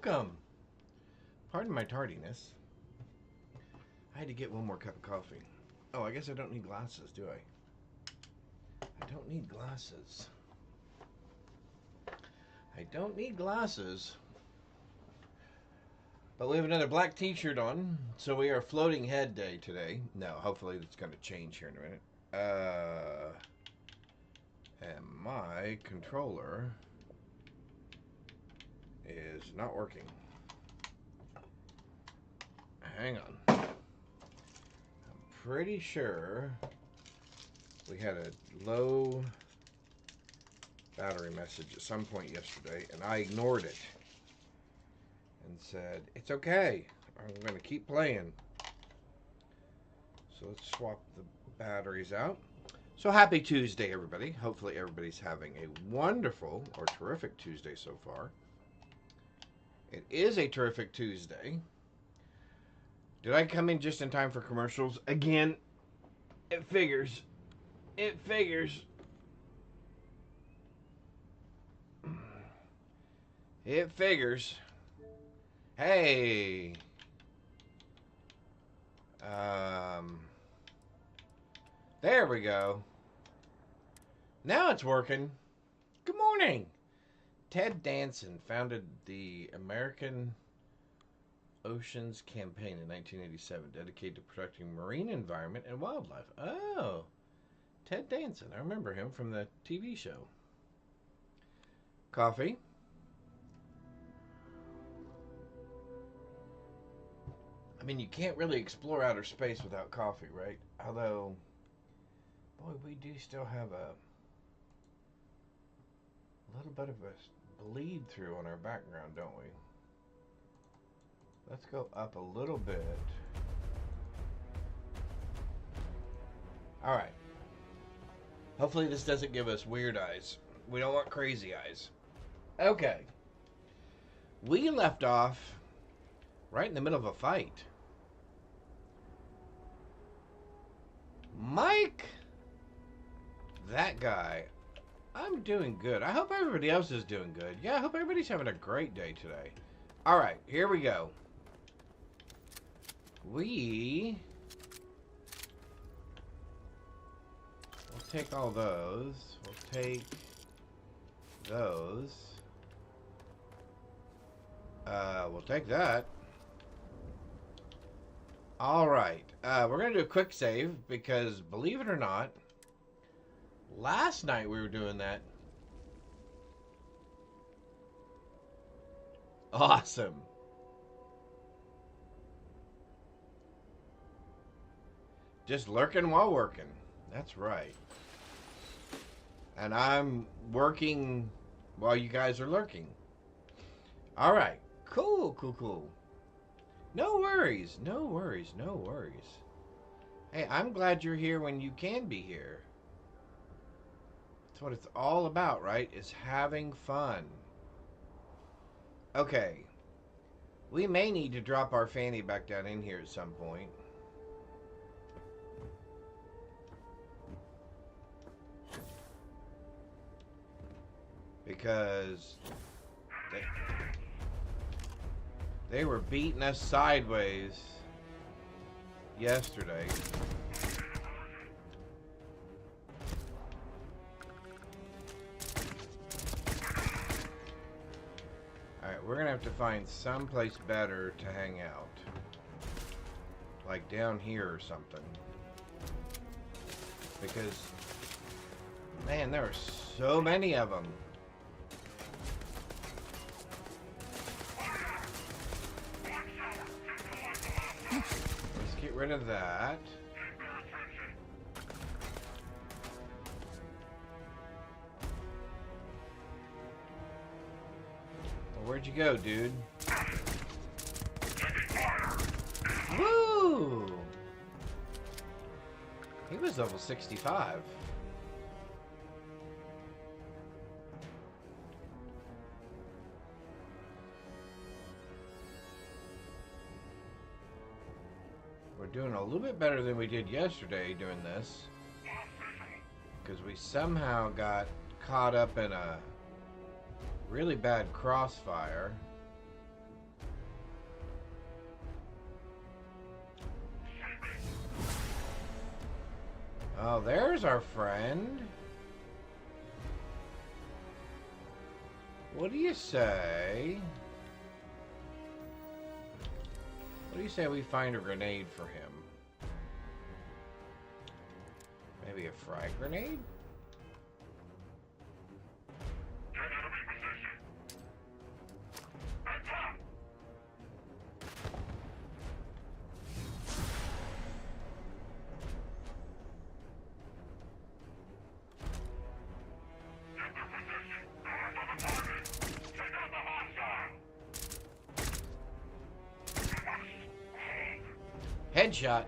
welcome. Pardon my tardiness. I had to get one more cup of coffee. Oh, I guess I don't need glasses, do I? I don't need glasses. I don't need glasses. But we have another black t-shirt on, so we are floating head day today. No, hopefully it's going to change here in a minute. And my controller is not working. Hang on. I'm pretty sure we had a low battery message at some point yesterday, and I ignored it and said, it's okay, I'm going to keep playing. So let's swap the batteries out. So happy Tuesday, everybody. Hopefully everybody's having a wonderful or terrific Tuesday so far. It is a terrific Tuesday. Did I come in just in time for commercials? Again, it figures. It figures. It figures. Hey. There we go. Now it's working. Good morning. Ted Danson founded the American Oceans Campaign in 1987, dedicated to protecting marine environment and wildlife. Oh, Ted Danson. I remember him from the TV show. Coffee. I mean, you can't really explore outer space without coffee, right? Although, boy, we do still have a little bit of a bleed through on our background, don't we? Let's go up a little bit. All right. Hopefully this doesn't give us weird eyes. We don't want crazy eyes. Okay. We left off right in the middle of a fight. Mike, that guy, I'm doing good. I hope everybody else is doing good. Yeah, I hope everybody's having a great day today. All right, here we go. We'll take all those. We'll take those. We'll take that. All right. We're going to do a quick save because, believe it or not, last night we were doing that. Awesome. Just lurking while working. That's right. And I'm working while you guys are lurking. All right. Cool, cool, cool. No worries. No worries. No worries. Hey, I'm glad you're here when you can be here. That's what it's all about, right? Is having fun. Okay. We may need to drop our fanny back down in here at some point. Because they were beating us sideways yesterday. Alright, we're gonna have to find someplace better to hang out. Like down here or something. Because, man, there are so many of them. Let's get rid of that. Well, where'd you go, dude? Woo! He was level 65. We're doing a little bit better than we did yesterday doing this. Because we somehow got caught up in a really bad crossfire. Oh, there's our friend. What do you say? What do you say we find a grenade for him? Maybe a frag grenade? Headshot.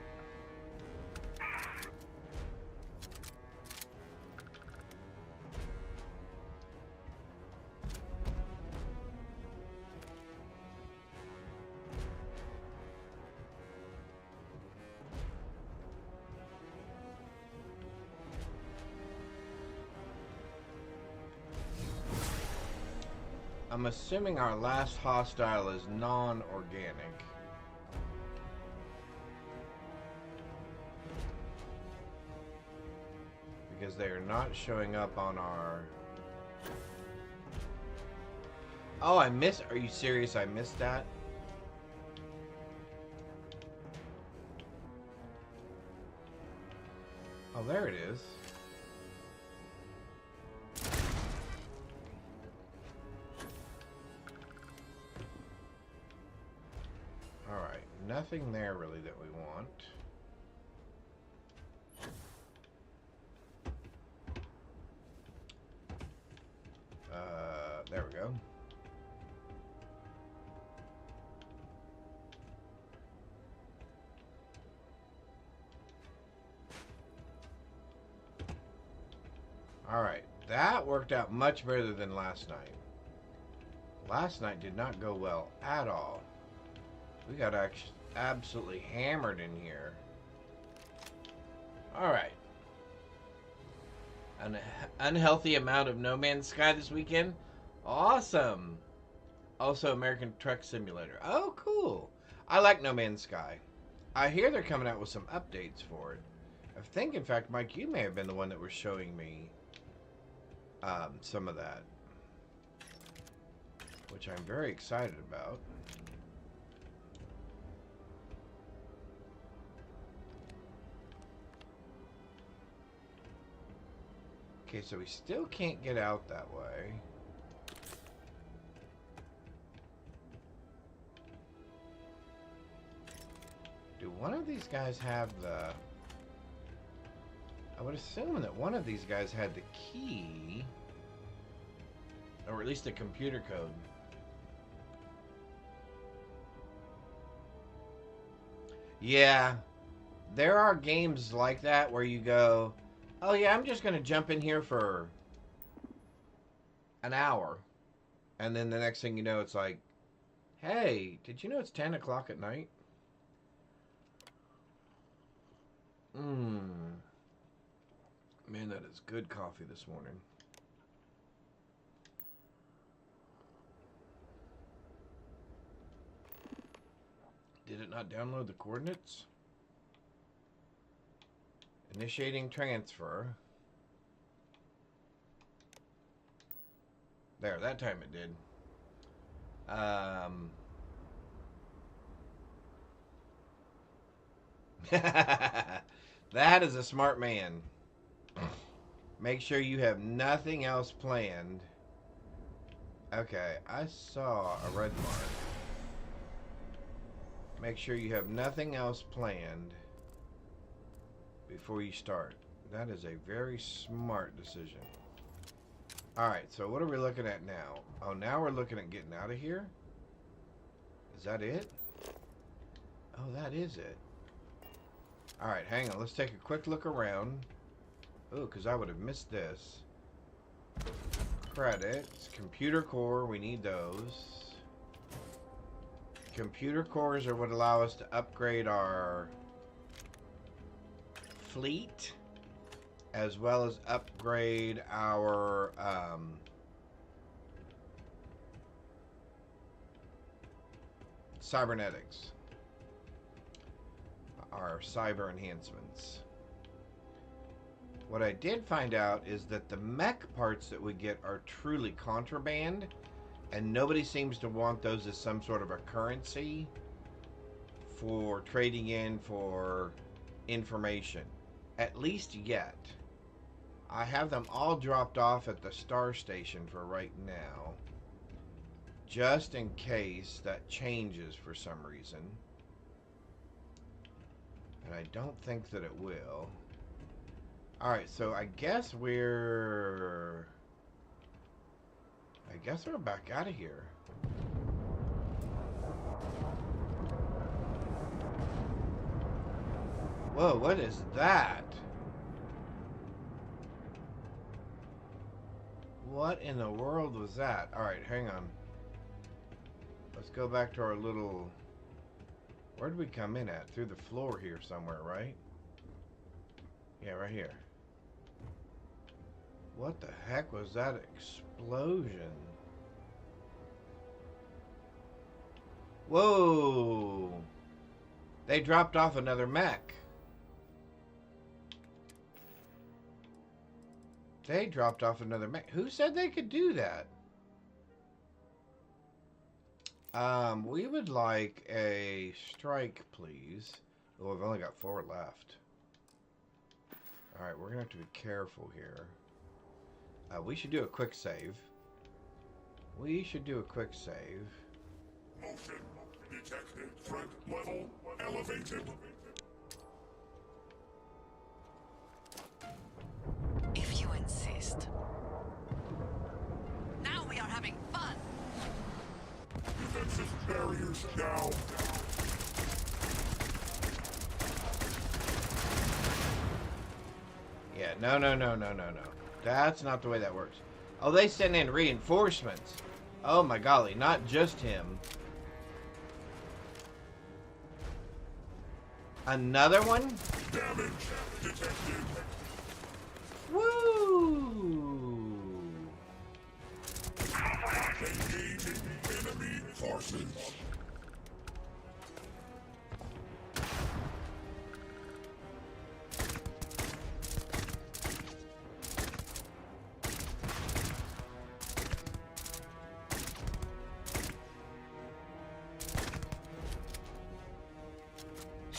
I'm assuming our last hostile is non-organic. Because they are not showing up on our... Oh, I missed... Are you serious? I missed that? Oh, there it is. Alright, nothing there really that we want. There we go. Alright, that worked out much better than last night. Last night did not go well at all. We got absolutely hammered in here. Alright. An unhealthy amount of No Man's Sky this weekend. Awesome. Also American Truck Simulator. Oh, cool. I like No Man's Sky. I hear they're coming out with some updates for it. I think, in fact, Mike, you may have been the one that was showing me some of that, which I'm very excited about. Okay, so we still can't get out that way. Do one of these guys have the... I would assume that one of these guys had the key, or at least the computer code. Yeah, there are games like that where you go, oh yeah, I'm just going to jump in here for an hour. And then the next thing you know, it's like, hey, did you know it's 10 o'clock at night? Man, that is good coffee this morning. Did it not download the coordinates? Initiating transfer. There, that time it did. That is a smart man. Make sure you have nothing else planned. Okay, I saw a red mark. Make sure you have nothing else planned before you start. That is a very smart decision. Alright, so what are we looking at now? Oh, now we're looking at getting out of here? Is that it? Oh, that is it. Alright, hang on. Let's take a quick look around. Oh, because I would have missed this. Credits. Computer core. We need those. Computer cores are what allow us to upgrade our fleet, as well as upgrade our cybernetics, our cyber enhancements. What I did find out is that the mech parts that we get are truly contraband, and nobody seems to want those as some sort of a currency for trading in for information. At least yet. I have them all dropped off at the star station for right now, just in case that changes for some reason. And I don't think that it will. Alright, so I guess we're back out of here. Whoa, what is that? What in the world was that? Alright, hang on. Let's go back to our little... Where did we come in at? Through the floor here somewhere, right? Yeah, right here. What the heck was that explosion? Whoa! They dropped off another mech. They dropped off another mech. Who said they could do that? We would like a strike, please. Oh, I've only got 4 left. Alright, we're going to have to be careful here. We should do a quick save. We should do a quick save. Motion detected. Threat level elevated. If you insist. Now we are having fun. Defensive barriers down. Yeah, no. That's not the way that works. Oh, they sent in reinforcements. Oh my golly, not just him. Another one? Damage detected. Woo! Engaging enemy forces.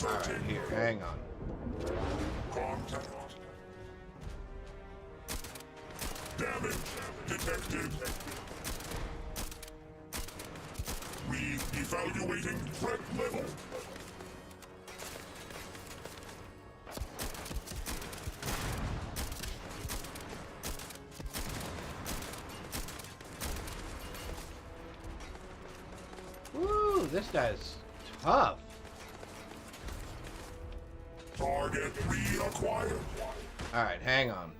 Alright, here, hang on. Contact. Damage detected. Re-evaluating threat level. Woo, this guy's tough. Target reacquired. Alright, hang on.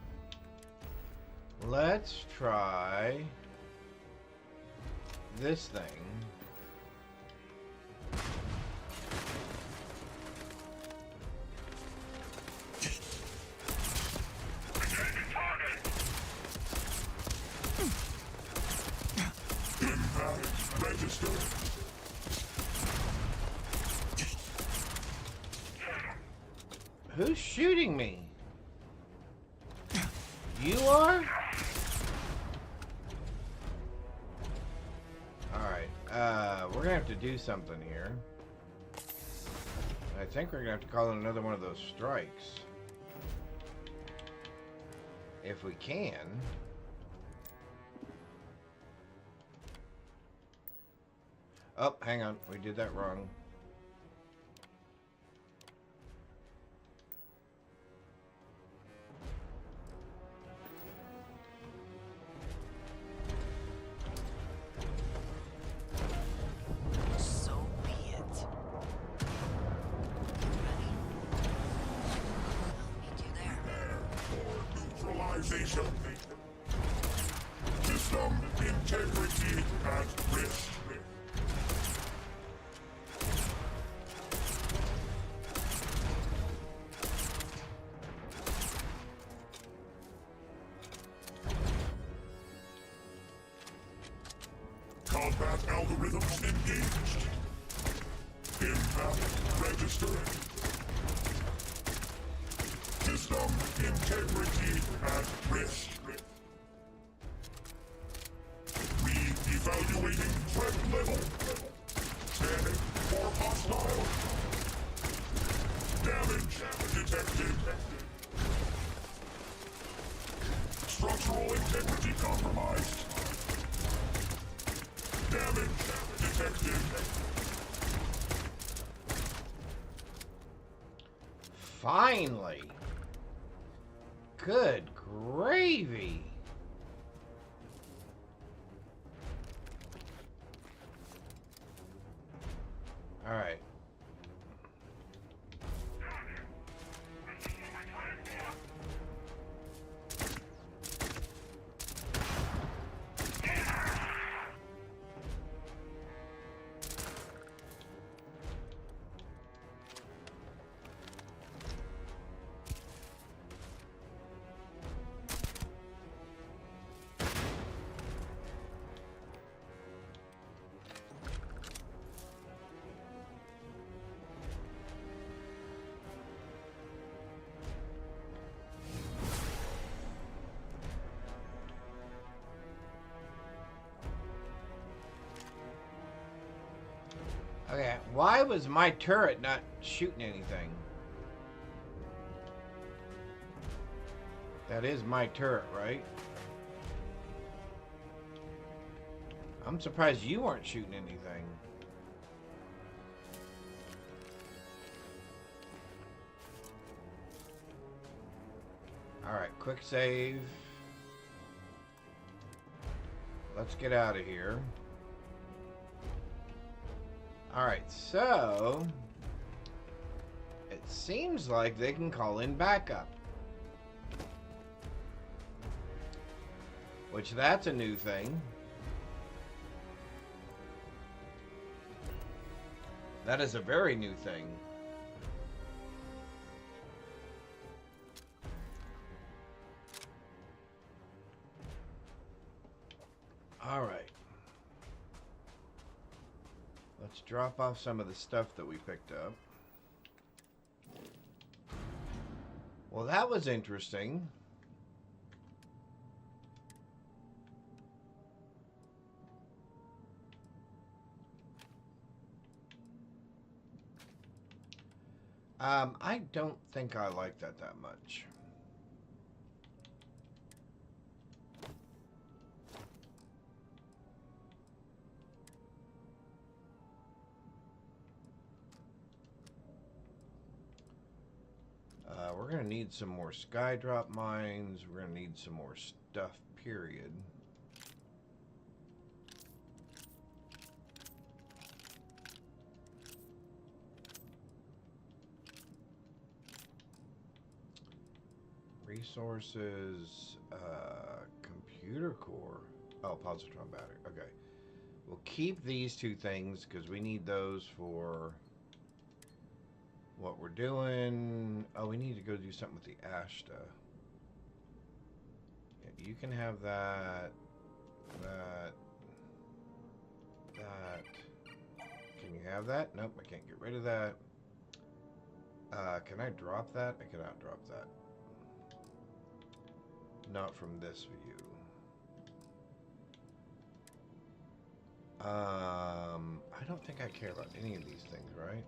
Let's try this thing. Impact registered. Who's shooting me? You are? Alright, we're gonna have to do something here. I think we're gonna have to call in another one of those strikes. If we can. Oh, hang on. We did that wrong. So be it. Ready? I'll meet you there. For neutralization. System integrity at risk. Combat algorithms engaged. Impact registered. System integrity at risk. Re-evaluating threat level. Scanning for hostile. Damage detected. Structural integrity compromised. Damage detected. Finally. Good gravy. All right. Okay, why was my turret not shooting anything? That is my turret, right? I'm surprised you weren't shooting anything. Alright, quick save. Let's get out of here. Alright, so it seems like they can call in backup. Which that's a new thing. That is a very new thing. Alright. Let's drop off some of the stuff that we picked up. Well, that was interesting. I don't think I like that much. We're going to need some more skydrop mines. We're going to need some more stuff, period. Resources, computer core. Oh, positron battery. Okay. We'll keep these two things because we need those for what we're doing. Oh, we need to go do something with the Ashta. Yeah, you can have that. That. Can you have that? Nope, I can't get rid of that. Can I drop that? I cannot drop that. Not from this view. I don't think I care about any of these things, right?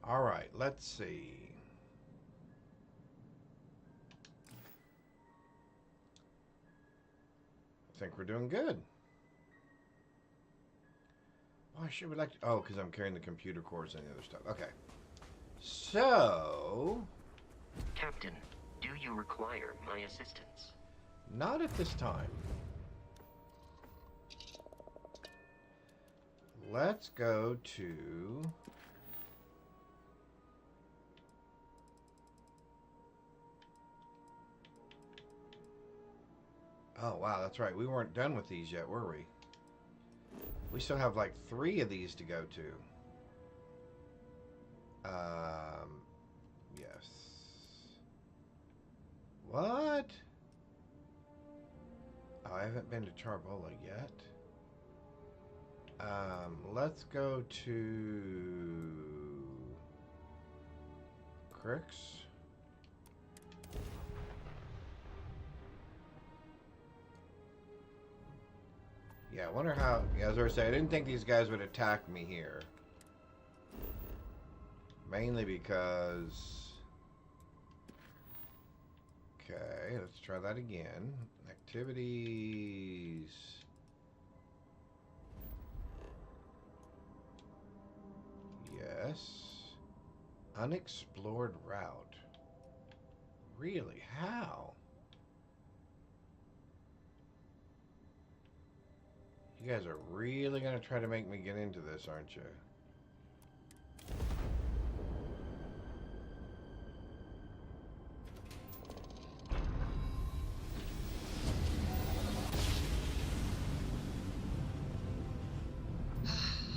All right, let's see. I think we're doing good. Why should we like to... Oh, because I'm carrying the computer cores and the other stuff. Okay. So... Captain, do you require my assistance? Not at this time. Let's go to... Oh, wow, that's right. We weren't done with these yet, were we? We still have like 3 of these to go to. Yes. What? Oh, I haven't been to Charbola yet. Let's go to Cricks. Yeah, I wonder how. Yeah, as I was saying, I didn't think these guys would attack me here. Mainly because. Okay, let's try that again. Activities. Yes. Unexplored route. Really? How? You guys are really going to try to make me get into this, aren't you?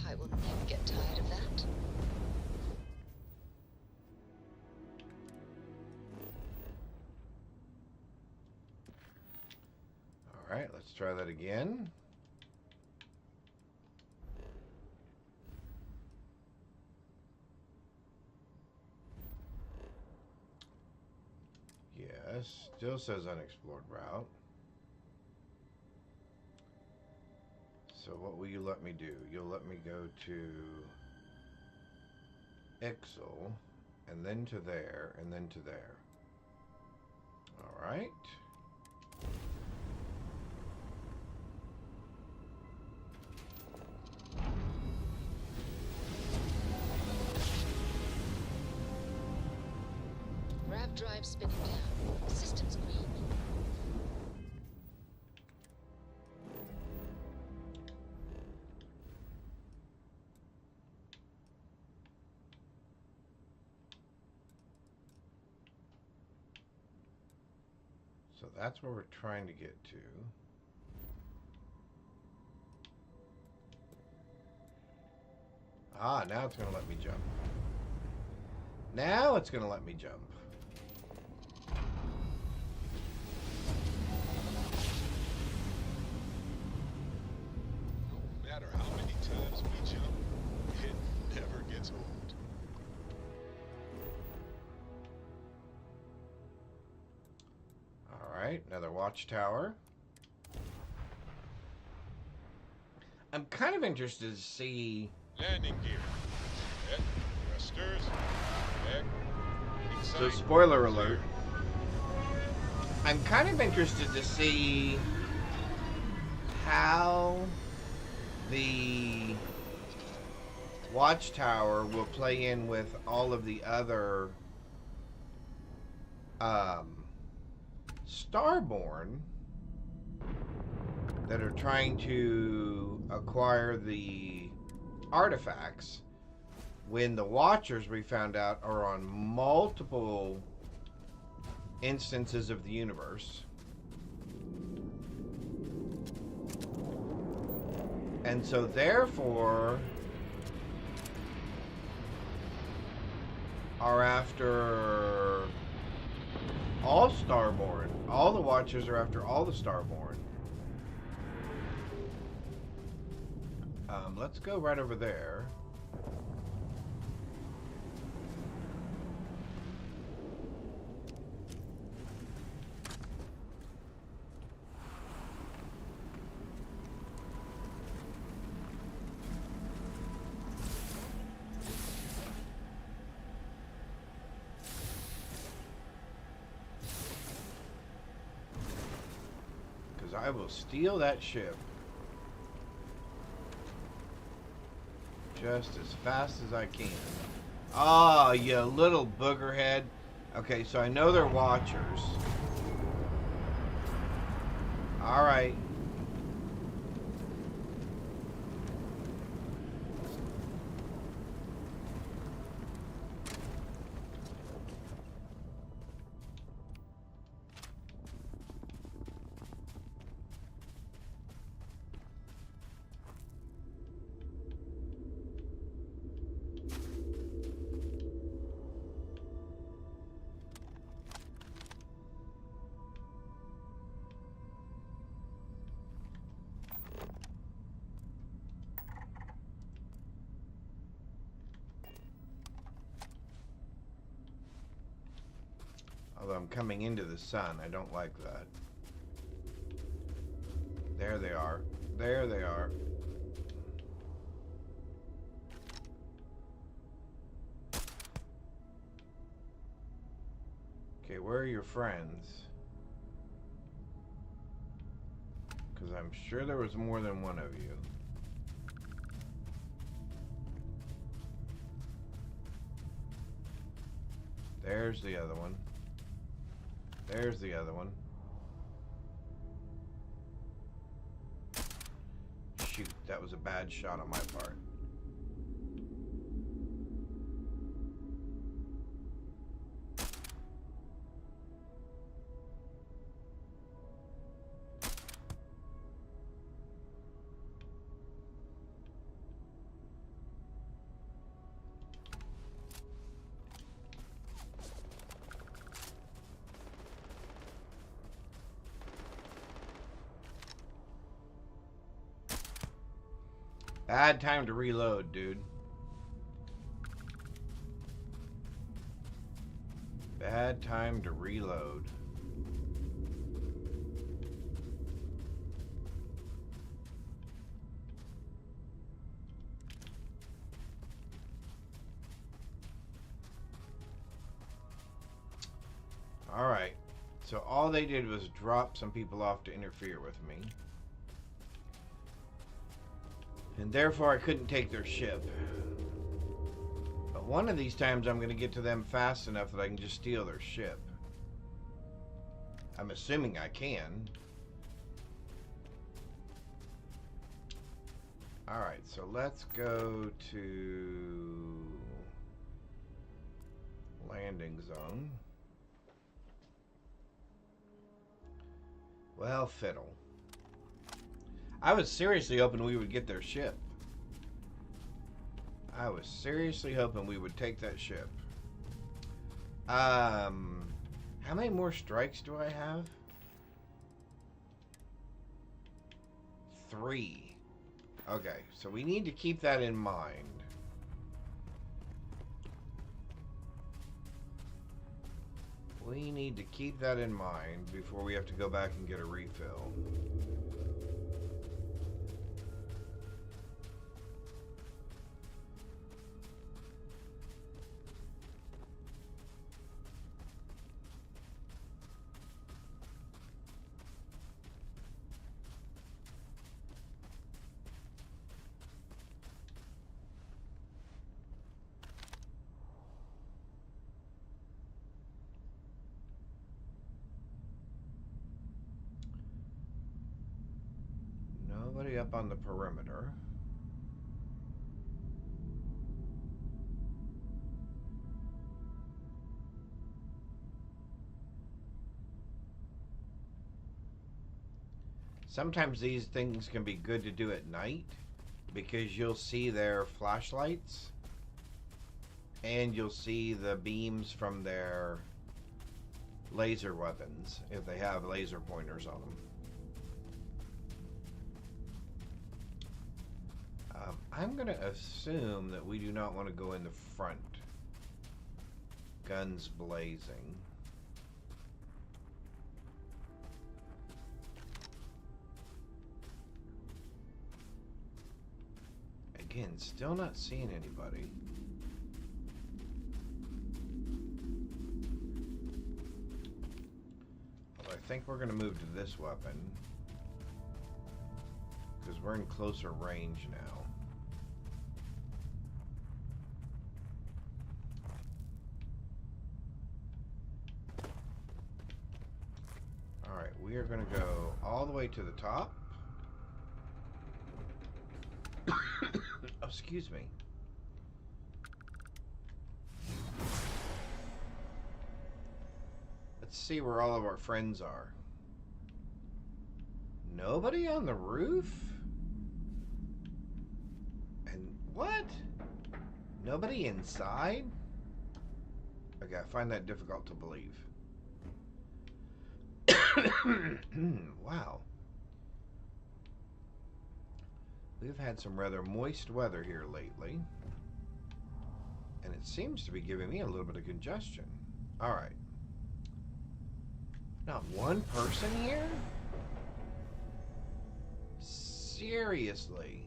I will never get tired of that. All right, let's try that again. Yes, still says unexplored route. So what will you let me do? You'll let me go to Ixel, and then to there, and then to there. All right. Grav drive spinning down. Systems green. So that's where we're trying to get to. Ah, now it's going to let me jump. Now it's going to let me jump. No matter how many times we jump, it never gets old. Alright, another watchtower. I'm kind of interested to see. Landing gear. Set. Thrusters. Back. So, spoiler alert. I'm kind of interested to see how the watchtower will play in with all of the other Starborn that are trying to acquire the artifacts, when the Watchers, we found out, are on multiple instances of the universe. And so therefore are after all Starborn. All the Watchers are after all the Starborn. Let's go right over there. Because I will steal that ship just as fast as I can. Ah, you little boogerhead. Okay, so I know they're Watchers. Alright. Although I'm coming into the sun, I don't like that. There they are. There they are. Okay, where are your friends? Because I'm sure there was more than one of you. There's the other one. There's the other one. Shoot, that was a bad shot on my part. Bad time to reload, dude. Bad time to reload. Alright. So all they did was drop some people off to interfere with me. And therefore I couldn't take their ship. But one of these times I'm going to get to them fast enough that I can just steal their ship. I'm assuming I can. Alright, so let's go to landing zone. Well, fiddle. I was seriously hoping we would get their ship. I was seriously hoping we would take that ship. How many more strikes do I have? 3. Okay, so we need to keep that in mind. We need to keep that in mind before we have to go back and get a refill. Nobody up on the perimeter. Sometimes these things can be good to do at night because you'll see their flashlights and you'll see the beams from their laser weapons if they have laser pointers on them. I'm going to assume that we do not want to go in the front. Guns blazing. Again, still not seeing anybody. Although I think we're going to move to this weapon because we're in closer range now. We are going to go all the way to the top. Oh, excuse me. Let's see where all of our friends are. Nobody on the roof? And what? Nobody inside? Okay, I find that difficult to believe. Wow. We've had some rather moist weather here lately. And it seems to be giving me a little bit of congestion. Alright. Not one person here? Seriously?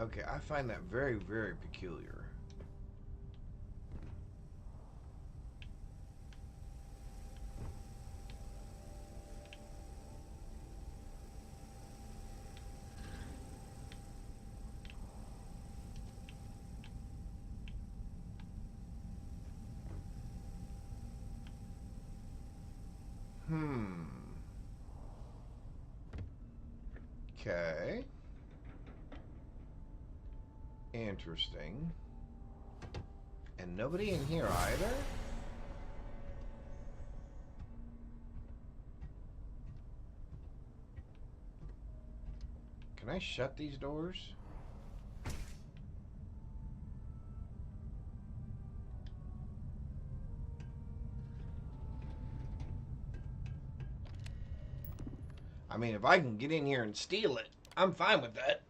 Okay, I find that very, very peculiar. Okay. Interesting. And nobody in here either? Can I shut these doors? I mean, if I can get in here and steal it, I'm fine with that.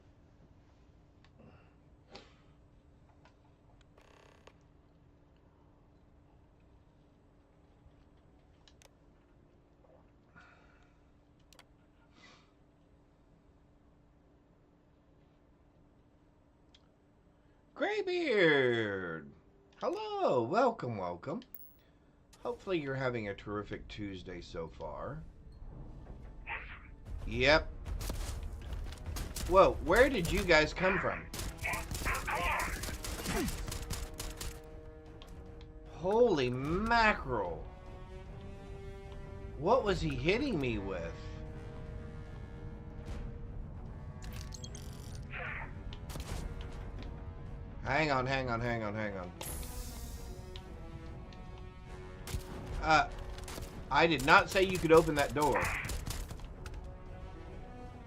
Graybeard! Hello, welcome, welcome. Hopefully you're having a terrific Tuesday so far. Yep. Whoa, where did you guys come from? Holy mackerel. What was he hitting me with? Hang on. I did not say you could open that door.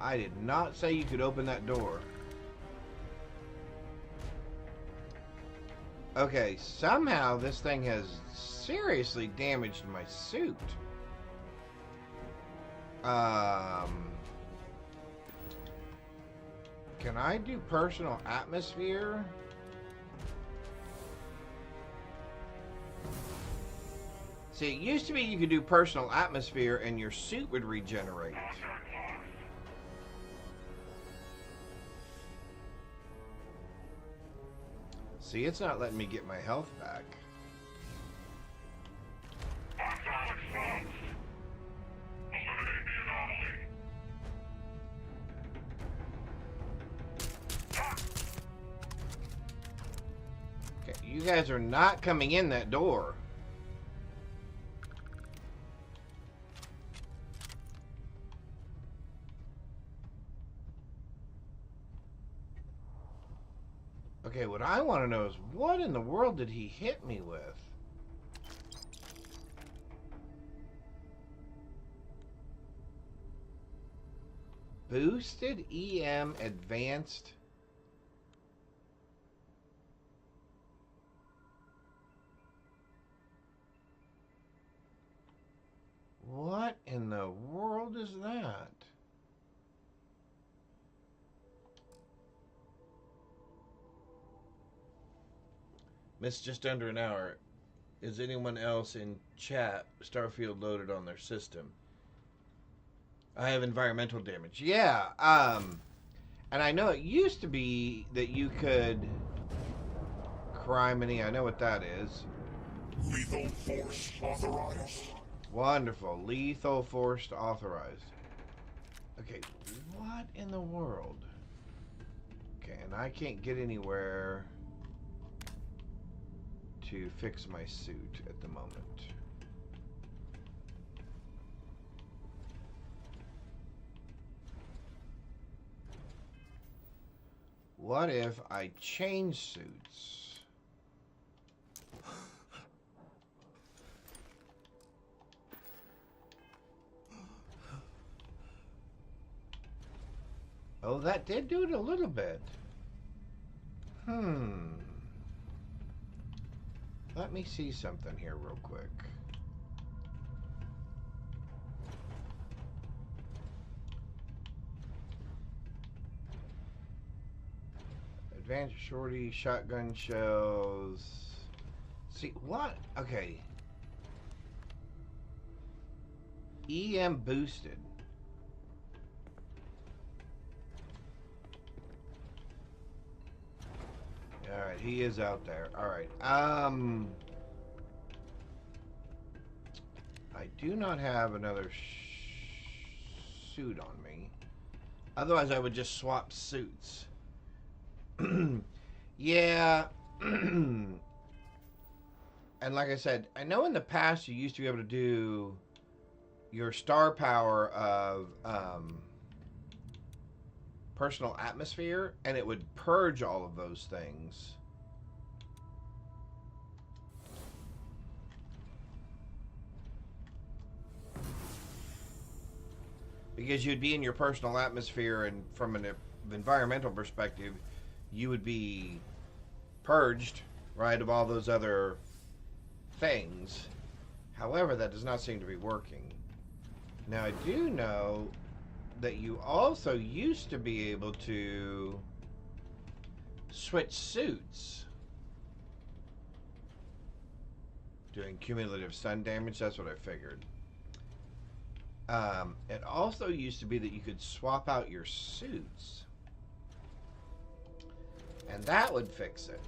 I did not say you could open that door. Okay, somehow this thing has seriously damaged my suit. Can I do personal atmosphere? See, it used to be you could do personal atmosphere and your suit would regenerate. See, it's not letting me get my health back. Okay, you guys are not coming in that door. Okay, what I want to know is what in the world did he hit me with? Boosted EM advanced. What in the world is that? Missed just under an hour. Is anyone else in chat Starfield loaded on their system? I have environmental damage. Yeah, and I know it used to be that you could criminy. I know what that is. Lethal force authorized. Wonderful. Lethal force authorized. Okay, what in the world? Okay, and I can't get anywhere to fix my suit at the moment. What if I change suits? Oh, that did do it a little bit. Let me see something here real quick. Advanced shorty, shotgun shells. See, what? Okay. EM boosted. Alright, he is out there. Alright. I do not have another suit on me. Otherwise, I would just swap suits. Yeah. And like I said, I know in the past you used to be able to do your star power of personal atmosphere, and it would purge all of those things. Because you'd be in your personal atmosphere, and from an environmental perspective, you would be purged, right, of all those other things. However, that does not seem to be working. Now, I do know that you also used to be able to switch suits. Doing cumulative stun damage, that's what I figured. It also used to be that you could swap out your suits. And that would fix it.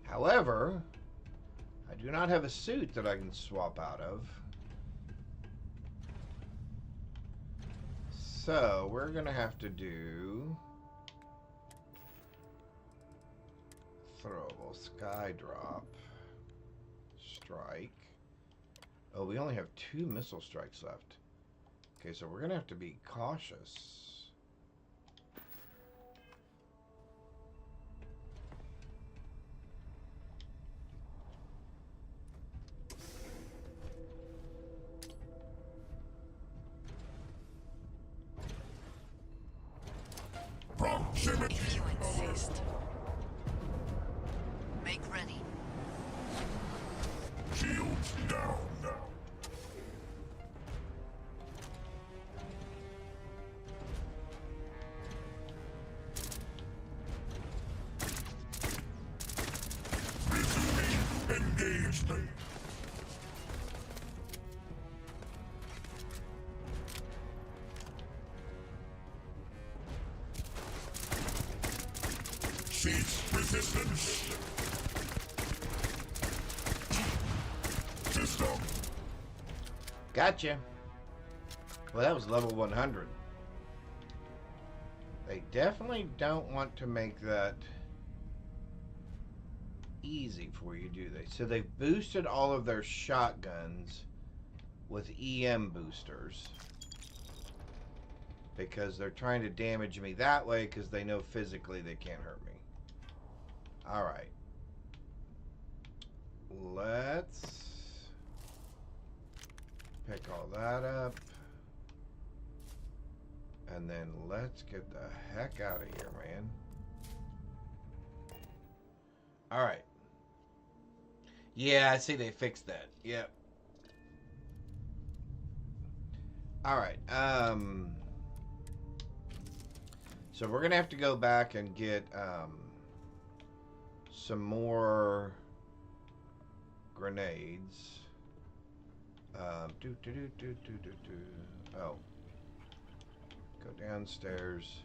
However, I do not have a suit that I can swap out of. So, we're going to have to do throwable sky drop, strike. Oh, we only have 2 missile strikes left. Okay, so we're going to have to be cautious. Proximity. If you insist. Make ready. Shields down. Resuming engagement. Cease resistance. System. Gotcha. Well, that was level 100. They definitely don't want to make that easy for you, do they? So they've boosted all of their shotguns with EM boosters. Because they're trying to damage me that way because they know physically they can't hurt me. Alright. Let's pick all that up. And then let's get the heck out of here, man. Alright. Yeah, I see they fixed that. Yep. Alright, so we're gonna have to go back and get, some more grenades. Oh. Go downstairs.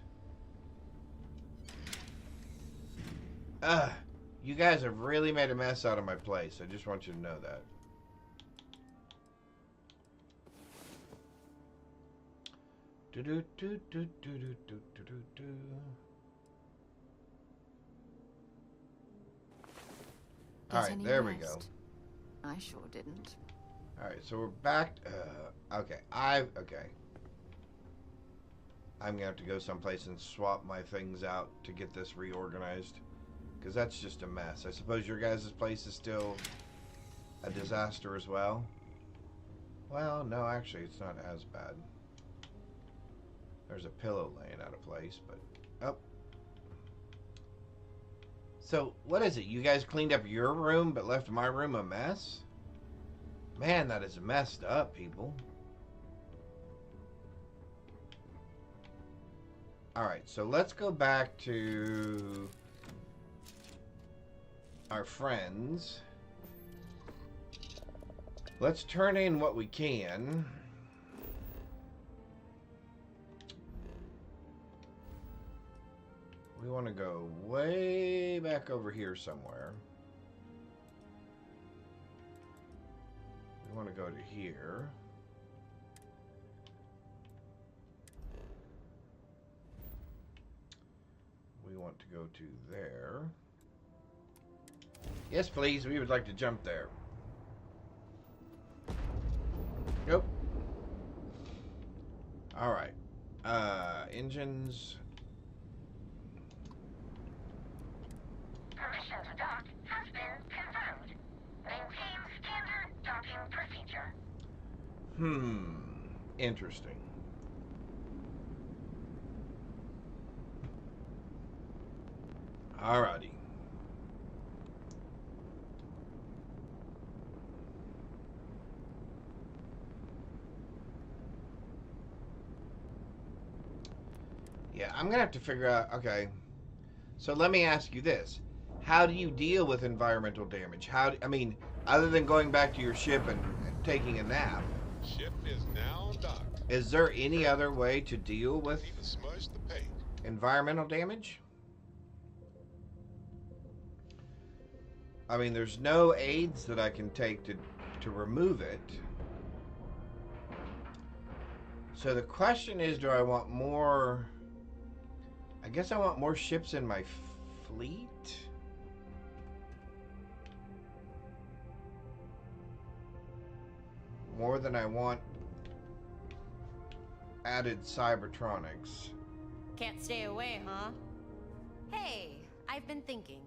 You guys have really made a mess out of my place. I just want you to know that. Alright, there we go. I sure didn't. Alright, so we're back. Okay, okay. I'm gonna have to go someplace and swap my things out to get this reorganized. Because that's just a mess. I suppose your guys' place is still a disaster as well? Well, no, actually, it's not as bad. There's a pillow laying out of place, but... Oh. So, what is it? You guys cleaned up your room, but left my room a mess? Man, that is messed up, people. Alright, so let's go back to... our friends. Let's turn in what we can. We want to go way back over here somewhere. We want to go to here. We want to go to there. Yes, please. We would like to jump there. Nope. All right. Engines. Permission to dock has been confirmed. Maintain standard docking procedure. Interesting. Alrighty. Yeah, I'm gonna have to figure out. Okay, so let me ask you this: how do you deal with environmental damage? I mean, other than going back to your ship and taking a nap, Ship is now docked. is there any other way to deal with Even smudged the paint. environmental damage? I mean, there's no aids that I can take to remove it. So the question is, do I want more? I guess I want more ships in my fleet. More than I want added Cybertronics. Can't stay away, huh? Hey, I've been thinking.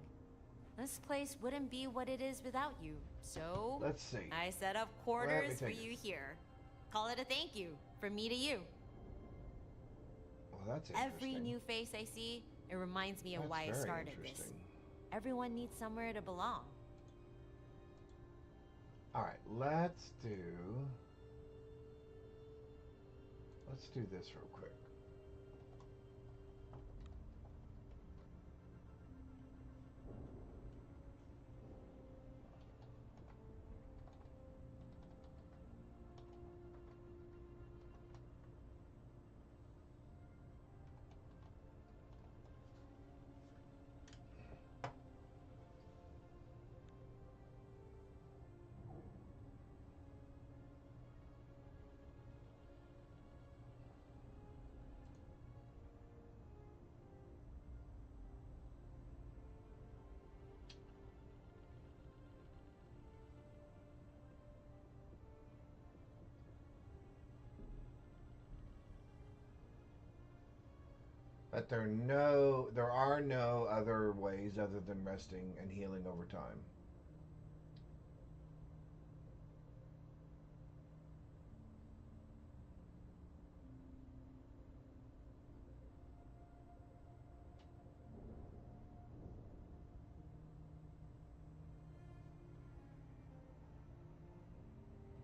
This place wouldn't be what it is without you. So, Let's see. I set up Let quarters me for think. you here. Call it a thank you from me to you. Well, that's interesting. Every new face I see, it reminds me of That's why I very started this. interesting. Everyone needs somewhere to belong. All right, let's do this real quick. But there are no other ways other than resting and healing over time.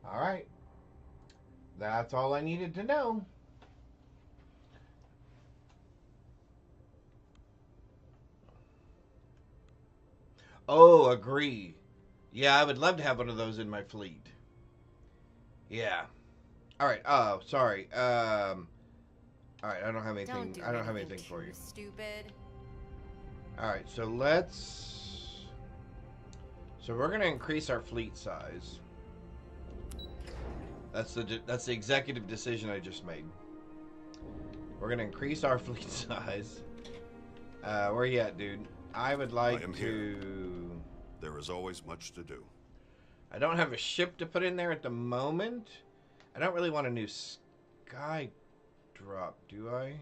All right. That's all I needed to know. Oh, agree. Yeah, I would love to have one of those in my fleet. Yeah. All right. Oh, sorry. All right. I don't have anything. Don't do I don't have anything anything for too you. Stupid. All right. So let's. So we're gonna increase our fleet size. That's the executive decision I just made. We're gonna increase our fleet size. Where you at, dude? I would like I am to. here. There is always much to do. I don't have a ship to put in there at the moment. I don't really want a new sky drop, do I?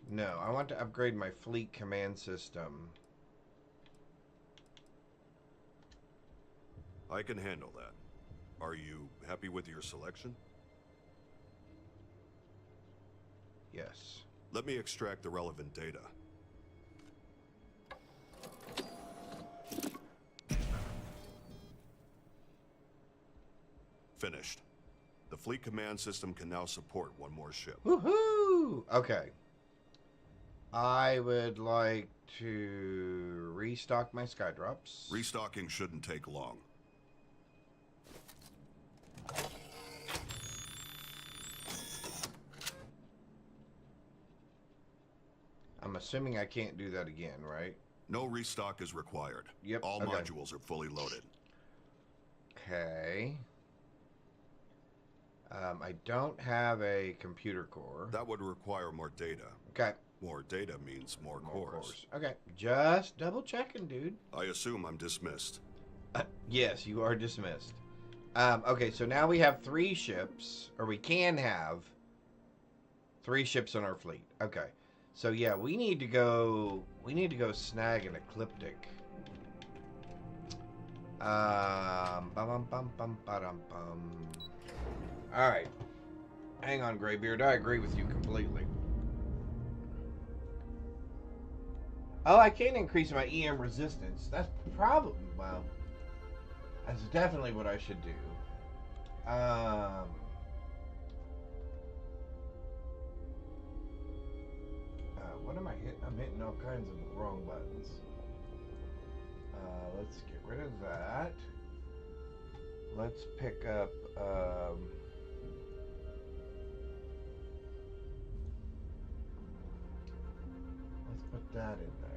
No, I want to upgrade my fleet command system. I can handle that. Are you happy with your selection? Yes. Let me extract the relevant data. Finished. The fleet command system can now support one more ship. Woohoo! Okay. I would like to restock my skydrops. Restocking shouldn't take long. assuming I can't do that again, right? No restock is required. Yep. All okay. modules are fully loaded. Okay. I don't have a computer core. That would require more data. Okay. More data means more cores. Okay. Just double checking, dude. I assume I'm dismissed. Yes, you are dismissed. Okay, so now we have 3 ships, or we can have 3 ships on our fleet. Okay. So yeah, we need to go snag an ecliptic. Alright. Hang on, Graybeard. I agree with you completely. Oh, I can increase my EM resistance. That's probably, well, that's definitely what I should do. What am I hitting? I'm hitting all kinds of wrong buttons. Let's get rid of that. Let's pick up, let's put that in there.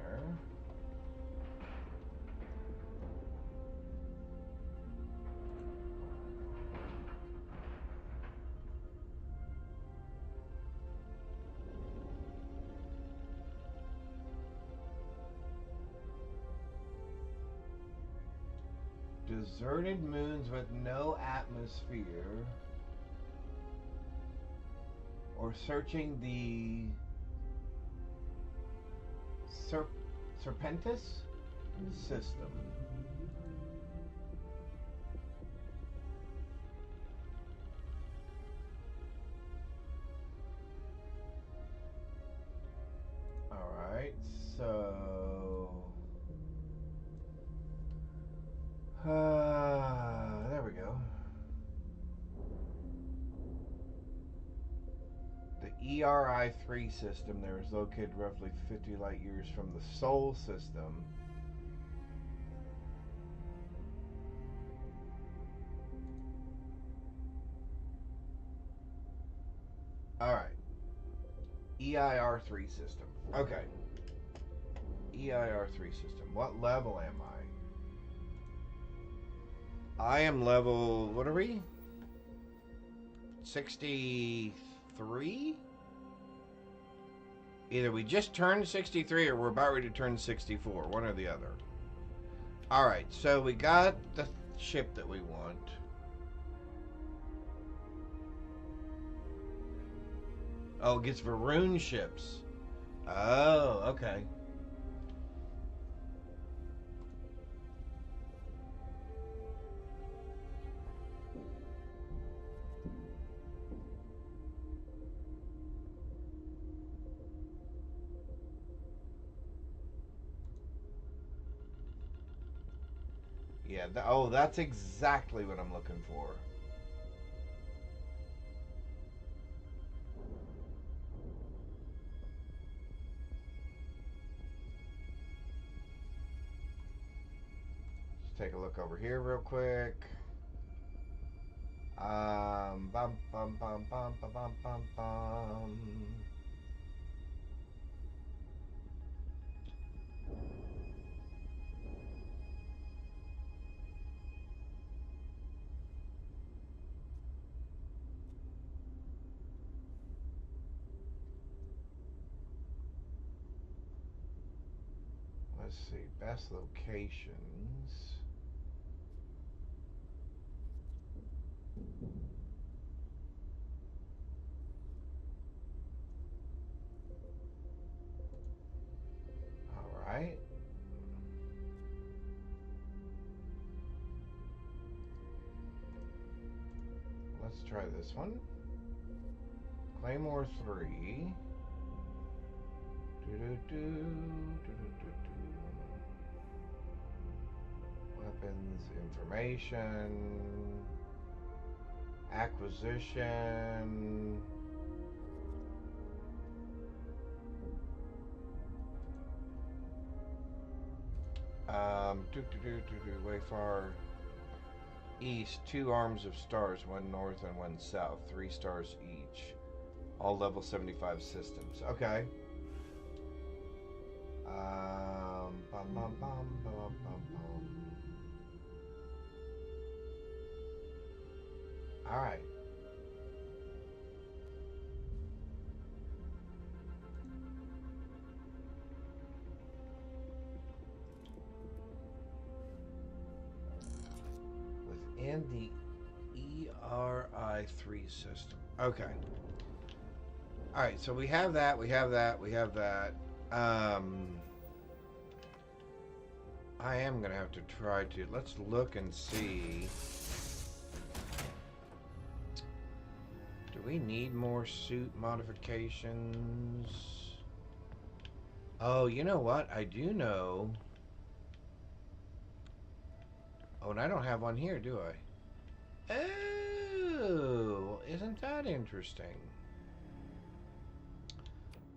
Deserted moons with no atmosphere, or searching the Serpentis system. Alright, so there we go. The ERI-3 system there is located roughly 50 light years from the Sol system. Alright. EIR-3 system. Okay. EIR-3 system. What level am I? I am level, what are we? 63? Either we just turned 63 or we're about ready to turn 64. One or the other. Alright, so we got the ship that we want. Oh, it gets Varun ships. Oh, okay. Yeah, oh, that's exactly what I'm looking for. Let's take a look over here real quick. Bum, bum, bum, bum, bum, bum, bum, bum. Let's see, best locations. All right. Let's try this one. Claymore 3. Weapons, information, acquisition. Way far east, 2 arms of stars, 1 north and 1 south, 3 stars each. All level 75 systems. Okay. Bum, bum, bum, bum, bum, bum. All right. Within the ERI3 system. Okay. All right, so we have that, we have that, we have that. I am going to have to try to... Let's look and see. Do we need more suit modifications? Oh, you know what? I do know... Oh, and I don't have one here, do I? Oh, isn't that interesting?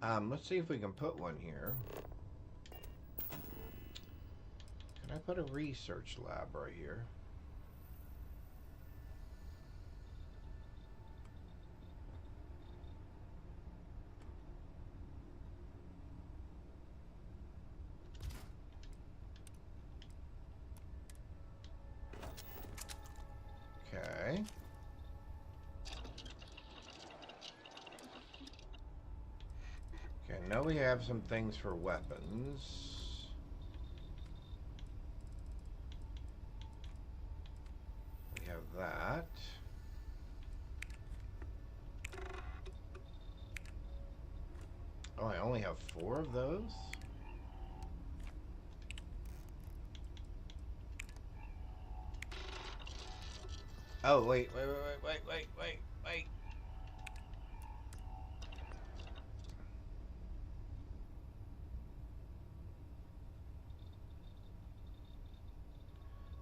Let's see if we can put one here. Can I put a research lab right here? Okay. Okay, now we have some things for weapons. We have that. Oh, I only have 4 of those? Oh, wait.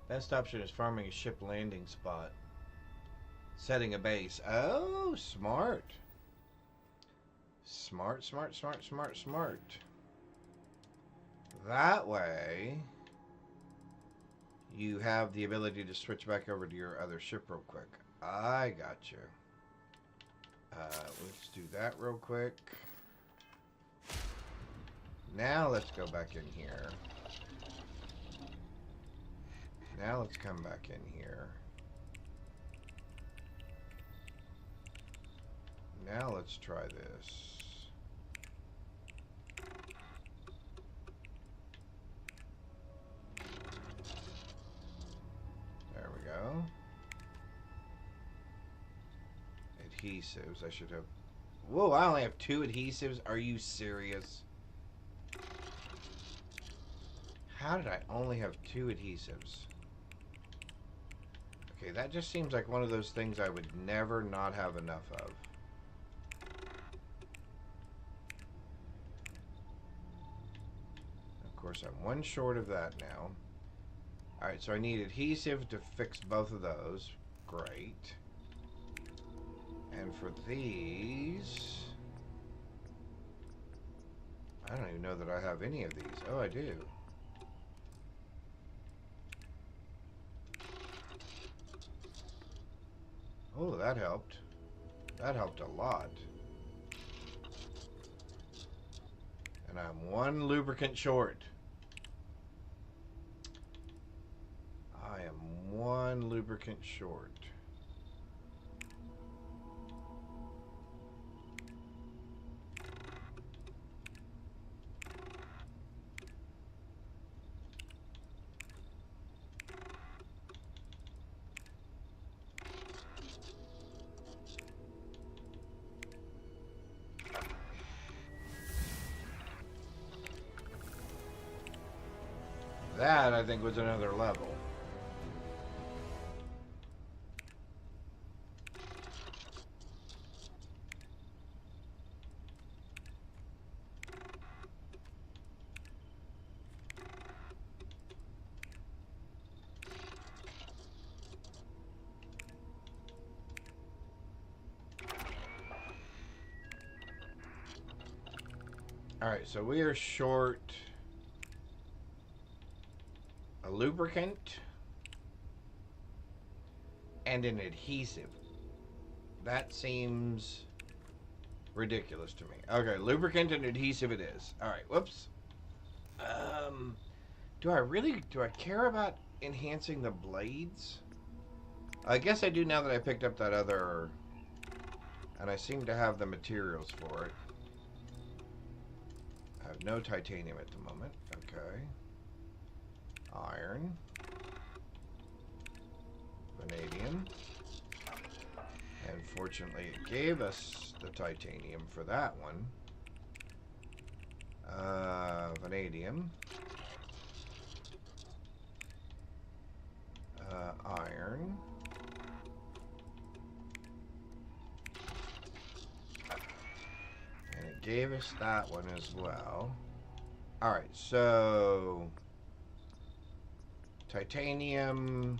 Best option is farming a ship landing spot. Setting a base. Oh, smart. Smart. That way, you have the ability to switch back over to your other ship real quick. I got you. Let's do that real quick. Now let's go back in here. Now let's come back in here. Now let's try this. There we go. Adhesives, I should have... Whoa, I only have 2 adhesives? Are you serious? How did I only have 2 adhesives? Okay, that just seems like one of those things I would never not have enough of. Of course, I'm 1 short of that now. Alright, so I need adhesive to fix both of those. Great. And for these... I don't even know that I have any of these. Oh, I do. Oh, that helped. That helped a lot. And I'm 1 lubricant short. I am 1 lubricant short. That, I think, was another level. Alright, so we are short a lubricant and an adhesive. That seems ridiculous to me. Okay, lubricant and adhesive it is. Alright, whoops. Do I care about enhancing the blades? I guess I do now that I picked up that other, and I seem to have the materials for it. I have no titanium at the moment. Okay. Iron. Vanadium. And fortunately it gave us the titanium for that one. Vanadium. Iron. And it gave us that one as well. Alright, so titanium,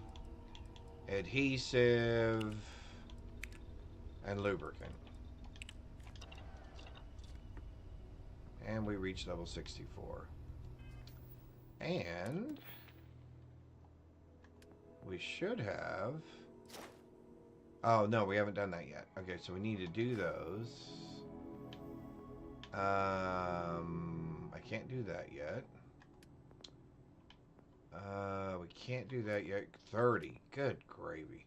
adhesive, and lubricant. And we reached level 64. And we should have... Oh, no, we haven't done that yet. Okay, so we need to do those. I can't do that yet. We can't do that yet. 30. Good gravy.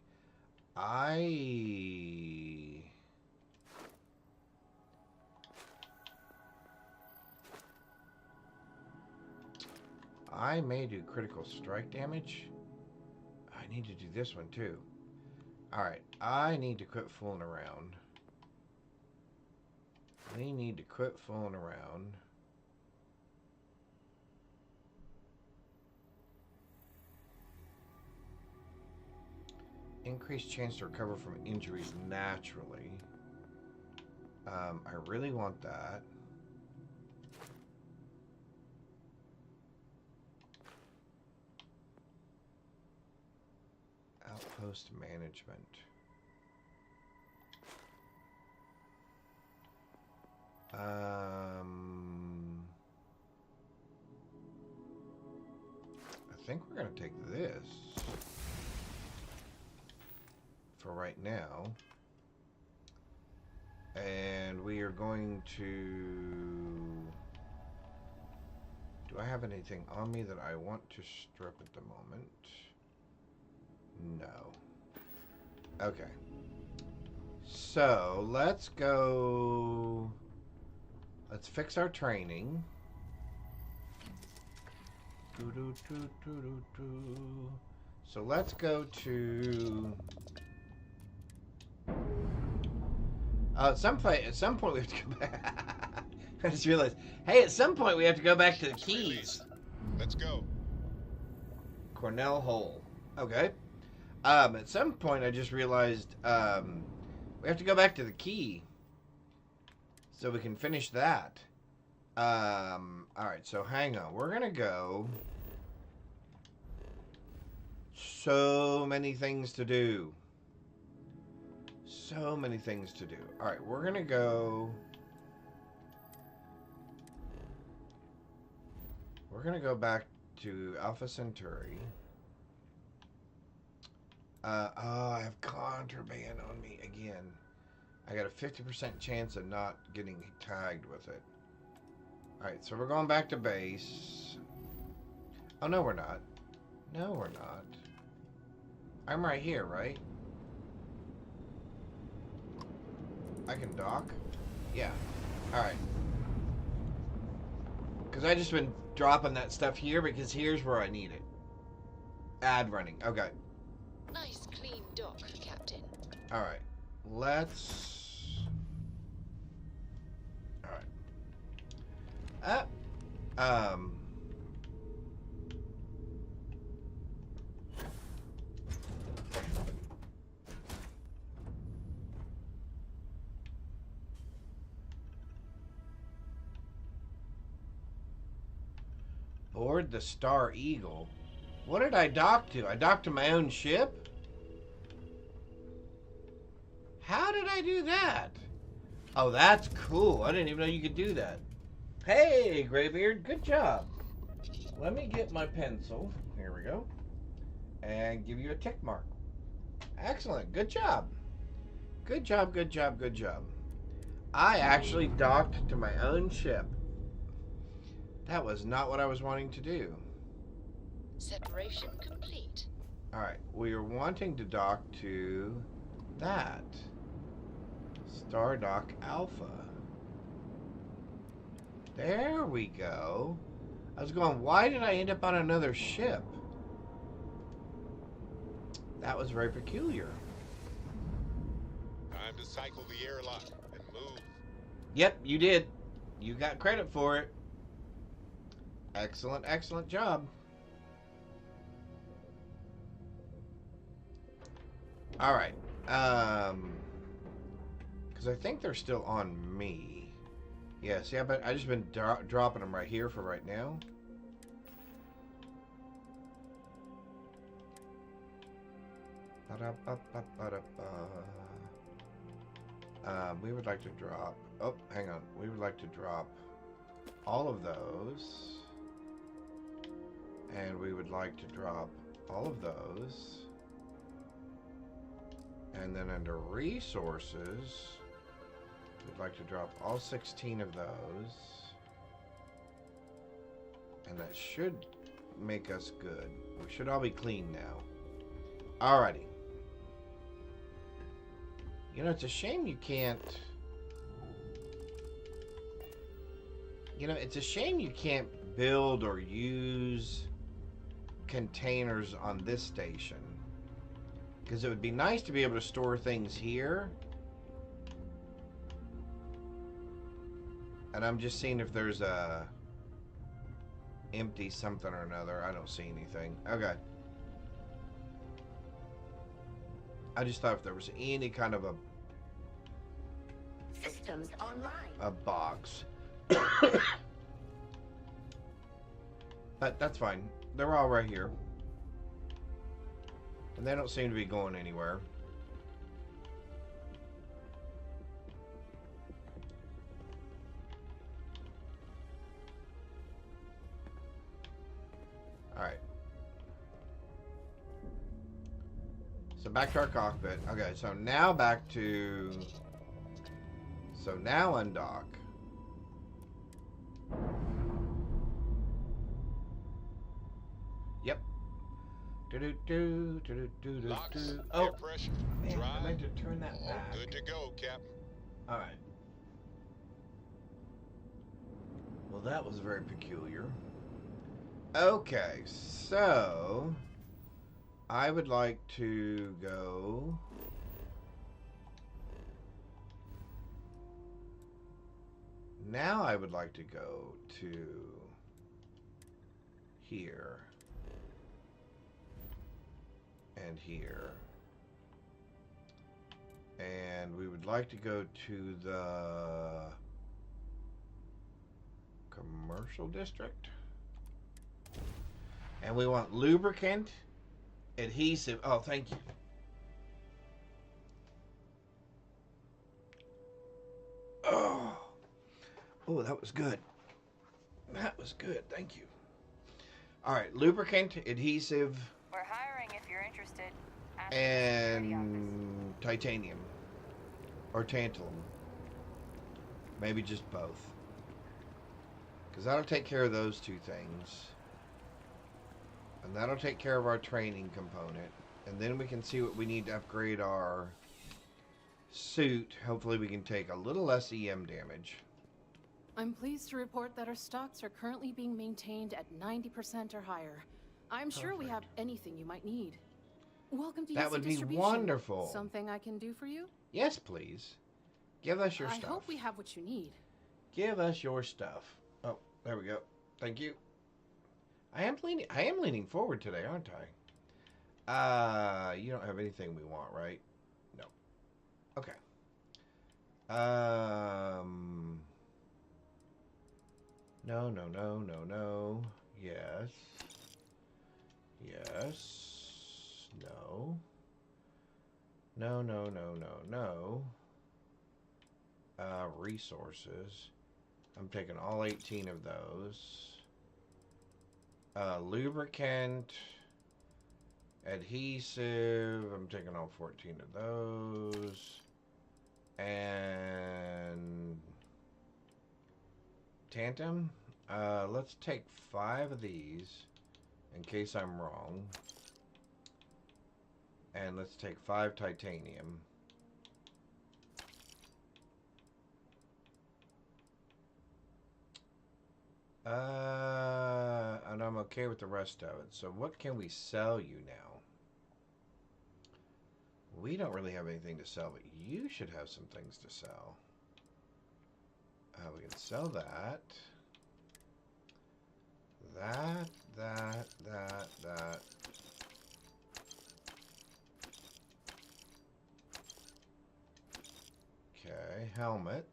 I may do critical strike damage. I need to do this one too. Alright, I need to quit fooling around. We need to quit fooling around. Increased chance to recover from injuries naturally. I really want that. Outpost management. I think we're going to take this for right now. And we are going to... Do I have anything on me that I want to strip at the moment? No. Okay. So, let's go... Let's fix our training. So let's go to... at some point we have to go back. I just realized, hey, at some point we have to go back to the keys. Let's go. Cornell Hole. Okay. At some point I just realized we have to go back to the key so we can finish that. Alright, so hang on. We're gonna go. So many things to do. So many things to do. Alright, we're gonna go. We're gonna go back to Alpha Centauri. Oh, I have contraband on me again. I got a 50% chance of not getting tagged with it. Alright, so we're going back to base. Oh, no, we're not. No, we're not. I'm right here, right? I can dock? Yeah. Alright. Because I just been dropping that stuff here because here's where I need it. Ad running. Okay. Nice clean dock, Captain. Alright. Let's... Alright. Board the Star Eagle. What did I dock to? I docked to my own ship? How did I do that? Oh, that's cool. I didn't even know you could do that. Hey, Graybeard, good job. Let me get my pencil. Here we go. And give you a tick mark. Excellent. Good job. Good job, good job, good job. I actually docked to my own ship. That was not what I was wanting to do. Separation complete. Alright, we are wanting to dock to that. Star Dock Alpha. There we go. I was going, why did I end up on another ship? That was very peculiar. Time to cycle the airlock and move. Yep, you did. You got credit for it. Excellent, excellent job. Alright. Because I think they're still on me. Yes, yeah, but I just been dropping them right here for right now. We would like to drop... Oh, hang on. We would like to drop all of those. And we would like to drop all of those. And then under resources, we'd like to drop all 16 of those. And that should make us good. We should all be clean now. Alrighty. You know, it's a shame you can't... You know, it's a shame you can't build or use containers on this station. Because it would be nice to be able to store things here. And I'm just seeing if there's a empty something or another. I don't see anything. Okay. I just thought if there was any kind of a Systems online. a box. But that's fine. They're all right here. And they don't seem to be going anywhere. Alright. So back to our cockpit. Okay, so now back to... So now undock. Yep. Locks, Oh, air pressure, man, I drive. meant to turn that All back. good to go, Captain. All right. Well, that was very peculiar. Okay, so I would like to go. Now I would like to go to here and here. And we would like to go to the commercial district. And we want lubricant, adhesive. Oh, thank you. Oh, that was good. That was good. Thank you. All right, lubricant, adhesive, We're hiring if you're interested. and titanium or tantalum. Maybe just both. Because that'll take care of those two things. And that'll take care of our training component. And then we can see what we need to upgrade our suit. Hopefully we can take a little less EM damage. I'm pleased to report that our stocks are currently being maintained at 90% or higher. I'm sure we have anything you might need. Welcome to That would be distribution. wonderful. Something I can do for you? Yes, please. Give us your I stuff. hope we have what you need. Give us your stuff. Oh, there we go. Thank you. I am leaning forward today, aren't I? You don't have anything we want, right? No. Okay. No. Yes. Yes. No. No. Resources. I'm taking all 18 of those. Lubricant. Adhesive. I'm taking all 14 of those. And tantum. Let's take 5 of these, in case I'm wrong. And let's take 5 titanium. And I'm okay with the rest of it. So what can we sell you now? We don't really have anything to sell, but you should have some things to sell. We can sell that. That. Okay, helmets.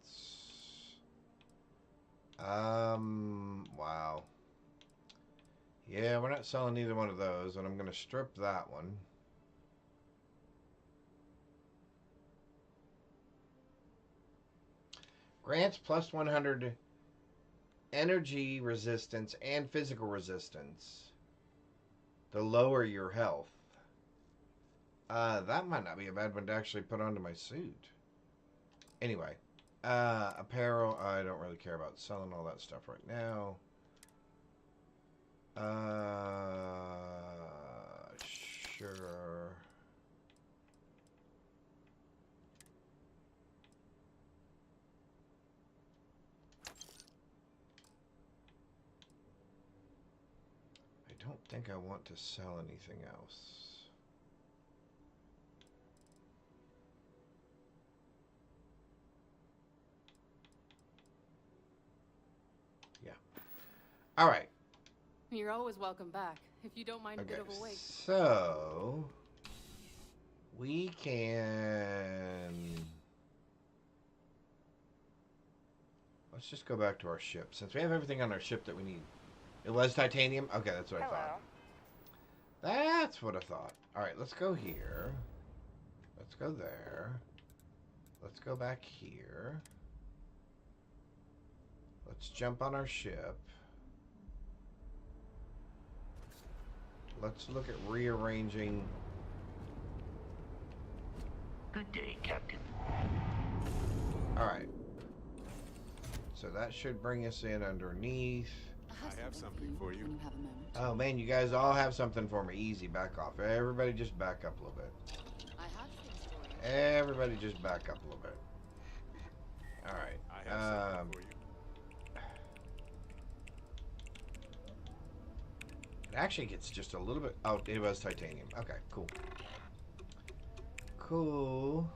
Wow. Yeah, we're not selling either one of those, and I'm going to strip that one. Grants plus 100 energy resistance and physical resistance to lower your health. That might not be a bad one to actually put onto my suit. Anyway, apparel, I don't really care about selling all that stuff right now. Sure. I don't think I want to sell anything else. Yeah. All right. You're always welcome back, if you don't mind a bit of a wait. So we can. Let's just go back to our ship. Since we have everything on our ship that we need. It was titanium? Okay, that's what I thought. That's what I thought. Alright, let's go here. Let's go there. Let's go back here. Let's jump on our ship. Let's look at rearranging. Good day, Captain. Alright. So that should bring us in underneath. I have something for you. When you have a moment. Oh man, you guys all have something for me. Easy, back off. Everybody just back up a little bit. I have things for you. Everybody just back up a little bit. Alright. I have something for you. It actually gets just a little bit. Oh, it was titanium. Okay, cool. Cool.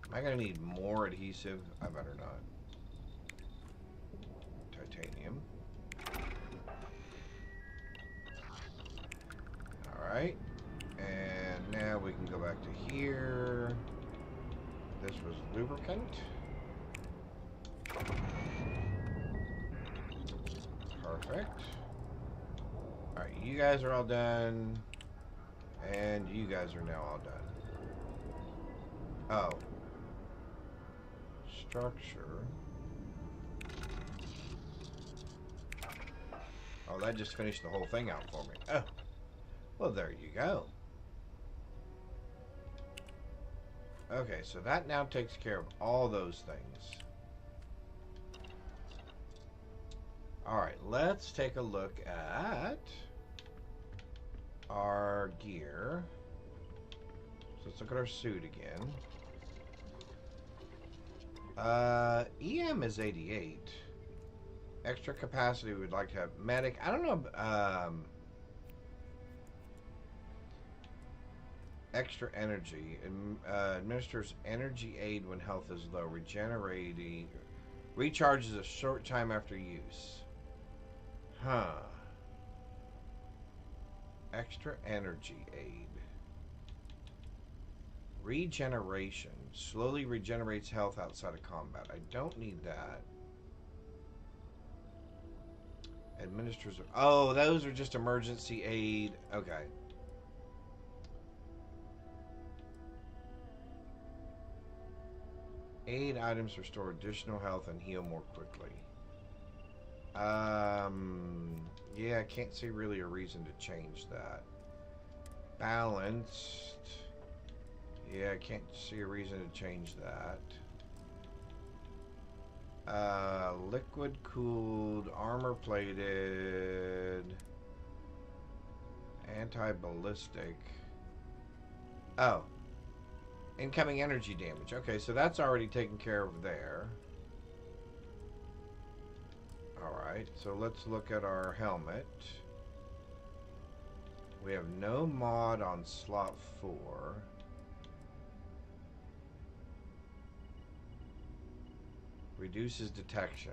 Am I gonna need more adhesive? I better not. Titanium. Alright. And now we can go back to here. This was lubricant. Perfect. Alright, you guys are all done. And you guys are now all done. Oh. Structure. Oh, that just finished the whole thing out for me. Oh. Well, there you go. Okay, so that now takes care of all those things. Alright, let's take a look at our gear. So let's look at our suit again. EM is 88. Extra capacity we would like to have. Medic, I don't know. Extra energy. Administers energy aid when health is low. Regenerating. Recharges a short time after use. Huh. Extra energy aid. Regeneration. Slowly regenerates health outside of combat. I don't need that. Administers. Oh, those are just emergency aid. Okay. Aid items restore additional health and heal more quickly. Yeah, I can't see really a reason to change that. Balanced. Yeah, I can't see a reason to change that. Liquid cooled, armor plated, anti-ballistic. Oh. Incoming energy damage. Okay, so that's already taken care of there. Alright, so let's look at our helmet. We have no mod on slot 4. Reduces detection.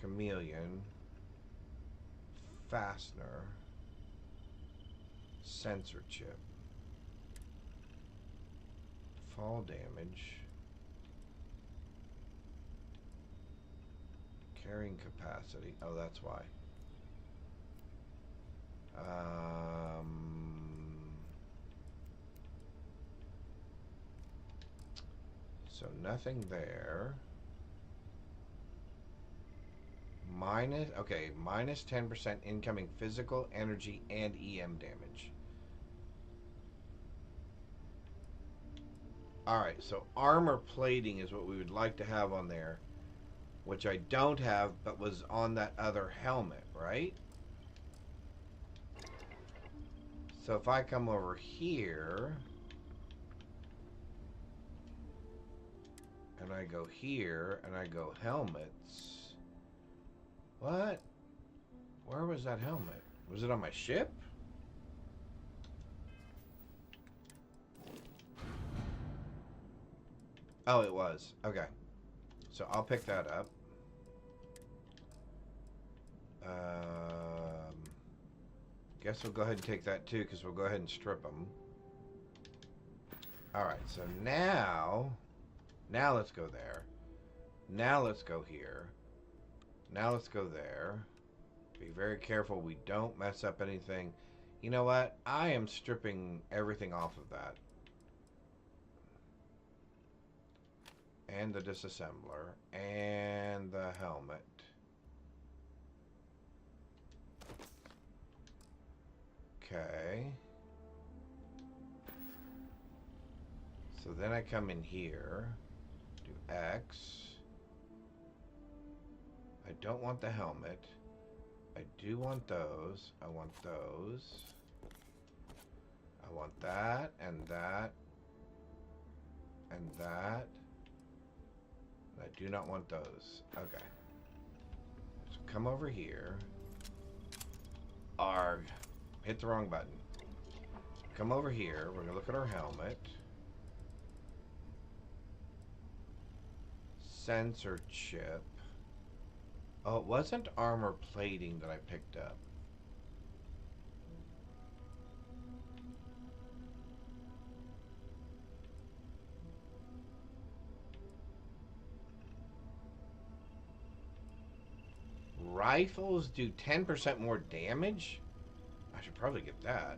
Chameleon. Fastener. Sensor chip. Fall damage. Carrying capacity. Oh, that's why. So nothing there. Minus 10% incoming physical, energy, and EM damage. Alright, so armor plating is what we would like to have on there, which I don't have, but was on that other helmet, right? So if I come over here, and I go here, and I go helmets, what? Where was that helmet? Was it on my ship? Oh, it was. Okay. So I'll pick that up. Guess we'll go ahead and take that too, because we'll go ahead and strip them. Alright, so now let's go there. Now let's go here. Now let's go there. Be very careful we don't mess up anything. You know what? I am stripping everything off of that. And the disassembler. And the helmet. Okay. So then I come in here. Do X. I don't want the helmet. I do want those. I want those. I want that and that and that. I do not want those. Okay. So come over here. Arg. Hit the wrong button. Come over here. We're going to look at our helmet. Sensor chip. Oh, it wasn't armor plating that I picked up. Rifles do 10% more damage? I should probably get that.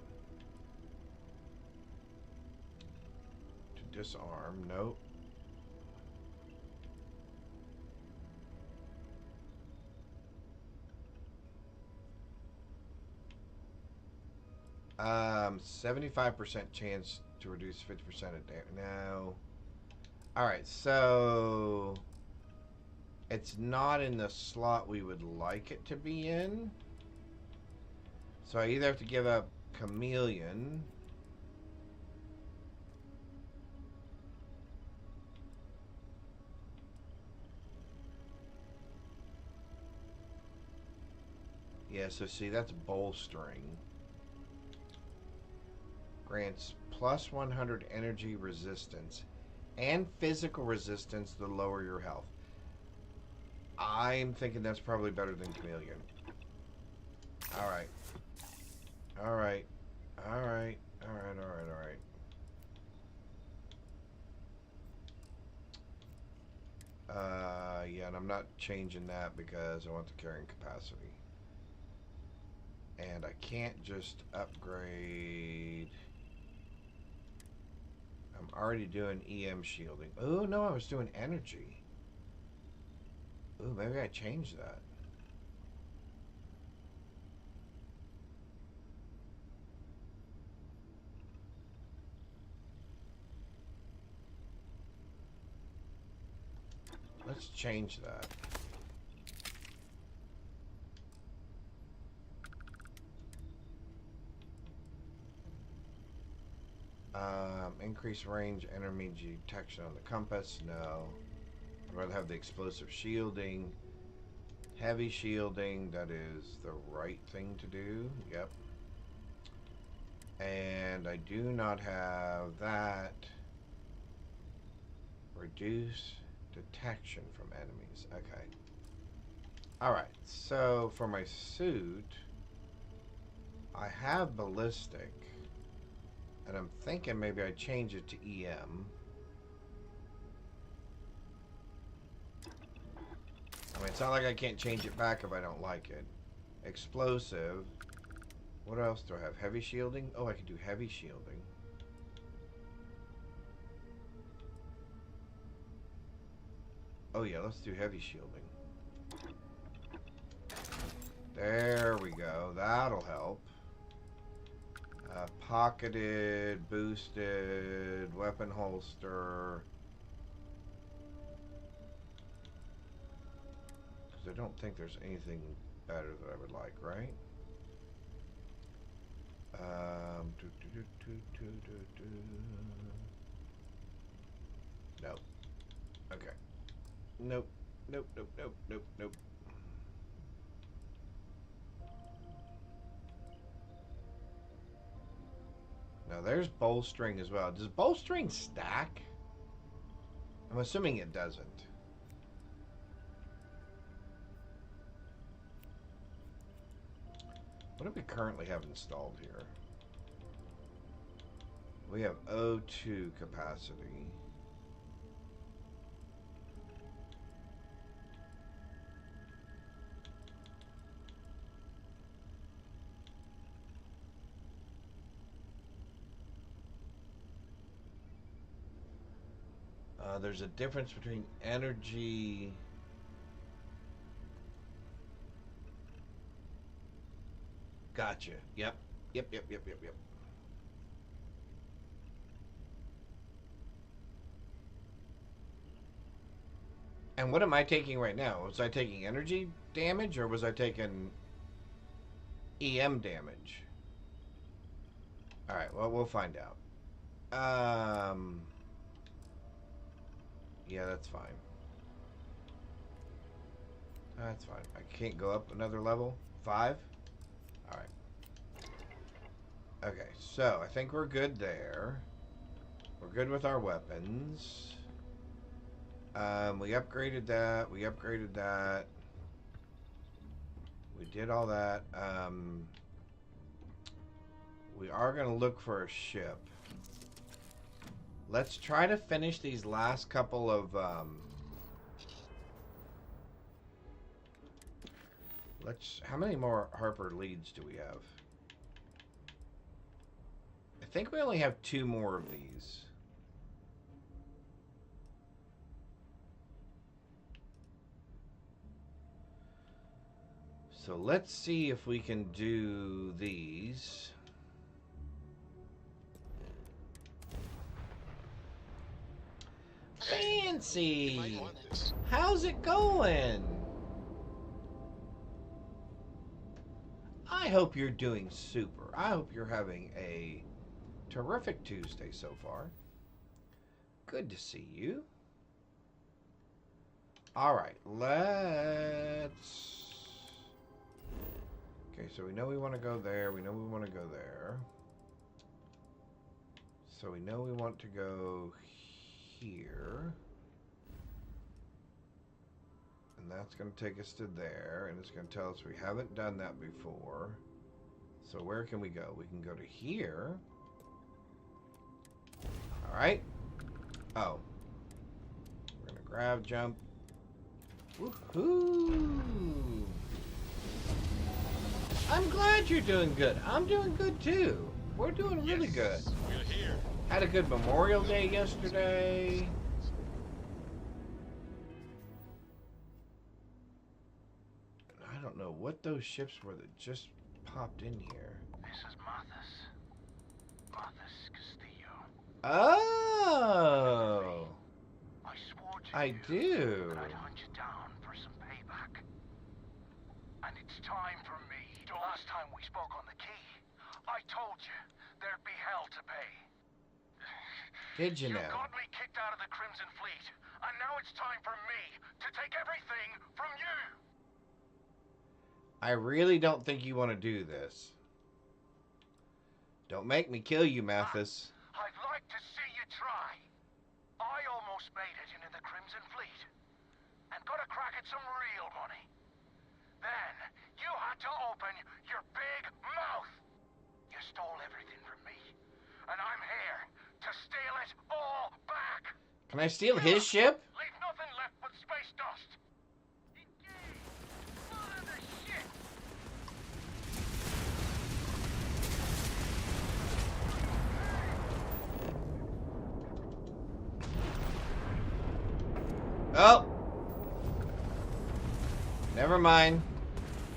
To disarm, nope. Um, 75% chance to reduce 50% of damage. No. Alright, so it's not in the slot we would like it to be in. So I either have to give up Chameleon. Yeah, so see, that's bolstering. Grants plus 100 energy resistance and physical resistance the lower your health. I'm thinking that's probably better than Chameleon. Alright. Alright. Alright. Alright, alright, alright. Yeah, and I'm not changing that because I want the carrying capacity. And I can't just upgrade. I'm already doing EM shielding. Oh, no, I was doing energy. Ooh, maybe I changed that. Let's change that. Increase range, enemy detection on the compass. No. I'd rather have the explosive shielding. Heavy shielding, that is the right thing to do. Yep. And I do not have that. Reduce detection from enemies. Okay. Alright, so for my suit, I have ballistic. And I'm thinking maybe I change it to EM. I mean, it's not like I can't change it back if I don't like it. Explosive. What else do I have? Heavy shielding? Oh, I can do heavy shielding. Oh yeah, let's do heavy shielding. There we go. That'll help. Pocketed, boosted, weapon holster. Because I don't think there's anything better that I would like, right? Nope. Okay. Nope. Nope, nope, nope, nope, nope. Now there's bowstring as well. Does bowstring stack? I'm assuming it doesn't. What do we currently have installed here? We have O2 capacity. There's a difference between energy. Gotcha. Yep. Yep. And what am I taking right now? Was I taking energy damage or was I taking EM damage? Alright, well, we'll find out. Yeah, that's fine. That's fine. I can't go up another level? 5? Alright. Okay, so I think we're good there. We're good with our weapons. We upgraded that. We upgraded that. We did all that. We are going to look for a ship. Let's try to finish these last couple of... How many more Harper leads do we have? I think we only have 2 more of these. So let's see if we can do these. Fancy! How's it going? I hope you're doing super. I hope you're having a terrific Tuesday so far. Good to see you. Alright, let's... Okay, so we know we want to go there. We know we want to go there. So we know we want to go here. And that's going to take us to there. And it's going to tell us we haven't done that before. So where can we go? We can go to here. Alright. Oh. We're going to grab, jump. Woohoo! I'm glad you're doing good. I'm doing good too. We're doing really good. We're here. Had a good Memorial Day yesterday. I don't know what those ships were that just popped in here. This is Marthas Castillo. Oh! I swore to I do. But I'd hunt you down for some payback. And it's time for me. The last time we spoke on the key, I told you there'd be hell to pay. Did you know? You got me kicked out of the Crimson Fleet, and now it's time for me to take everything from you. I really don't think you want to do this. Don't make me kill you, Mathis. I'd like to see you try. I almost made it into the Crimson Fleet and got a crack at some real money. Then you had to open your big mouth. You stole everything from me, and I'm here to steal it all back. Can I steal his ship? Leave nothing left but space dust. Engage. Full of the shit. Oh. Never mind.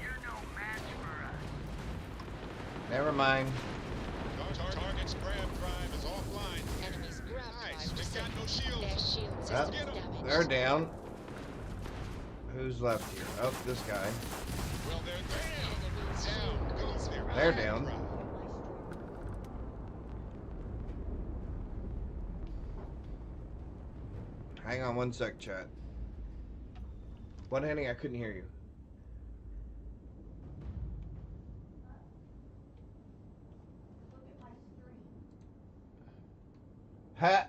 You're no match for us. Never mind. Target's grab drive is offline. Enemy's grab Nice. drive They've got no reset. Their shields. shield Oh, system damaged. they're down. Who's left here? Oh, this guy. Well, they're Enemy's down. shield Goes is their They're grab down. drive. Hang on one sec, chat. What, Henny? I couldn't hear you. Huh?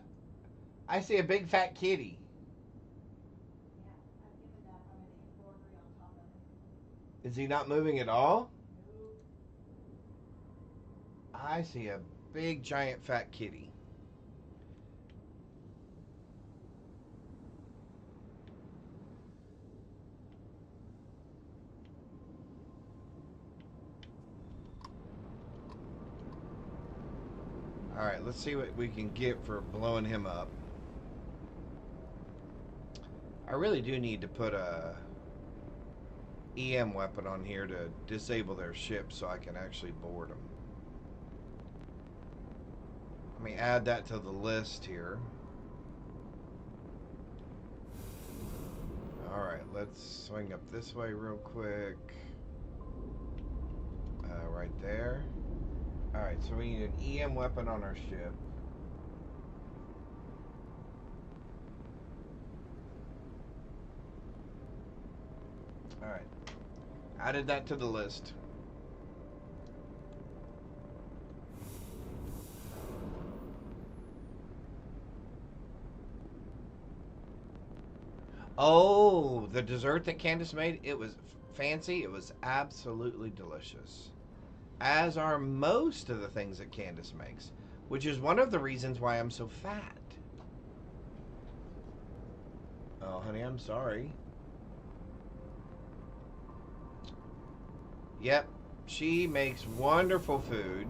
I see a big fat kitty. Is he not moving at all? I see a big giant fat kitty. Alright, let's see what we can get for blowing him up. I really do need to put a EM weapon on here to disable their ship so I can actually board them. Let me add that to the list here. Alright, let's swing up this way real quick. Right there. Alright, so we need an EM weapon on our ship. Alright. Added that to the list. Oh, the dessert that Candace made, it was fancy. It was absolutely delicious. As are most of the things that Candace makes, which is one of the reasons why I'm so fat. Oh, honey, I'm sorry. Yep, she makes wonderful food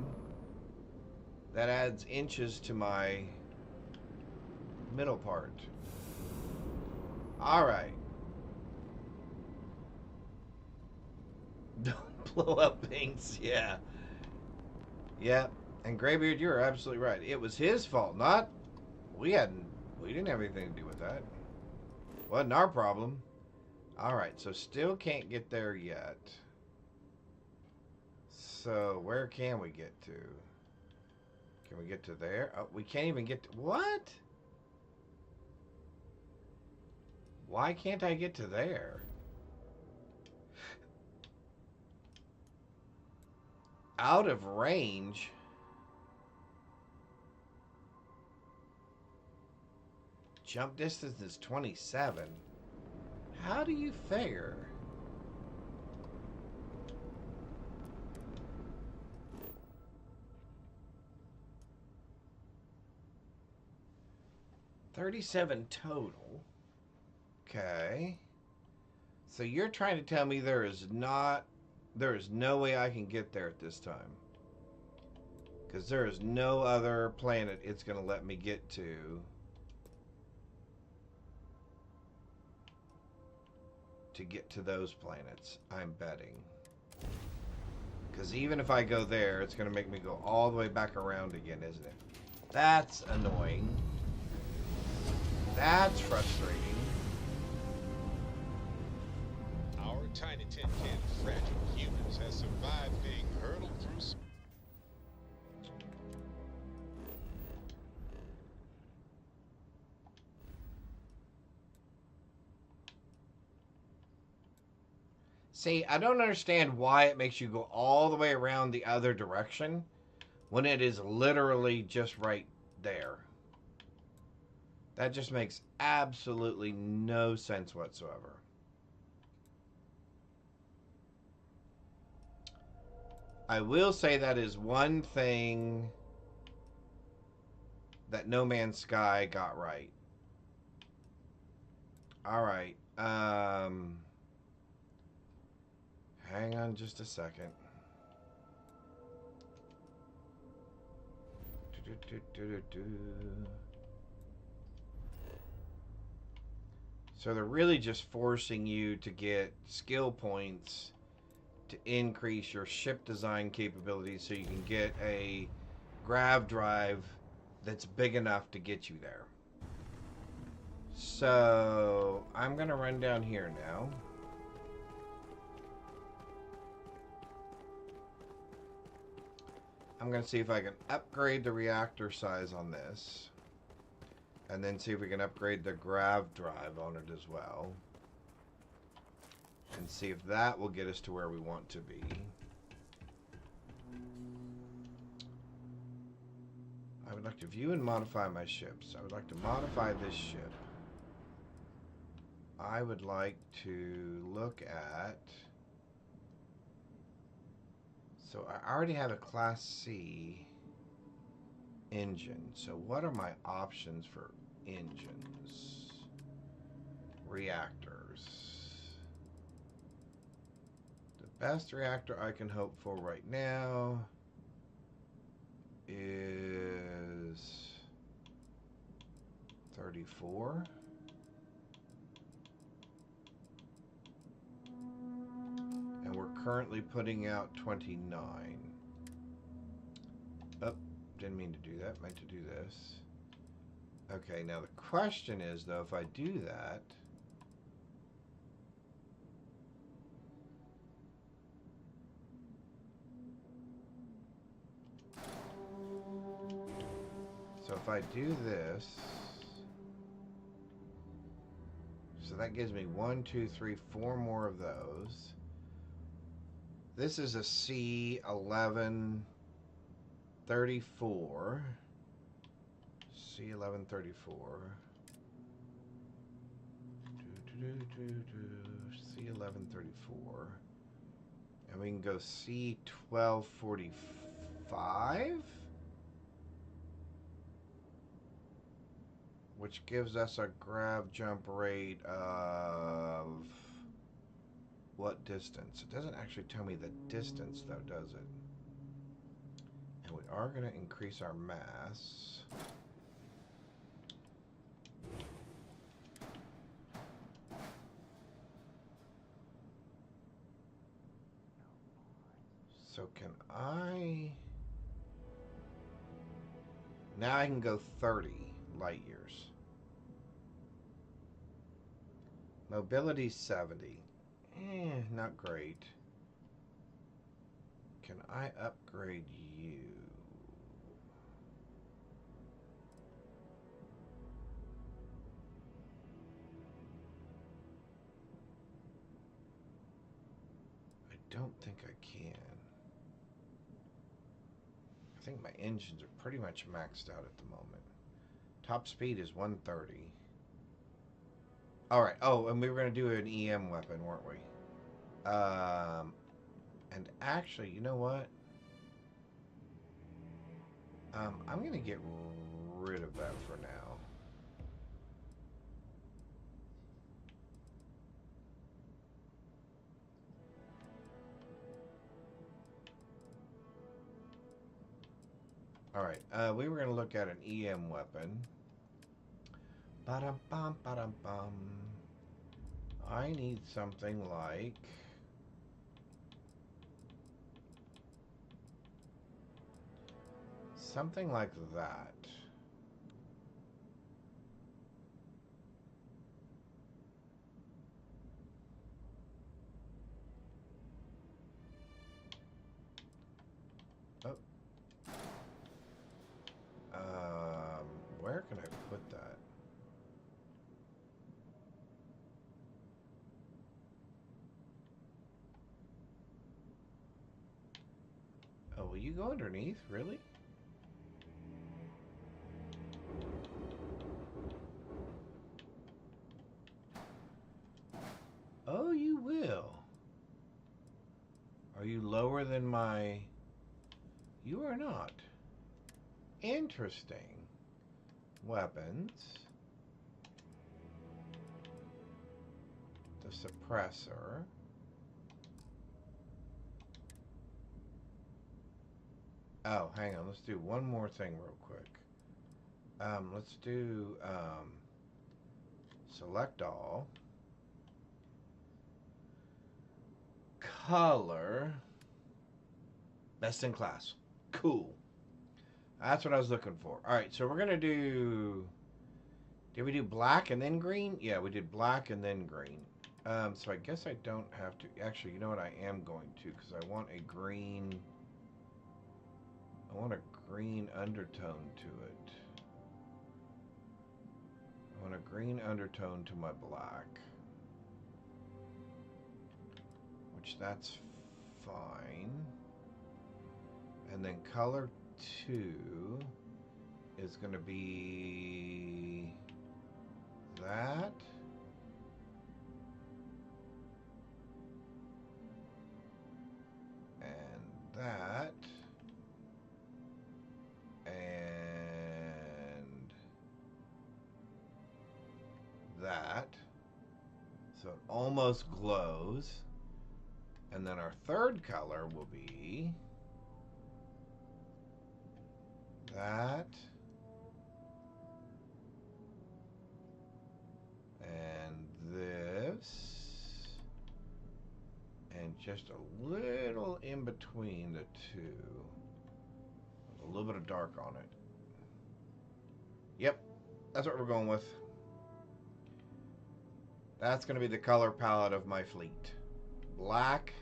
that adds inches to my middle part. All right. Don't blow up things, yeah. Yep. And Graybeard, you're absolutely right. It was his fault, not... We didn't have anything to do with that. Wasn't our problem. Alright, so still can't get there yet. So, where can we get to? Can we get to there? Oh, we can't even get to... What? Why can't I get to there? Out of range? Jump distance is 27. How do you fare? $37 total. Okay. So you're trying to tell me there is no way I can get there at this time. Because there is no other planet it's going to let me get to get to those planets, I'm betting. Because even if I go there, it's going to make me go all the way back around again, isn't it? That's annoying. That's frustrating. tiny tin can of fragile humans has survived being hurtled through See, I don't understand why it makes you go all the way around the other direction when it is literally just right there. That just makes absolutely no sense whatsoever. I will say that is one thing that No Man's Sky got right. All right. Hang on just a second. So they're really just forcing you to get skill points to increase your ship design capabilities so you can get a grav drive that's big enough to get you there. So I'm going to run down here now. I'm going to see if I can upgrade the reactor size on this. And then see if we can upgrade the grav drive on it as well. And see if that will get us to where we want to be. I would like to view and modify my ships. I would like to modify this ship. I would like to look at... So I already have a Class C engine. So what are my options for engines? Reactors. The best reactor I can hope for right now is 34. And we're currently putting out 29. Oh, didn't mean to do that. Meant to do this. Okay, now the question is, though, if I do that... So if I do this... So that gives me 1, 2, 3, 4 more of those. This is a C1134. C1134. C1134. And we can go C1245? Which gives us a grav jump rate of... what distance? It doesn't actually tell me the distance, though, does it? And we are going to increase our mass. So can I... Now I can go 30 light years. Mobility 70. Not great. Can I upgrade you? I don't think I can. I think my engines are pretty much maxed out at the moment. Top speed is 130. Alright, oh, and we were going to do an EM weapon, weren't we? And actually, you know what? I'm going to get rid of that for now. Alright, we were going to look at an EM weapon. Ba-dum-bum, ba-dum-bum. I need something like... something like that. you go underneath? Really? Oh, you will. Are you lower than my... You are not. Interesting. Weapons. The suppressor. Oh, hang on. Let's do one more thing real quick. Let's do select all. Color. Best in class. Cool. That's what I was looking for. Alright, so we're going to do... Did we do black and then green? Yeah, we did black and then green. So I guess I don't have to... Actually, you know what? I am going to, because I want a green... I want a green undertone to it. I want a green undertone to my black. Which that's fine. And then color 2 is going to be that. And that. And that. So it almost glows. And then our third color will be that. And this. And just a little in between the two. A little bit of dark on it. Yep, that's what we're going with. That's going to be the color palette of my fleet. Black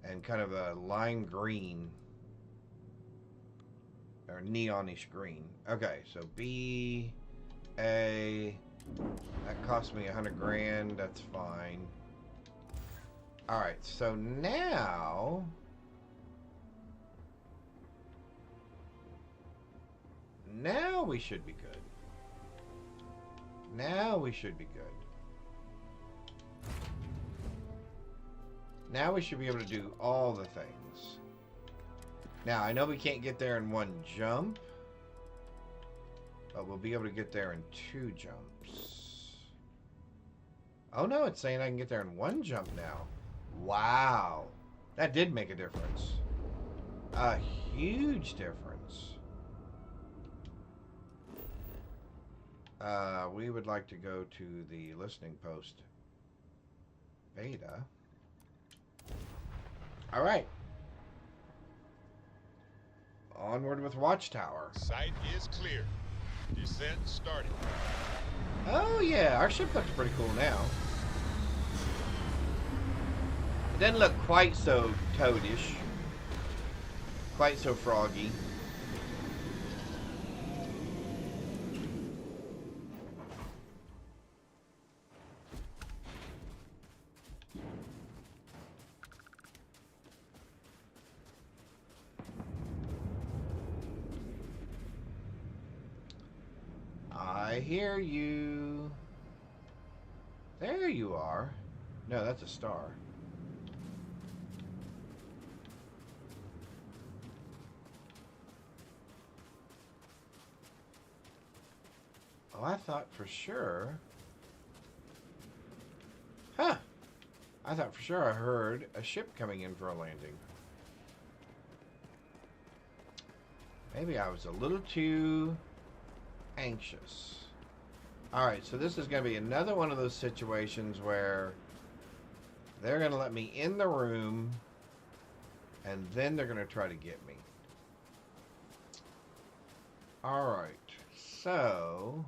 and kind of a lime green. Or neonish green. Okay, so B, A. That cost me 100 grand. That's fine. Alright, so now... Now we should be good. Now we should be good. Now we should be able to do all the things. Now, I know we can't get there in one jump. But we'll be able to get there in 2 jumps. Oh no, it's saying I can get there in 1 jump now. Wow. That did make a difference. A huge difference. We would like to go to the listening post beta. All right. Onward with Watchtower. Site is clear. Descent started. Oh yeah, our ship looks pretty cool now. It doesn't look quite so toadish. Quite so froggy. I hear you. There you are. No, that's a star. Oh, I thought for sure. Huh. I thought for sure I heard a ship coming in for a landing. Maybe I was a little too anxious. Alright, so this is going to be another one of those situations where they're going to let me in the room and then they're going to try to get me. Alright, so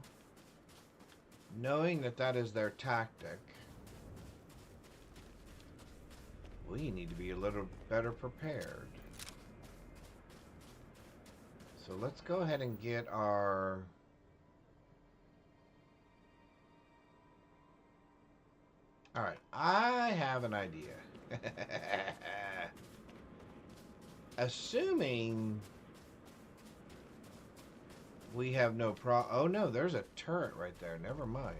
knowing that that is their tactic, we need to be a little better prepared. So let's go ahead and get our... Alright, I have an idea. assuming we have no oh no, there's a turret right there. Never mind.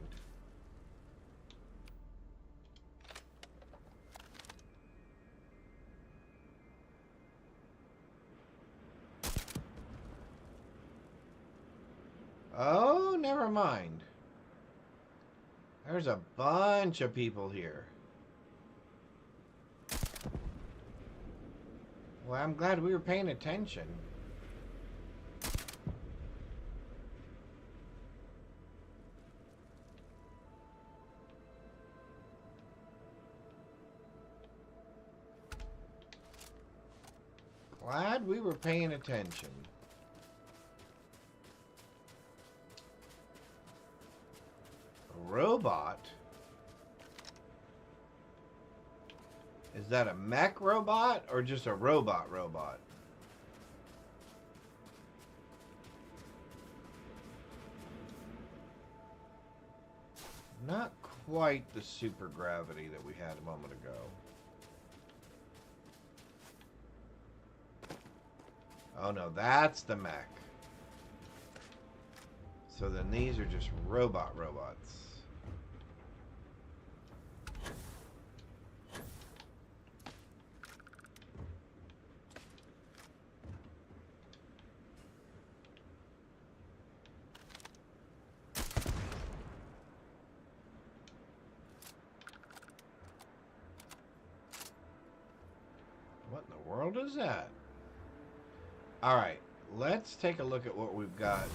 Oh, never mind. There's a bunch of people here. Well, I'm glad we were paying attention. Glad we were paying attention. A robot? Is that a mech robot or just a robot? Not quite the super gravity that we had a moment ago. Oh no, that's the mech. So then these are just robots. What in the world is that? Alright, let's take a look at what we've got.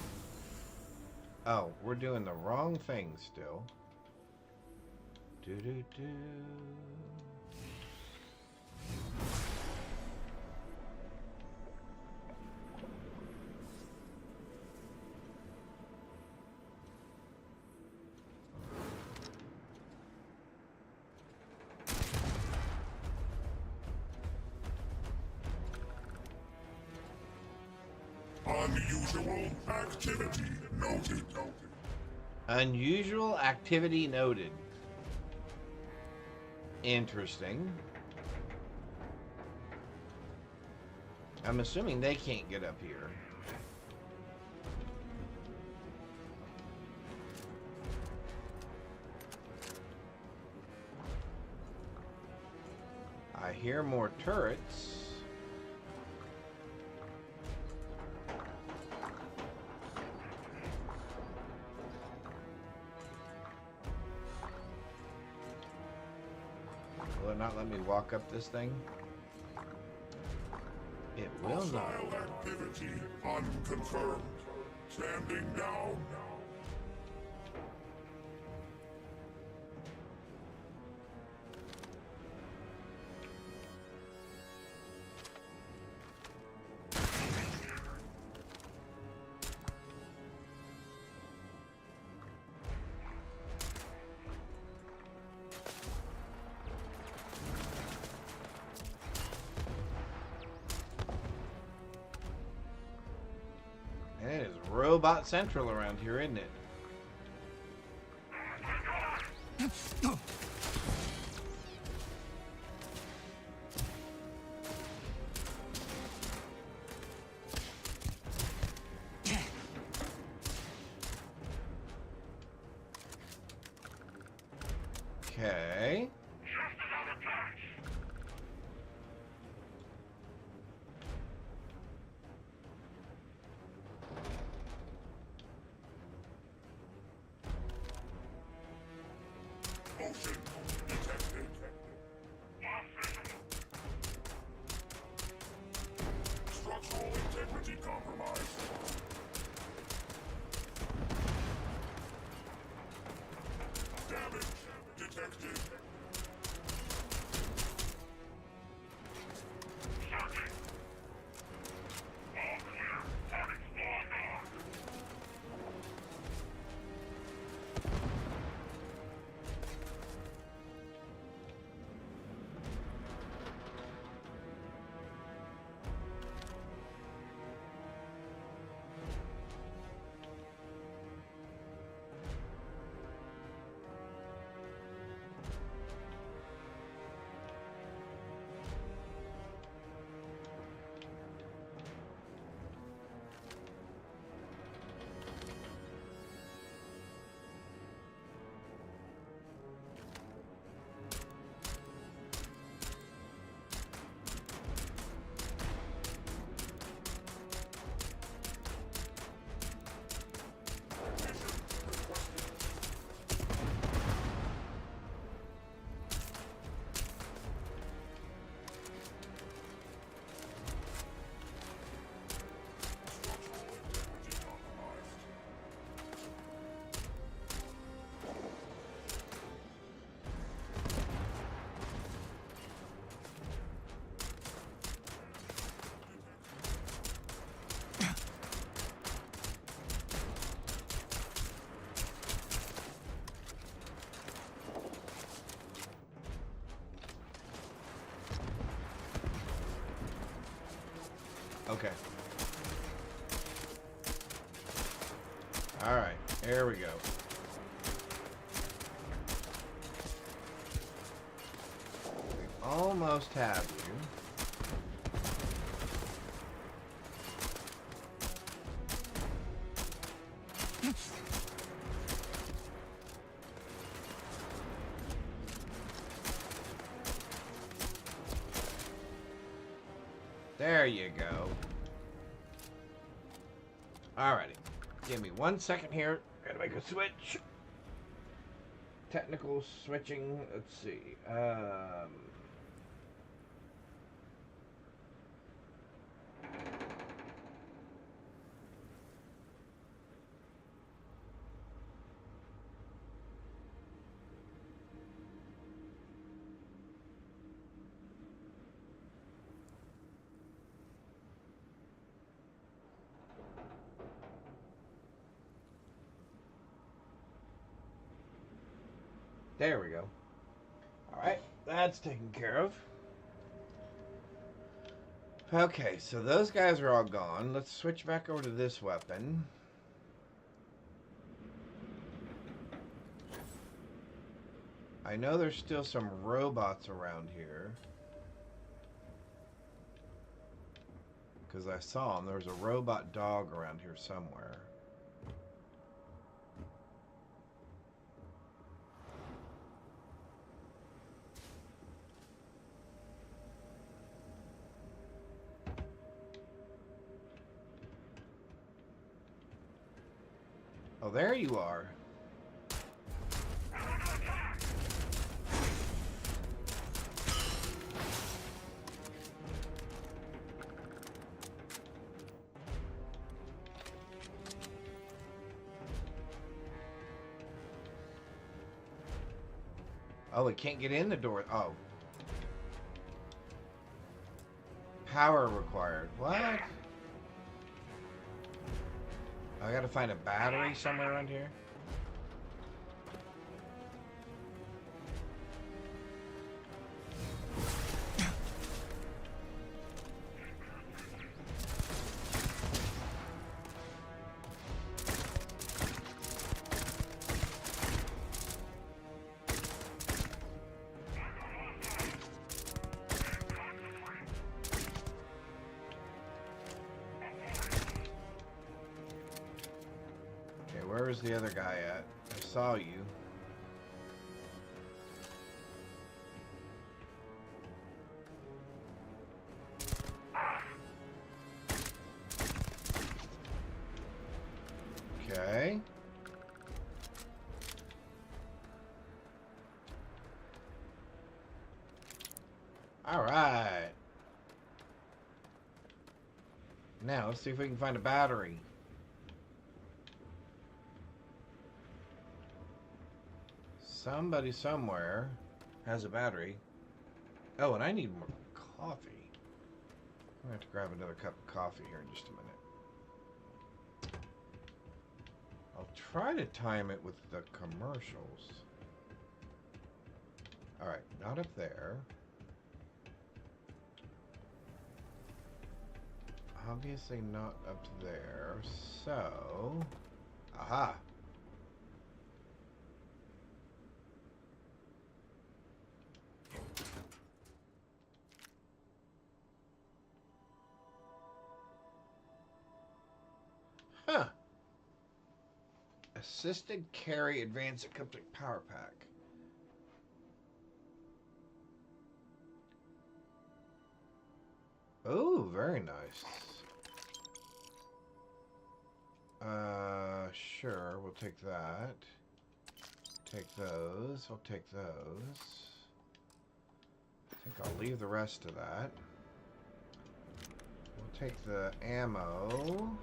Oh, we're doing the wrong thing still. Do-do-do. Unusual activity noted. Unusual activity noted. Interesting. I'm assuming they can't get up here. I hear more turrets. Will it not let me walk up this thing? It will not. Hostile activity unconfirmed. Standing down. It is Robot Central around here, isn't it? Okay. Motion detected. Structural integrity compromised. Damage detected. Okay. Alright, there we go. We almost have you. There you go. Alrighty. Give me 1 second here. Gotta make a switch. Technical switching. Let's see. There we go. Alright, that's taken care of. Okay, so those guys are all gone. Let's switch back over to this weapon. I know there's still some robots around here. Because I saw them. There was a robot dog around here somewhere. Oh, there you are. Oh, we can't get in the door. Oh. Power required. What? I gotta find a battery somewhere around here. Where's the other guy at? I saw you. Okay. All right. Now, let's see if we can find a battery. Somebody somewhere has a battery. Oh, and I need more coffee. I'm going to have to grab another cup of coffee here in just a minute. I'll try to time it with the commercials. Alright, not up there. Obviously not up there. So... Aha! Huh. Assisted carry advanced ecliptic power pack. Oh, very nice. Sure, we'll take that. Take those. We'll take those. I think I'll leave the rest of that. We'll take the ammo.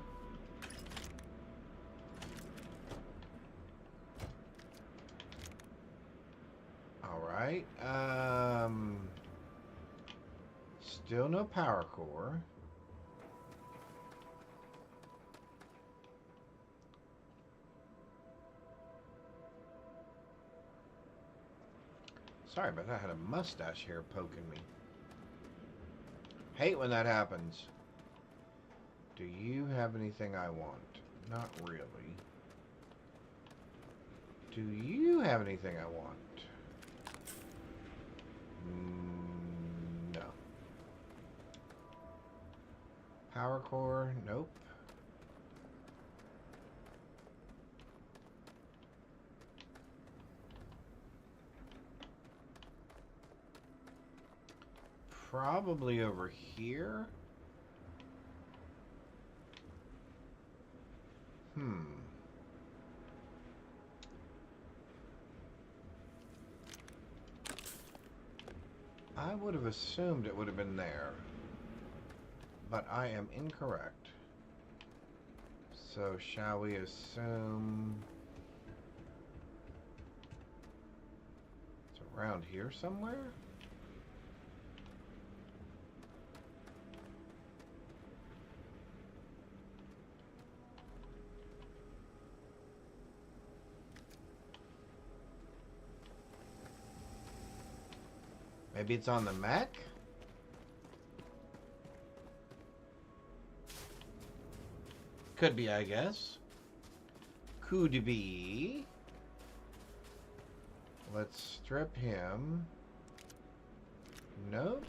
Alright, still no power core. Sorry, but I had a mustache hair poking me. Hate when that happens. Do you have anything I want? Not really. Do you have anything I want? No. Power core? Nope. Probably over here. I would have assumed it would have been there, but I am incorrect. So shall we assume it's around here somewhere? Maybe it's on the mech? Could be, I guess. Could be. Let's strip him. Nope.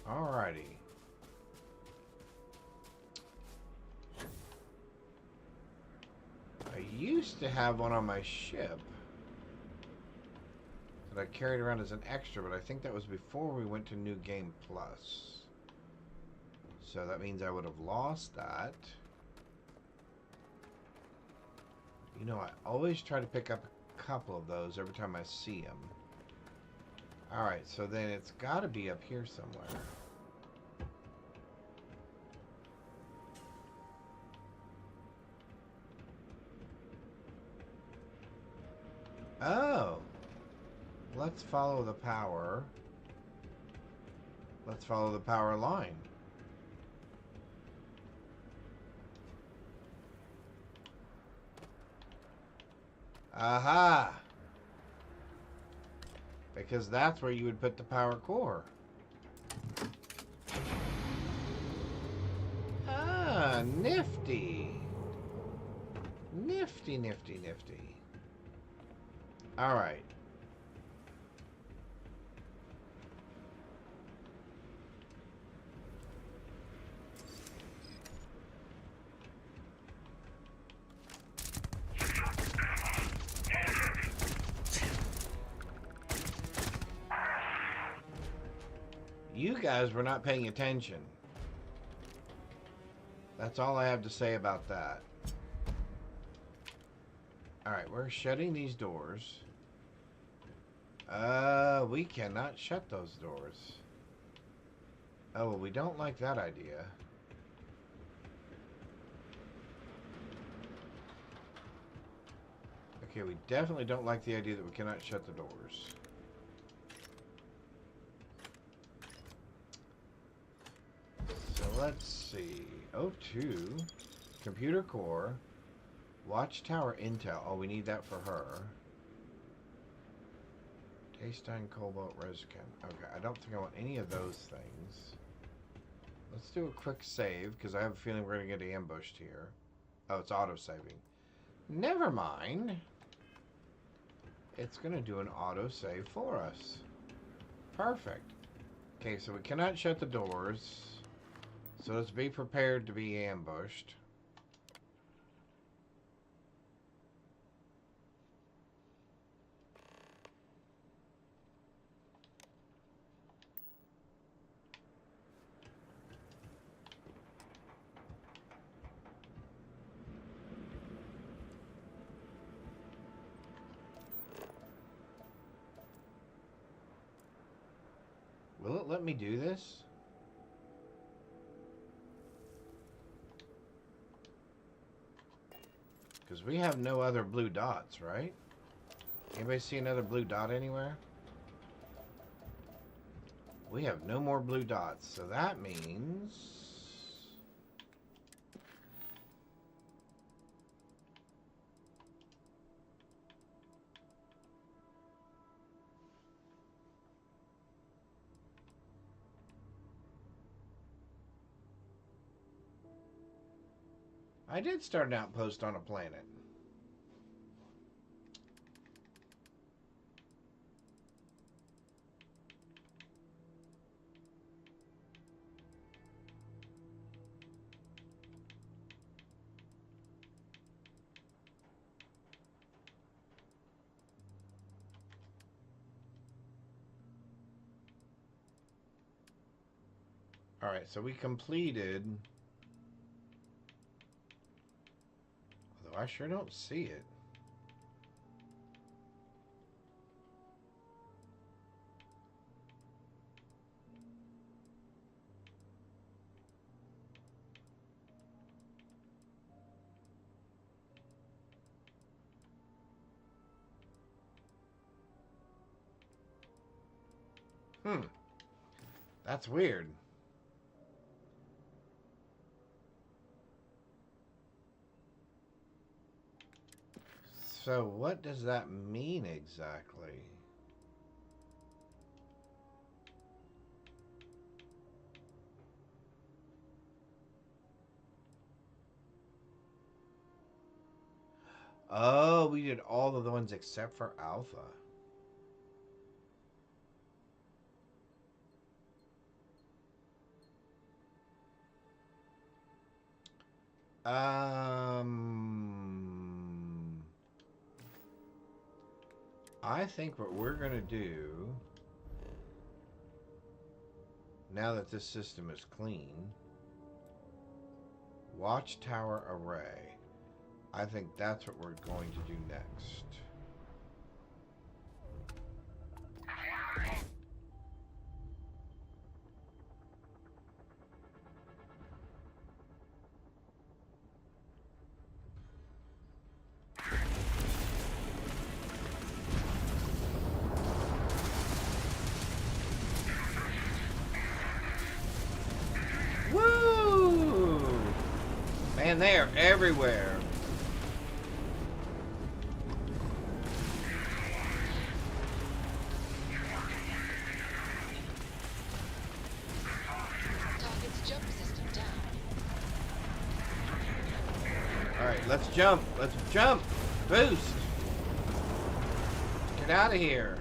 Alrighty. I used to have one on my ship that I carried around as an extra, but I think that was before we went to New Game Plus. So that means I would have lost that. You know, I always try to pick up a couple of those every time I see them. Alright, so then it's got to be up here somewhere. Oh! Let's follow the power. Let's follow the power line. Aha! Because that's where you would put the power core. Ah, nifty. Nifty, nifty, nifty. All right. You guys were not paying attention. That's all I have to say about that. Alright, we're shutting these doors. We cannot shut those doors. Oh, well, we don't like that idea. Okay, we definitely don't like the idea that we cannot shut the doors. So let's see. O2, computer core, watchtower intel. Oh, we need that for her. Tastine, cobalt, resicant. Okay, I don't think I want any of those things. Let's do a quick save, because I have a feeling we're going to get ambushed here. Oh, it's auto-saving. Never mind. It's going to do an auto-save for us. Perfect. Okay, so we cannot shut the doors. So let's be prepared to be ambushed. Will it let me do this? Because we have no other blue dots, right? Anybody see another blue dot anywhere? We have no more blue dots, so that means... I did start an outpost on a planet. Alright, so we completed... Although I sure don't see it. That's weird. So what does that mean exactly? Oh, we did all of the ones except for Alpha. I think what we're going to do, now that this system is clean, Watchtower Array. I think that's what we're going to do next. Woo! Man, they are everywhere. Target's jump system down. Alright, let's jump. Let's jump. Boost. Get out of here.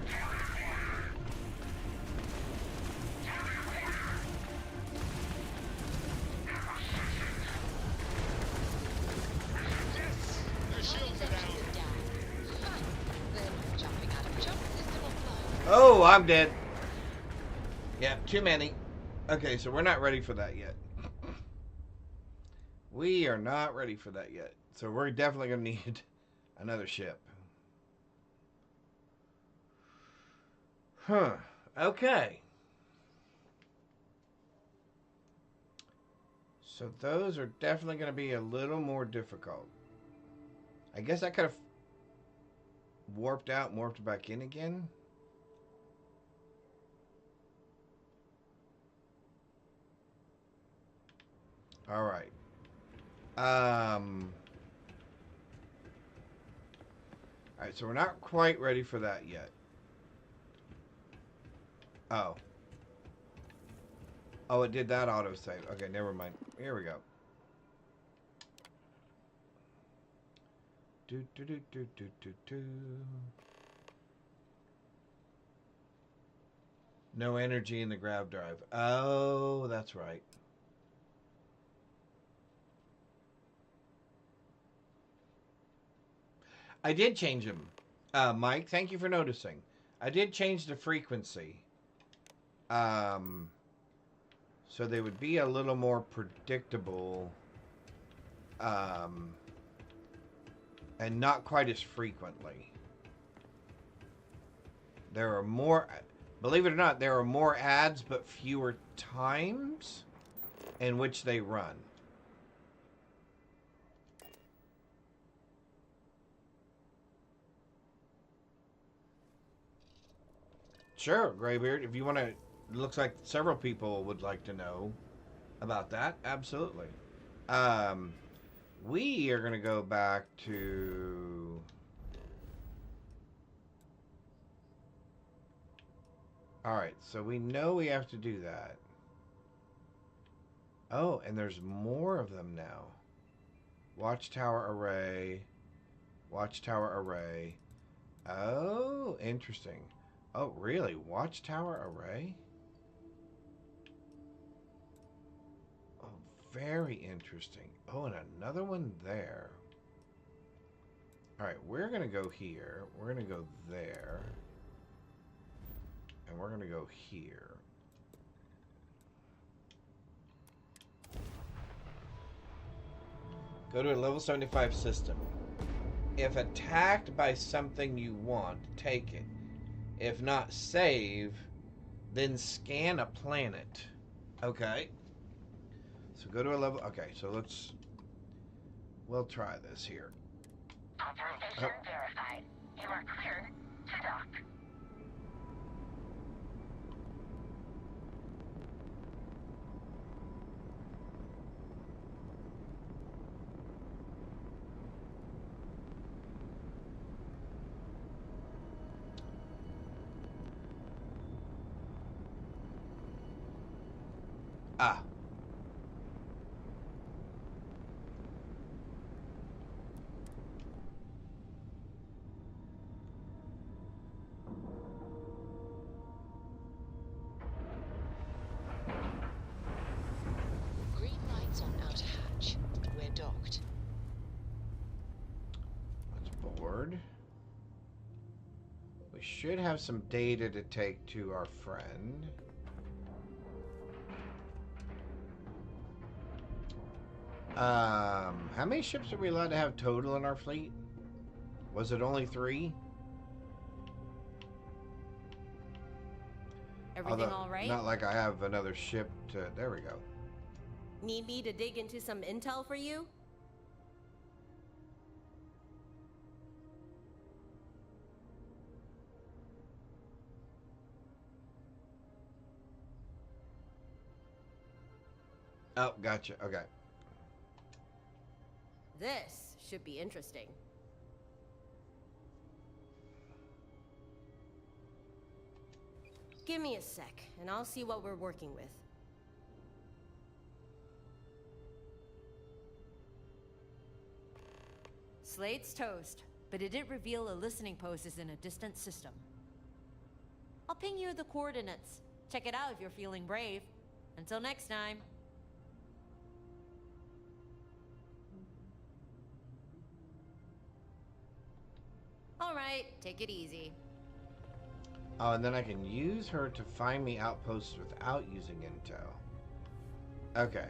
Oh, I'm dead. Yeah, too many. Okay, so we're not ready for that yet. We are not ready for that yet. So we're definitely going to need another ship. Huh. Okay. So those are definitely going to be a little more difficult. I guess I could have warped out and warped back in again. All right. All right, so we're not quite ready for that yet. Oh. Oh, it did that autosave. Okay, never mind. Here we go. Do do do do do do do. No energy in the grab drive. Oh, that's right. I did change them. Mike, thank you for noticing. I did change the frequency. So they would be a little more predictable. And not quite as frequently. There are more, believe it or not, there are more ads, but fewer times in which they run. Sure, Graybeard, if you want to, it looks like several people would like to know about that. Absolutely. We are going to go back to... Alright, so we know we have to do that. Oh, and there's more of them now. Watchtower array. Watchtower array. Oh, interesting. Oh, really? Watchtower array? Oh, very interesting. Oh, and another one there. All right, we're going to go here. We're going to go there. And we're going to go here. Go to a level 75 system. If attacked by something you want, take it. If not, save. Then scan a planet. Okay. So go to a level... Okay, so let's... We'll try this here. Authorization verified. You are cleared to dock. Ah. Green lights on outer hatch. We're docked. Let's board. We should have some data to take to our friend. How many ships are we allowed to have total in our fleet? Was it only 3? Everything all right? Not like I have another ship to... There we go. Need me to dig into some intel for you? Oh, gotcha. Okay. This should be interesting. Give me a sec, and I'll see what we're working with. Slate's toast, but it did reveal a listening post is in a distant system. I'll ping you the coordinates. Check it out if you're feeling brave. Until next time. All right, take it easy. Oh, and then I can use her to find me outposts without using intel. Okay.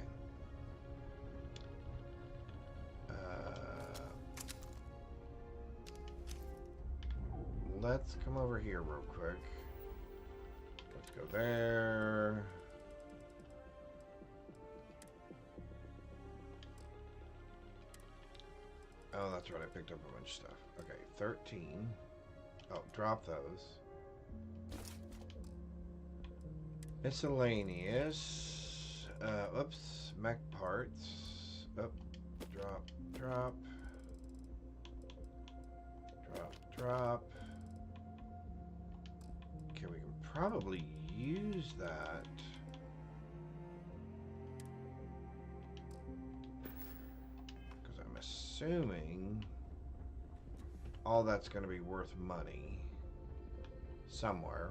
Let's come over here real quick. Let's go there. Oh, that's right. I picked up a bunch of stuff. Okay, 13. Oh, drop those. Miscellaneous. Oops. Mech parts. Up. Drop. Drop. Drop. Drop. Okay, we can probably use that. Because I'm assuming all that's going to be worth money somewhere.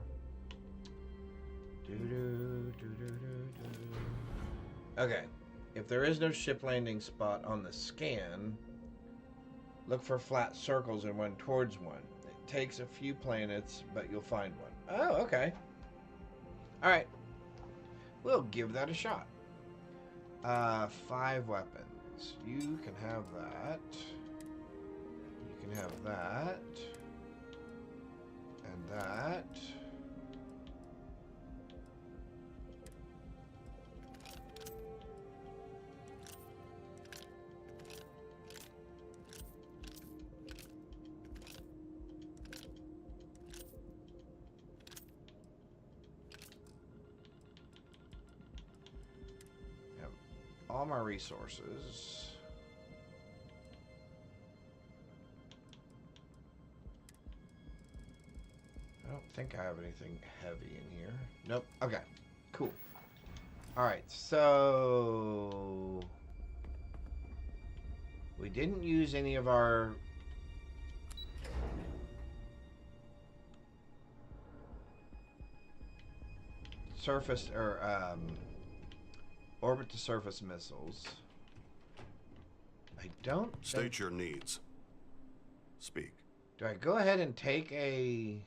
Okay, if there is no ship landing spot on the scan, look for flat circles and run towards one. It takes a few planets, but you'll find one. Oh, okay. Alright. We'll give that a shot. 5 weapons. You can have that. You can have that. And that. All my resources. I don't think I have anything heavy in here. Nope. Okay. Cool. Alright, so... We didn't use any of our... surface or orbit to surface missiles. I don't State your needs. Speak. Do I go ahead and take a...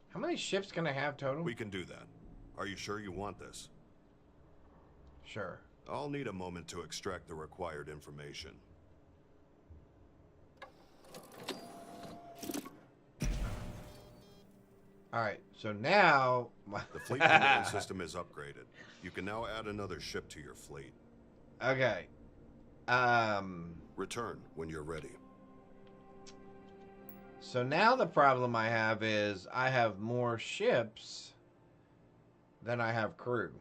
How many ships can I have total? We can do that. Are you sure you want this? Sure. I'll need a moment to extract the required information. Alright, so now... The fleet command system is upgraded. You can now add another ship to your fleet. Okay. Return when you're ready. So now the problem I have is I have more ships than I have crew.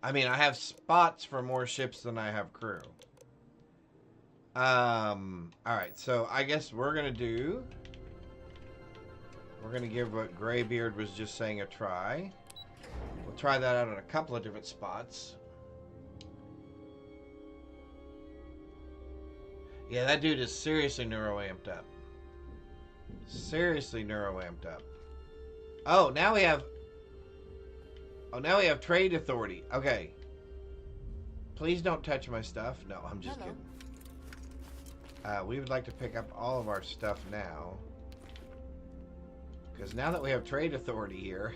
I mean, I have spots for more ships than I have crew. Alright, so I guess we're gonna do... We're gonna give what Graybeard was just saying a try. We'll try that out in a couple of different spots. Yeah, that dude is seriously neuro-amped up. Seriously neuro-amped up. Oh, now we have... Oh, now we have trade authority. Okay. Please don't touch my stuff. No, I'm just kidding. We would like to pick up all of our stuff now. Because now that we have trade authority here...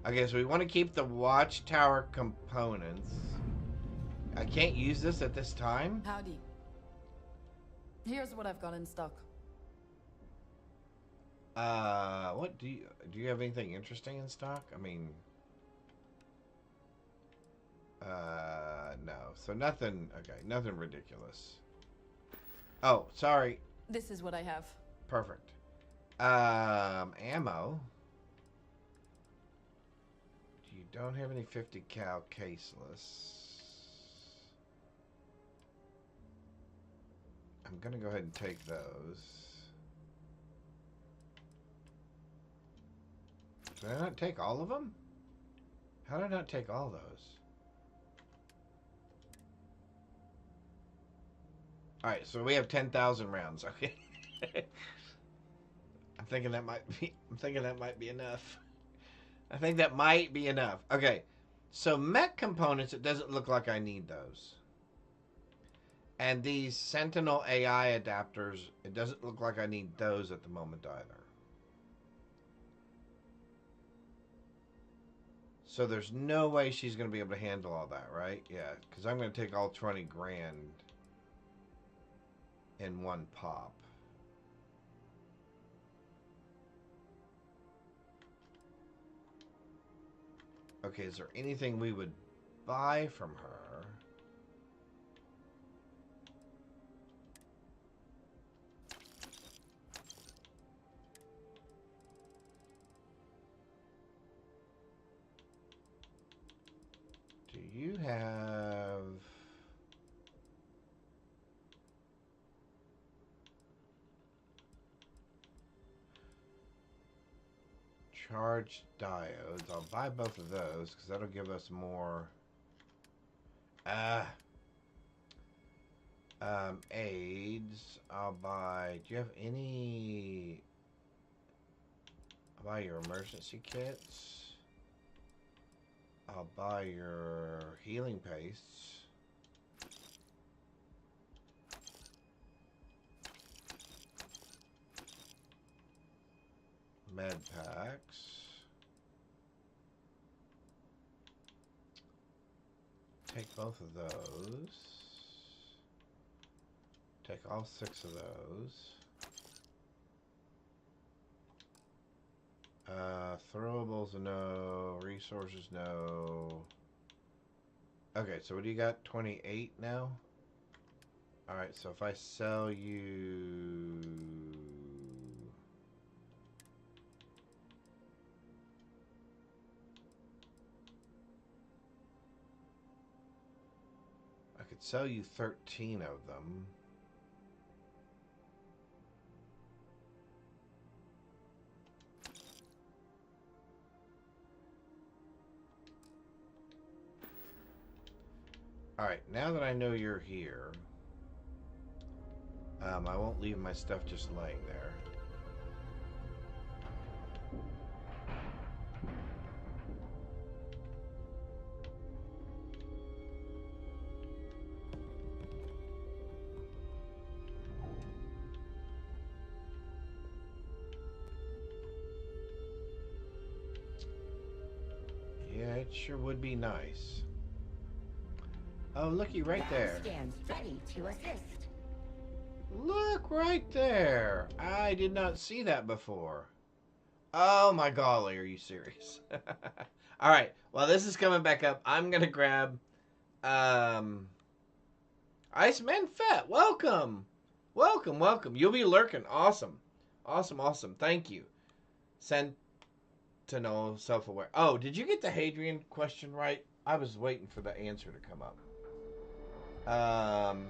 Okay, so we want to keep the watchtower components. I can't use this at this time. Howdy. Here's what I've got in stock. What do you have anything interesting in stock? I mean, no. So nothing, okay, nothing ridiculous. Oh, sorry. This is what I have. Perfect. Ammo. You don't have any 50 cal caseless. I'm gonna go ahead and take those. Did I not take all of them? How did I not take all those? Alright, so we have 10,000 rounds, okay. I'm thinking that might be enough. I think that might be enough. Okay. So mech components, it doesn't look like I need those. And these Sentinel AI adapters, it doesn't look like I need those at the moment either. So there's no way she's going to be able to handle all that, right? Yeah, because I'm going to take all 20 grand in one pop. Okay, is there anything we would buy from her? Do you have... Charged diodes. I'll buy both of those because that'll give us more. AIDS. I'll buy. Do you have any? I'll buy your emergency kits. I'll buy your healing pastes. Med packs. Take both of those. Take all 6 of those. Throwables, no. Resources, no. Okay, so what do you got? 28 now? Alright, so if I sell you... I could sell you 13 of them. Alright, now that I know you're here, I won't leave my stuff just laying there. Yeah, it sure would be nice. Oh, looky right there. Stands ready to assist. Look right there. I did not see that before. Oh my golly, are you serious? All right. While this is coming back up, I'm gonna grab Iceman Fett. Welcome, welcome, welcome. You'll be lurking. Awesome, awesome, awesome. Thank you. Sentinel self-aware. Oh, did you get the Hadrian question right? I was waiting for the answer to come up.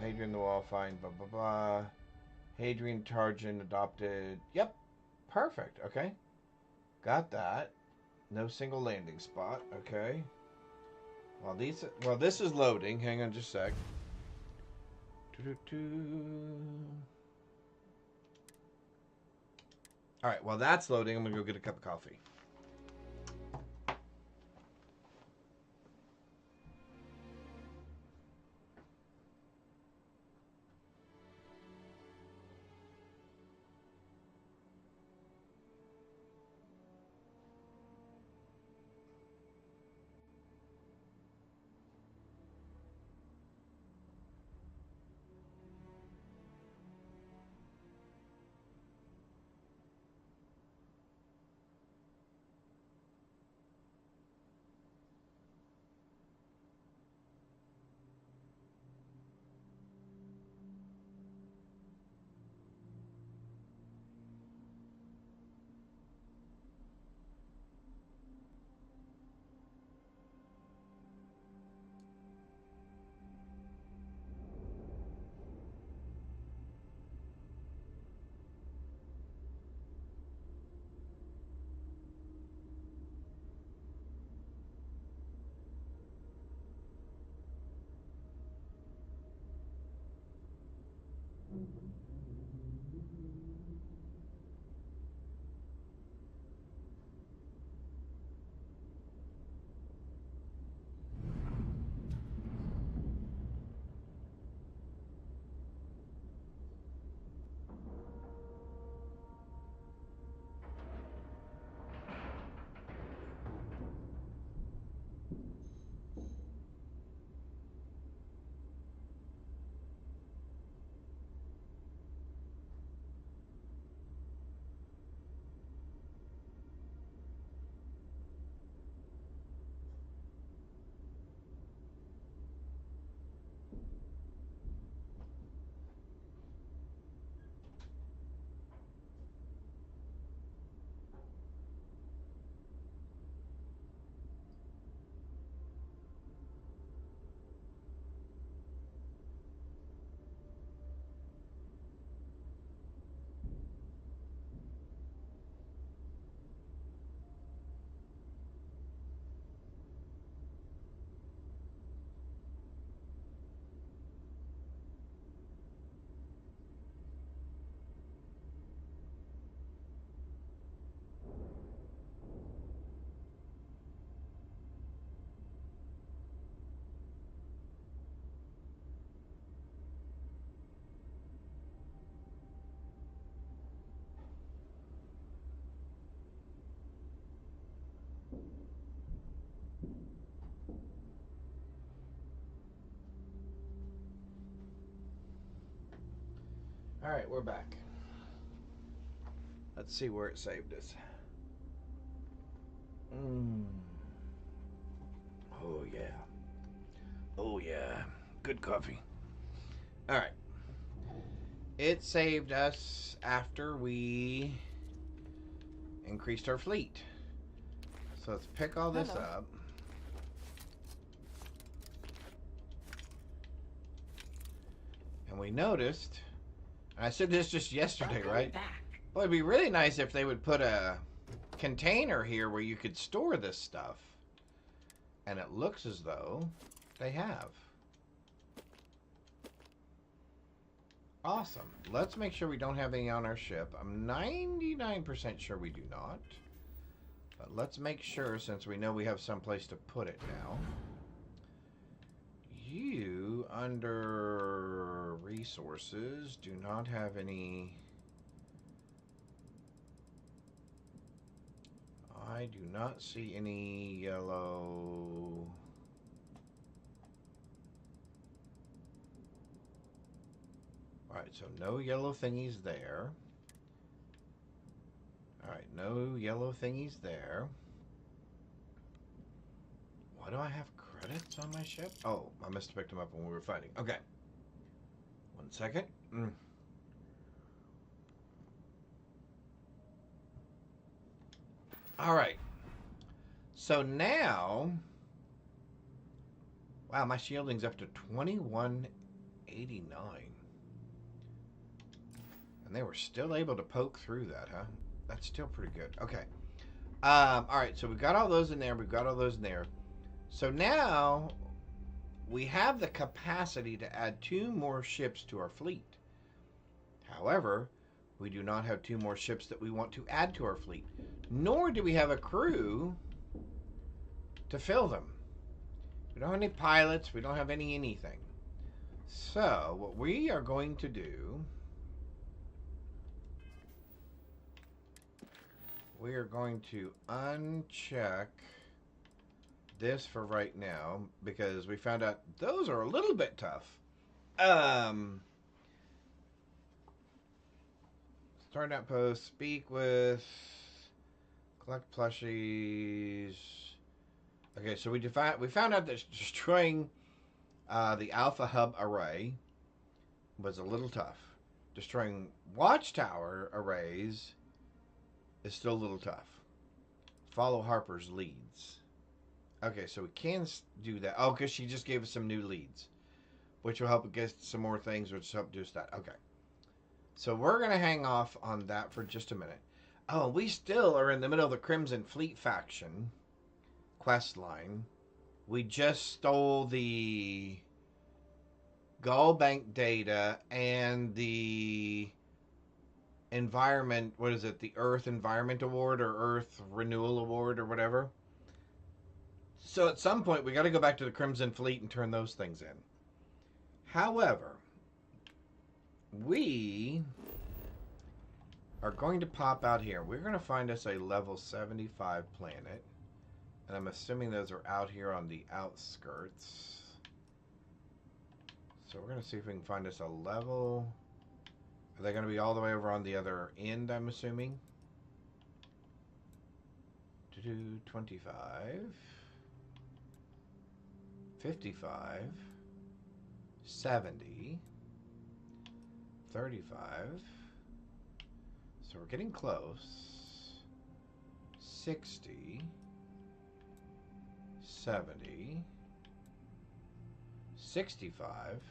Hadrian the Wall, fine, blah, blah, blah. Hadrian Tarjan adopted. Yep. Perfect. Okay. Got that. No single landing spot. Okay. While this is loading, hang on just a sec. Alright, while that's loading, I'm gonna go get a cup of coffee. Alright, we're back. Let's see where it saved us. Oh, yeah. Oh, yeah. Good coffee. Alright. It saved us after we increased our fleet. So let's pick all this up. And we noticed, I said this just yesterday, right? Well, it'd be really nice if they would put a container here where you could store this stuff. And it looks as though they have. Awesome. Let's make sure we don't have any on our ship. I'm 99% sure we do not. But let's make sure, since we know we have some place to put it now. You, under resources, do not have any... I do not see any yellow... Alright, so no yellow thingies there. Alright, no yellow thingies there. Why do I have credits on my ship? Oh, I must have picked them up when we were fighting. Okay. 1 second. Alright. So now... Wow, my shielding's up to 2189. And they were still able to poke through that, huh? That's still pretty good. Okay. Alright, so we've got all those in there. We've got all those in there. So now we have the capacity to add 2 more ships to our fleet. However, we do not have 2 more ships that we want to add to our fleet. Nor do we have a crew to fill them. We don't have any pilots. We don't have anything. So what we are going to do... We are going to uncheck this for right now because we found out those are a little bit tough. Start outpost, speak with, collect plushies. Okay, so we found out that destroying the Alpha Hub array was a little tough. Destroying Watchtower arrays is still a little tough. Follow Harper's leads. Okay, so we can do that. Oh, because she just gave us some new leads, which will help get some more things, which will help do that. Okay. So we're going to hang off on that for just a minute. Oh, we still are in the middle of the Crimson Fleet faction quest line. We just stole the Gull Bank data and the environment, what is it, the Earth Environment Award or Earth Renewal Award or whatever. So at some point we got to go back to the Crimson Fleet and turn those things in. However, we are going to pop out here. We're going to find us a level 75 planet, and I'm assuming those are out here on the outskirts. So we're going to see if we can find us a level. Are they going to be all the way over on the other end, I'm assuming? 25, 55, 70, 35. So we're getting close. 60, 70, 65.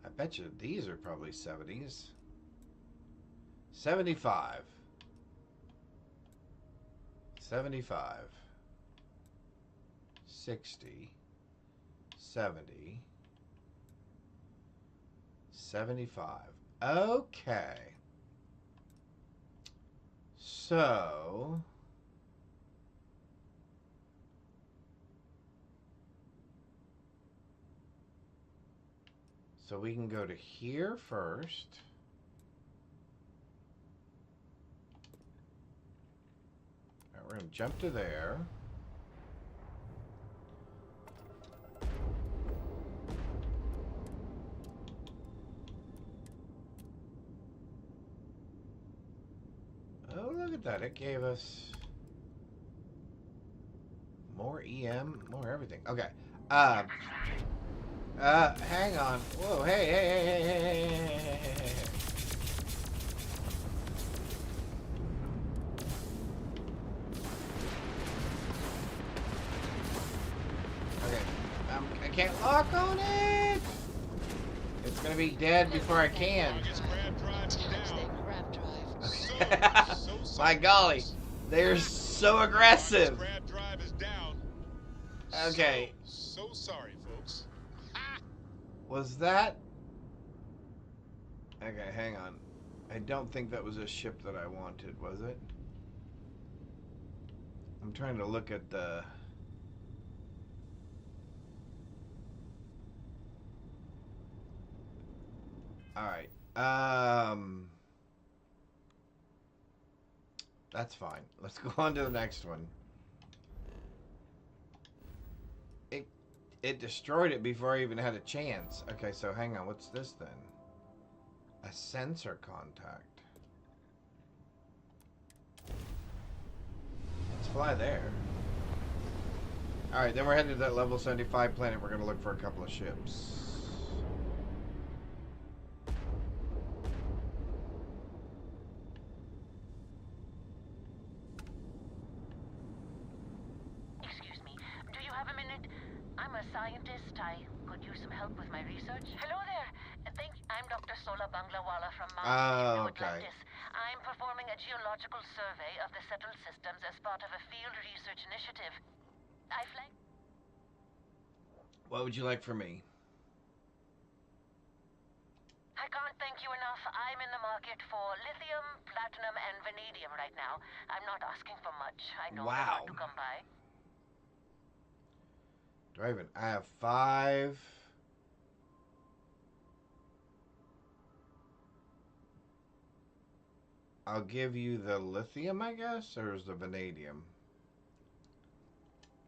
I bet you these are probably 70s. 75. 75. 60. 70. 75. Okay. So... So we can go to here first. Alright, we're going to jump to there. Oh, look at that. It gave us more EM, more everything. Okay. Hang on. Whoa, hey. Okay. I can't lock on it! It's gonna be dead before I can. My golly. They're so aggressive. Grab drive is down. Okay. So sorry, folks. Was that... Okay, hang on. I don't think that was a ship that I wanted, was it? I'm trying to look at the... Alright. That's fine. Let's go on to the next one. It destroyed it before I even had a chance. Okay, so hang on. What's this then? A sensor contact. Let's fly there. Alright, then we're headed to that level 75 planet. We're going to look for a couple of ships. Excuse me. Do you have a minute? I'm a scientist. I could use some help with my research. Hello there. I'm Dr. Sola Banglawala from Mars, New Okay. Atlantis. I'm performing a geological survey of the settled systems as part of a field research initiative. I flagged... What would you like from me? I can't thank you enough. I'm in the market for lithium, platinum, and vanadium right now. I'm not asking for much. I know they're hard to come by. Do I even... I have 5... I'll give you the lithium, I guess, or is the vanadium?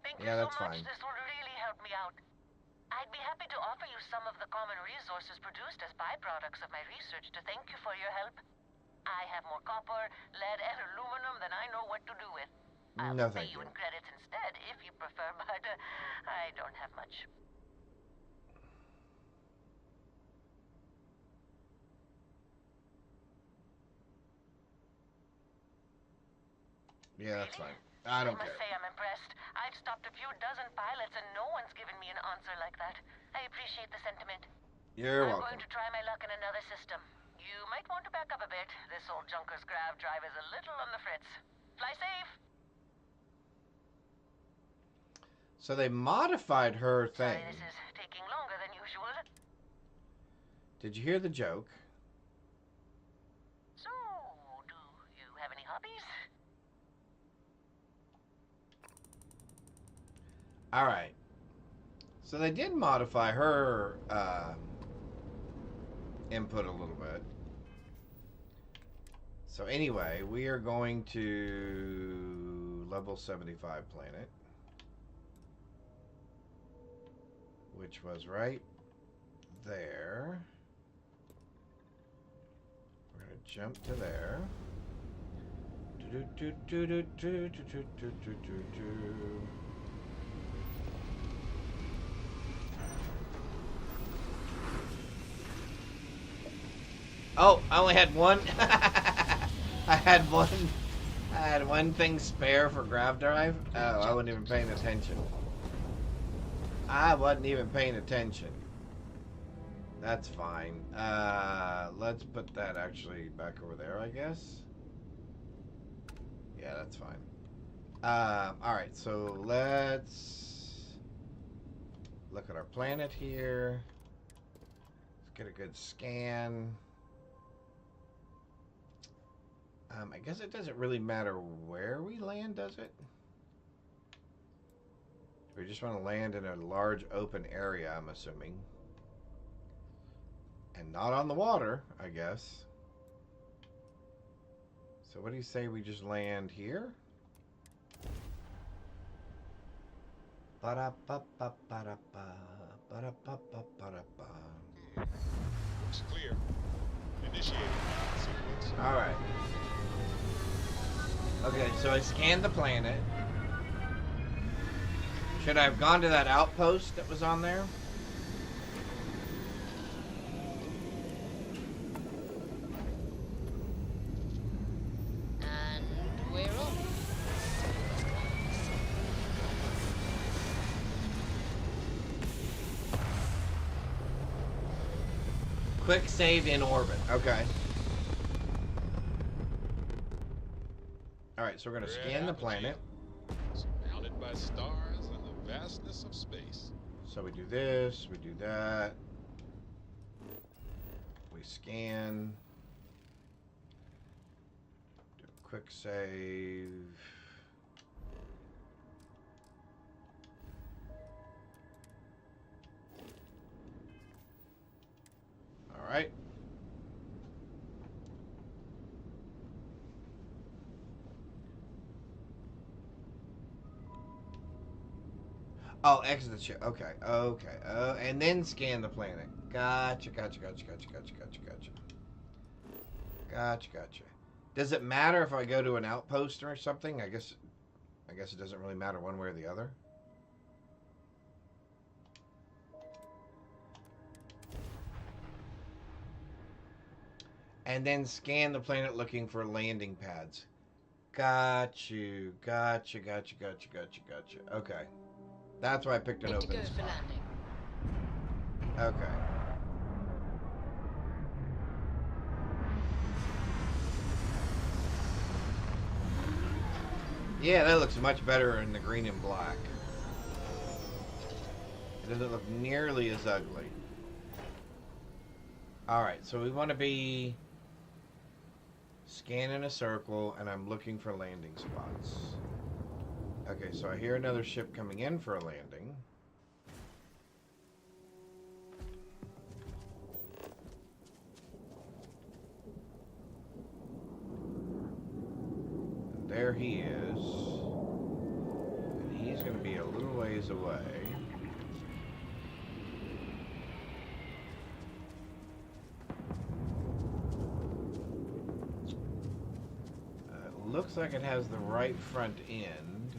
Thank you Yeah, so that's much. fine. This would really help me out. I'd be happy to offer you some of the common resources produced as byproducts of my research to thank you for your help. I have more copper, lead, and aluminum than I know what to do with. I'll No, pay thank you you. in credits instead, if you prefer, but I don't have much. Yeah, that's fine. I don't must care. say I'm impressed. I've stopped a few dozen pilots and no one's given me an answer like that. I appreciate the sentiment. You're I'm welcome. going to try my luck in another system. You might want to back up a bit. This old junker's grav drive is a little on the fritz. Fly safe! So they modified her thing. Sorry, this is taking longer than usual. Did you hear the joke? So, do you have any hobbies? Alright. So they did modify her input a little bit. So anyway, we are going to level 75 planet. Which was right there. We're going to jump to there. Oh, I only had one. I had one thing spare for grav drive. Oh, I wasn't even paying attention. I wasn't even paying attention. That's fine. Let's put that actually back over there, I guess. Yeah, that's fine. Alright, so let's look at our planet here. Let's get a good scan. I guess it doesn't really matter where we land, does it? We just want to land in a large open area, I'm assuming. And not on the water, I guess. So what do you say we just land here? Ba-da-ba-ba-ba-da-ba, ba-da-ba-ba-ba-da-ba. Looks clear. Initiating sequence. Alright. Okay, so I scanned the planet. Should I have gone to that outpost that was on there? And we're off. Quick save in orbit. Okay. Alright, so we're going to scan the planet. Surrounded by stars and the vastness of space. So we do this, we do that. scan. Do a quick save. All right. Oh, exit the ship. Okay, okay. And then scan the planet. Gotcha. Gotcha. Does it matter if I go to an outpost or something? I guess it doesn't really matter one way or the other. And then scan the planet looking for landing pads. Gotcha. Okay. That's why I picked an Need to open go for spot. landing. Okay. Yeah, that looks much better in the green and black. It doesn't look nearly as ugly. Alright, so we want to be scanning a circle, and I'm looking for landing spots. Okay, so I hear another ship coming in for a landing. And there he is. And he's going to be a little ways away. Looks like it has the right front end.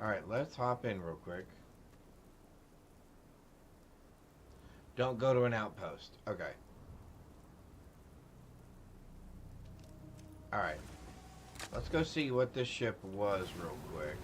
Alright, let's hop in real quick. Don't go to an outpost. Okay. Alright. Let's go see what this ship was real quick.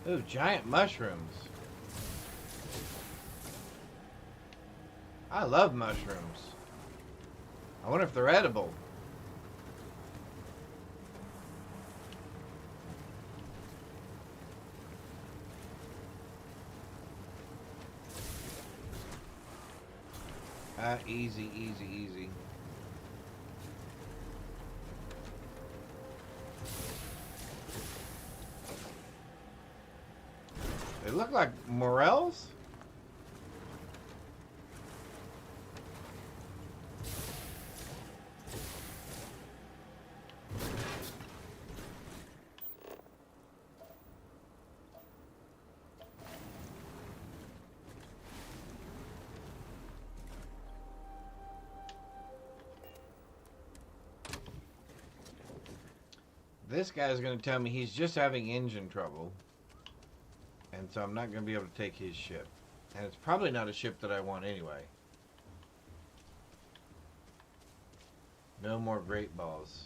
Ooh, giant mushrooms. I love mushrooms. I wonder if they're edible. Easy. They look like morels? This guy's going to tell me he's just having engine trouble. And so I'm not going to be able to take his ship. And it's probably not a ship that I want anyway. No more great balls.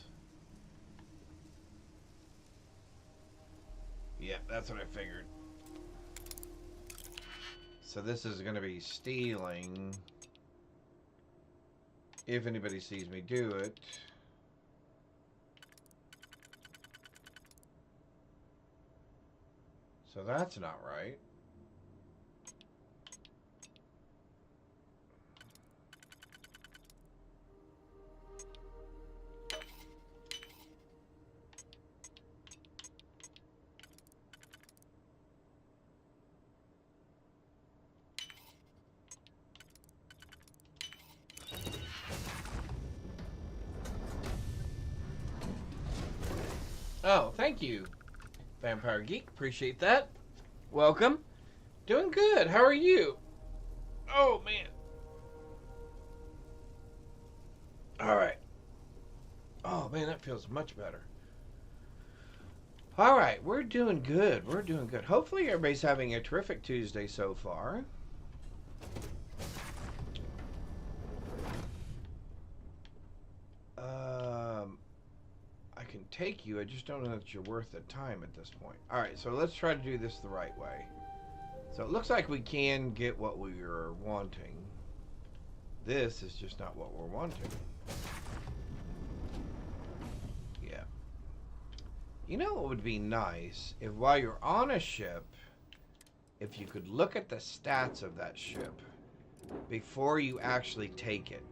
Yep, that's what I figured. So this is going to be stealing. If anybody sees me do it. So that's not right. Oh, thank you, Vampire Geek. Appreciate that. Welcome. Doing good. How are you? Oh, man. All right. Oh, man, that feels much better. All right, we're doing good. We're doing good. Hopefully everybody's having a terrific Tuesday so far. I can take you. I just don't know that you're worth the time at this point. All right, so let's try to do this the right way. So it looks like we can get what we are wanting. This is just not what we're wanting. Yeah. You know what would be nice? If while you're on a ship, if you could look at the stats of that ship before you actually take it.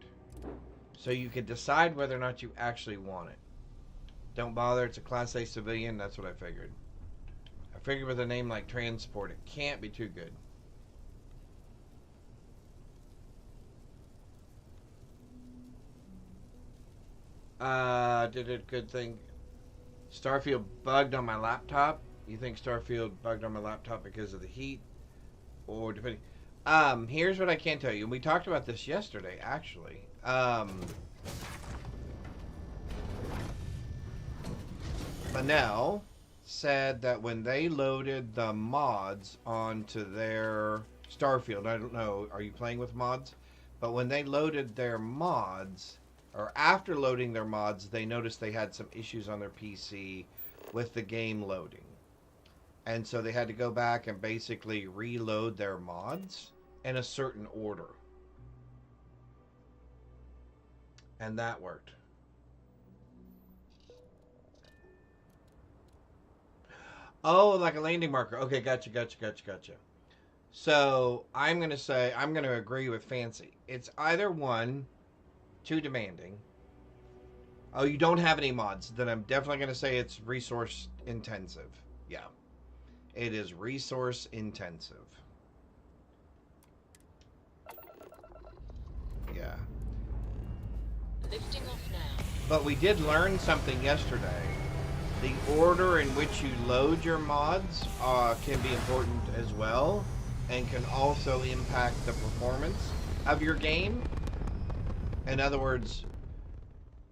So you could decide whether or not you actually want it. Don't bother, it's a Class A civilian, that's what I figured. I figured with a name like Transport, it can't be too good. Did a good thing. Starfield bugged on my laptop. You think Starfield bugged on my laptop because of the heat? Or depending. Here's what I can tell you. And we talked about this yesterday, actually. Manel said that when they loaded the mods onto their Starfield, I don't know, are you playing with mods? But when they loaded their mods, or after loading their mods, they noticed they had some issues on their PC with the game loading. And so they had to go back and basically reload their mods in a certain order. And that worked. Oh, like a landing marker. Okay, gotcha. So I'm going to agree with Fancy. It's either one, too demanding. Oh, you don't have any mods. Then I'm definitely going to say it's resource intensive. Yeah. It is resource intensive. Yeah. Lifting off now. But we did learn something yesterday. The order in which you load your mods can be important as well, and can also impact the performance of your game. In other words,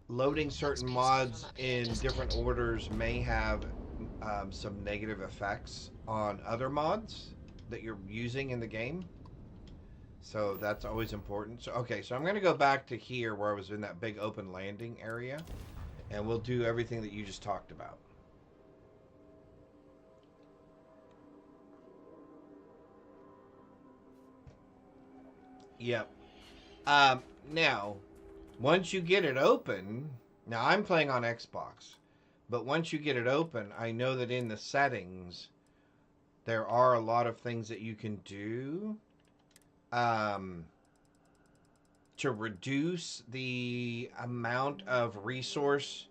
loading certain mods in different orders may have some negative effects on other mods that you're using in the game. So that's always important. So okay, so I'm going to go back to here where I was in that big open landing area, and we'll do everything that you just talked about. Yep. Now, once you get it open, now I'm playing on Xbox, but once you get it open, I know that in the settings, there are a lot of things that you can do to reduce the amount of resource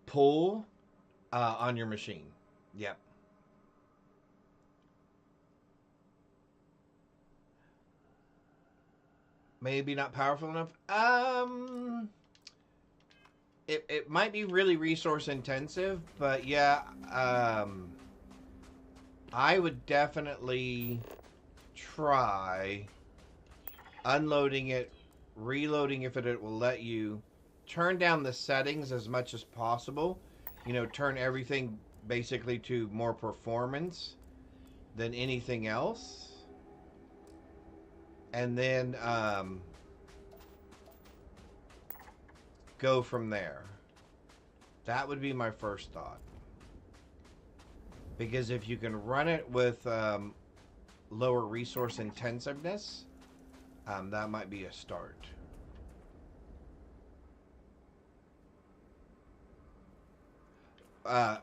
pull on your machine. Yep. Maybe not powerful enough. It might be really resource intensive, but yeah, I would definitely try unloading it, reloading if it will let you, turn down the settings as much as possible. You know, turn everything basically to more performance than anything else. And then go from there. That would be my first thought. Because if you can run it with lower resource intensiveness, that might be a start.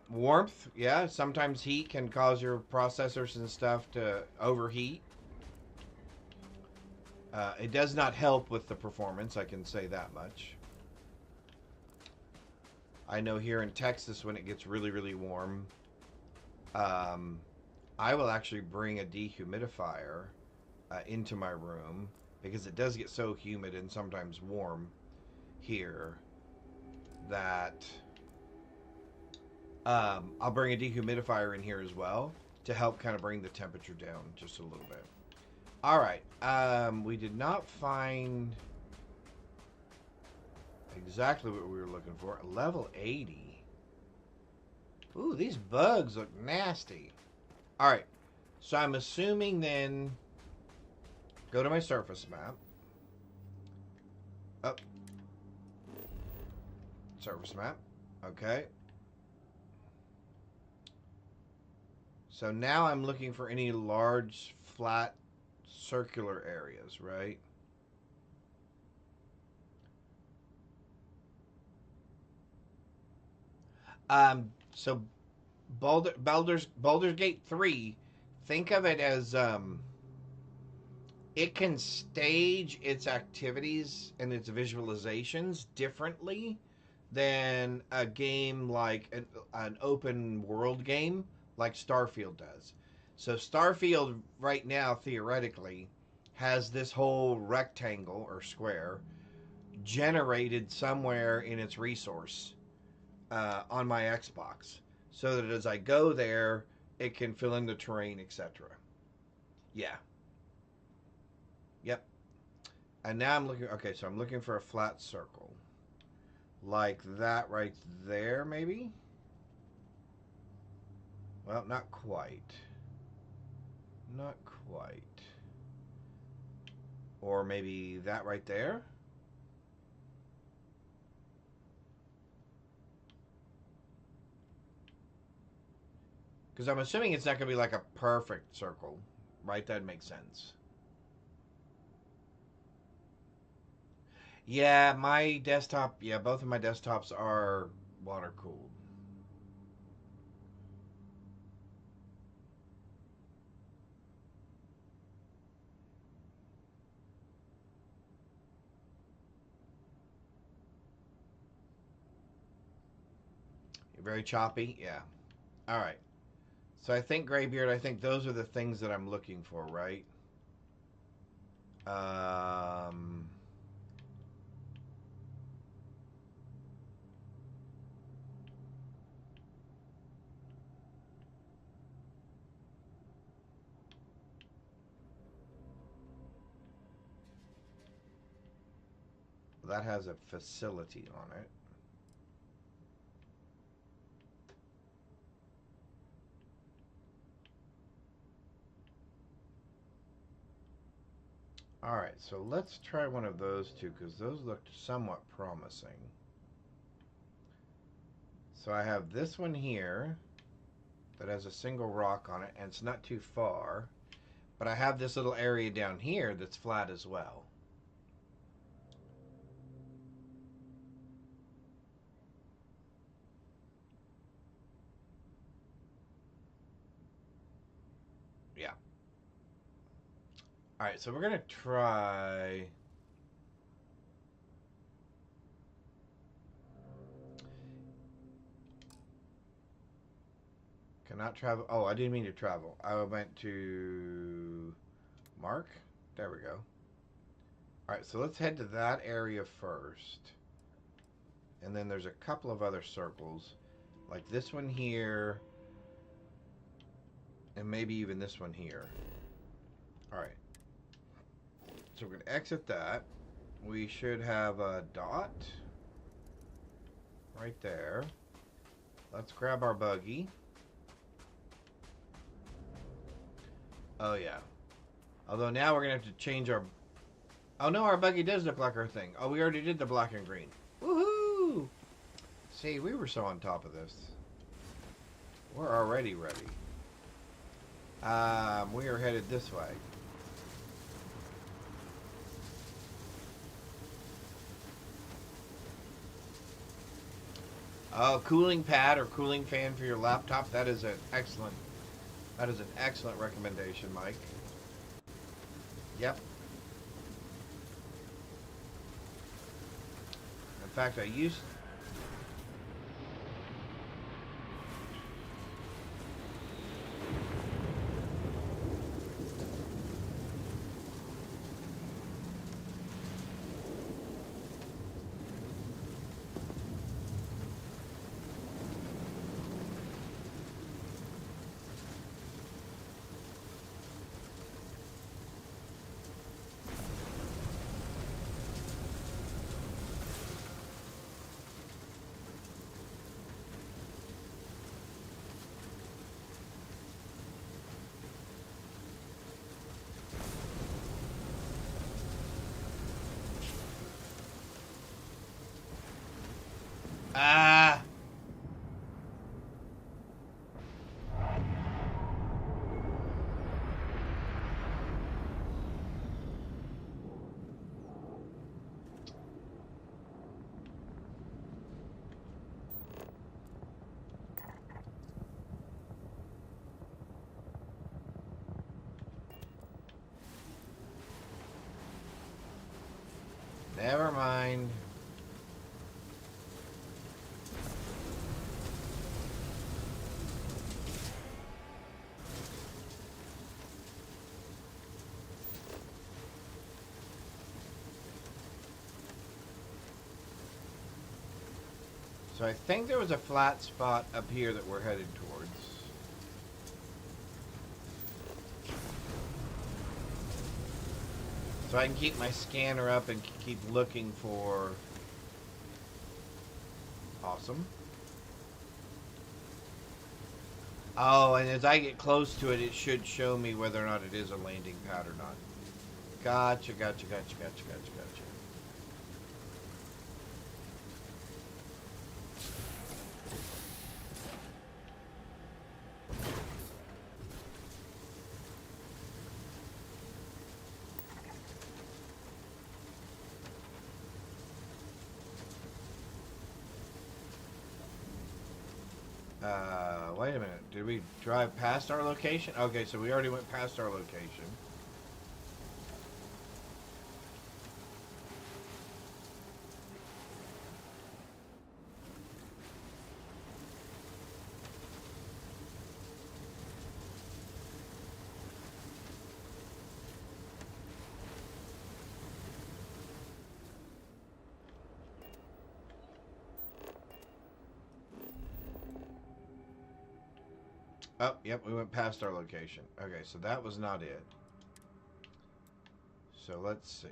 Warmth, yeah. Sometimes heat can cause your processors and stuff to overheat. It does not help with the performance, I can say that much. I know here in Texas when it gets really, really warm, I will actually bring a dehumidifier into my room because it does get so humid and sometimes warm here that I'll bring a dehumidifier in here as well to help kind of bring the temperature down just a little bit. All right, we did not find exactly what we were looking for. Level 80. Ooh, these bugs look nasty. Alright. So I'm assuming then... Go to my surface map. Up. Surface map. Okay. So now I'm looking for any large, flat, circular areas, right? So Baldur's Gate 3, think of it as it can stage its activities and its visualizations differently than a game like an open world game like Starfield does. So Starfield right now theoretically has this whole rectangle or square generated somewhere in its resource on my Xbox, so that as I go there, it can fill in the terrain, etc. Yeah. Yep. And now I'm looking. Okay, so I'm looking for a flat circle, like that right there, maybe. Well, not quite. Not quite. Or maybe that right there. Because I'm assuming it's not going to be like a perfect circle, right? That makes sense. Yeah, my desktop, yeah, both of my desktops are water cooled. Very choppy, yeah. All right. So I think Graybeard, I think those are the things that I'm looking for, right? That has a facility on it. Alright, so let's try one of those two, because those looked somewhat promising. So I have this one here that has a single rock on it, and it's not too far. But I have this little area down here that's flat as well. Yeah. Alright, so we're going to try... Cannot travel. Oh, I didn't mean to travel. I went to Mark. There we go. Alright, so let's head to that area first. And then there's a couple of other circles. Like this one here. And maybe even this one here. Alright. So we're going to exit that. We should have a dot. Right there. Let's grab our buggy. Oh, yeah. Although now we're going to have to change our... Oh, no, our buggy does look like our thing. Oh, we already did the black and green. Woohoo! See, we were so on top of this. We're already ready. We are headed this way. Oh, cooling pad or cooling fan for your laptop. That is an excellent recommendation, Mike. Yep. In fact, I used... Never mind. So I think there was a flat spot up here that we're headed towards. So I can keep my scanner up and keep looking for... Awesome. Oh, and as I get close to it, it should show me whether or not it is a landing pad or not. Gotcha, gotcha, gotcha, gotcha, gotcha, gotcha. Wait a minute. Did we drive past our location? Okay, so we already went past our location. Oh, yep, we went past our location. Okay, so that was not it. So let's see.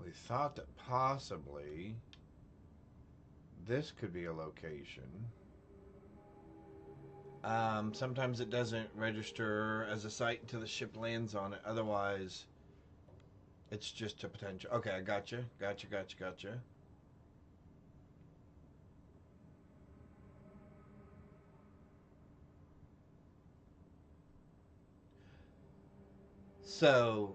We thought that possibly this could be a location. Sometimes it doesn't register as a site until the ship lands on it. Otherwise, it's just a potential. Okay, I gotcha. Gotcha, gotcha, gotcha. So,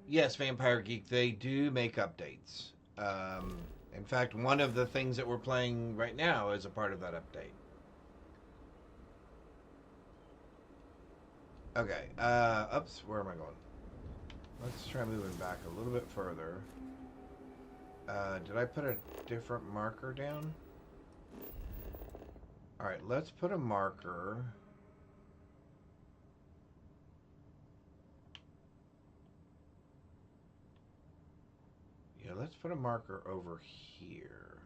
yes, Vampire Geek, they do make updates. In fact, one of the things that we're playing right now is a part of that update. Okay, oops, where am I going? Let's try moving back a little bit further. Did I put a different marker down? Alright, let's put a marker. Yeah, let's put a marker over here.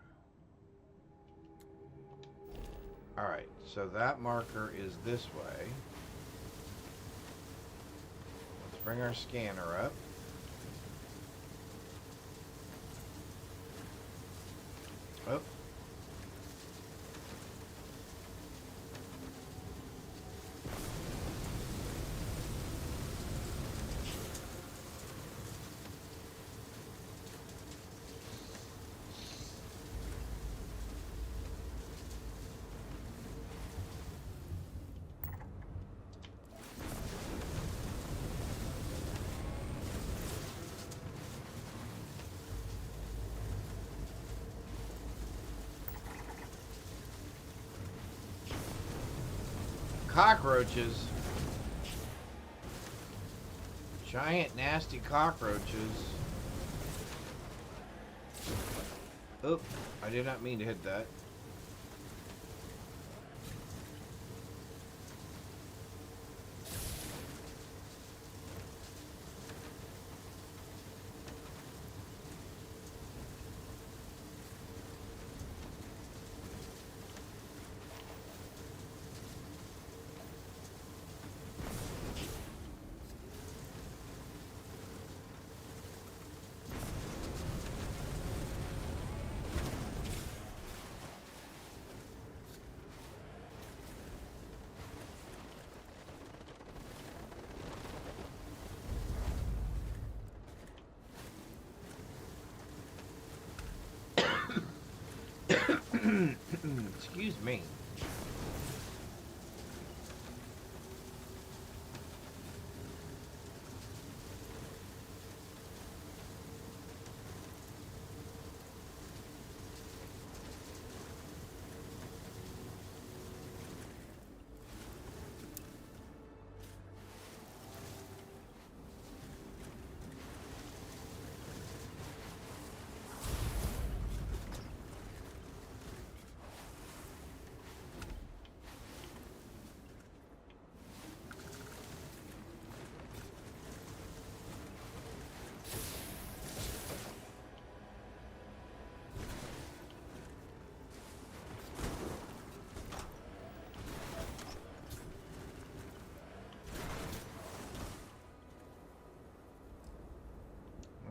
Alright, so that marker is this way. Let's bring our scanner up. Oh. Cockroaches. Giant nasty cockroaches. Oop, I did not mean to hit that. Excuse me.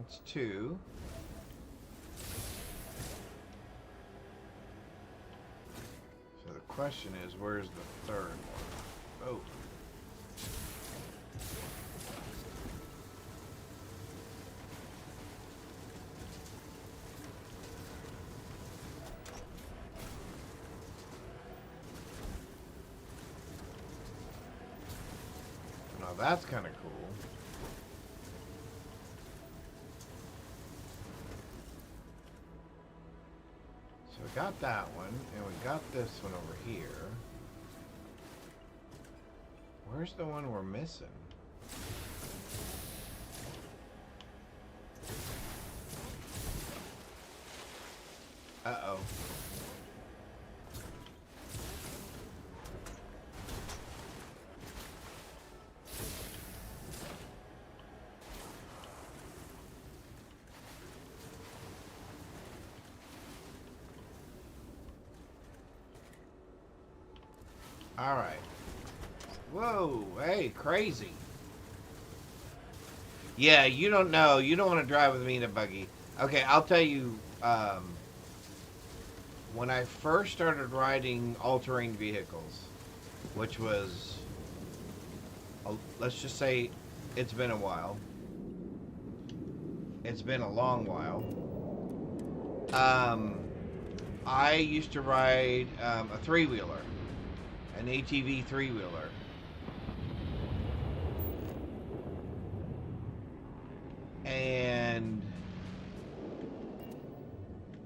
That's 2. So the question is, where's the third one? Oh. Now that's kind of cool. So we got that one, and we got this one over here. Where's the one we're missing? Uh-oh. Alright. Whoa, hey, crazy. Yeah, you don't know. You don't want to drive with me in a buggy. Okay, I'll tell you, when I first started riding all-terrain vehicles, which was, let's just say, it's been a while. It's been a long while. I used to ride a three-wheeler. An ATV three-wheeler. And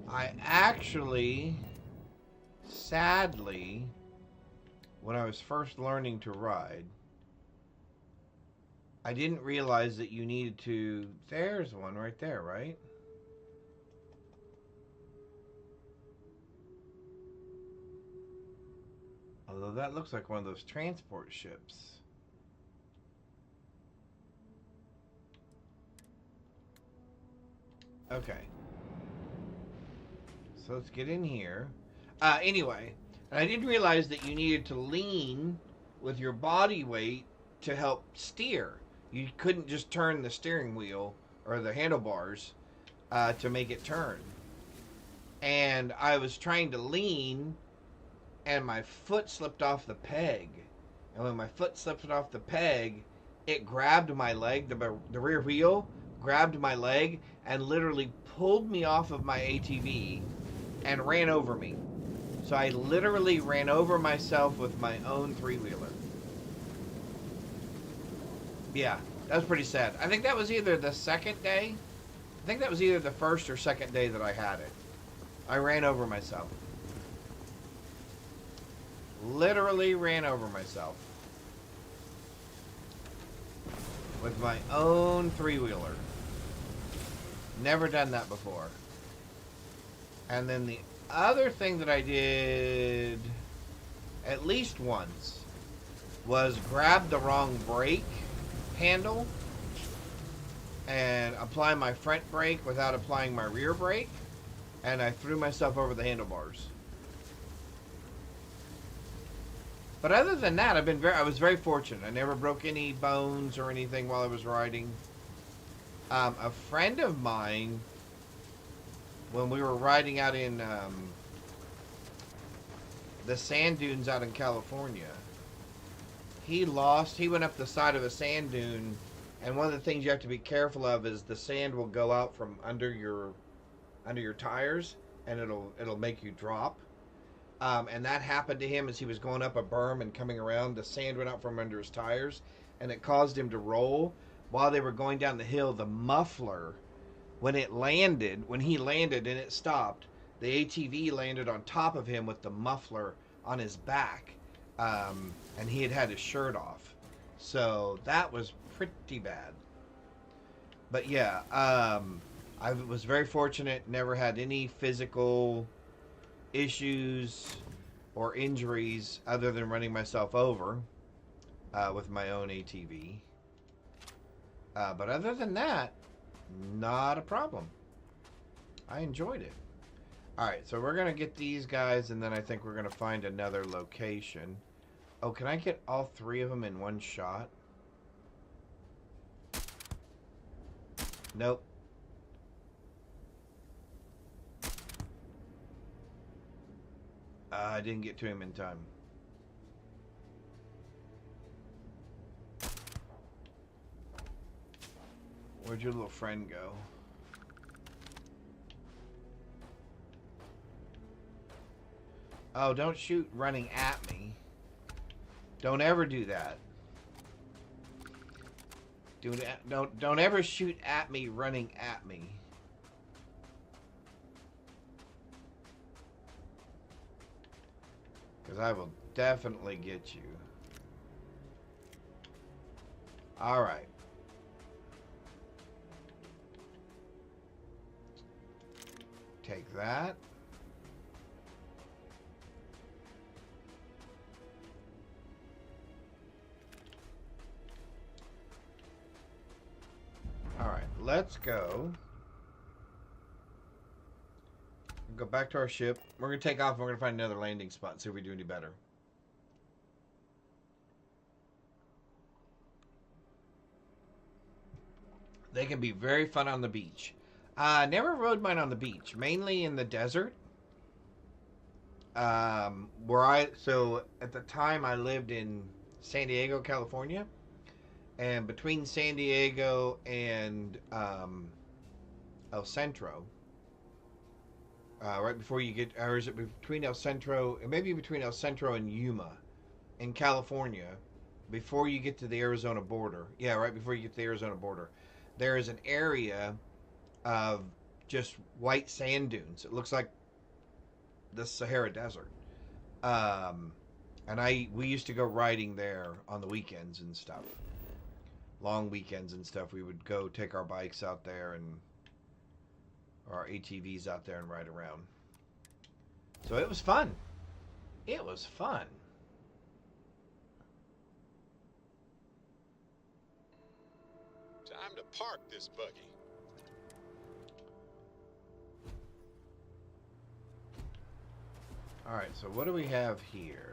I actually, sadly, when I was first learning to ride, I didn't realize that you needed to... There's one right there, right? Although that looks like one of those transport ships. Okay. So let's get in here. Anyway, I didn't realize that you needed to lean with your body weight to help steer. You couldn't just turn the steering wheel or the handlebars to make it turn. And I was trying to lean, and my foot slipped off the peg. And when my foot slipped off the peg, it grabbed my leg, the rear wheel grabbed my leg and literally pulled me off of my ATV and ran over me. So I literally ran over myself with my own three-wheeler. Yeah, that was pretty sad. I think that was either the second day. I think that was either the first or second day that I had it. I ran over myself. Literally ran over myself. With my own three-wheeler. Never done that before. And then the other thing that I did at least once was grab the wrong brake handle and apply my front brake without applying my rear brake, and I threw myself over the handlebars. But other than that, I was very fortunate. I never broke any bones or anything while I was riding. A friend of mine, when we were riding out in the sand dunes out in California, he went up the side of a sand dune, and one of the things you have to be careful of is the sand will go out from under your tires, and it'll make you drop. And that happened to him as he was going up a berm and coming around. The sand went out from under his tires, and it caused him to roll. While they were going down the hill, the muffler, when he landed and it stopped, the ATV landed on top of him with the muffler on his back. And he had his shirt off. So that was pretty bad. But yeah, I was very fortunate, never had any physical issues or injuries other than running myself over with my own ATV. But other than that, not a problem. I enjoyed it. Alright, so we're going to get these guys, and then I think we're going to find another location. Oh, can I get all three of them in one shot? Nope. I didn't get to him in time. Where'd your little friend go? Oh, don't shoot running at me. Don't ever do that. Don't ever shoot at me running at me. Because I will definitely get you. Alright. Take that. Alright, let's go. Go back to our ship. We're going to take off and we're going to find another landing spot and see if we do any better. They can be very fun on the beach. Never rode mine on the beach, mainly in the desert. So at the time I lived in San Diego, California. And between San Diego and El Centro, right before you get, or is it between El Centro, maybe between El Centro and Yuma in California, before you get to the Arizona border. Yeah, right before you get to the Arizona border. There is an area of just white sand dunes. It looks like the Sahara Desert. And we used to go riding there on the weekends and stuff. Long weekends and stuff. We would go take our bikes out there and or our ATVs out there and ride around. So it was fun. It was fun. Time to park this buggy. Alright, so what do we have here?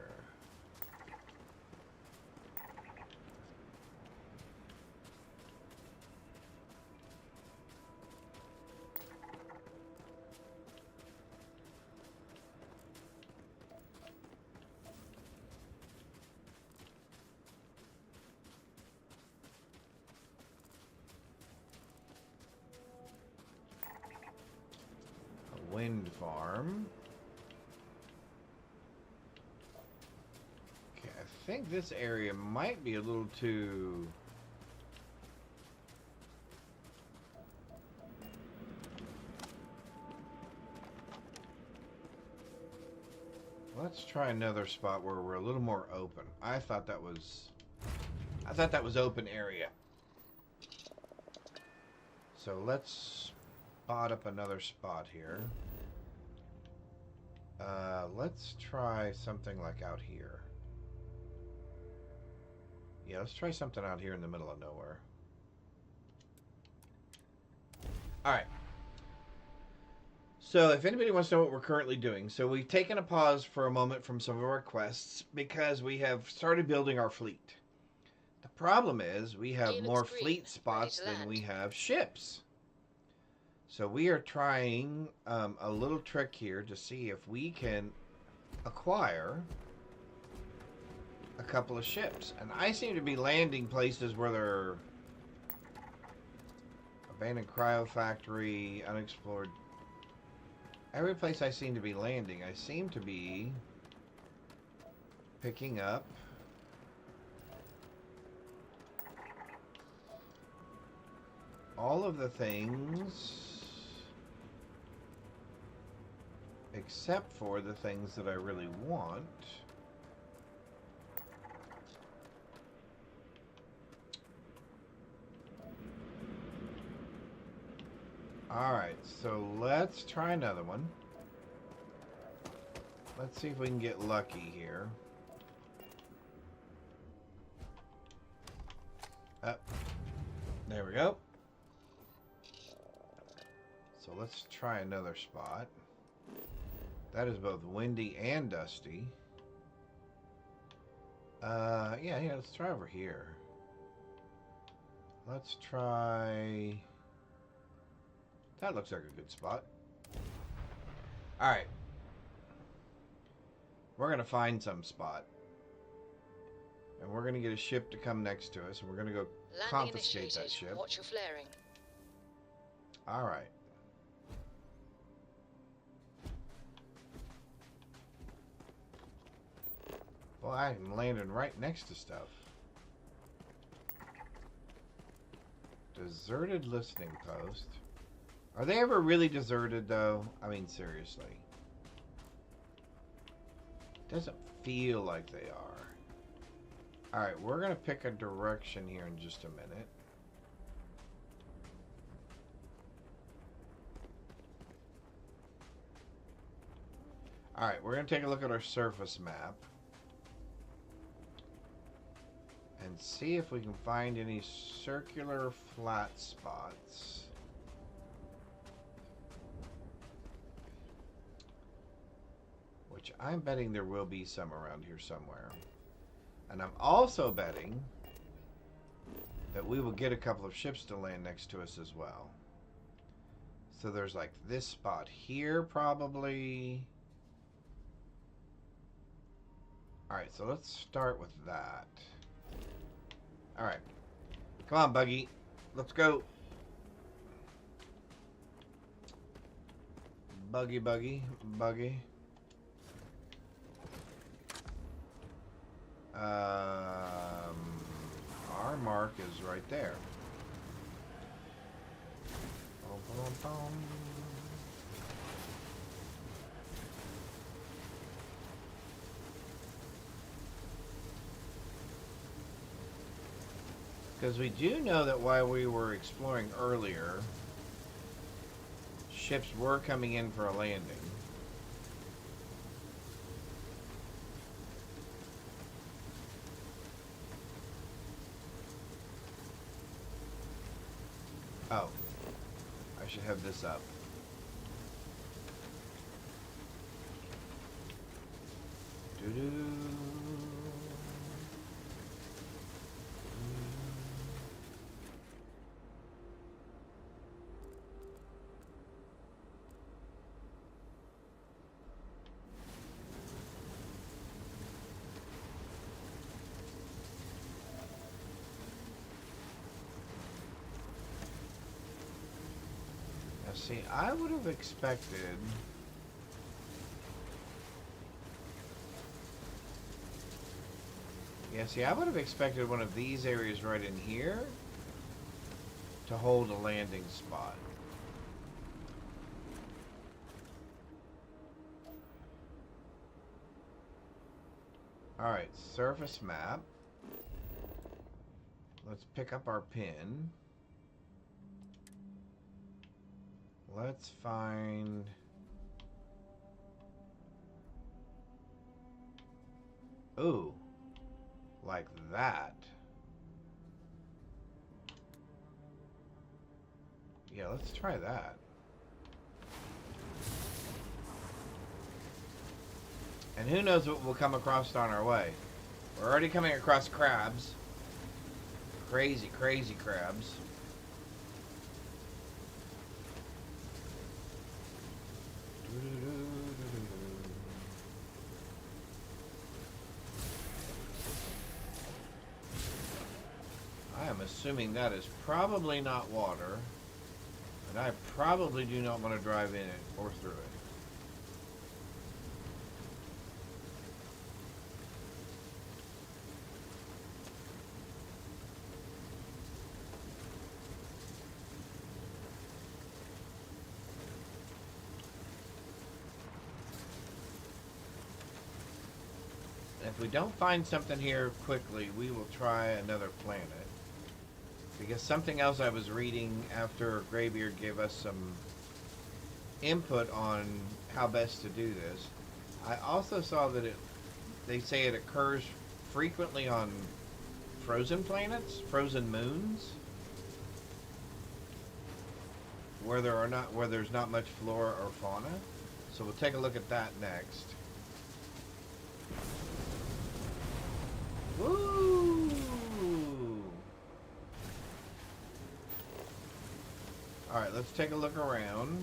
A wind farm. Okay, I think this area might be a little too... Let's try another spot where we're a little more open. I thought that was open area. So let's spot up another spot here. Let's try something like out here. Yeah, let's try something out here in the middle of nowhere. Alright. So, if anybody wants to know what we're currently doing, so we've taken a pause for a moment from some of our quests because we have started building our fleet. The problem is we have more fleet spots than we have ships. So we are trying a little trick here to see if we can acquire a couple of ships. And I seem to be landing places where they're abandoned cryo factory, unexplored. Every place I seem to be landing, I seem to be picking up all of the things except for the things that I really want. Alright, so let's try another one. Let's see if we can get lucky here. Up. There we go. So let's try another spot. That is both windy and dusty. Yeah, let's try over here. Let's try... That looks like a good spot. Alright. We're gonna find some spot. And we're gonna get a ship to come next to us, and we're gonna go Landing confiscate that initiated. ship. Watch your flaring. Alright. Well, I'm landing right next to stuff. Deserted listening post. Are they ever really deserted, though? I mean, seriously. Doesn't feel like they are. Alright, we're going to pick a direction here in just a minute. Alright, we're going to take a look at our surface map. And see if we can find any circular flat spots. Which I'm betting there will be some around here somewhere. And I'm also betting that we will get a couple of ships to land next to us as well. So there's like this spot here probably. Alright, so let's start with that. Alright. Come on, Buggy. Let's go. Buggy, buggy, buggy. Our mark is right there. Boom, boom, boom. Because we do know that while we were exploring earlier, ships were coming in for a landing. Oh, I should have this up. Doo-doo. See, I would have expected I would have expected one of these areas right in here to hold a landing spot. Alright, surface map. Let's pick up our pin. Let's find... Ooh. Like that. Yeah, let's try that. And who knows what we'll come across on our way. We're already coming across crabs. Crazy, crazy crabs. I am assuming that is probably not water, and I probably do not want to drive in it or through it. If we don't find something here quickly, we will try another planet. Because something else I was reading after Greybeard gave us some input on how best to do this, I also saw that they say it occurs frequently on frozen planets, frozen moons, where there's not much flora or fauna. So we'll take a look at that next. Woo! Alright, let's take a look around.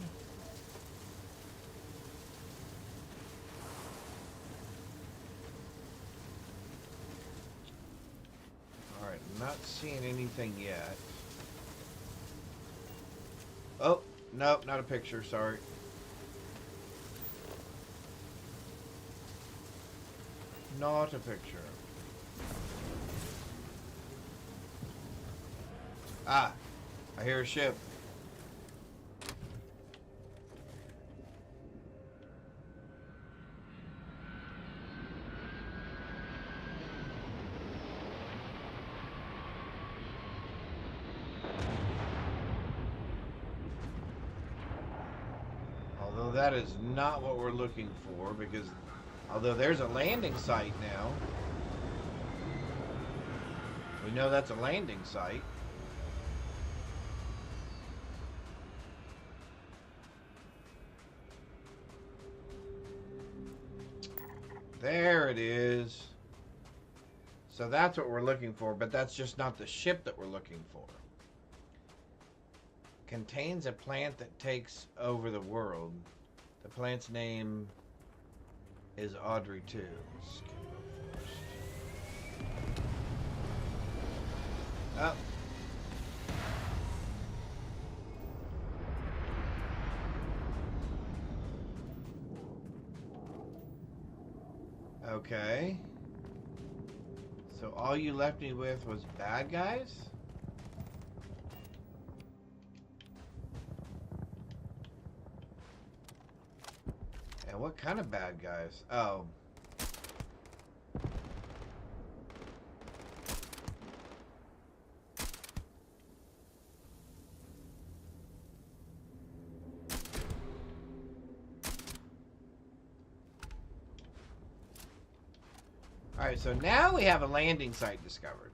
not seeing anything yet. Oh, nope, not a picture, sorry. Not a picture. Ah, I hear a ship. Although that is not what we're looking for, because although there's a landing site now, we know that's a landing site. There it is. So that's what we're looking for, but that's just not the ship that we're looking for. Contains a plant that takes over the world. The plant's name is Audrey 2. Oh. Okay. So all you left me with was bad guys? And what kind of bad guys? Oh. Alright, so now we have a landing site discovered.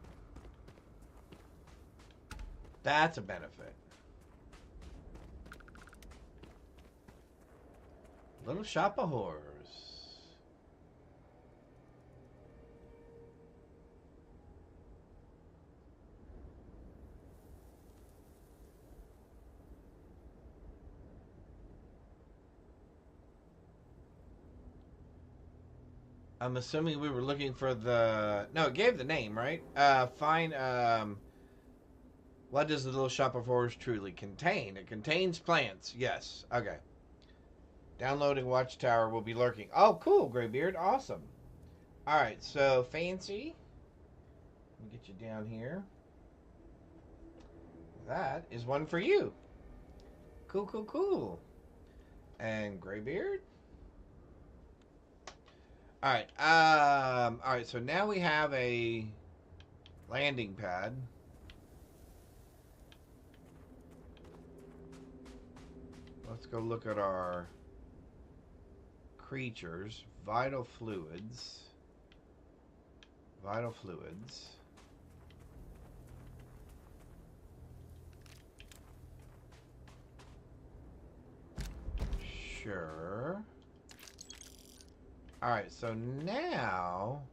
That's a benefit. Little shop of horrors. I'm assuming we were looking for the... No, it gave the name, right? What does the little shop of horrors truly contain? It contains plants. Yes. Okay. Downloading Watchtower will be lurking. Oh, cool, Graybeard. Awesome. Alright, so Fancy. Let me get you down here. That is one for you. Cool, cool, cool. And Graybeard. Alright, alright, so now we have a landing pad. Let's go look at our creatures. Vital fluids. Vital fluids. Sure. Alright, so now...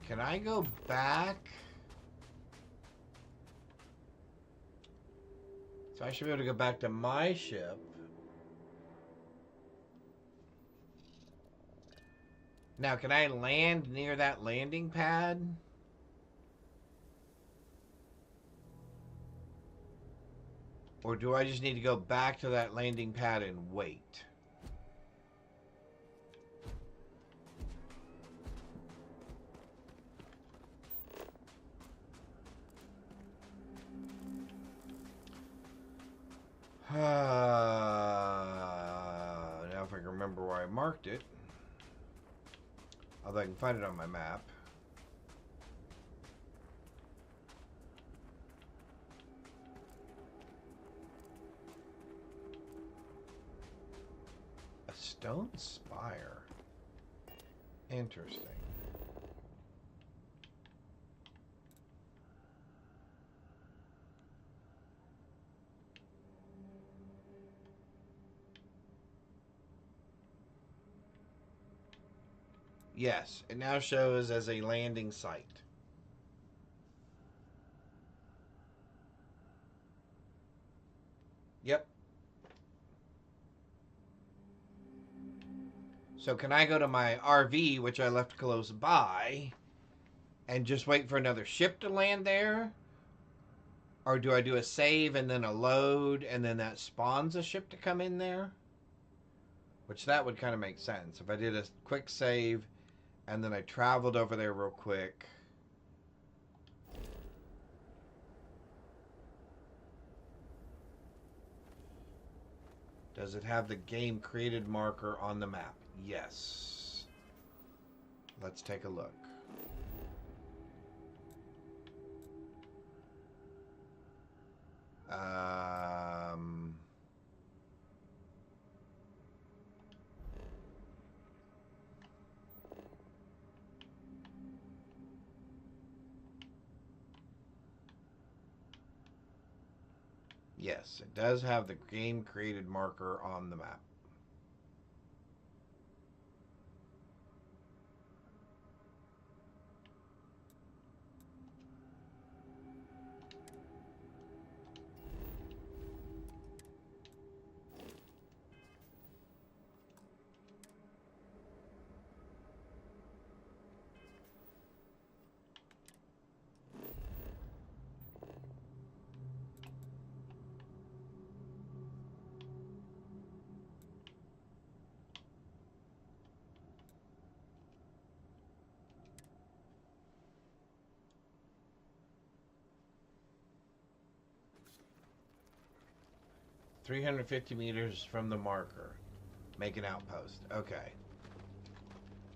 Can I go back? So I should be able to go back to my ship. Now, can I land near that landing pad? Or do I just need to go back to that landing pad and wait? Now if I can remember where I marked it. Although I can find it on my map. A stone spire. Interesting. Yes, it now shows as a landing site. Yep. So can I go to my RV, which I left close by, and just wait for another ship to land there? Or do I do a save and then a load, and then that spawns a ship to come in there? Which that would kind of make sense. If I did a quick save, and then I traveled over there real quick. Does it have the game created marker on the map? Yes. Let's take a look. Yes, it does have the game created marker on the map. $350 from the marker. Make an outpost. Okay.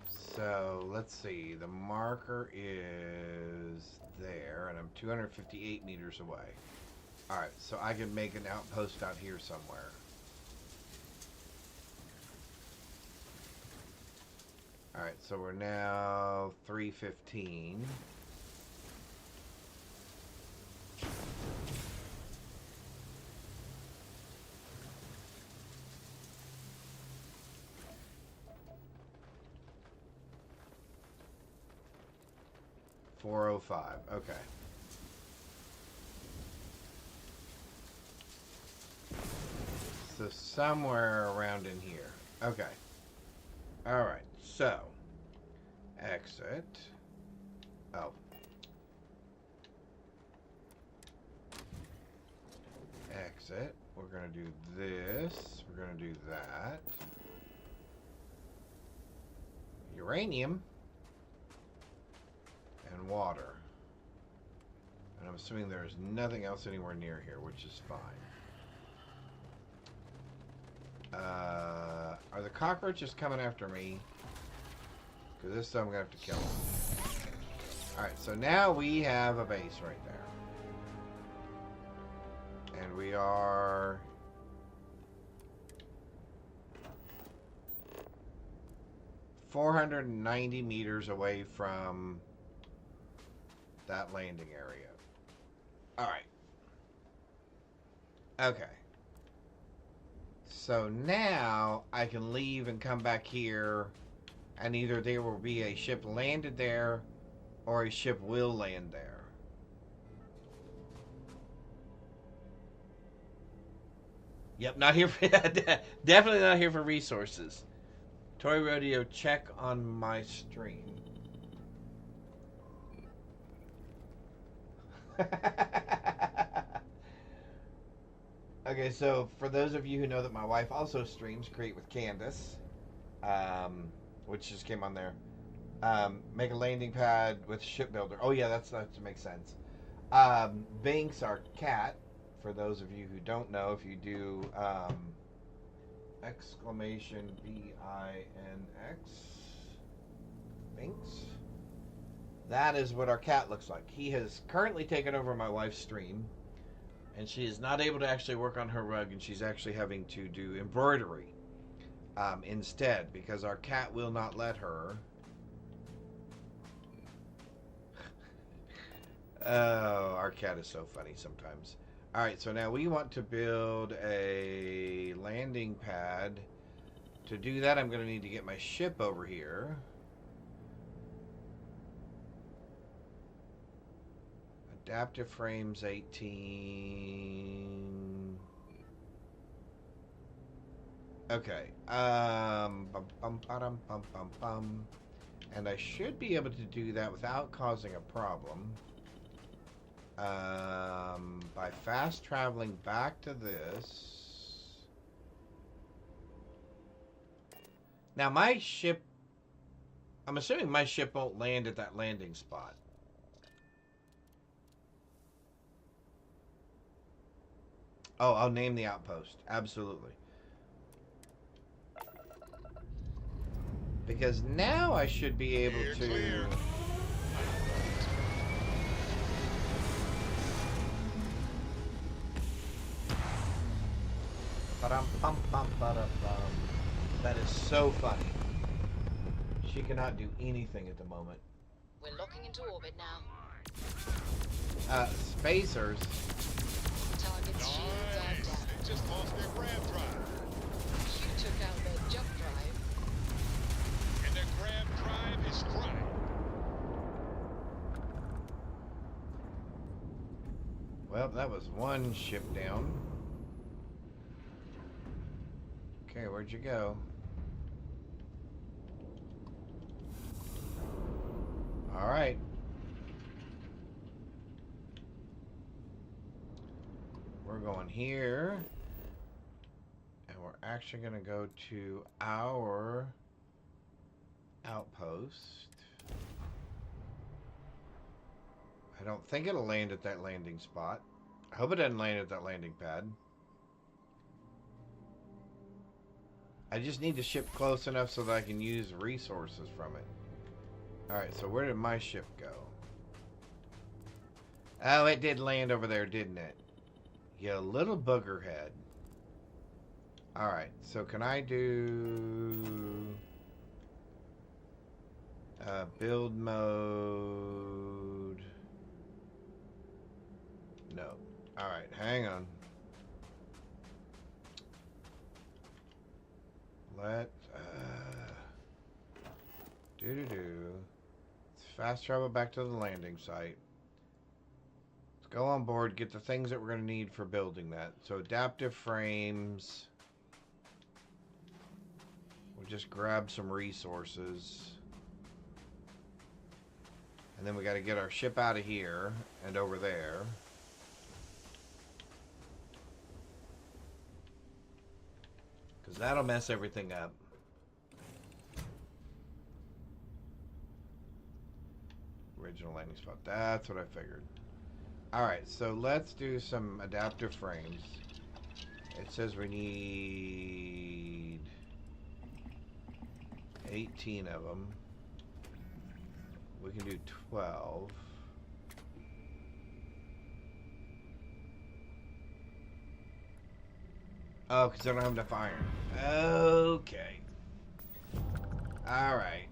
So, let's see. The marker is there, and I'm 258 meters away. Alright, so I can make an outpost out here somewhere. Alright, so we're now 315. $405. Okay. So somewhere around in here. Okay. Alright, so exit. Oh. Exit. We're going to do this. We're going to do that. Uranium. And water. And I'm assuming there's nothing else anywhere near here, which is fine. Are the cockroaches coming after me? Because this time I'm going to have to kill them. Alright, so now we have a base right there. And we are... ...490 meters away from that landing area. Alright. Okay. So now I can leave and come back here, and either there will be a ship landed there or a ship will land there. Yep, not here for definitely not here for resources. Toy Rodeo, check on my stream. Okay, so for those of you who know that my wife also streams Create with Candace, which just came on there. Make a landing pad with shipbuilder. Oh yeah, that makes sense. Binks, our cat, for those of you who don't know, if you do exclamation B-I-N-X, Binks, that is what our cat looks like. He has currently taken over my wife's stream, and she is not able to actually work on her rug, and she's actually having to do embroidery instead, because our cat will not let her. Oh, our cat is so funny sometimes. Alright, so now we want to build a landing pad. To do that, I'm going to need to get my ship over here. Adaptive frames 18. Okay. Bum, ba-dum, bum, bum, bum. And I should be able to do that without causing a problem. By fast traveling back to this. Now my ship, I'm assuming my ship won't land at that landing spot. Oh, I'll name the outpost. Absolutely. Because now I should be able to... Clear. Ba-dum-pum-pum-ba-da-bum. That is so funny. She cannot do anything at the moment. We're locking into orbit now. Spacers. Target's shields are Nice. down. They just lost their grab drive. You took out their jump drive. And their grab drive is fried. Well, that was one ship down. Okay, where'd you go? All right. We're going here. And we're actually going to go to our outpost. I don't think it'll land at that landing spot. I hope it doesn't land at that landing pad. I just need the ship close enough so that I can use resources from it. Alright, so where did my ship go? Oh, it did land over there, didn't it? You little booger head. Alright, so can I do... build mode... No. Alright, hang on. Let's fast travel back to the landing site. Let's go on board, get the things that we're going to need for building that. So adaptive frames. We'll just grab some resources. And then we got to get our ship out of here and over there. Because that'll mess everything up. Original landing spot. That's what I figured. Alright, so let's do some adaptive frames. It says we need 18 of them. We can do 12. Oh, because I don't have enough iron. Okay. Alright.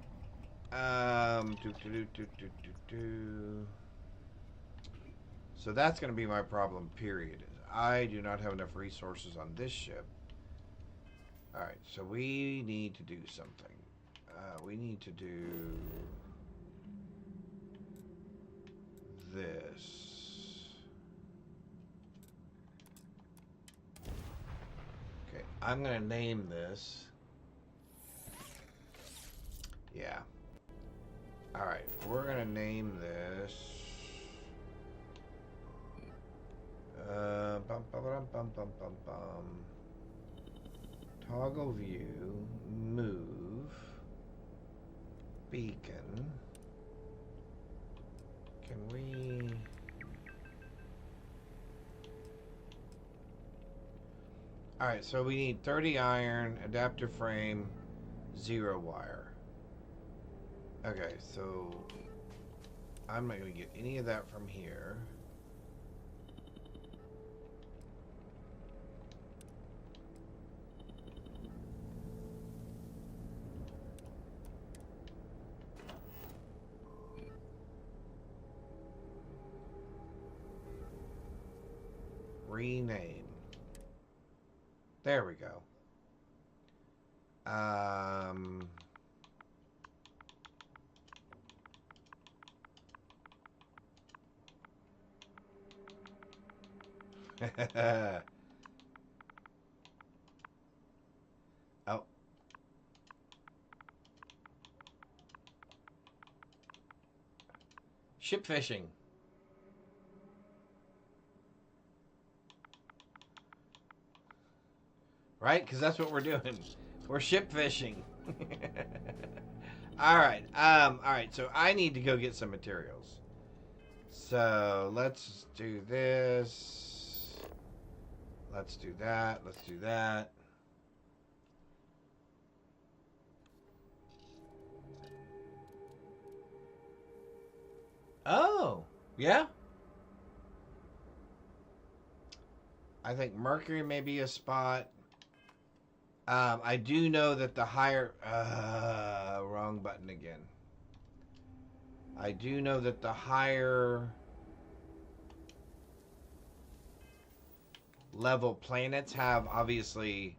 So that's going to be my problem, period. I do not have enough resources on this ship. Alright, so we need to do something. We need to do this. Okay, I'm going to name this. Yeah. Alright, we're going to name this. Toggle view, move, beacon. Can we... Alright, so we need 30 iron, adapter frame, 0 wire. Okay, so I'm not going to get any of that from here. Rename. There we go. Oh. Ship fishing. Right? Because that's what we're doing. We're ship fishing. Alright. Alright, so I need to go get some materials. So let's do this. Let's do that. Let's do that. Oh, yeah. I think Mercury may be a spot. I do know that the higher... wrong button again. I do know that the higher level planets have, obviously,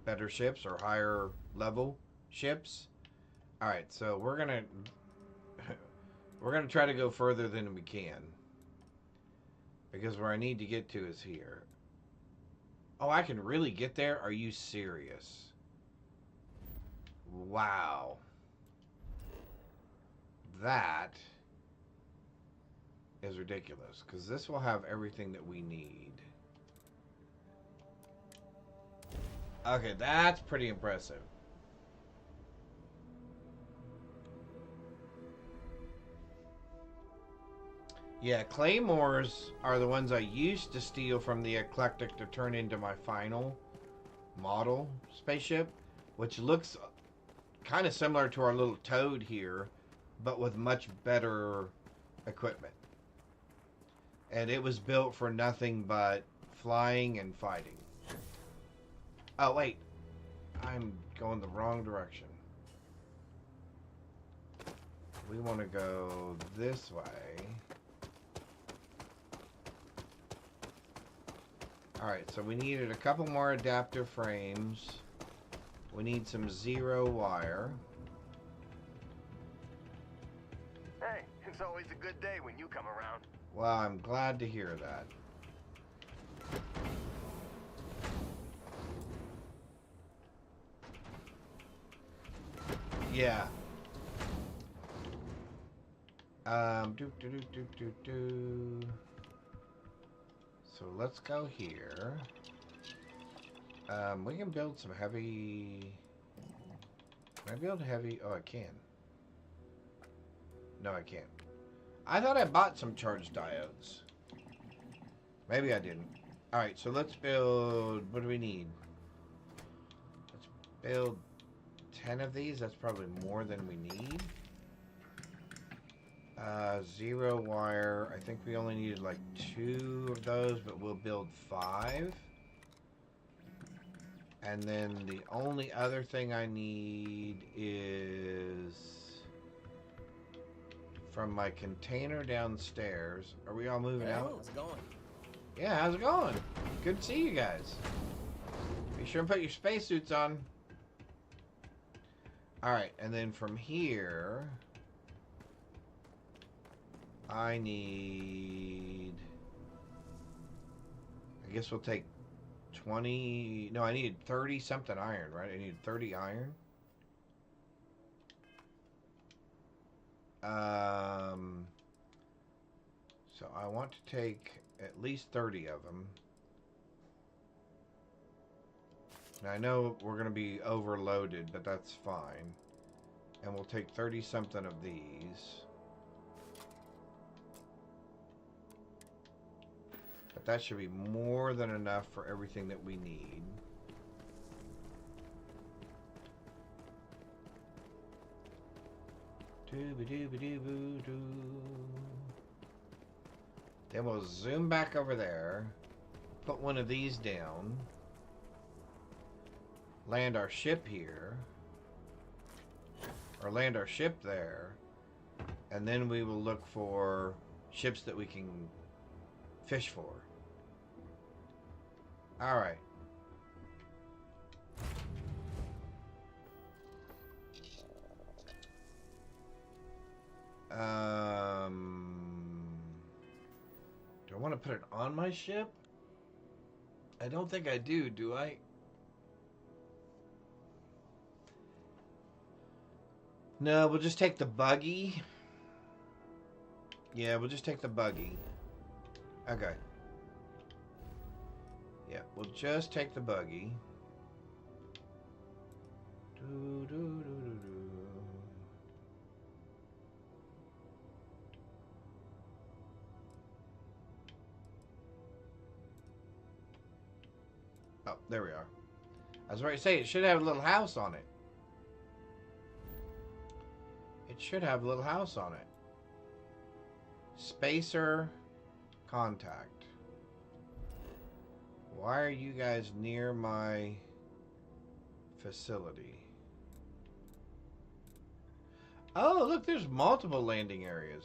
better ships or higher level ships. Alright, so we're gonna... we're gonna try to go further than we can. Because where I need to get to is here. Oh, I can really get there? Are you serious? Wow. That is ridiculous. Because this will have everything that we need. Okay, that's pretty impressive. Yeah, claymores are the ones I used to steal from the Eclectic to turn into my final model spaceship, which looks kind of similar to our little Toad here, but with much better equipment. And it was built for nothing but flying and fighting. Oh, wait. I'm going the wrong direction. We want to go this way. Alright, so we needed a couple more adapter frames. We need some zero wire. Hey, it's always a good day when you come around. Well, I'm glad to hear that. Yeah. So let's go here. We can build some heavy... Can I build heavy? Oh, I can. No, I can't. I thought I bought some charged diodes. Maybe I didn't. Alright, so let's build... What do we need? Let's build 10 of these. That's probably more than we need. Zero wire. I think we only needed like 2 of those, but we'll build 5. And then the only other thing I need is from my container downstairs. Are we all moving out? How's it going? Yeah, how's it going? Good to see you guys. Be sure and put your spacesuits on. Alright, and then from here... I need... I guess we'll take 20... No, I needed 30 something iron, right? I needed 30 iron. So I want to take at least 30 of them. Now I know we're going to be overloaded, but that's fine. And we'll take 30 something of these. But that should be more than enough for everything that we need. Dooby-dooby-doo-boo-doo. Then we'll zoom back over there. Put one of these down. Land our ship here. Or land our ship there. And then we will look for ships that we can fish for. Alright. Do I want to put it on my ship? I don't think I do I? No, we'll just take the buggy. Yeah, we'll just take the buggy. Okay. Yeah, we'll just take the buggy. Do, do, do, do, do. Oh, there we are. I was ready to say, it should have a little house on it. It should have a little house on it. Spacer contact. Why are you guys near my facility? Oh, look, there's multiple landing areas.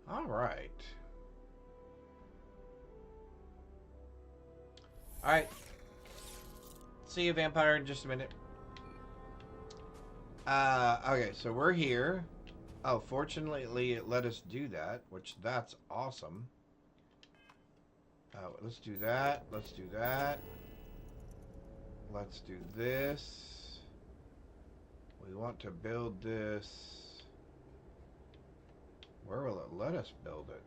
All right. All right. See you, vampire, in just a minute. Okay, so we're here. Oh, fortunately, it let us do that, which that's awesome. Let's do that. Let's do that. Let's do this. We want to build this. Where will it let us build it?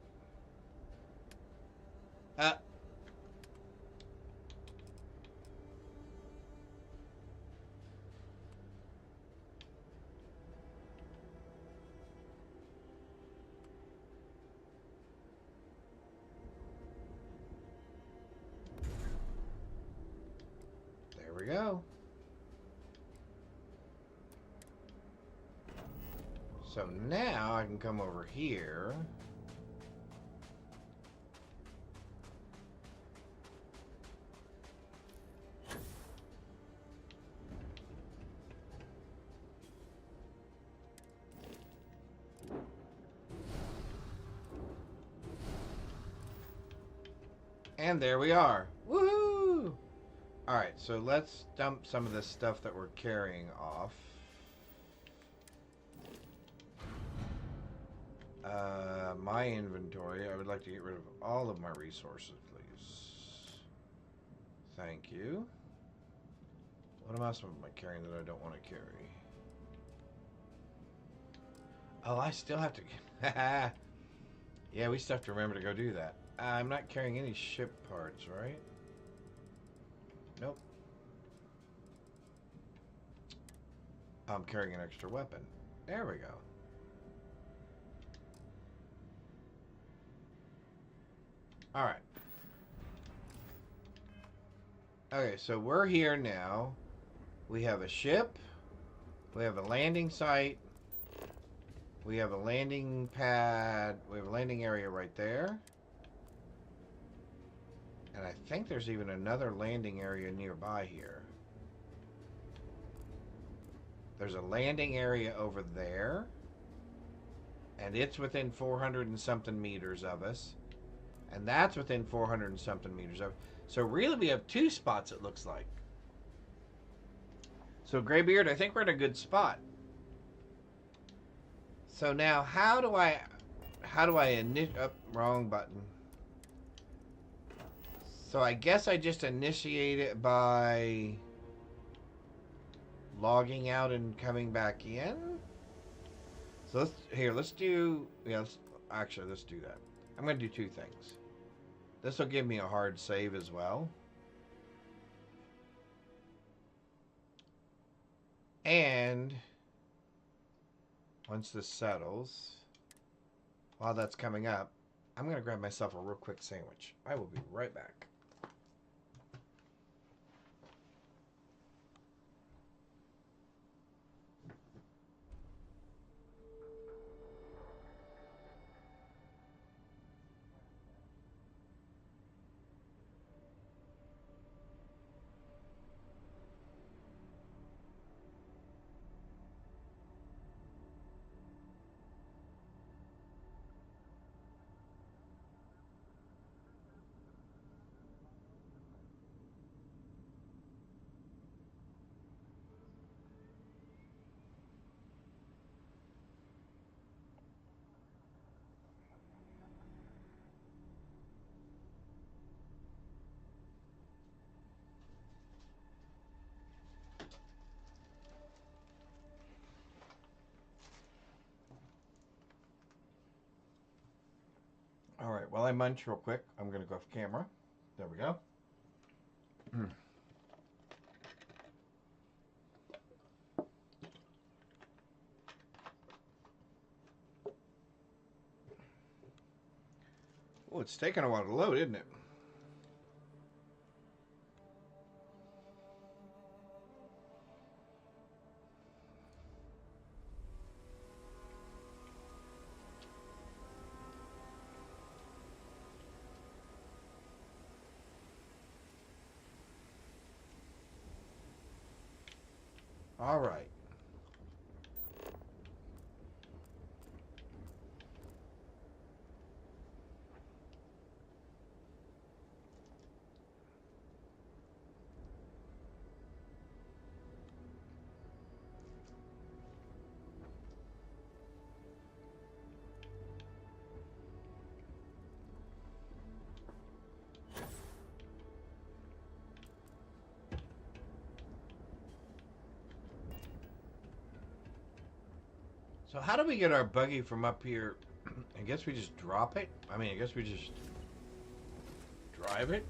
There we go. So now I can come over here. And there we are. Woohoo! Alright, so let's dump some of this stuff that we're carrying off. My inventory, I would like to get rid of all of my resources, please. Thank you. What else am I carrying that I don't want to carry? Oh, I still have to... Yeah, we still have to remember to go do that. I'm not carrying any ship parts, right? Nope. I'm carrying an extra weapon. There we go. Alright. Okay, so we're here now. We have a ship. We have a landing site. We have a landing pad. We have a landing area right there. And I think there's even another landing area nearby here. There's a landing area over there. And it's within 400 and something meters of us. And that's within 400 and something meters of us. So really we have two spots, it looks like. So Graybeard, I think we're in a good spot. So now how do I wrong button. So I guess I just initiate it by logging out and coming back in. So let's do let's do that. I'm going to do two things. This will give me a hard save as well. And once this settles, while that's coming up, I'm going to grab myself a real quick sandwich. I will be right back. Alright, while I munch real quick, I'm going to go off camera. There we go. Oh, it's taking a while to load, isn't it? All right. So how do we get our buggy from up here? I guess we just drop it? I mean, I guess we just drive it?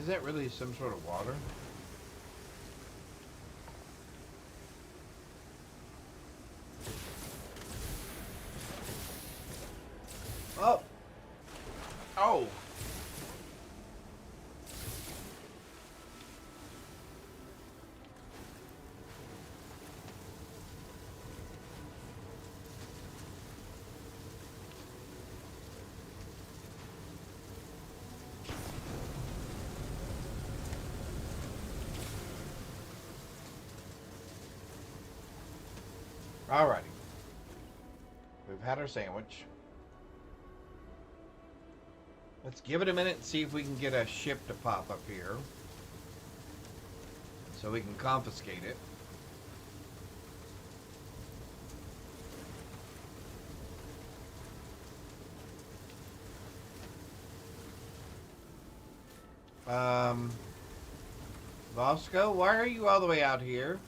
Is that really some sort of water? Oh! Oh! Alrighty. We've had our sandwich. Let's give it a minute and see if we can get a ship to pop up here. So we can confiscate it. Bosco, why are you all the way out here?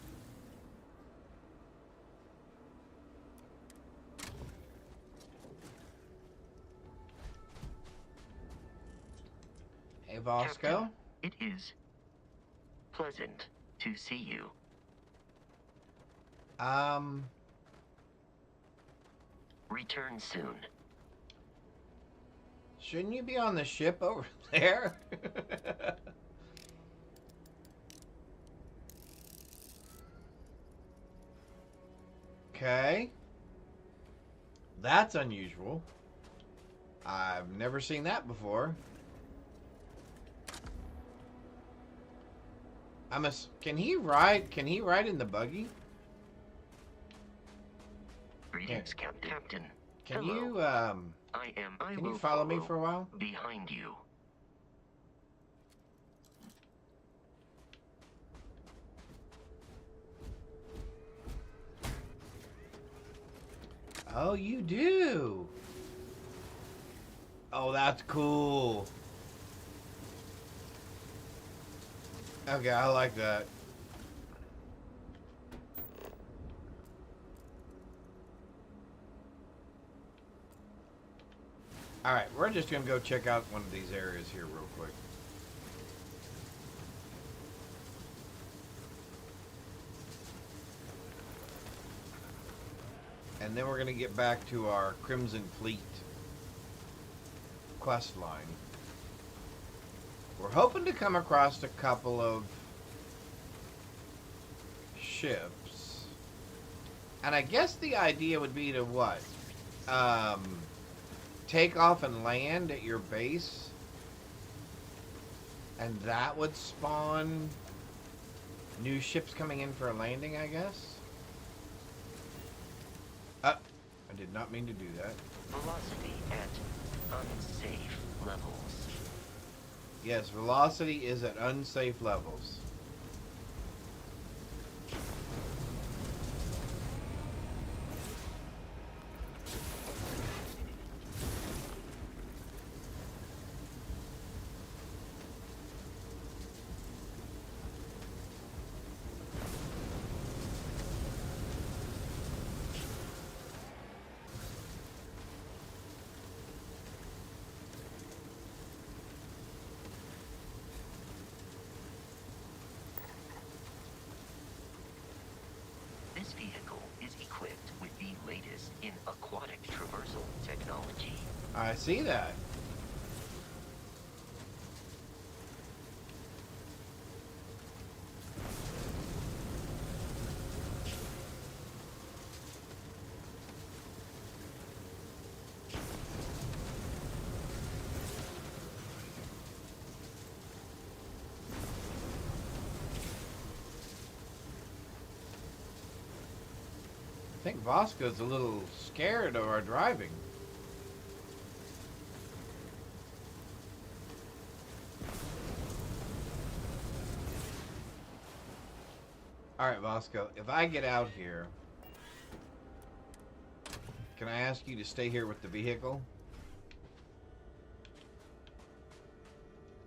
Hey, Bosco. Captain, it is pleasant to see you. Return soon. Shouldn't you be on the ship over there? Okay. That's unusual. I've never seen that before. Can he ride in the buggy? Greetings, Captain. Can Hello. you I can will you follow me for a while? behind you. Oh, you do. Oh, that's cool. Okay, I like that. Alright, we're just going to go check out one of these areas here real quick. And then we're going to get back to our Crimson Fleet quest line. We're hoping to come across a couple of ships. And I guess the idea would be to what? Take off and land at your base. And that would spawn new ships coming in for a landing, I guess. I did not mean to do that. Velocity at unsafe levels. Yes, velocity is at unsafe levels. This vehicle is equipped with the latest in aquatic traversal technology. I see that. I think Vasco's a little scared of our driving. Alright, Vasco, if I get out here, can I ask you to stay here with the vehicle?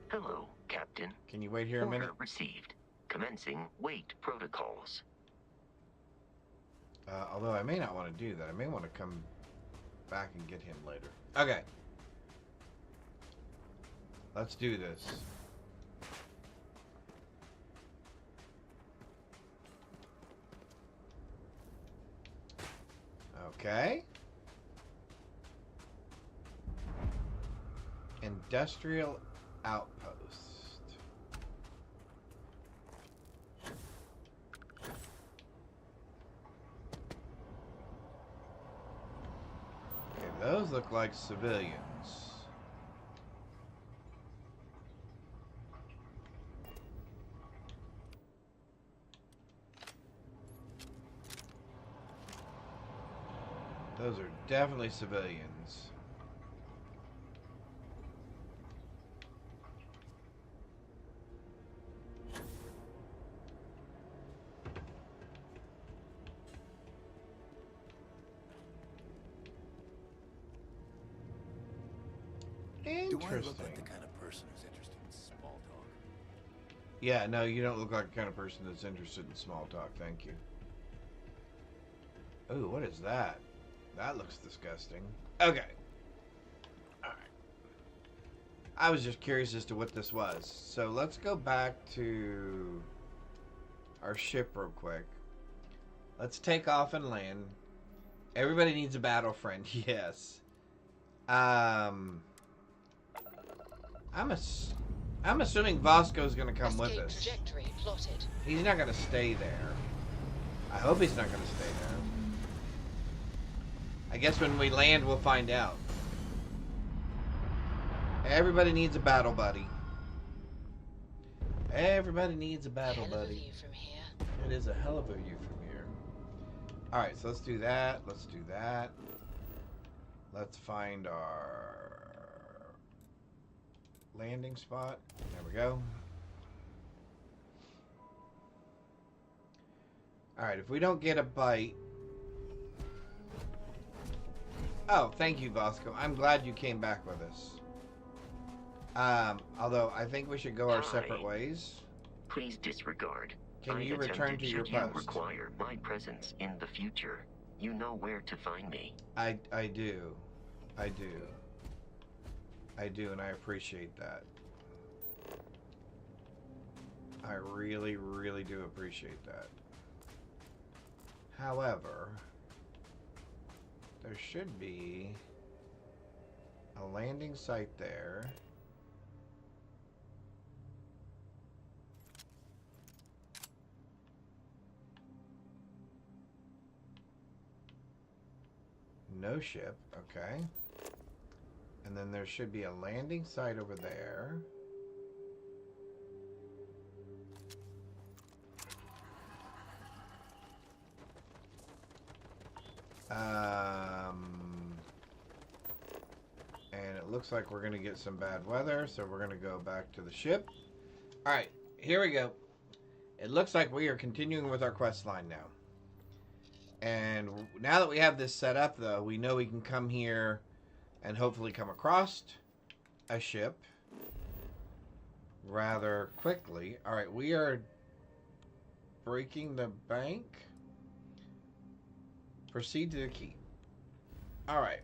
Hello, Captain. Can you wait here a minute? Order received. Commencing wait protocols. Although I may not want to do that. I may want to come back and get him later. Okay. Let's do this. Okay. Industrial outpost. Okay, those look like civilians. Those are definitely civilians. Do I look Interesting. like the kind of person who's interested in small talk? Yeah, no, you don't look like the kind of person that's interested in small talk. Thank you. Oh, what is that? That looks disgusting. Okay. Alright. I was just curious as to what this was. So let's go back to our ship real quick. Let's take off and land. Everybody needs a battle friend. Yes. I'm assuming Vasco's gonna come with Escape us. trajectory plotted. He's not gonna stay there. I hope he's not gonna stay there. I guess when we land, we'll find out. Everybody needs a battle buddy. Everybody needs a battle Hell of a buddy. view from here. It is a hell of a view from here. Alright, so let's do that. Let's do that. Let's find our landing spot. There we go. Alright, if we don't get a bite... Oh, thank you, Vasco. I'm glad you came back with us. Although, I think we should go our separate ways. Please disregard. Can you return to your should you post? require my presence in the future. You know where to find me. I do. I do. I do, and I appreciate that. I really, really do appreciate that. However, there should be a landing site there. No ship, okay. And then there should be a landing site over there. And it looks like we're going to get some bad weather, so we're going to go back to the ship. Alright, here we go. It looks like we are continuing with our quest line now. And now that we have this set up, though, we know we can come here and hopefully come across a ship rather quickly. Alright, we are breaking the bank. Proceed to the key. Alright.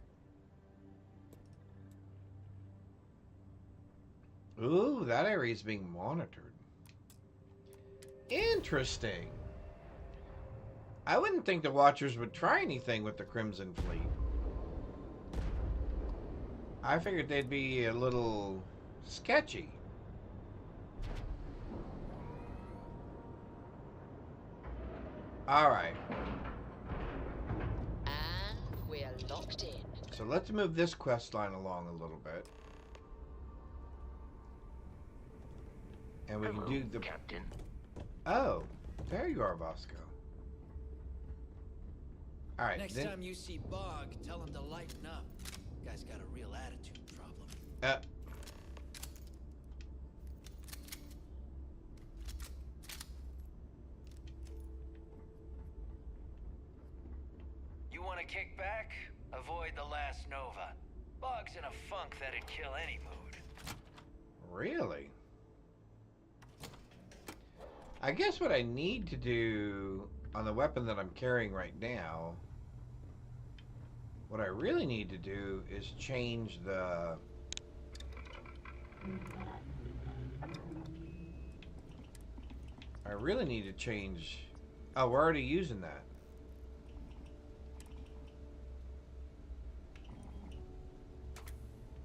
Ooh, that area is being monitored. Interesting. I wouldn't think the Watchers would try anything with the Crimson Fleet. I figured they'd be a little sketchy. Alright. And we're locked in. So let's move this quest line along a little bit. And we Hello, can do the... Captain. Oh, there you are, Bosco. Alright, Next time you see Bog, tell him to lighten up. Guy's got a real attitude problem. You want to kick back? Avoid the last Nova. Bog's in a funk that'd kill any mood. Really? I guess what I need to do on the weapon that I'm carrying right now, what I really need to do is change the... I really need to change... Oh, we're already using that.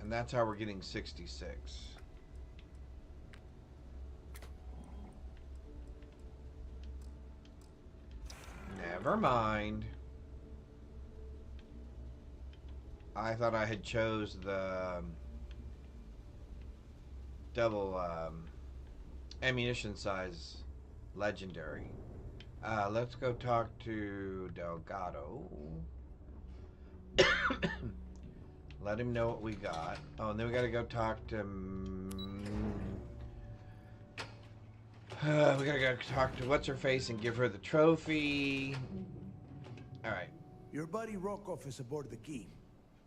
And that's how we're getting 66. Never mind. I thought I had chose the double ammunition size legendary. Let's go talk to Delgado. Let him know what we got. Oh, and then we gotta go talk to... we gotta go talk to What's-Her-Face and give her the trophy. Alright. Your buddy Rokov is aboard the Key.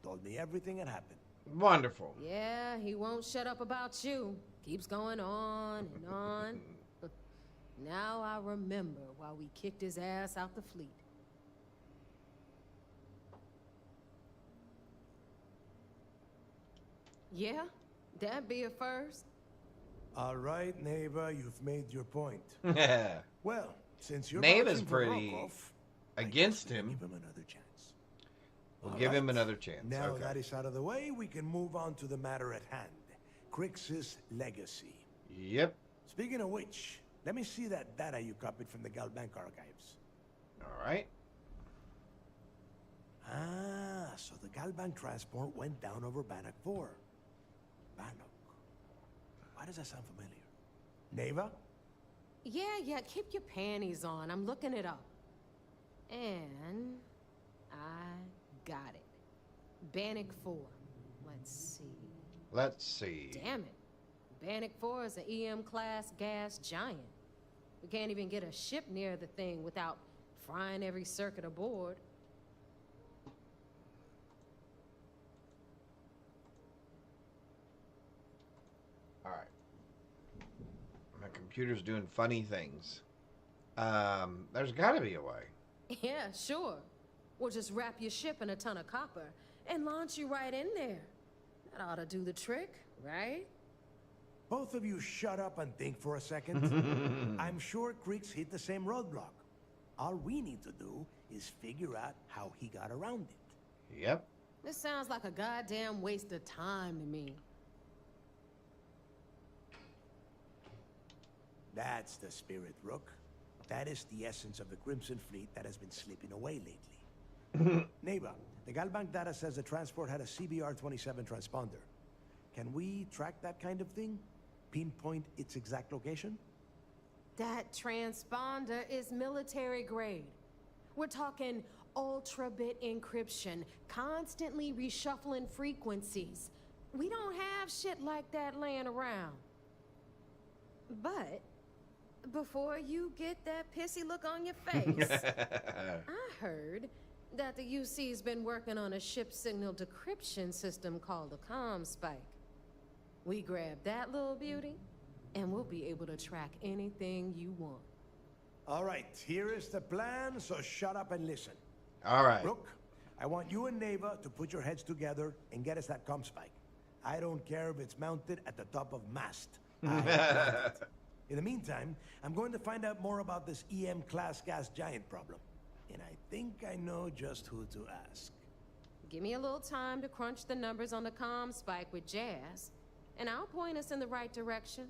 Told me everything that happened. Wonderful. Yeah, he won't shut up about you. Keeps going on and on. Now I remember why we kicked his ass out the fleet. Yeah, that'd be a first. All right, Neva, you've made your point. Well, since you're Neva's vouching for pretty Rokov, against him. give him another chance. We'll All give him right. another chance. Now Okay. that is out of the way, we can move on to the matter at hand. Crix's legacy. Yep. Speaking of which, let me see that data you copied from the Galbank archives. All right. Ah, so the Galbank transport went down over Bannock 4. Bannock. Why does that sound familiar? Neva? Yeah, keep your panties on. I'm looking it up. And I got it. Bannock 4. Let's see. Damn it. Bannock 4 is an EM-class gas giant. We can't even get a ship near the thing without frying every circuit aboard. Alright. My computer's doing funny things. There's gotta be a way. Yeah, sure. We'll just wrap your ship in a ton of copper and launch you right in there. That ought to do the trick, right? Both of you shut up and think for a second. I'm sure Creeks hit the same roadblock. All we need to do is figure out how he got around it. Yep. This sounds like a goddamn waste of time to me. That's the spirit, Rook. That is the essence of the Crimson Fleet that has been slipping away lately. Neva, the Galbank data says the transport had a CBR-27 transponder. Can we track that kind of thing? Pinpoint its exact location? That transponder is military grade. We're talking ultra-bit encryption, constantly reshuffling frequencies. We don't have shit like that laying around. But before you get that pissy look on your face, I heard that the UC's been working on a ship signal decryption system called a comm spike. We grab that little beauty, and we'll be able to track anything you want. All right, here is the plan, so shut up and listen. All right. Rook, I want you and Neva to put your heads together and get us that comm spike. I don't care if it's mounted at the top of mast. I want it. In the meantime, I'm going to find out more about this EM-class gas giant problem. And I think I know just who to ask. Give me a little time to crunch the numbers on the comm spike with Jazz, and I'll point us in the right direction.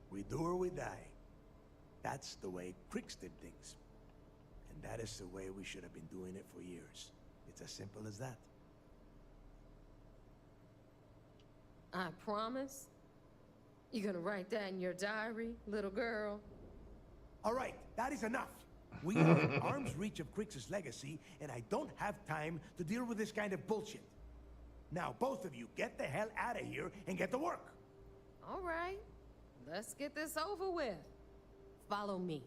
We do or we die. That's the way Crix did things. And that is the way we should have been doing it for years. It's as simple as that. I promise. You're gonna write that in your diary, little girl? All right, that is enough. We are in arm's reach of Crix's legacy, and I don't have time to deal with this kind of bullshit. Now, both of you, get the hell out of here and get to work. All right, let's get this over with. Follow me.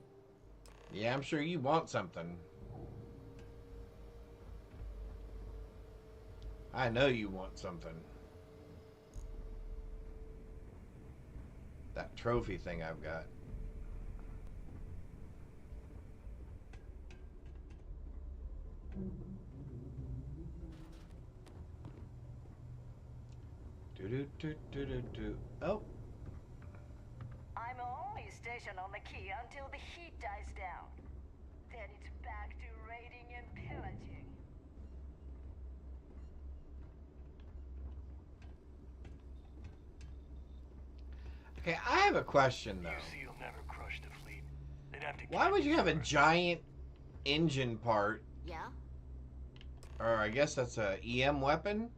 Yeah, I'm sure you want something. I know you want something. That trophy thing I've got. Do. Oh. I'm only stationed on the key until the heat dies down. Then it's back to raiding and pillaging. Okay, I have a question though. You'll never crush the fleet. They'd have to. Why would you have a giant engine part? Yeah? Or I guess that's a EM weapon?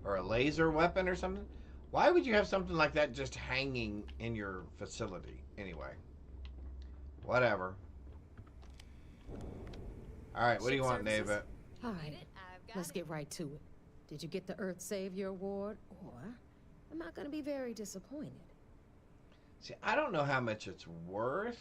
Or a laser weapon or something? Why would you have something like that just hanging in your facility? Anyway. Whatever. Alright, what do you want, Neva? All right, let's get right to it. Did you get the Earth Savior Award? Or I'm not gonna be very disappointed. See, I don't know how much it's worth.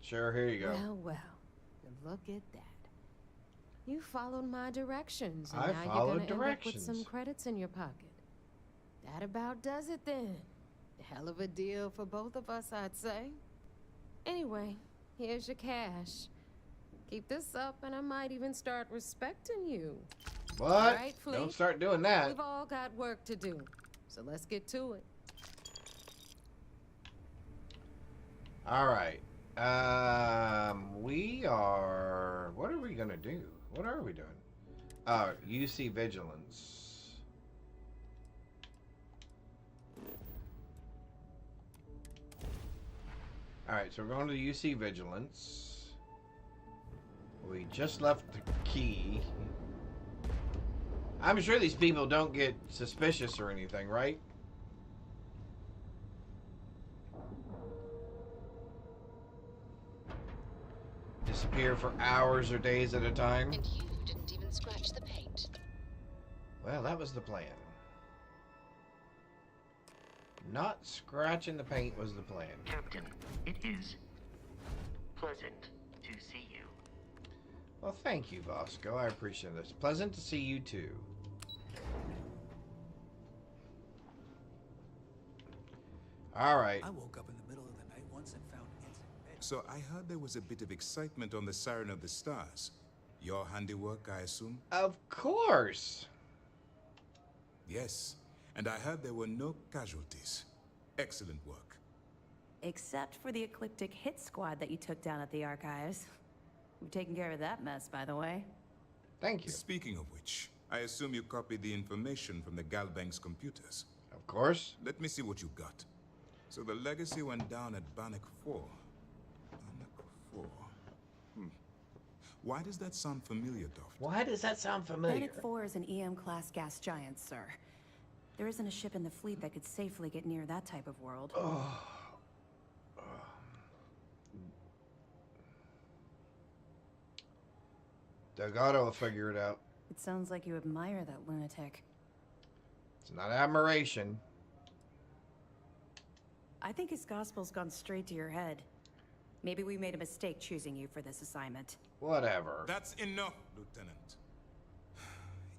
Sure, here you go. Well, look at that. You followed my directions, and I now you're followed gonna end up with directions. some credits in your pocket. That about does it then. Hell of a deal for both of us, I'd say. Anyway, here's your cash. Keep this up, and I might even start respecting you. What? All right, Fleet? Don't start doing that. We've all got work to do, so let's get to it. All right. We are... What are we going to do? What are we doing? UC Vigilance. All right, so we're going to UC Vigilance. We just left the key. I'm sure these people don't get suspicious or anything, right? Disappear for hours or days at a time. And you didn't even scratch the paint. Well, that was the plan. Not scratching the paint was the plan. Captain, it is pleasant to see you. Well, thank you, Bosco. I appreciate this. Pleasant to see you too. All right. I woke up in the middle of the night once and found So I heard there was a bit of excitement on the Siren of the Stars. Your handiwork, I assume? Of course. Yes, and I heard there were no casualties. Excellent work. Except for the eclectic hit squad that you took down at the archives. We've taken care of that mess, by the way. Thank you. Speaking of which, I assume you copied the information from the Galbank's computers. Of Of course. Let me see what you got. So the legacy went down at Bannock 4. Bannock 4. Why does that sound familiar, Toft? Why does that sound familiar? Bannock 4 is an EM-class gas giant, sir. There isn't a ship in the fleet that could safely get near that type of world. Delgado will figure it out. It sounds like you admire that lunatic. It's not admiration. I think his gospel's gone straight to your head. Maybe we made a mistake choosing you for this assignment. Whatever. That's enough, Lieutenant.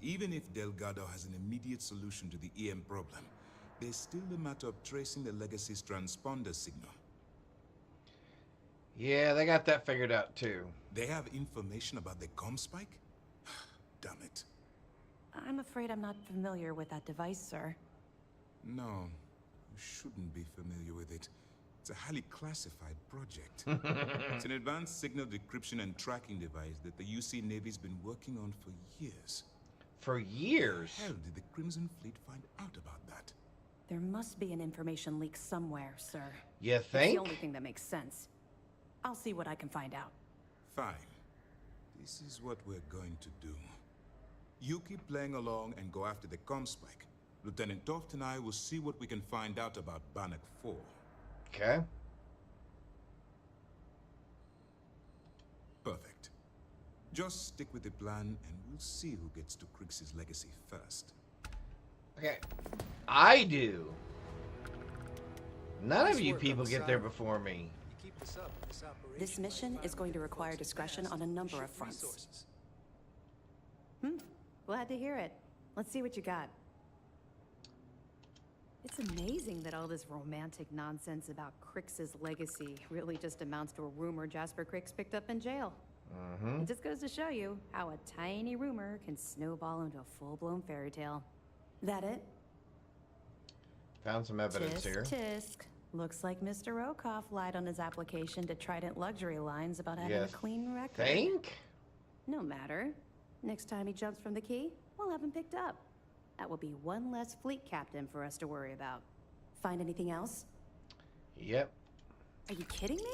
Even if Delgado has an immediate solution to the EM problem, there's still the matter of tracing the legacy's transponder signal. Yeah, they got that figured out too. They have information about the comm spike? Damn it. I'm afraid I'm not familiar with that device, sir. No, you shouldn't be familiar with it. It's a highly classified project. It's an advanced signal decryption and tracking device that the UC Navy's been working on for years. For years? How did the Crimson Fleet find out about that? There must be an information leak somewhere, sir. You It's think? the only thing that makes sense. I'll see what I can find out. Fine. This is what we're going to do. You keep playing along and go after the comm spike. Lieutenant Toft and I will see what we can find out about Bannock 4. Okay. Perfect. Just stick with the plan and we'll see who gets to Krix's legacy first. Okay. I do. None Nice of you work people on the get there side. before me. You keep this up, this operation This mission might is going to find require folks discretion fast on a number of shift fronts. resources. Glad to hear it. Let's see what you got. It's amazing that all this romantic nonsense about Crix's legacy really just amounts to a rumor Jasper Crix picked up in jail. It just goes to show you how a tiny rumor can snowball into a full-blown fairy tale. That it? Found some evidence Tisk, here. tisk. Looks like Mr. Rokoff lied on his application to Trident Luxury Lines about having Yes. a clean record. Think? No matter. Next time he jumps from the key, we'll have him picked up. That will be one less fleet captain for us to worry about. Find anything else? Yep. Are you kidding me?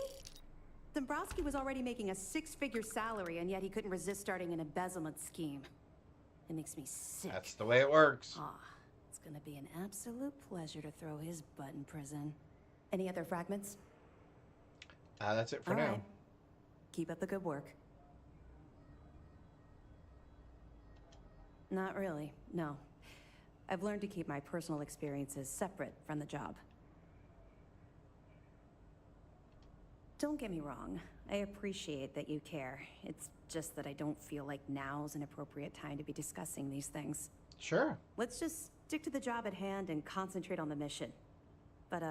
Dombrowski was already making a 6-figure salary, and yet he couldn't resist starting an embezzlement scheme. It makes me sick. That's the way it works. Ah, it's gonna be an absolute pleasure to throw his butt in prison. Any other fragments? That's it for All now. right. Keep up the good work. Not really, no. I've learned to keep my personal experiences separate from the job. Don't get me wrong, I appreciate that you care. It's just that I don't feel like now's an appropriate time to be discussing these things. Sure. Let's just stick to the job at hand and concentrate on the mission. But,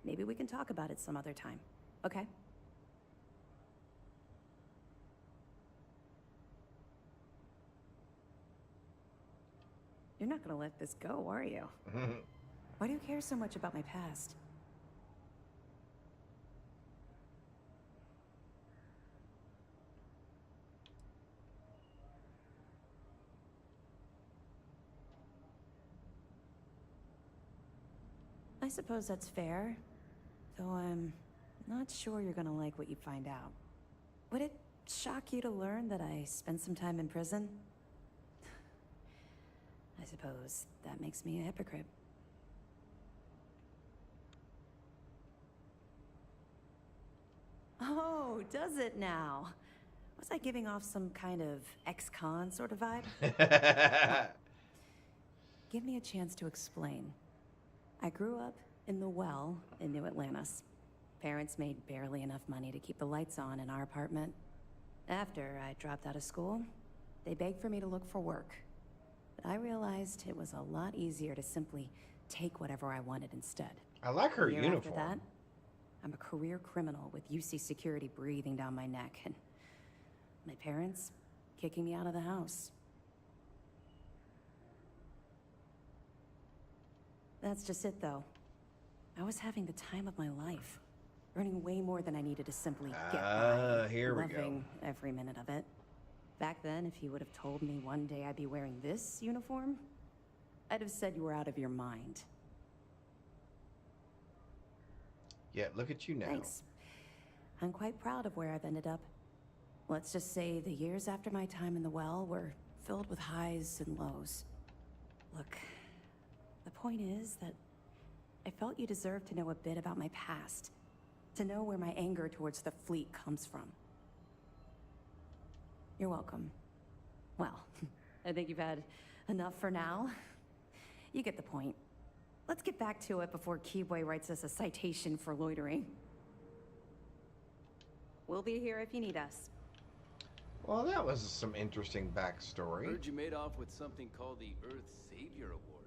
maybe we can talk about it some other time, okay? You're not gonna let this go, are you? Why do you care so much about my past? I suppose that's fair, though I'm not sure you're gonna like what you find out. Would it shock you to learn that I spent some time in prison? I suppose that makes me a hypocrite. Oh, does it now? Was I giving off some kind of ex-con sort of vibe? Give me a chance to explain. I grew up in the Well in New Atlantis. Parents made barely enough money to keep the lights on in our apartment. After I dropped out of school, they begged for me to look for work. But I realized it was a lot easier to simply take whatever I wanted instead. I like her A year uniform. After that, I'm a career criminal with UC security breathing down my neck, and my parents kicking me out of the house. That's just it, though. I was having the time of my life, earning way more than I needed to simply get by, Here we go. loving every minute of it. Back then, if you would have told me one day I'd be wearing this uniform, I'd have said you were out of your mind. Yeah, look at you now. Thanks. I'm quite proud of where I've ended up. Let's just say the years after my time in the well were filled with highs and lows. Look, the point is that I felt you deserved to know a bit about my past. To know where my anger towards the fleet comes from. You're welcome. Well, I think you've had enough for now. You get the point. Let's get back to it before Keyboy writes us a citation for loitering. We'll be here if you need us. Well, that was some interesting backstory. Heard you made off with something called the Earth Savior Award.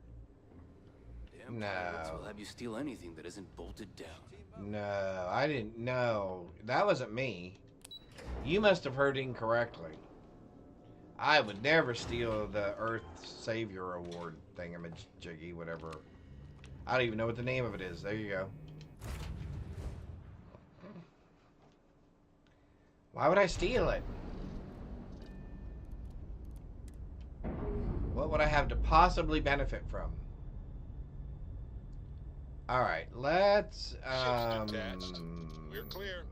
Damn No. pirates will have you steal anything that isn't bolted down. No, I didn't know. That wasn't me. You must have heard incorrectly. I would never steal the Earth Savior Award thingamajiggy, whatever. I don't even know what the name of it is. There you go. Why would I steal it? What would I have to possibly benefit from? Alright, let's... Ship's detached. We're clear.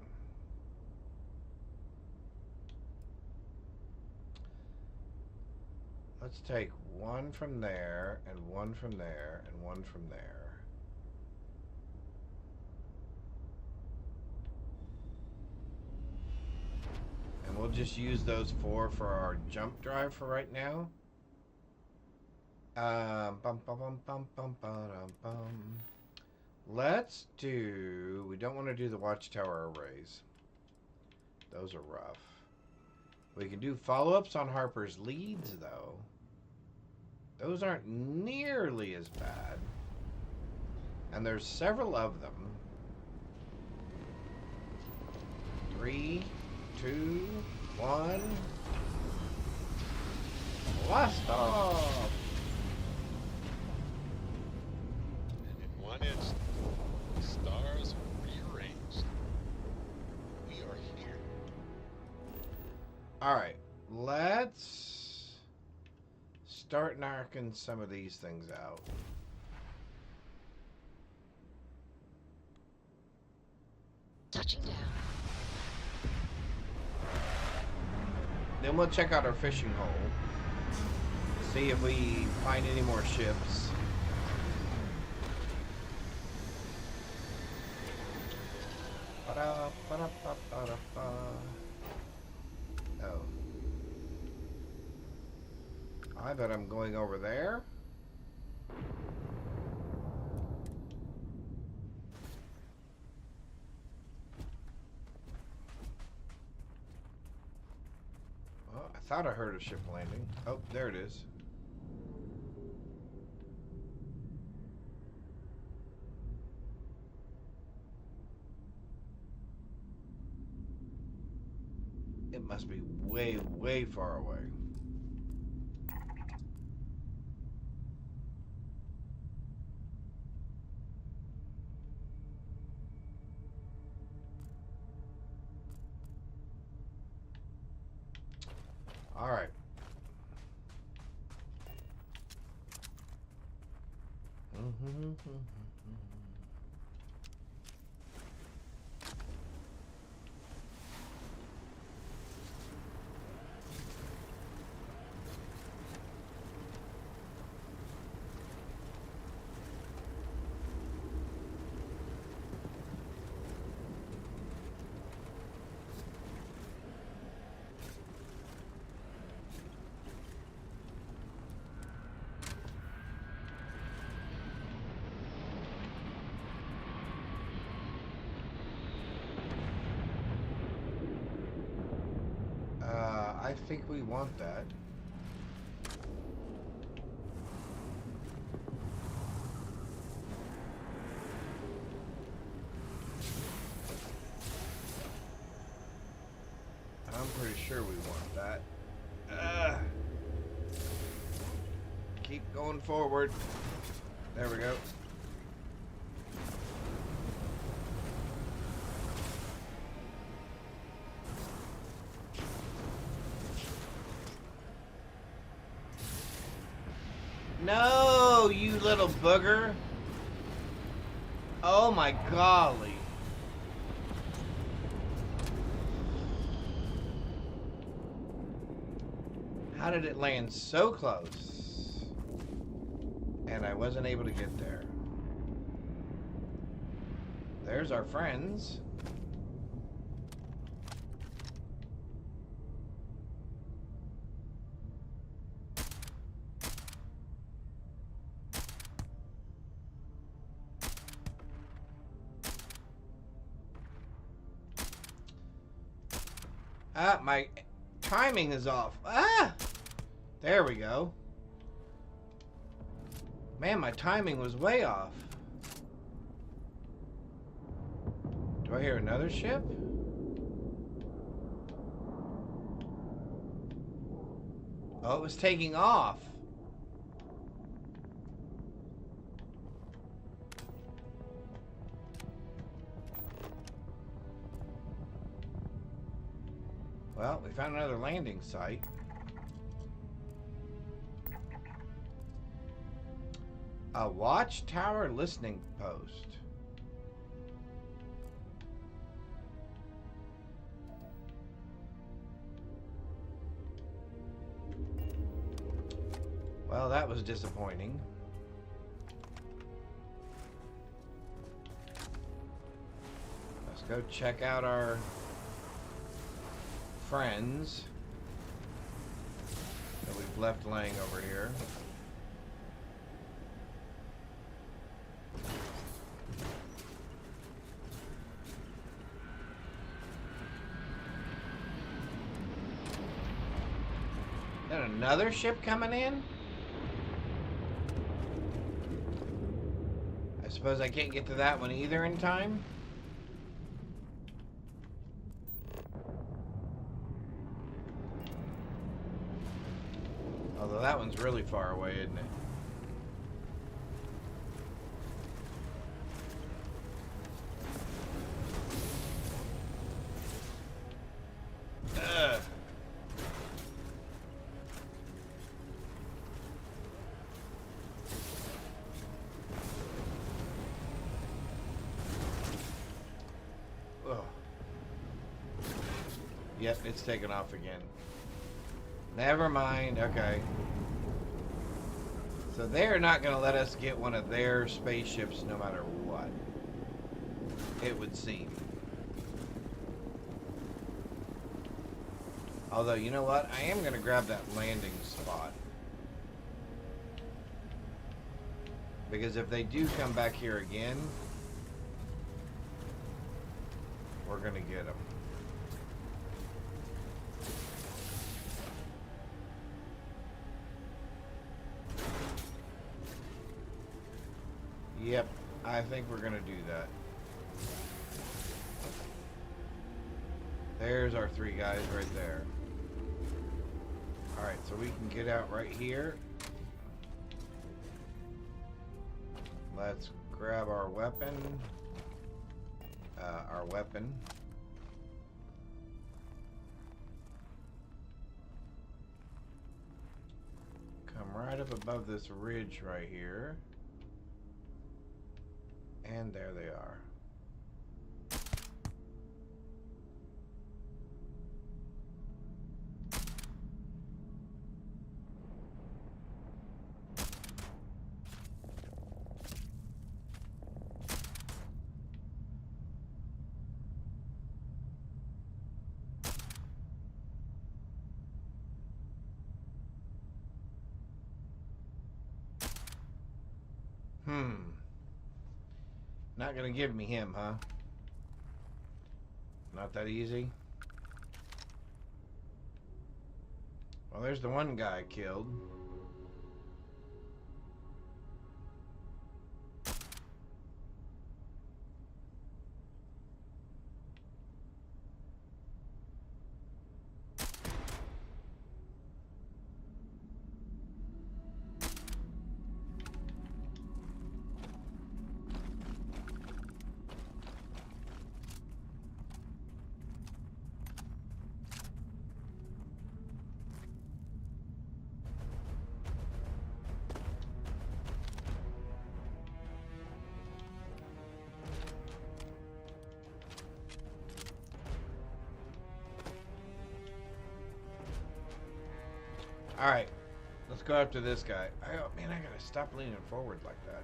Let's take one from there, and one from there, and one from there. And we'll just use those 4 for our jump drive for right now. Let's do... We don't want to do the watchtower arrays. Those are rough. We can do follow-ups on Harper's leads, though. Those aren't nearly as bad. And there's several of them. 3, 2, 1. Blast off! And in one instant, the stars are rearranged. We are here. Alright, let's start knocking some of these things out. Touching down. Then we'll check out our fishing hole. See if we find any more ships. Oh. I bet I'm going over there. Well, I thought I heard a ship landing. Oh, there it is. It must be way, way far away. All right. I think we want that. I'm pretty sure we want that. Keep going forward. There we go. No, Oh, you little booger. Oh my golly. How did it land so close? And I wasn't able to get there. There's our friends. Ah, my timing is off. Ah! There we go. Man, my timing was way off. Do I hear another ship? Oh, it was taking off. Well, we found another landing site. A watchtower listening post. Well, that was disappointing. Let's go check out our friends that we've left laying over here. Then another ship coming in? I suppose I can't get to that one either in time? Although that one's really far away, isn't it? Ugh. Ugh. Yep, it's taken off again. Never mind, okay. So they're not going to let us get one of their spaceships no matter what, it would seem. Although, you know what? I am going to grab that landing spot. Because if they do come back here again, we're going to get them. Yep, I think we're gonna do that. There's our three guys right there. Alright, so we can get out right here. Let's grab our weapon. Come right up above this ridge right here. And there they are. Not gonna give me him, huh? Not that easy. Well, there's the one guy I killed. Alright. Let's go after this guy. Oh, man, I gotta stop leaning forward like that.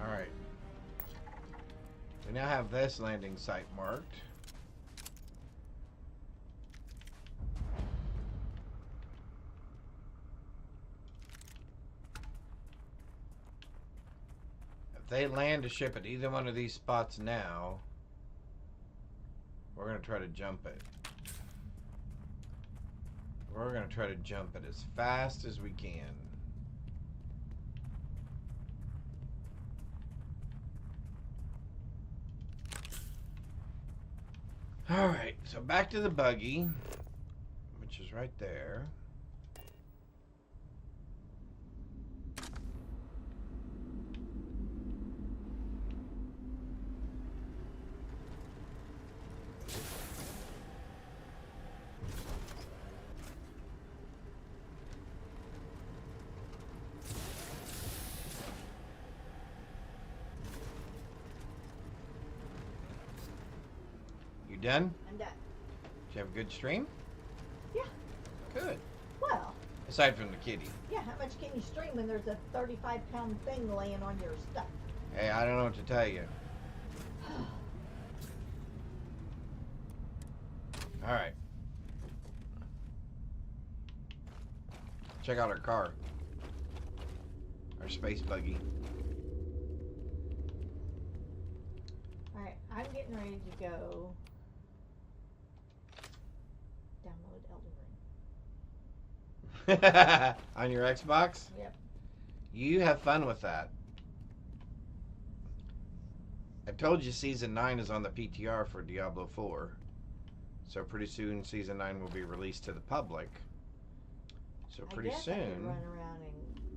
Alright. We now have this landing site marked. If they land a ship at either one of these spots now, we're going to try to jump it. We're going to try to jump it as fast as we can. Alright, so back to the buggy, which is right there. You done? I'm done. Did you have a good stream? Yeah. Good. Well, Aside from the kitty. yeah, how much can you stream when there's a 35-pound thing laying on your stuff? Hey, I don't know what to tell you. Alright. Check out our car. Our space buggy. Alright, I'm getting ready to go download Elden Ring. On your Xbox? Yep. You have fun with that. I told you Season 9 is on the PTR for Diablo 4. So pretty soon Season 9 will be released to the public. So pretty I soon can run around and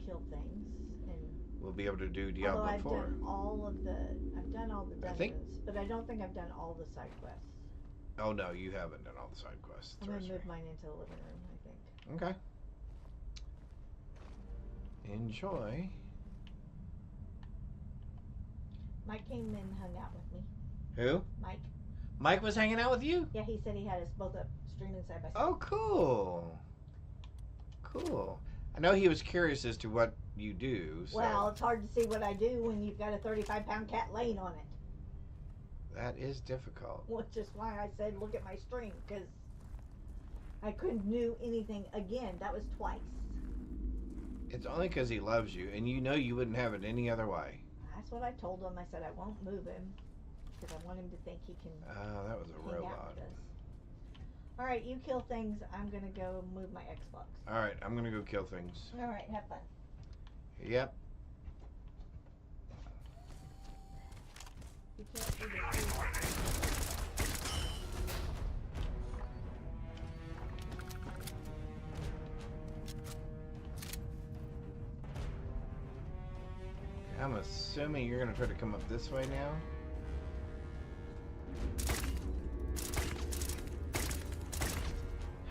kill things, and we'll be able to do Diablo although I've 4. done all of the, I've done all the I dungeons, think- but I don't think I've done all the side quests. Oh no, you haven't done all the side quests. I'm gonna move mine into the living room, I think. Okay. Enjoy. Mike came and hung out with me. Who? Mike. Mike was hanging out with you? Yeah, he said he had us both up streaming side by side. Oh, cool. Cool. I know he was curious as to what you do. So Well, it's hard to see what I do when you've got a 35-pound cat laying on it. that is difficult. Which is why I said look at my stream, because I couldn't do anything again. That was twice. It's only because he loves you, and you know you wouldn't have it any other way. That's what I told him. I said I won't move him because I want him to think he can Oh, that was a hang out robot. with us. All right, you kill things. I'm gonna go move my Xbox. All right, I'm gonna go kill things. All right, have fun. Yep. You can't do this. I'm assuming you're gonna try to come up this way now.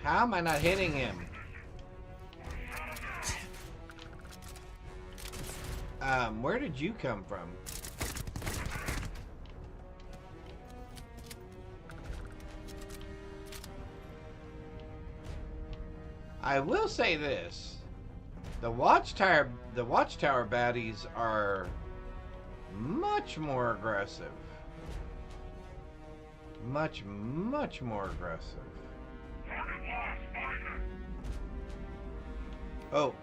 How am I not hitting him? Where did you come from? I will say this. The watchtower baddies are much more aggressive. Much more aggressive. Oh.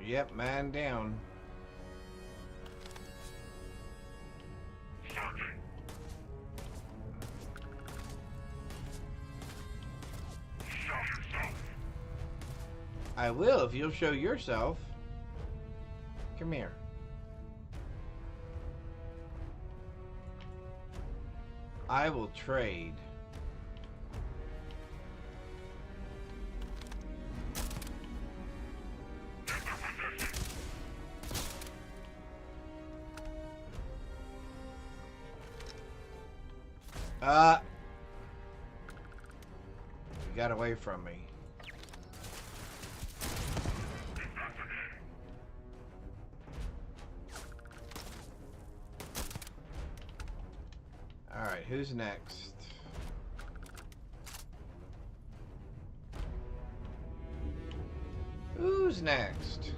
Yep, man down. I will if you'll show yourself. Come here. I will trade. He got away from me. Alright, who's next? Who's next?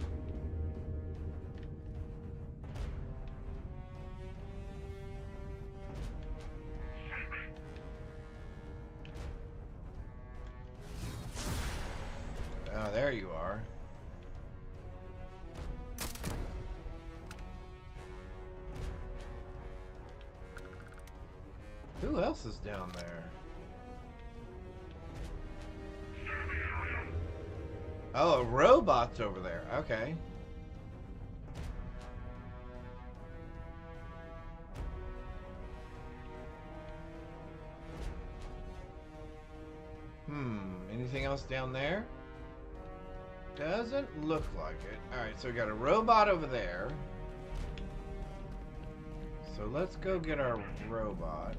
Oh, there you are. Who else is down there? Oh, a robot's over there. Okay. Anything else down there? Doesn't look like it. Alright, so we got a robot over there. So let's go get our robot.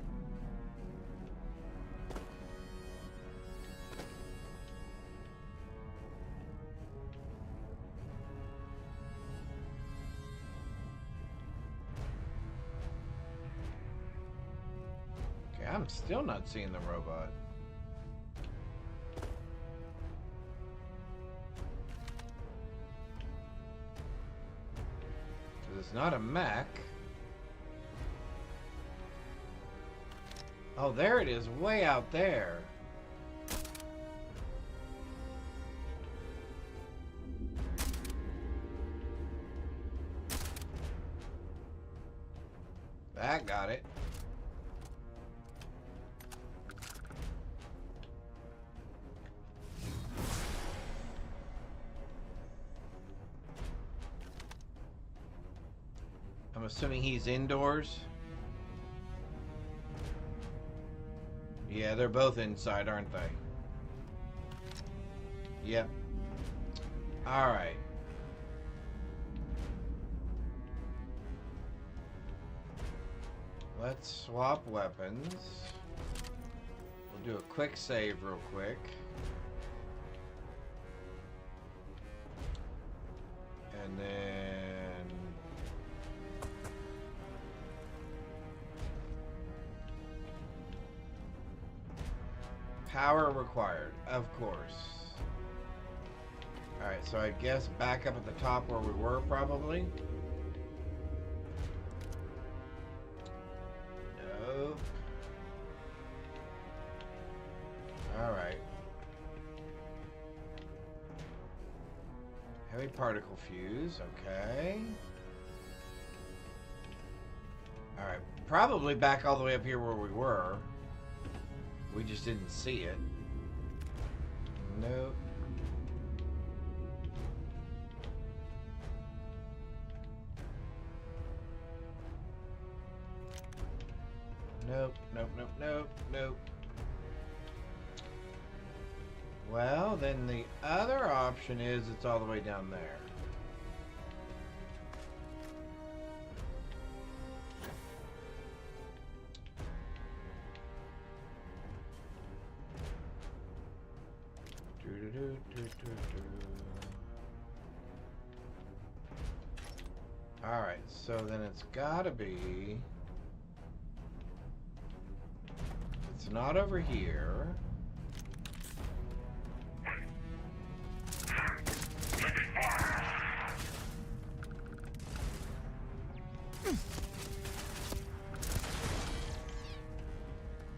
Okay, I'm still not seeing the robot. It's not a mech. Oh, there it is, way out there. That got it. I'm assuming he's indoors. Yeah, they're both inside, aren't they? Yep. Alright. Let's swap weapons. We'll do a quick save real quick. And then... power required, of course. Alright, so I guess back up at the top where we were, probably. Nope. Alright. Heavy particle fuse, okay. Alright, probably back all the way up here where we were. We just didn't see it. Nope. Nope, nope, nope, nope, nope. Well, then the other option is it's all the way down there. Alright, so then it's gotta be... it's not over here.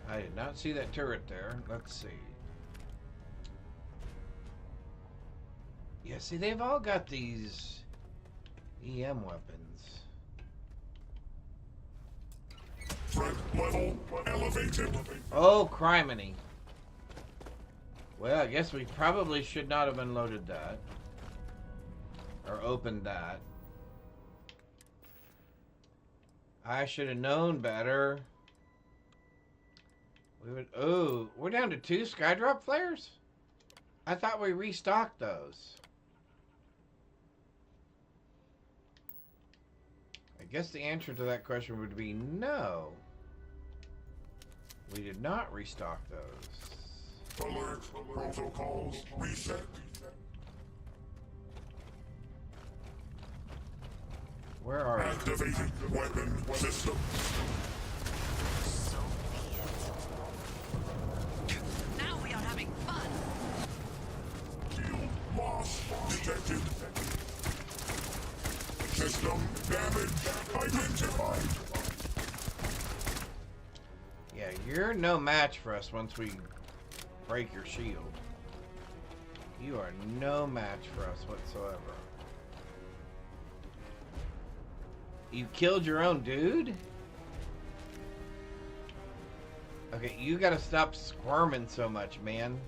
I did not see that turret there. Let's see. Yeah, see, they've all got these EM weapons. Threat level elevated. Oh, criminy. Well, I guess we probably should not have unloaded that. Or opened that. I should have known better. We would... oh, we're down to 2 Skydrop flares? I thought we restocked those. I guess the answer to that question would be no. We did not restock those. Alert. Protocols reset. Where are you? Activating weapon system. So be it. Now we are having fun. Shield loss detected. System damage identified. Yeah, you're no match for us once we break your shield. You are no match for us whatsoever. You killed your own dude? Okay, you gotta stop squirming so much, man.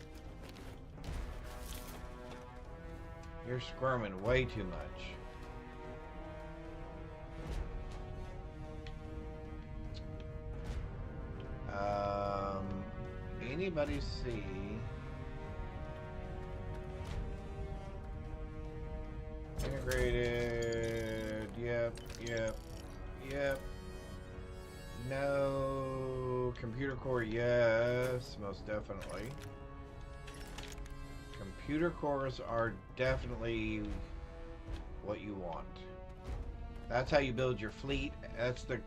You're squirming way too much. Anybody see integrated? Yep. No. Computer core, yes, most definitely. Computer cores are definitely what you want. That's how you build your fleet. That's the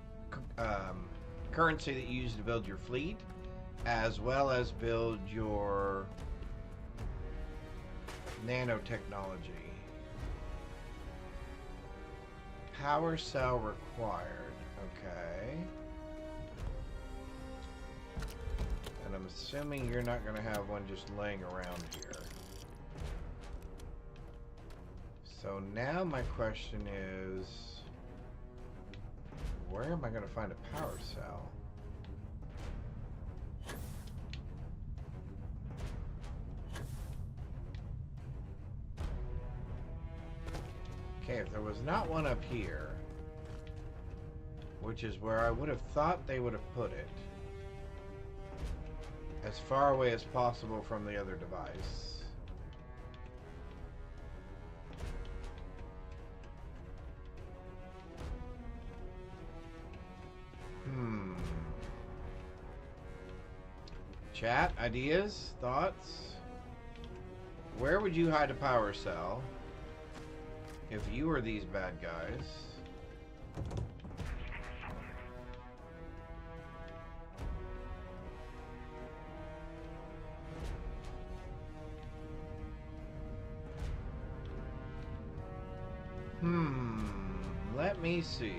currency that you use to build your fleet, as well as build your nanotechnology. Power cell required. Okay. And I'm assuming you're not going to have one just laying around here. So now my question is, where am I going to find a power cell? Okay, if there was not one up here, which is where I would have thought they would have put it, as far away as possible from the other device. Chat, ideas, thoughts? Where would you hide a power cell if you were these bad guys? Let me see.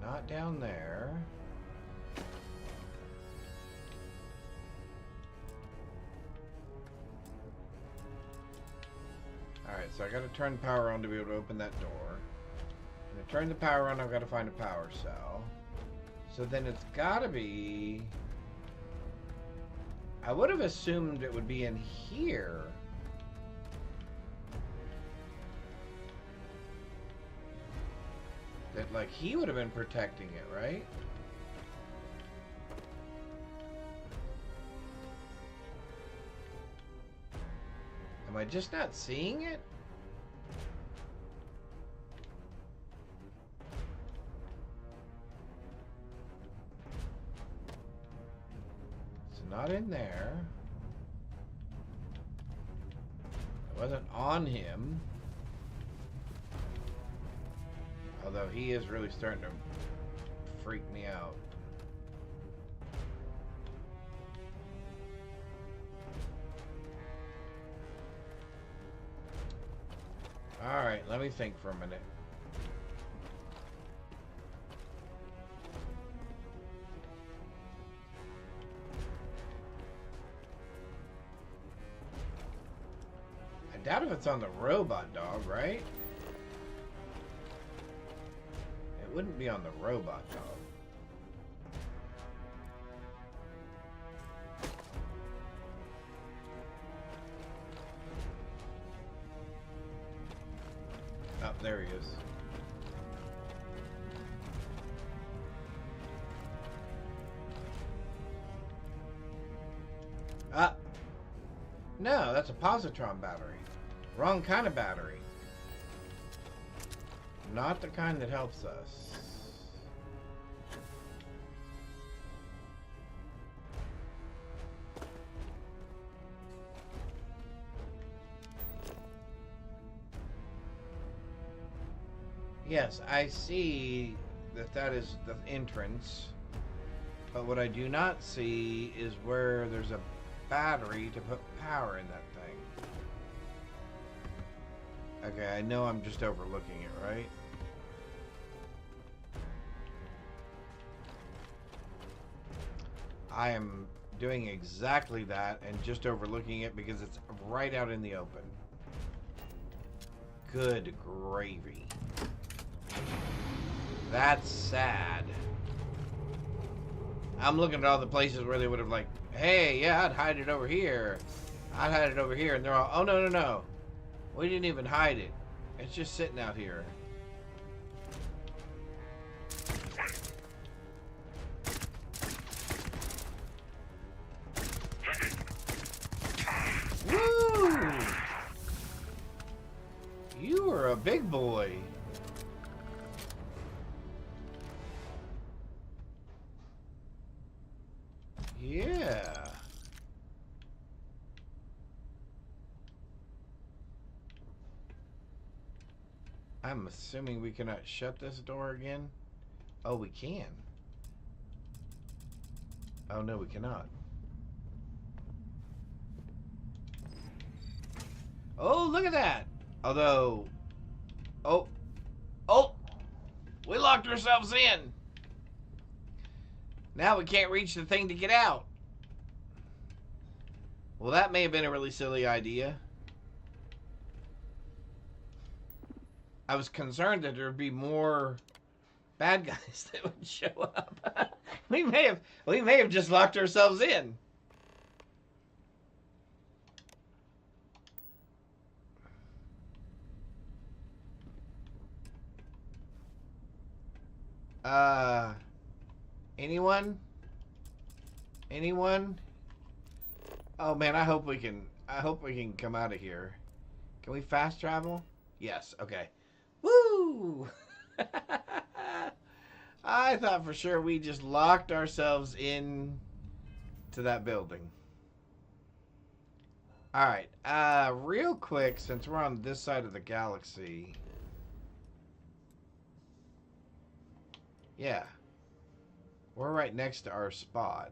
Not down there. Alright, so I gotta turn the power on to be able to open that door. And to turn the power on, I've got to find a power cell. So then it's gotta be... I would have assumed it would be in here. That, like, he would have been protecting it, right? Am I just not seeing it? It's not in there. It wasn't on him. Although he is really starting to freak me out. Alright, let me think for a minute. I doubt if it's on the robot dog, right? It wouldn't be on the robot dog. Oh, there he is. Ah! No, that's a positron battery. Wrong kind of battery. Not the kind that helps us. Yes, I see that that is the entrance. But what I do not see is where there's a battery to put power in that thing. Okay, I know I'm just overlooking it, right? I am doing exactly that and just overlooking it because it's right out in the open. Good gravy. That's sad. I'm looking at all the places where they would have like, hey, yeah, I'd hide it over here. I'd hide it over here. And they're all, oh, no, no, no. We didn't even hide it. It's just sitting out here. Woo! You are a big boy. Yeah. I'm assuming we cannot shut this door again. Oh, we can. Oh, no, we cannot. Oh, look at that. Although, oh, we locked ourselves in. Now we can't reach the thing to get out. Well, that may have been a really silly idea. I was concerned that there would be more bad guys that would show up. we may have just locked ourselves in. Anyone? Anyone? Oh man, I hope we can come out of here. Can we fast travel? Yes, okay. Woo! I thought for sure we just locked ourselves in to that building. Alright, real quick, since we're on this side of the galaxy. Yeah. We're right next to our spot.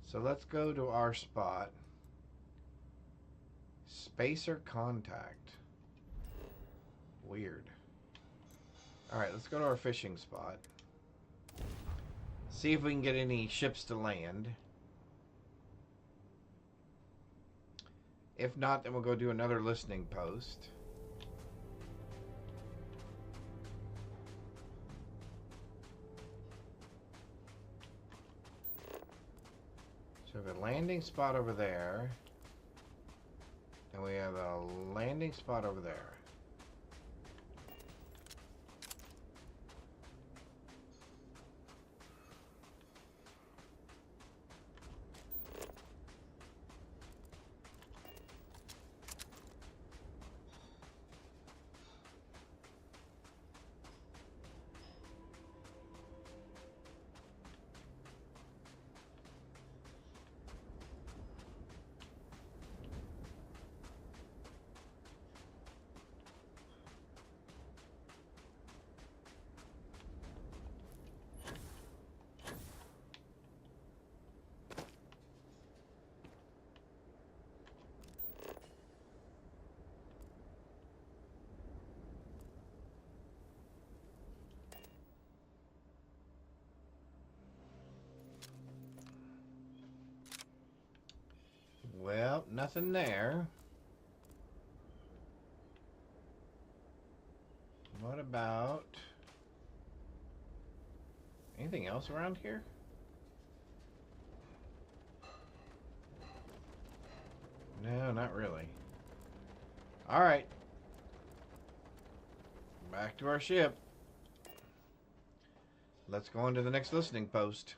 So let's go to our spot. Spacer contact. Weird. Alright, let's go to our fishing spot. See if we can get any ships to land. If not, then we'll go do another listening post. So we have a landing spot over there. And we have a landing spot over there. Well, nothing there. What about anything else around here? No, not really. All right. Back to our ship. Let's go on to the next listening post.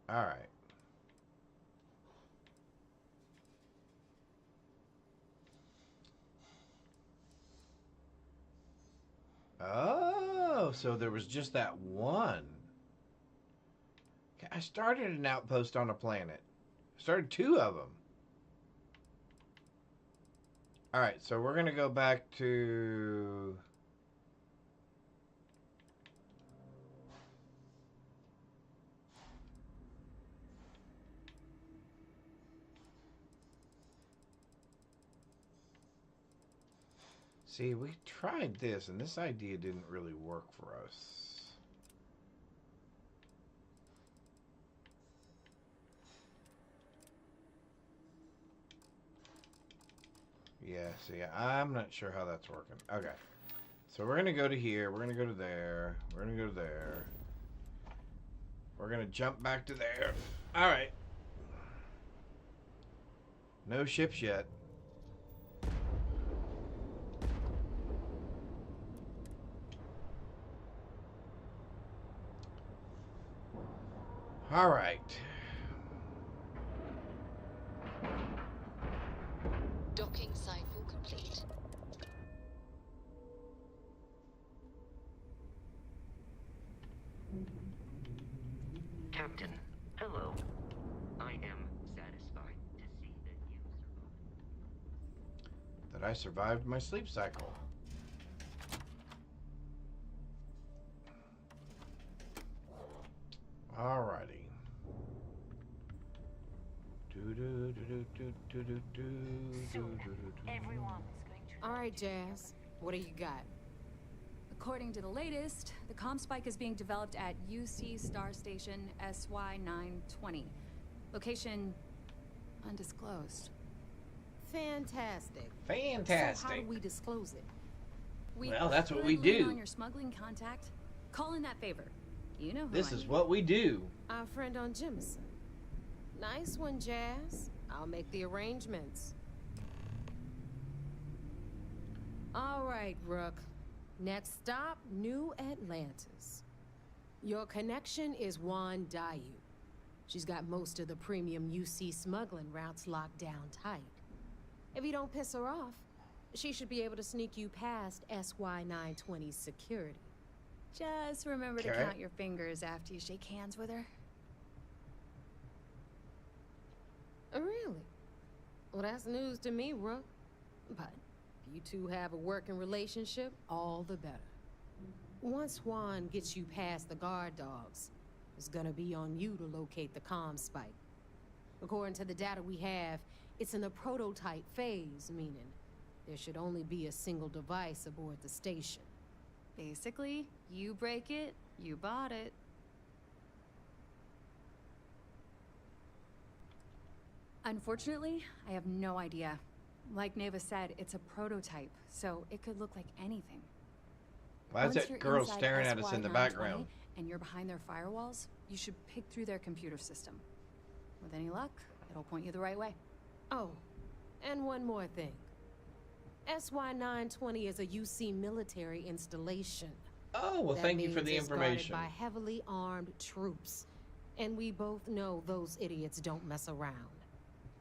All right. Oh, so there was just that one. I started an outpost on a planet. I started 2 of them. Alright, so we're going to go back to... See, we tried this, and this idea didn't really work for us. Yeah, see, I'm not sure how that's working. Okay. So we're going to go to here. We're going to go to there. We're going to go to there. We're going to jump back to there. All right. No ships yet. All right. Docking cycle complete. Captain, hello. I am satisfied to see that you survived. That I survived my sleep cycle. Alrighty. All right, Jazz. What do you got? According to the latest, the comm spike is being developed at UC Star Station SY920. Location undisclosed. Fantastic. Fantastic. So how do we disclose it? Well, that's what we could lean do. On your smuggling contact, call in that favor. You know who This I is mean. what we do. Our friend on Jemison. Nice one, Jazz. I'll make the arrangements. All right, Rook. Next stop, New Atlantis. Your connection is Juan Dayu. She's got most of the premium UC smuggling routes locked down tight. If you don't piss her off, she should be able to sneak you past SY920's security. Just remember to Okay. count your fingers after you shake hands with her. Really? Well, that's news to me, Rook. But if you two have a working relationship, all the better. Once Juan gets you past the guard dogs, it's gonna be on you to locate the comm spike. According to the data we have, it's in the prototype phase, meaning there should only be a single device aboard the station. Basically, you break it, you bought it. Unfortunately, I have no idea. Like Neva said, it's a prototype, so it could look like anything. Why is Once that you're girl inside staring at us in the SY920 background? And you're behind their firewalls, you should pick through their computer system. With any luck, it'll point you the right way. Oh, and one more thing. SY920 is a UC military installation. Oh, well, That thank you for means the it's guarded information. by heavily armed troops. And we both know those idiots don't mess around.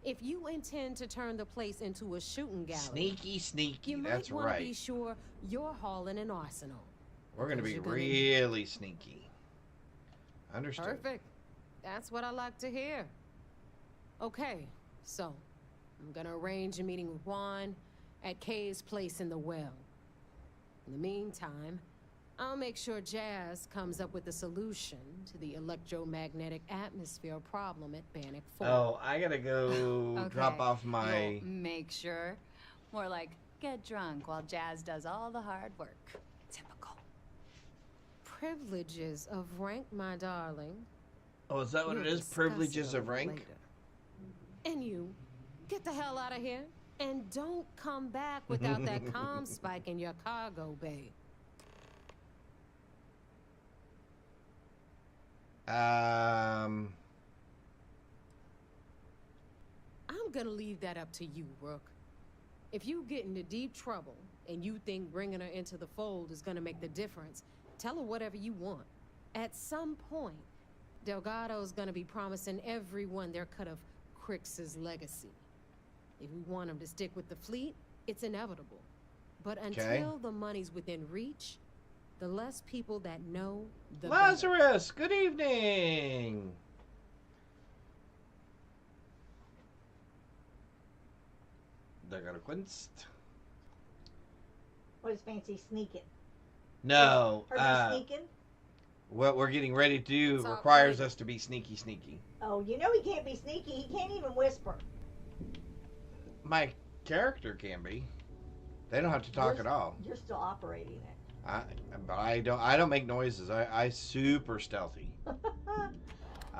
If you intend to turn the place into a shooting gallery, Sneaky, sneaky. you That's might want to right. be sure you're hauling an arsenal. We're going to be Because you're really sneaky. Understood. Perfect. That's what I like to hear. Okay, so I'm gonna arrange a meeting with Juan at Kay's place in the well. In the meantime, I'll make sure Jazz comes up with a solution to the electromagnetic atmosphere problem at Bannock 4. Oh, I got to go drop off my... You'll make sure. More like, get drunk while Jazz does all the hard work. Typical. Privileges of rank, my darling. Oh, is that what it is? Privileges of rank? Later. And you, get the hell out of here. And don't come back without that comm spike in your cargo bay. Um... I'm gonna leave that up to you, Rook. If you get into deep trouble and you think bringing her into the fold is gonna make the difference, tell her whatever you want. At some point, Delgado's gonna be promising everyone their cut of Crix's legacy. If we want him to stick with the fleet, it's inevitable. But until the money's within reach, the less people that know, the better. Lazarus, good evening. I got a Quinst. What is fancy sneaking? No. Are we sneaking? What we're getting ready to do It's all requires good. us to be sneaky, sneaky. Oh, you know he can't be sneaky. He can't even whisper. My character can be. They don't have to talk at all. You're still operating it. But I don't make noises. I super stealthy.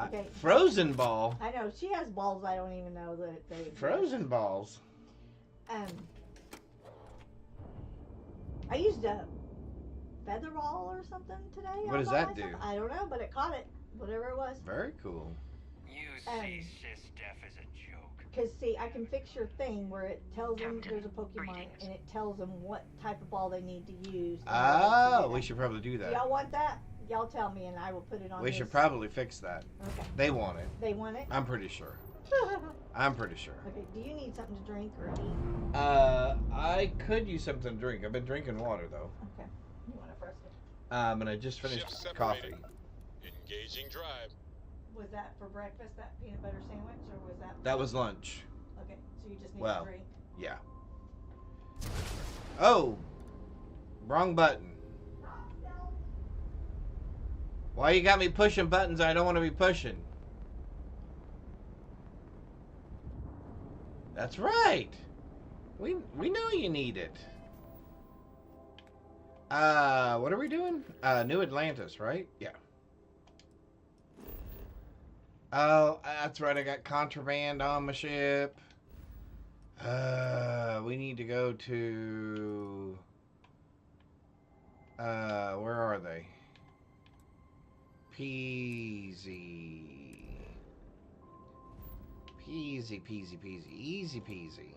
Okay. Frozen ball. I know she has balls. I don't even know that they exist. Frozen balls. I used a feather ball or something today. What does that do? I don't know, but it caught it. Whatever it was. Very cool. You see, Sis Def is a joke. Because, see, I can fix your thing where it tells them there's a Pokemon and it tells them what type of ball they need to use. Oh, we should probably do that. Y'all want that? Y'all tell me and I will put it on. We should probably fix that. Okay. They want it. They want it? I'm pretty sure. I'm pretty sure. Okay, do you need something to drink or eat? I could use something to drink. I've been drinking water, though. Okay. You want to first? And I just finished coffee. Engaging drive. Was that for breakfast, that peanut butter sandwich, or was that... That was lunch. Okay, so you just need Well, a drink? yeah. Oh! Wrong button. Why you got me pushing buttons I don't want to be pushing? That's right. We know you need it. What are we doing? New Atlantis, right? Yeah. Oh, that's right. I got contraband on my ship. We need to go to... where are they? Peasy. Peasy, peasy, peasy. Easy peasy.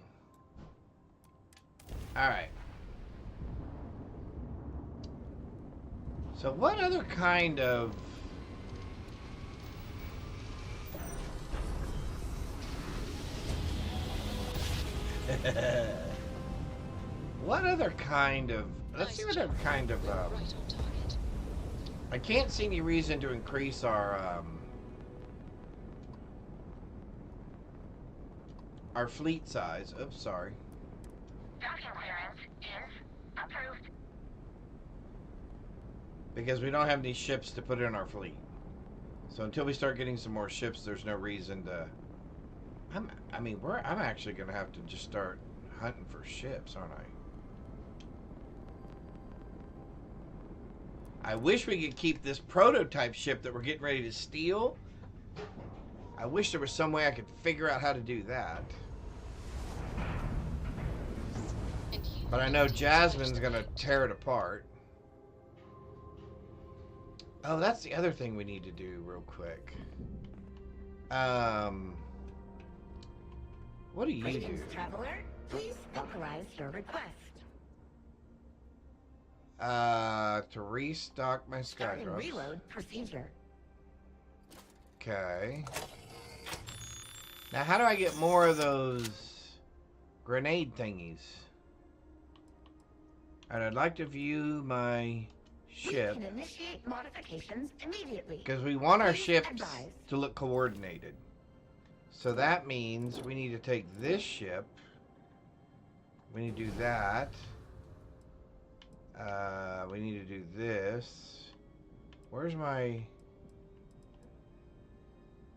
Alright. So what other kind of... what other kind of... Let's see what other kind of... I can't see any reason to increase our fleet size. Oops, sorry. Docking clearance is approved. Because we don't have any ships to put in our fleet. So until we start getting some more ships, there's no reason to... I'm actually going to have to just start hunting for ships, aren't I? I wish we could keep this prototype ship that we're getting ready to steal. I wish there was some way I could figure out how to do that. But I know Jasmine's going to tear it apart. Oh, that's the other thing we need to do real quick. What do you do? Traveler, please vocalize your request. To restock my Skydrops. Reload procedure. Okay. Now, how do I get more of those grenade thingies? And I'd like to view my ship. We can initiate modifications immediately. Because we want our Please ships advise. to look coordinated. So that means we need to take this ship. We need to do that. We need to do this. Where's my...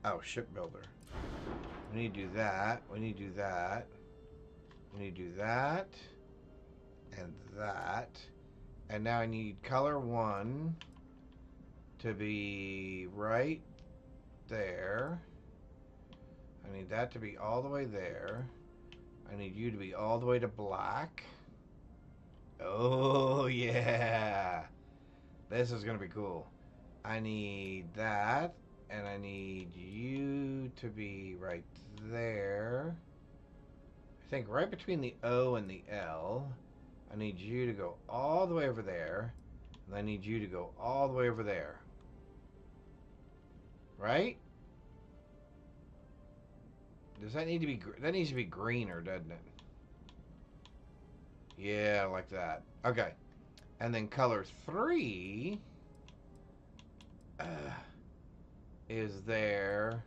Oh, shipbuilder. We need to do that. We need to do that. We need to do that. And that. And now I need color 1 to be right there. I need that to be all the way there. I need you to be all the way to black. Oh, yeah. This is going to be cool. I need that. And I need you to be right there. I think right between the O and the L. I need you to go all the way over there. And I need you to go all the way over there. Right? Does that need to be... That needs to be greener, doesn't it? Yeah, like that. Okay. And then color 3... is there.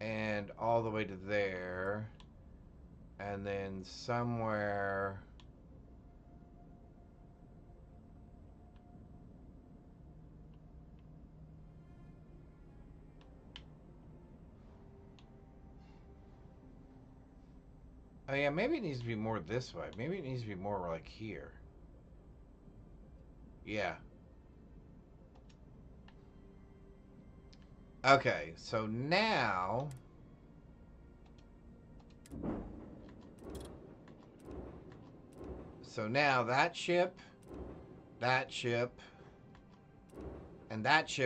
And all the way to there. And And then somewhere... Oh yeah, maybe it needs to be more this way. Maybe it needs to be more like here. Yeah. Okay, so now... So now that ship, and that ship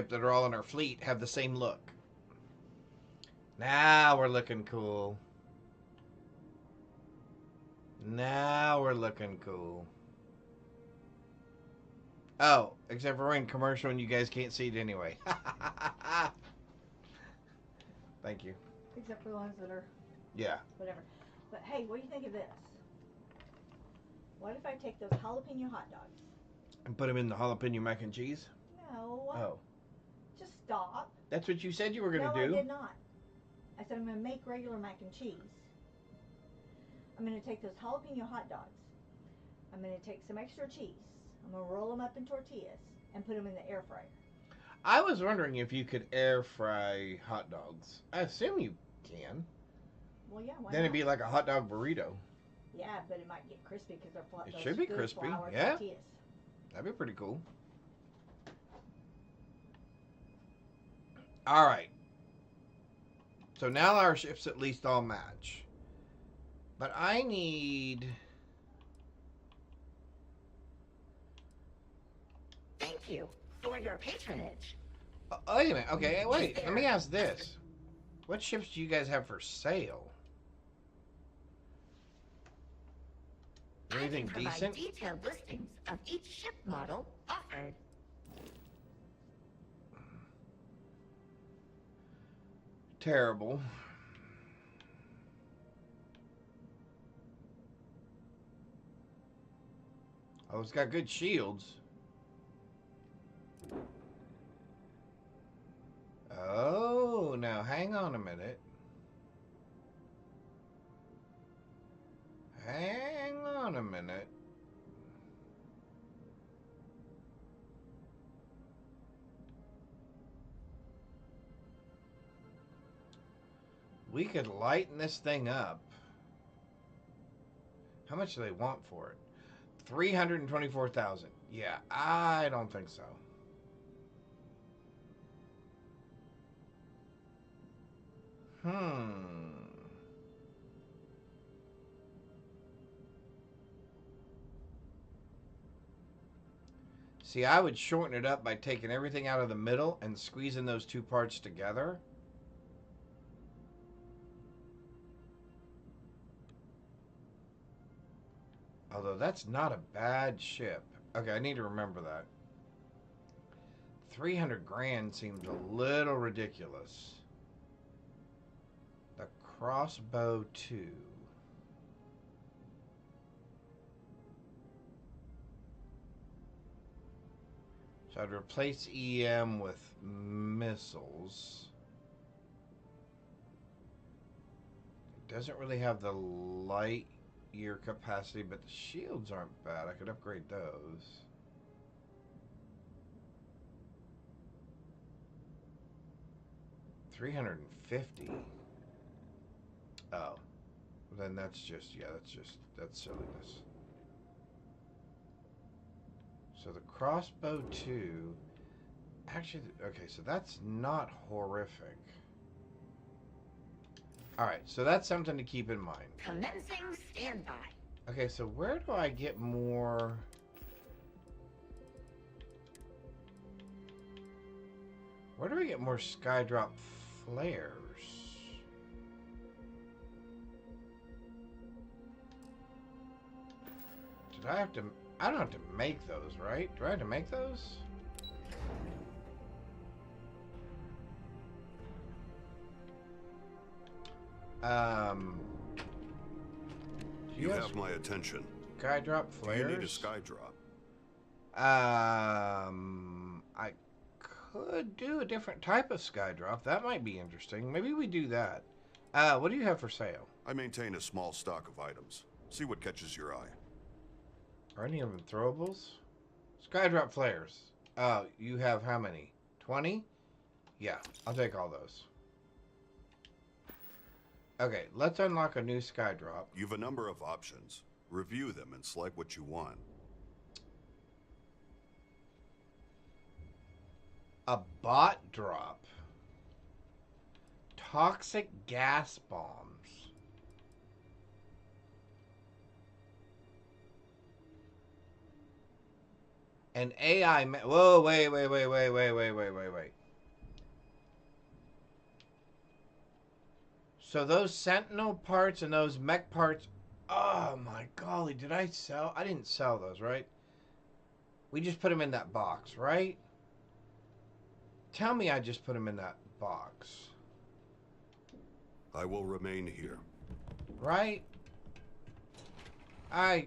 that are all in our fleet have the same look. Now we're looking cool. Now we're looking cool. Oh, except for we're in commercial and you guys can't see it anyway. Thank you. Except for the ones that are... Yeah. Whatever. But hey, what do you think of this? What if I take those jalapeno hot dogs? And put them in the jalapeno mac and cheese? No. Oh. Just stop. That's what you said you were going to No, do. I did not. I said I'm going to make regular mac and cheese. I'm going to take those jalapeno hot dogs. I'm going to take some extra cheese. I'm going to roll them up in tortillas and put them in the air fryer. I was wondering if you could air fry hot dogs. I assume you can. Well, yeah, why Then not? it'd be like a hot dog burrito. Yeah, but it might get crispy because they're flat. It should be crispy, yeah. Tortillas. That'd be pretty cool. All right. So now our ships at least all match. But I need... Thank you for your patronage. Wait a minute. Okay, wait. Let me ask this. What ships do you guys have for sale? Anything I can decent? provide detailed listings of each ship model offered. Terrible. Oh, it's got good shields. Oh, now hang on a minute. Hang on a minute. We could lighten this thing up. How much do they want for it? 324,000. Yeah, I don't think so. See, I would shorten it up by taking everything out of the middle and squeezing those two parts together. Although that's not a bad ship. Okay, I need to remember that. 300 grand seems a little ridiculous. The crossbow 2. So I'd replace EM with missiles. It doesn't really have the light year capacity, but the shields aren't bad. I could upgrade those. $350. Oh, then that's just, yeah, that's silliness. So the crossbow 2, actually, okay, so that's not horrific. All right, so that's something to keep in mind. Commencing standby. Okay, so where do I get more? Where do we get more skydrop flares? Did I have to? I don't have to make those, right? Do I have to make those? You have my attention. Skydrop flares? You need a skydrop. I could do a different type of skydrop. That might be interesting. Maybe we do that. What do you have for sale? I maintain a small stock of items. See what catches your eye. Are any of them throwables? Skydrop flares. You have how many? 20? Yeah, I'll take all those. Okay, let's unlock a new skydrop. You've a number of options. Review them and select what you want. A bot drop. Toxic gas bombs. An AI. Whoa! Wait! So those Sentinel parts and those mech parts. Oh my golly! Did I sell? I didn't sell those, right? We just put them in that box, right? Tell me I just put them in that box. I will remain here. Right? I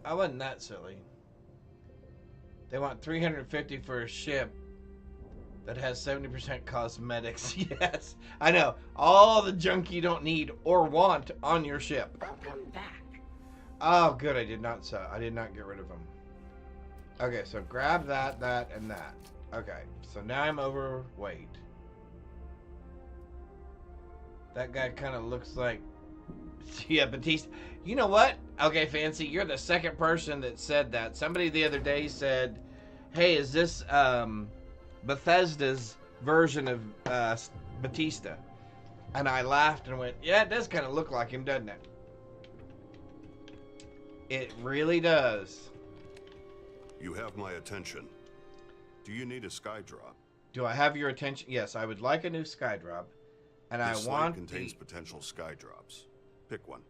wasn't that silly. They want 350 for a ship that has 70% cosmetics. Yes, I know. All the junk you don't need or want on your ship. Welcome back. Oh, good. I did not sell. I did not get rid of them. Okay, so grab that, that, and that. Okay, so now I'm overweight. That guy kind of looks like... Yeah, Batista. You know what? Okay, Fancy, you're the second person that said that. Somebody the other day said, hey, is this Bethesda's version of Batista? And I laughed and went, yeah, it does kind of look like him, doesn't it? It really does. You have my attention. Do you need a skydrop? Do I have your attention? Yes, I would like a new skydrop. And This I want contains potential skydrops. Pick one.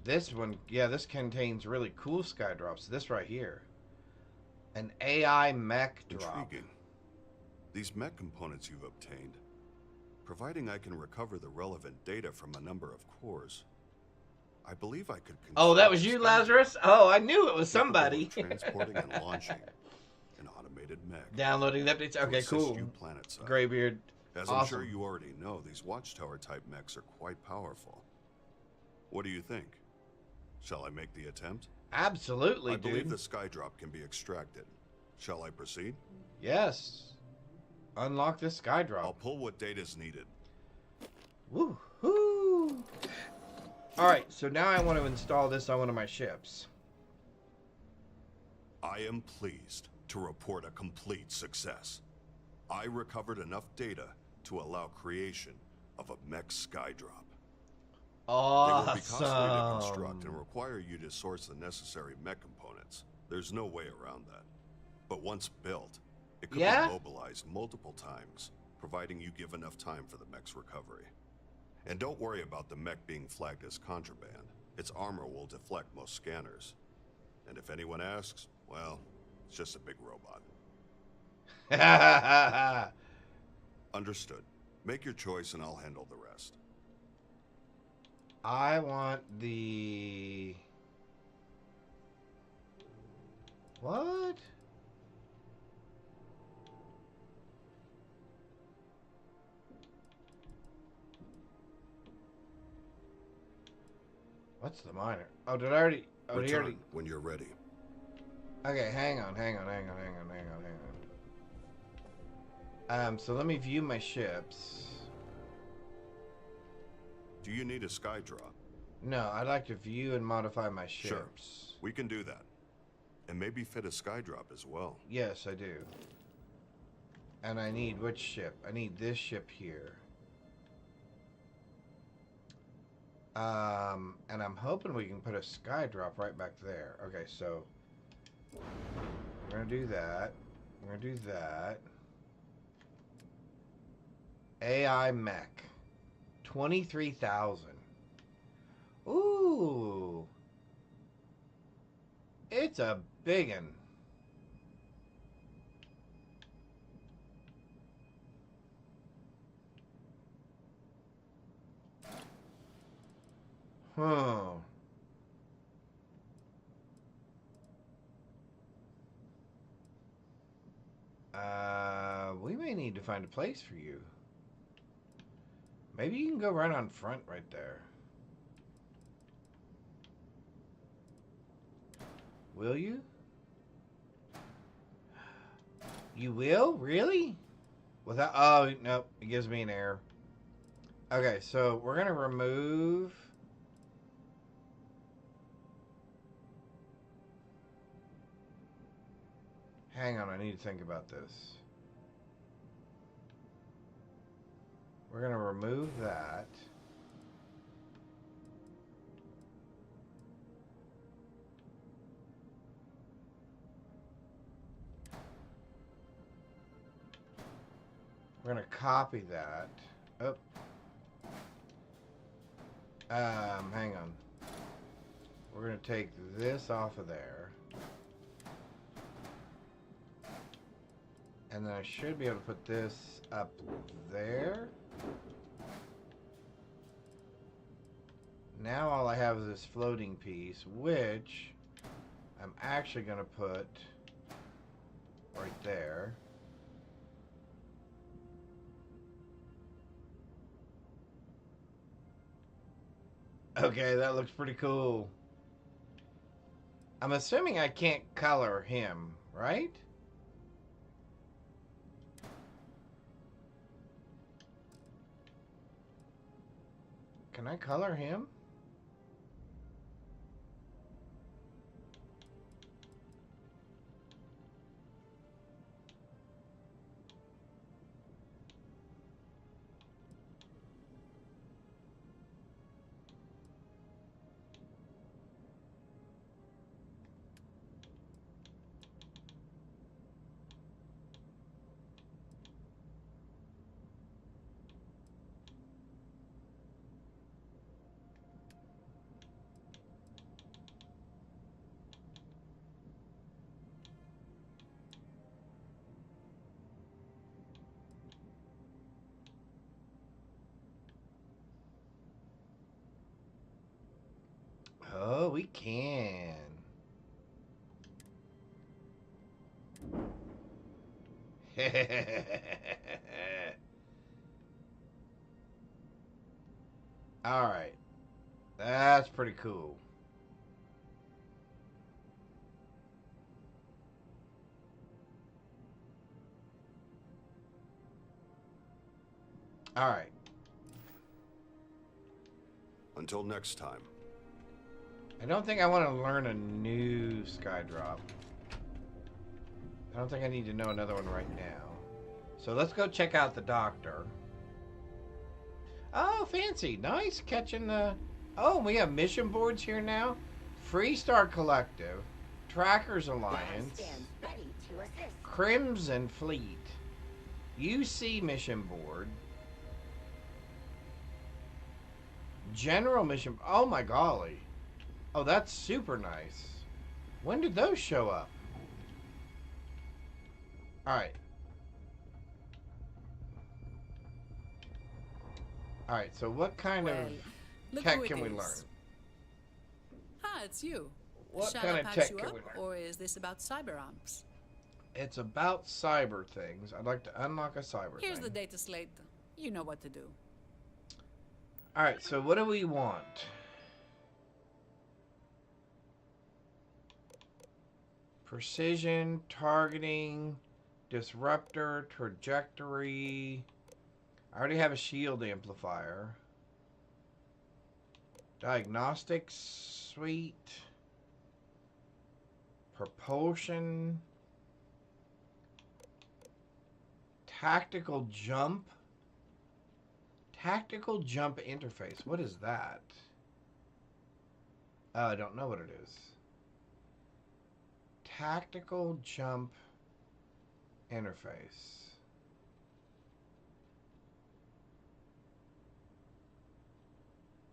This one, yeah, this contains really cool skydrops. This right here. An AI mech drop. Intriguing. These mech components you've obtained, providing I can recover the relevant data from a number of cores, I believe I could. Oh, that was you, Lazarus? Oh, I knew it was somebody. Transporting and launching an automated mech. Downloading the updates. Okay, cool. You planetside. Graybeard. As awesome. I'm sure you already know, these watchtower type mechs are quite powerful. What do you think? Shall I make the attempt? Absolutely, I dude. believe the skydrop can be extracted. Shall I proceed? Yes. Unlock this skydrop. I'll pull what data is needed. Woo-hoo! Alright, so now I want to install this on one of my ships. I am pleased to report a complete success. I recovered enough data to allow creation of a mech skydrop. Awesome. They will be costly to construct and require you to source the necessary mech components. There's no way around that. But once built, it could be mobilized multiple times, providing you give enough time for the mech's recovery. And don't worry about the mech being flagged as contraband. Its armor will deflect most scanners. And if anyone asks, well, it's just a big robot. Understood. Make your choice and I'll handle the rest. I want the... What? What's the minor? Oh, did I already... Oh, Return he already... when you're ready. Okay, hang on. So let me view my ships. Do you need a skydrop? No, I'd like to view and modify my ships. Sure, we can do that. And maybe fit a skydrop as well. Yes, I do. And I need which ship? I need this ship here. And I'm hoping we can put a skydrop right back there. Okay, so we're gonna do that. We're gonna do that. AI mech. 23,000. Ooh. It's a biggin'. Huh. We may need to find a place for you. Maybe you can go right on front right there. Will you? You will? Really? Without... Oh, nope. It gives me an error. Okay, so we're going to remove... Hang on, I need to think about this. We're going to remove that. We're going to copy that. Oh. Hang on. We're going to take this off of there. And then I should be able to put this up there. Now all I have is this floating piece, which I'm actually going to put right there. Okay, that looks pretty cool. I'm assuming I can't color him, right? Can I color him? Oh, we can. All right. That's pretty cool. All right. Until next time. I don't think I want to learn a new Skydrop. I don't think I need to know another one right now. So let's go check out the doctor. Oh, fancy. Nice catching the... Oh, we have mission boards here now. Freestar Collective. Trackers Alliance. Crimson Fleet. UC mission board. General mission... Oh, my golly. Oh, that's super nice. When did those show up? Alright. Alright, so what kind of tech can we learn? Ah, it's you. What Shall kind I of patch tech you can up, we learn? or is this about cyber amps? It's about cyber things. I'd like to unlock a cyber Here's thing. the data slate. You know what to do. Alright, so what do we want? Precision, targeting, disruptor, trajectory. I already have a shield amplifier. Diagnostics suite. Propulsion. Tactical jump. Tactical jump interface. What is that? I don't know what it is. Tactical jump interface.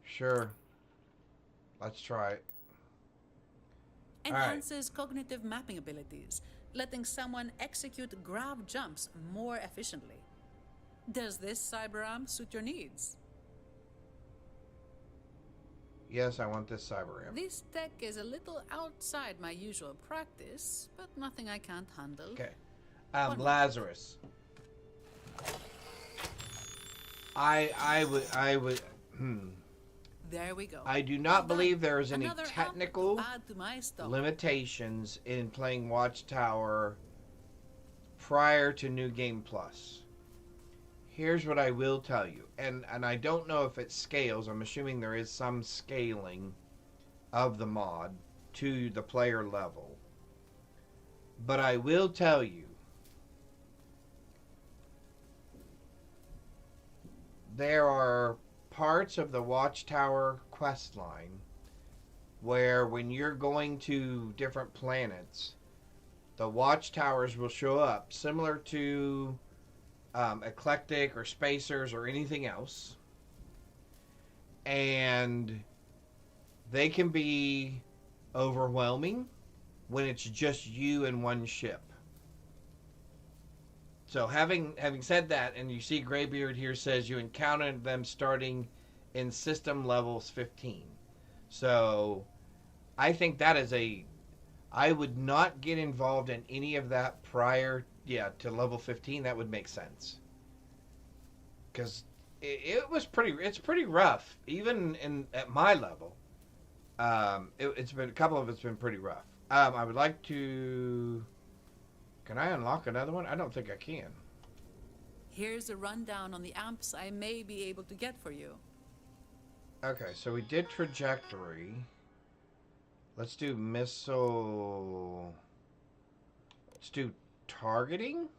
Sure. Let's try it. Enhances cognitive mapping abilities, letting someone execute grav jumps more efficiently. Does this cyber amp suit your needs? Yes, I want this cyber amp. This tech is a little outside my usual practice, but nothing I can't handle. Okay. Lazarus. I would. There we go. I do not believe there is any Another amp technical to add to my stock. limitations in playing Watchtower prior to New Game Plus. Here's what I will tell you, and I don't know if it scales. I'm assuming there is some scaling of the mod to the player level. But I will tell you, there are parts of the Watchtower quest line where when you're going to different planets, the Watchtowers will show up, similar to Eclectic or Spacers or anything else. And they can be overwhelming when it's just you and one ship. So having said that, and you see Graybeard here says you encountered them starting in system levels 15. So I think that is I would not get involved in any of that prior to level 15. That would make sense. Because it's pretty rough, even at my level. It's been a couple of it's been pretty rough. I would like to. Can I unlock another one? I don't think I can. Here's a rundown on the amps I may be able to get for you. Okay, so we did trajectory. Let's do missile. Let's do targeting.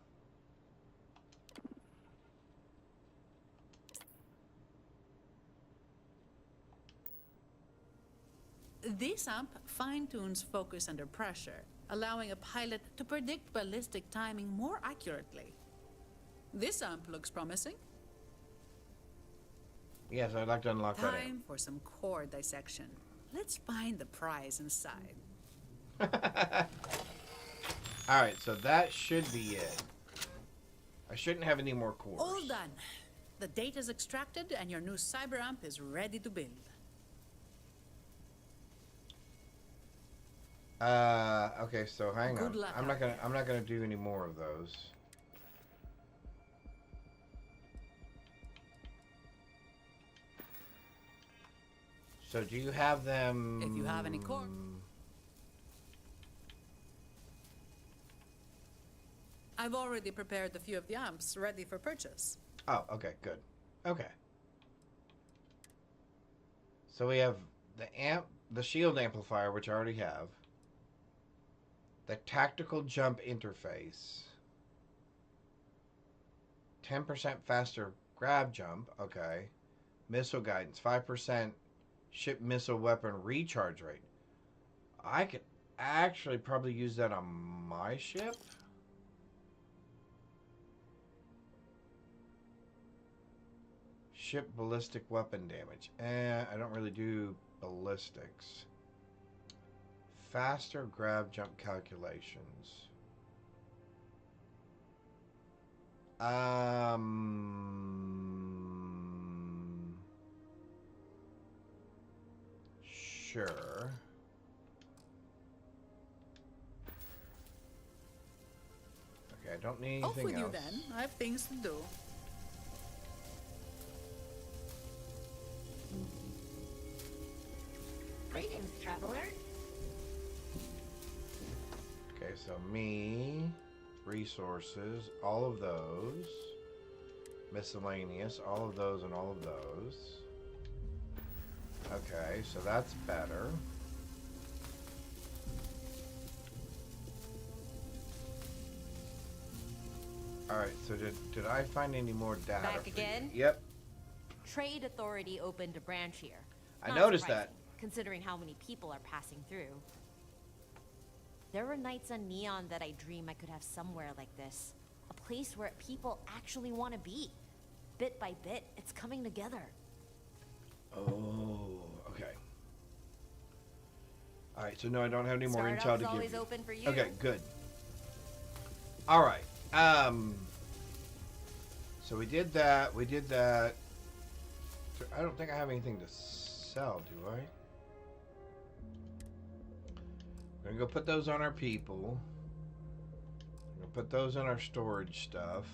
This amp fine-tunes focus under pressure, allowing a pilot to predict ballistic timing more accurately. This amp looks promising. Yes, I'd like to unlock that amp. Time for some core dissection. Let's find the prize inside. Alright, so that should be it. I shouldn't have any more cores. All done. The data's extracted and your new cyber amp is ready to build. Okay, so hang on. Good luck I'm not gonna do any more of those. So do you have them? If you have any core. I've already prepared a few of the amps ready for purchase. Oh, okay, good. Okay. So we have the shield amplifier, which I already have. The tactical jump interface. 10% faster grab jump. Okay. Missile guidance. 5% ship missile weapon recharge rate. I could actually probably use that on my ship. Ship ballistic weapon damage. I don't really do ballistics. Faster grab jump calculations. Sure. Okay, I don't need anything Off with else. you then. I have things to do. Greetings, traveler. Okay, so me, resources, all of those, miscellaneous, all of those and all of those. Okay, so that's better. Alright, so did I find any more data? Back for you? again? Yep. Trade Authority opened a branch here. I Not noticed surprising, that. considering how many people are passing through. There were nights on Neon that I dream I could have somewhere like this. A place where people actually want to be. Bit by bit, it's coming together. Oh, okay. Alright, so no, I don't have any more intel Startup's to give always you. open for you. Okay, good. Alright. So we did that. I don't think I have anything to sell, do I? We're gonna go put those on our people. We're gonna put those on our storage stuff.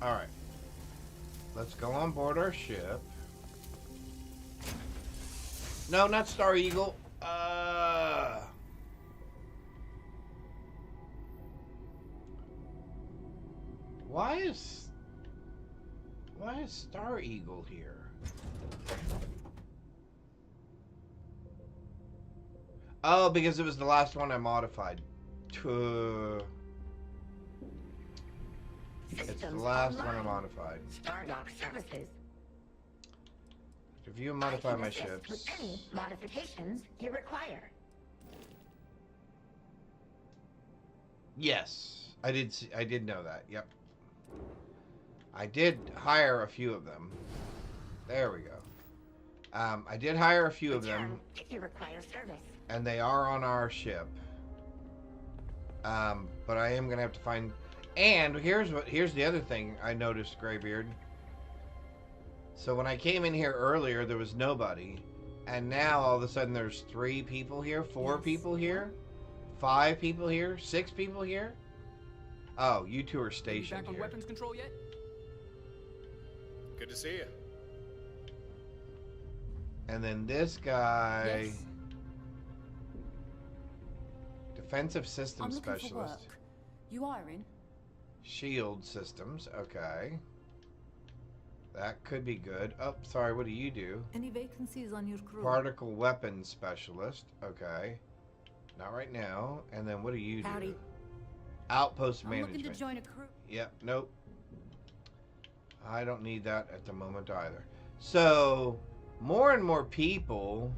Alright. Let's go on board our ship. No, not Star Eagle. Why is Star Eagle here? Oh, because it was the last one I modified. It's the last one I modified. Stardock services. Review and modify my assist ships. with any modifications you require. Yes, I did know that. Yep. I did hire a few of them. There we go. I did hire a few of them. If you require service. And they are on our ship. But I am gonna have to find. And here's the other thing I noticed, Graybeard. So when I came in here earlier, there was nobody, and now all of a sudden there's 3 people here, 4 people here, 5 people here, 6 people here. Oh, you 2 are stationed back on here. weapons control yet? Good to see you. And then this guy, Yes. defensive I'm systems looking for specialist, work. You hiring? shield systems. Okay, that could be good. Oh, sorry. What do you do? Any vacancies on your crew? Particle weapons specialist. Okay, not right now. And then what do you do? Howdy. Outpost I'm management. looking to join a crew. Yep, nope. I don't need that at the moment either. So, more and more people.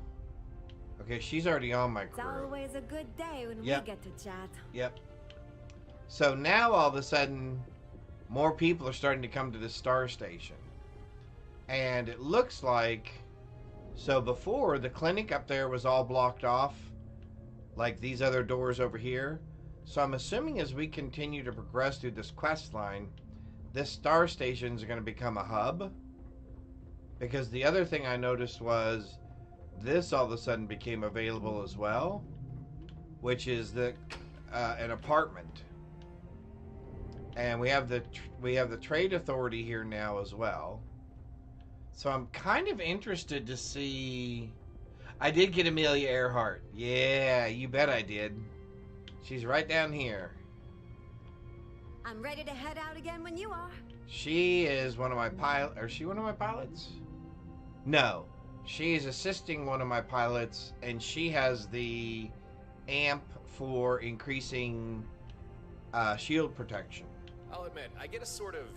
Okay, she's already on my It's crew. always a good day when Yep. we get to chat. Yep. So now all of a sudden, more people are starting to come to the star station. And it looks like, so before the clinic up there was all blocked off, like these other doors over here. So I'm assuming as we continue to progress through this quest line, this star station is going to become a hub. Because the other thing I noticed was this all of a sudden became available as well, which is an apartment. And we have the trade authority here now as well. So I'm kind of interested to see. I did get Amelia Earhart. Yeah, you bet I did. She's right down here. I'm ready to head out again when you are. She is one of my pilots. Is she one of my pilots? No. She is assisting one of my pilots, and she has the amp for increasing shield protection. I'll admit, I get a sort of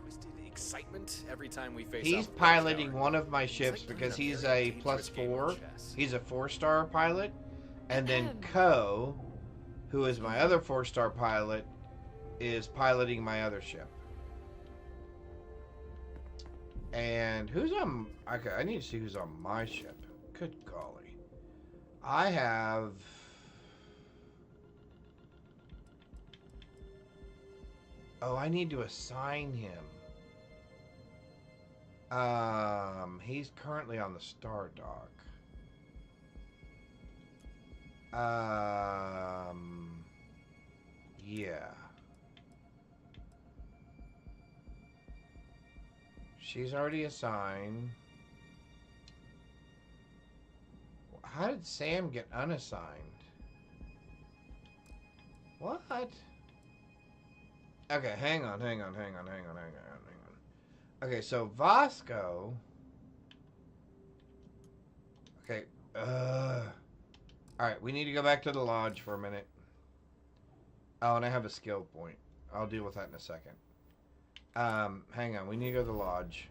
twisted excitement every time we face He's off. piloting one of my ships because he's a +4. He's a 4-star pilot. And then Ko, who is my other 4-star pilot, is piloting my other ship. And who's on... Okay, I need to see who's on my ship. Good golly. I have... Oh, I need to assign him. He's currently on the Star Dock. Yeah. She's already assigned. How did Sam get unassigned? What? Okay, hang on. Okay, so Vasco. Okay, alright, we need to go back to the lodge for a minute. Oh, and I have a skill point. I'll deal with that in a second. Hang on, we need to go to the lodge.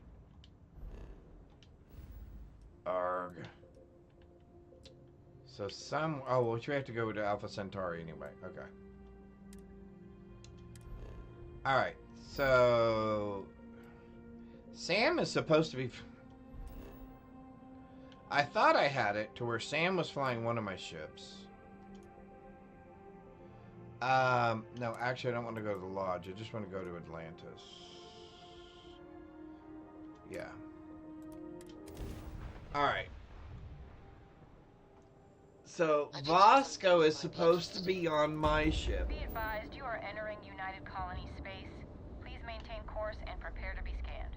Arg. So oh, well, we have to go to Alpha Centauri anyway. Okay. Alright, so... Sam is supposed to be... I thought I had it to where Sam was flying one of my ships. No, actually I don't want to go to the lodge. I just want to go to Atlantis. Yeah. Alright. So, Vasco is supposed to be on my ship. Be advised, you are entering United Colony space. Please maintain course and prepare to be scanned.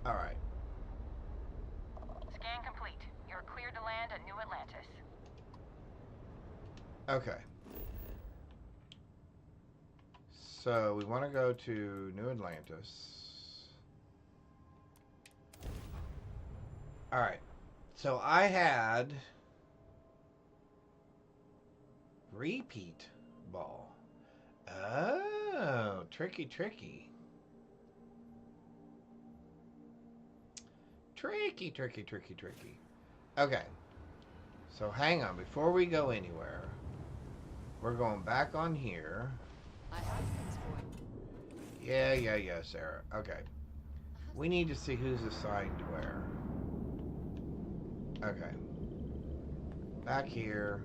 Alright. Scan complete. You're cleared to land at New Atlantis. Okay. So we want to go to New Atlantis. Alright. So I had repeat ball. Oh, tricky. Tricky. Okay. So hang on. Before we go anywhere, we're going back on here. I have things for you. Yeah, Sarah. Okay. We need to see who's assigned where. Okay. Back here.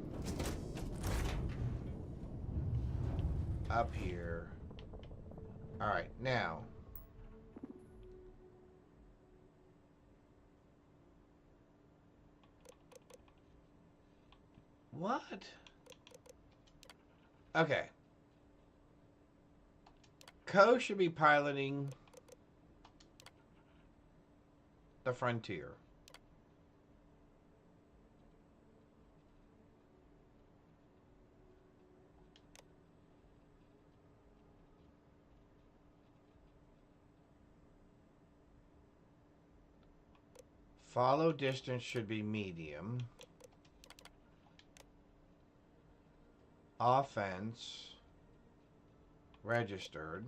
Up here. Alright, now. What? Okay. Ko should be piloting the Frontier. Follow distance should be medium. Offense registered.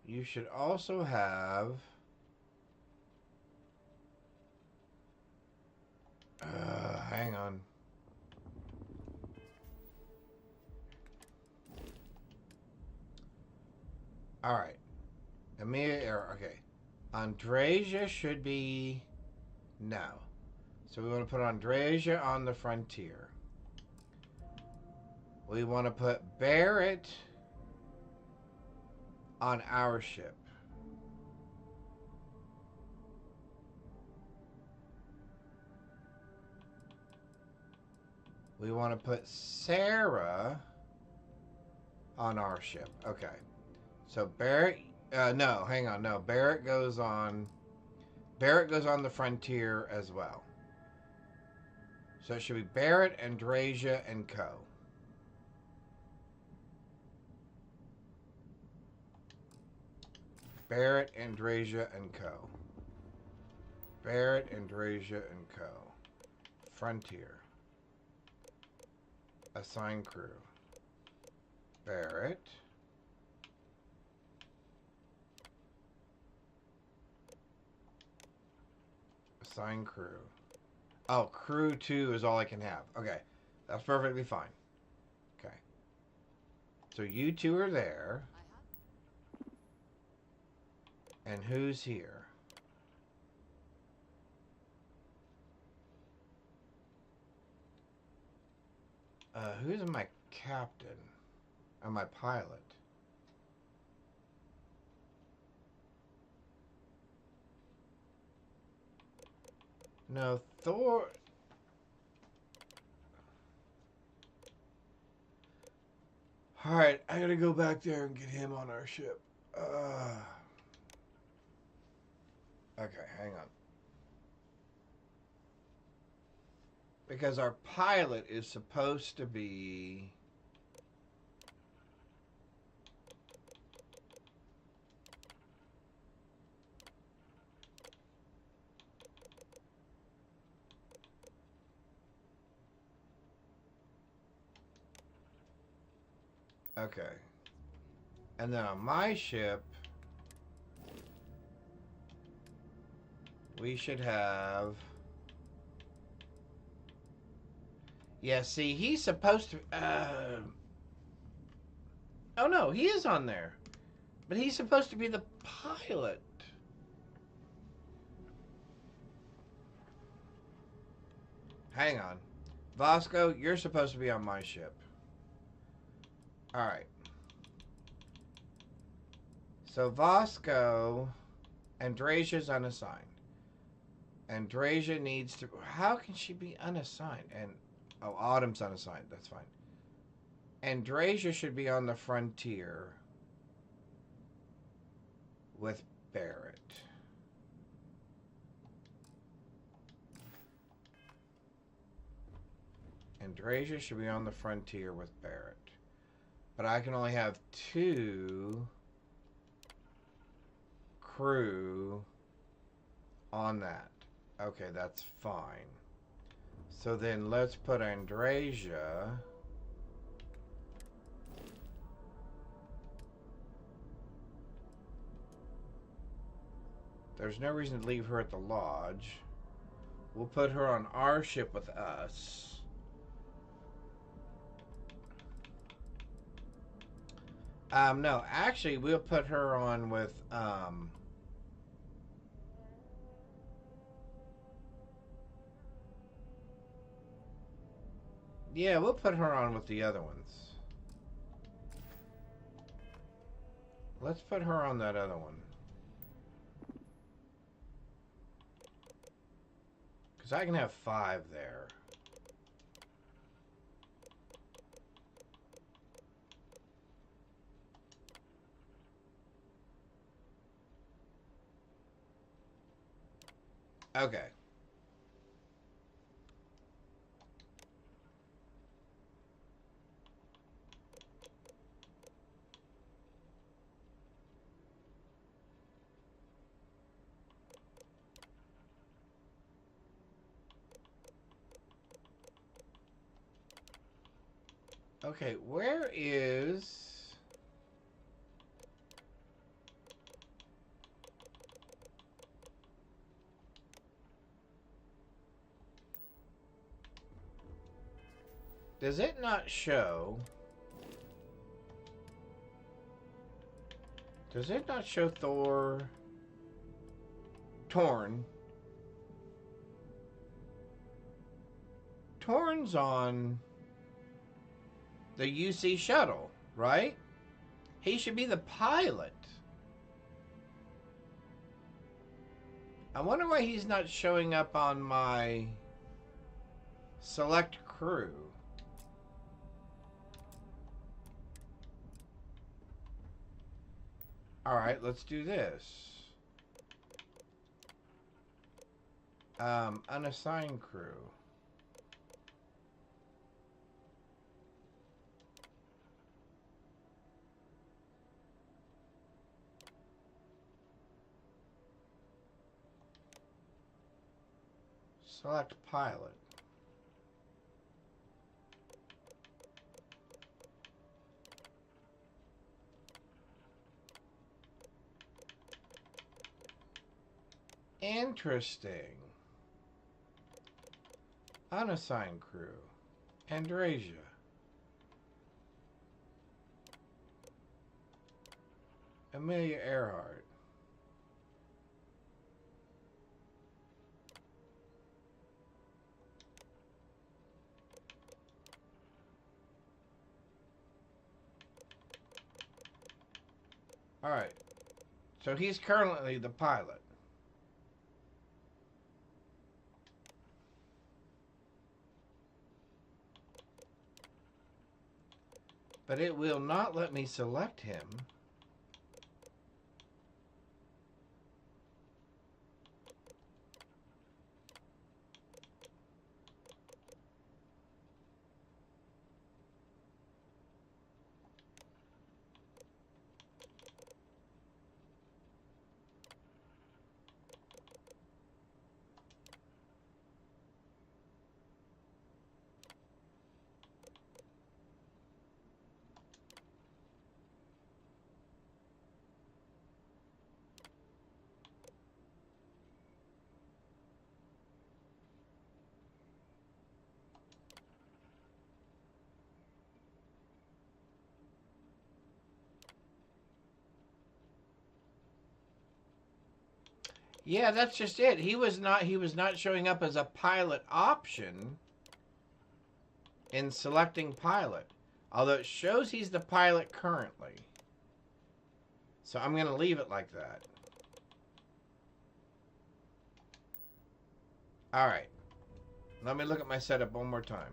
You should also have hang on. All right. Okay. Andresia should be no. So we want to put Andresia on the Frontier. We want to put Barrett on our ship. We want to put Sarah on our ship. Okay. So Barrett, no, hang on, no. Barrett goes on the Frontier as well. So it should be Barrett, Andresia, and Co. Barrett, Andresia, and Co. Barrett, Andresia, and Co. Frontier. Assign crew. Barrett. Assign crew. Oh, crew 2 is all I can have. Okay. That's perfectly fine. Okay. So you two are there. And who's here? Who's my captain? Or my pilot? No, Thor... Alright, I gotta go back there and get him on our ship. Okay, hang on. Because our pilot is supposed to be... Okay. And then on my ship, we should have... Yeah, see, he's supposed to... Oh, no, he is on there. But he's supposed to be the pilot. Hang on. Vasco, you're supposed to be on my ship. Alright. So Vasco Andrasia's unassigned. Andrasia needs to... How can she be unassigned? And oh, Autumn's unassigned. That's fine. Andrasia should be on the frontier with Barrett. Andrasia should be on the frontier with Barrett. But I can only have 2 crew on that. Okay, that's fine. So then let's put Andrasia... There's no reason to leave her at the lodge. We'll put her on our ship with us. No, actually, we'll put her on with, yeah, we'll put her on with the other ones. Let's put her on that other one. Because I can have 5 there. Okay. Okay, where is... Does it not show... Does it not show Torn? Torn's on the UC shuttle, right? He should be the pilot. I wonder why he's not showing up on my select crew. Alright, let's do this. Unassigned crew. Select pilot. Interesting. Unassigned crew. Andrasia. Amelia Earhart. Alright. So he's currently the pilot. But it will not let me select him. Yeah, that's just it. He was not showing up as a pilot option in selecting pilot. Although it shows he's the pilot currently. So I'm going to leave it like that. Alright. Let me look at my setup one more time.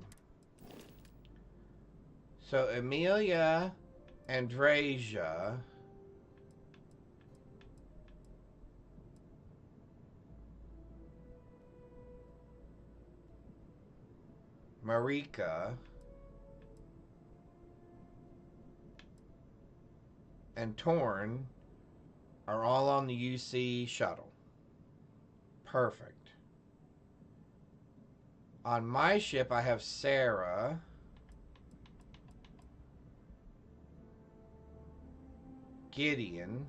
So, Amelia, Andreja, Marika, and Torn are all on the UC shuttle. Perfect. On my ship, I have Sarah, Gideon,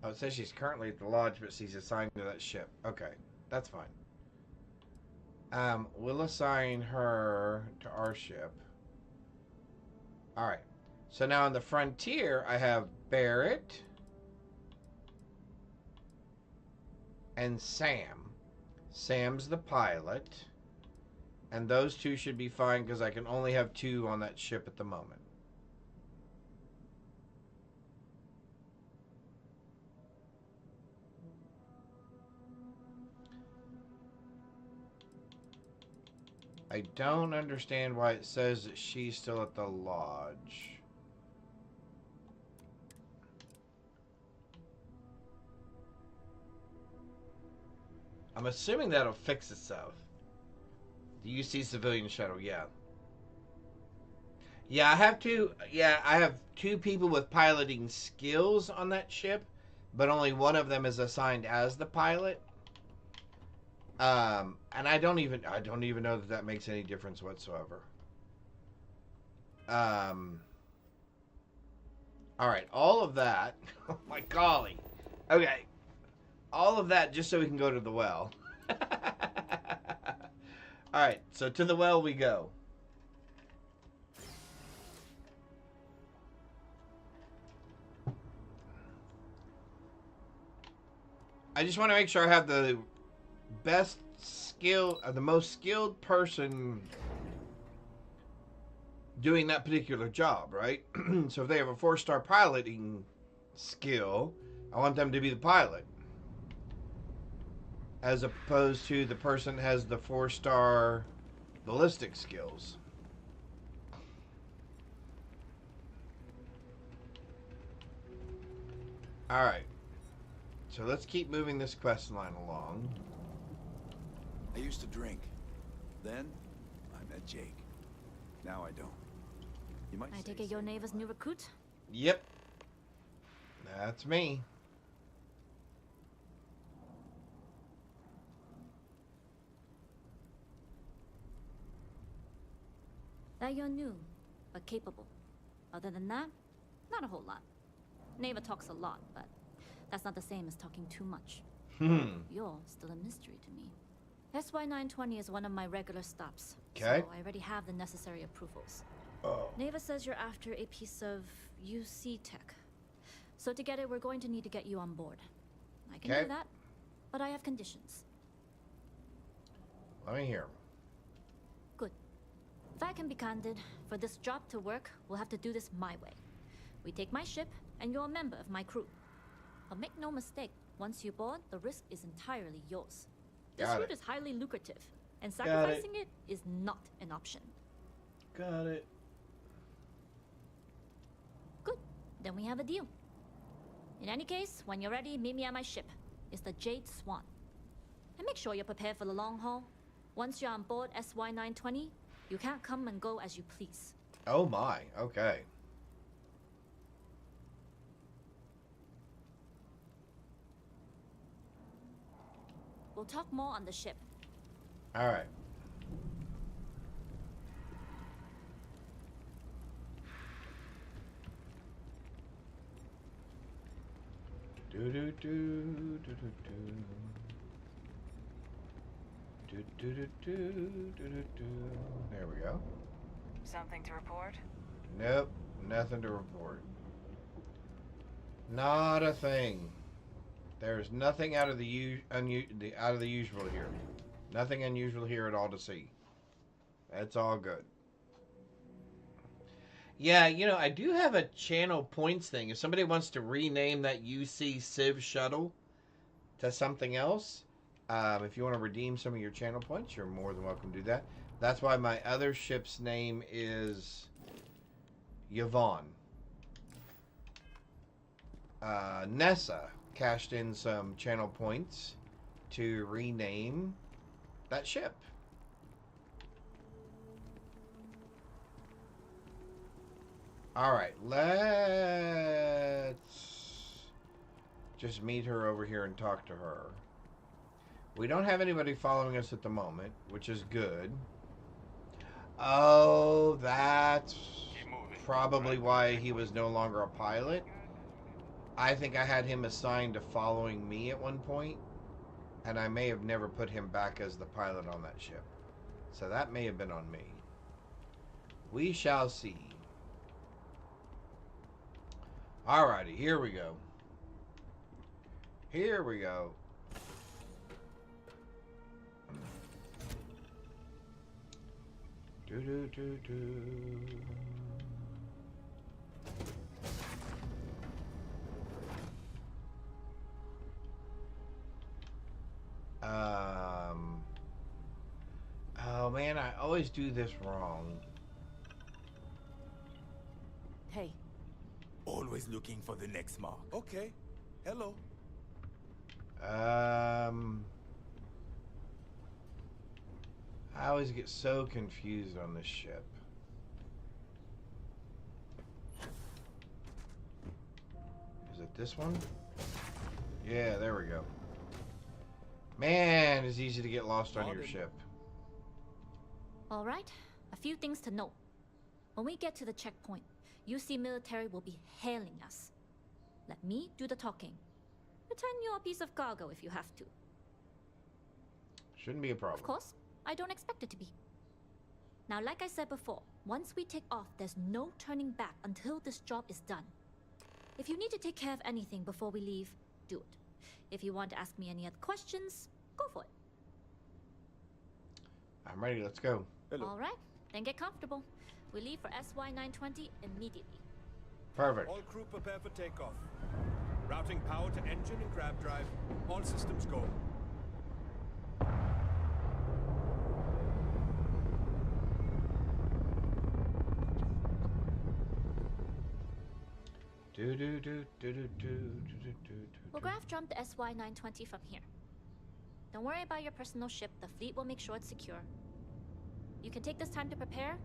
oh, it says she's currently at the lodge, but she's assigned to that ship. Okay, that's fine. We'll assign her to our ship. Alright. So now on the Frontier, I have Barrett and Sam. Sam's the pilot. And those two should be fine because I can only have 2 on that ship at the moment. I don't understand why it says that she's still at the lodge. I'm assuming that'll fix itself. The UC civilian shuttle, yeah. Yeah, I have two people with piloting skills on that ship, but only one of them is assigned as the pilot. And I don't even know that makes any difference whatsoever. All right, all of that. Oh my golly. Okay. All of that just so we can go to the well. All right, so to the well we go. I just want to make sure I have the best skill, the most skilled person doing that particular job, right? So if they have a 4-star piloting skill, I want them to be the pilot, as opposed to the person that has the 4-star ballistic skills. Alright. So let's keep moving this quest line along. I used to drink. Then, I met Jake. Now I don't. You might I take it your neighbor's new recruit? Yep. That's me. That you're new, but capable. Other than that, not a whole lot. Neighbor talks a lot, but that's not the same as talking too much. You're still a mystery to me. SY-920 is one of my regular stops. Okay. So I already have the necessary approvals. Oh. Neva says you're after a piece of UC tech. So to get it, we're going to need to get you on board. I can do that, but I have conditions. Let me hear. Good. If I can be candid, for this job to work, we'll have to do this my way. We take my ship, and you're a member of my crew. But make no mistake, once you board, the risk is entirely yours. This route is highly lucrative, and sacrificing it is not an option. Got it. Good. Then we have a deal. In any case, when you're ready, meet me at my ship. It's the Jade Swan. And make sure you're prepared for the long haul. Once you're on board SY-920, you can't come and go as you please. Oh my, okay. We'll talk more on the ship. All right. Do do do do do do. Do do do do do do. There we go. Something to report? Nope, nothing to report. Not a thing. There's nothing out of the usual here. Nothing unusual here at all to see. That's all good. Yeah, you know, I do have a channel points thing. If somebody wants to rename that UC Civ shuttle to something else, if you want to redeem some of your channel points, you're more than welcome to do that. That's why my other ship's name is Yvonne. Nessa cashed in some channel points to rename that ship. Alright, let's just meet her over here and talk to her. We don't have anybody following us at the moment, which is good. Oh, that's probably why he was no longer a pilot. I think I had him assigned to following me at one point, and I may have never put him back as the pilot on that ship. So that may have been on me. We shall see. Alrighty, here we go. Here we go. Do do do do. Oh man, I always do this wrong. Hey. Always looking for the next mark. Okay. Hello. I always get so confused on this ship. Is it this one? Yeah, there we go. Man, it's easy to get lost on your ship. All right. A few things to note. When we get to the checkpoint, UC military will be hailing us. Let me do the talking. Return you a piece of cargo if you have to. Shouldn't be a problem. Of course, I don't expect it to be. Now, like I said before, once we take off, there's no turning back until this job is done. If you need to take care of anything before we leave, do it. If you want to ask me any other questions, go for it. I'm ready, let's go. All right, then get comfortable. We leave for SY-920 immediately. Perfect. All crew prepare for takeoff. Routing power to engine and grab drive. All systems go. We'll graph jump the SY-920 from here. Don't worry about your personal ship. The fleet will make sure it's secure. You can take this time to prepare.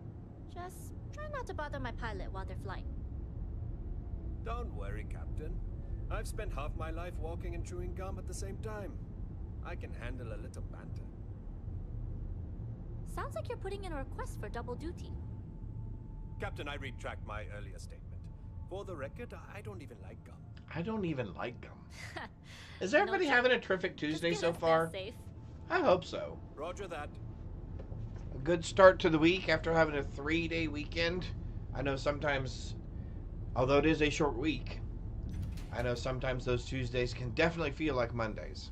Just try not to bother my pilot while they're flying. Don't worry, Captain. I've spent half my life walking and chewing gum at the same time. I can handle a little banter. Sounds like you're putting in a request for double duty. Captain, I retract my earlier statement. For the record, I don't even like gum. I don't even like gum. Is everybody having a terrific Tuesday so far? Safe. I hope so. Roger that. A good start to the week after having a 3-day weekend. I know sometimes, although it is a short week, I know sometimes those Tuesdays can definitely feel like Mondays.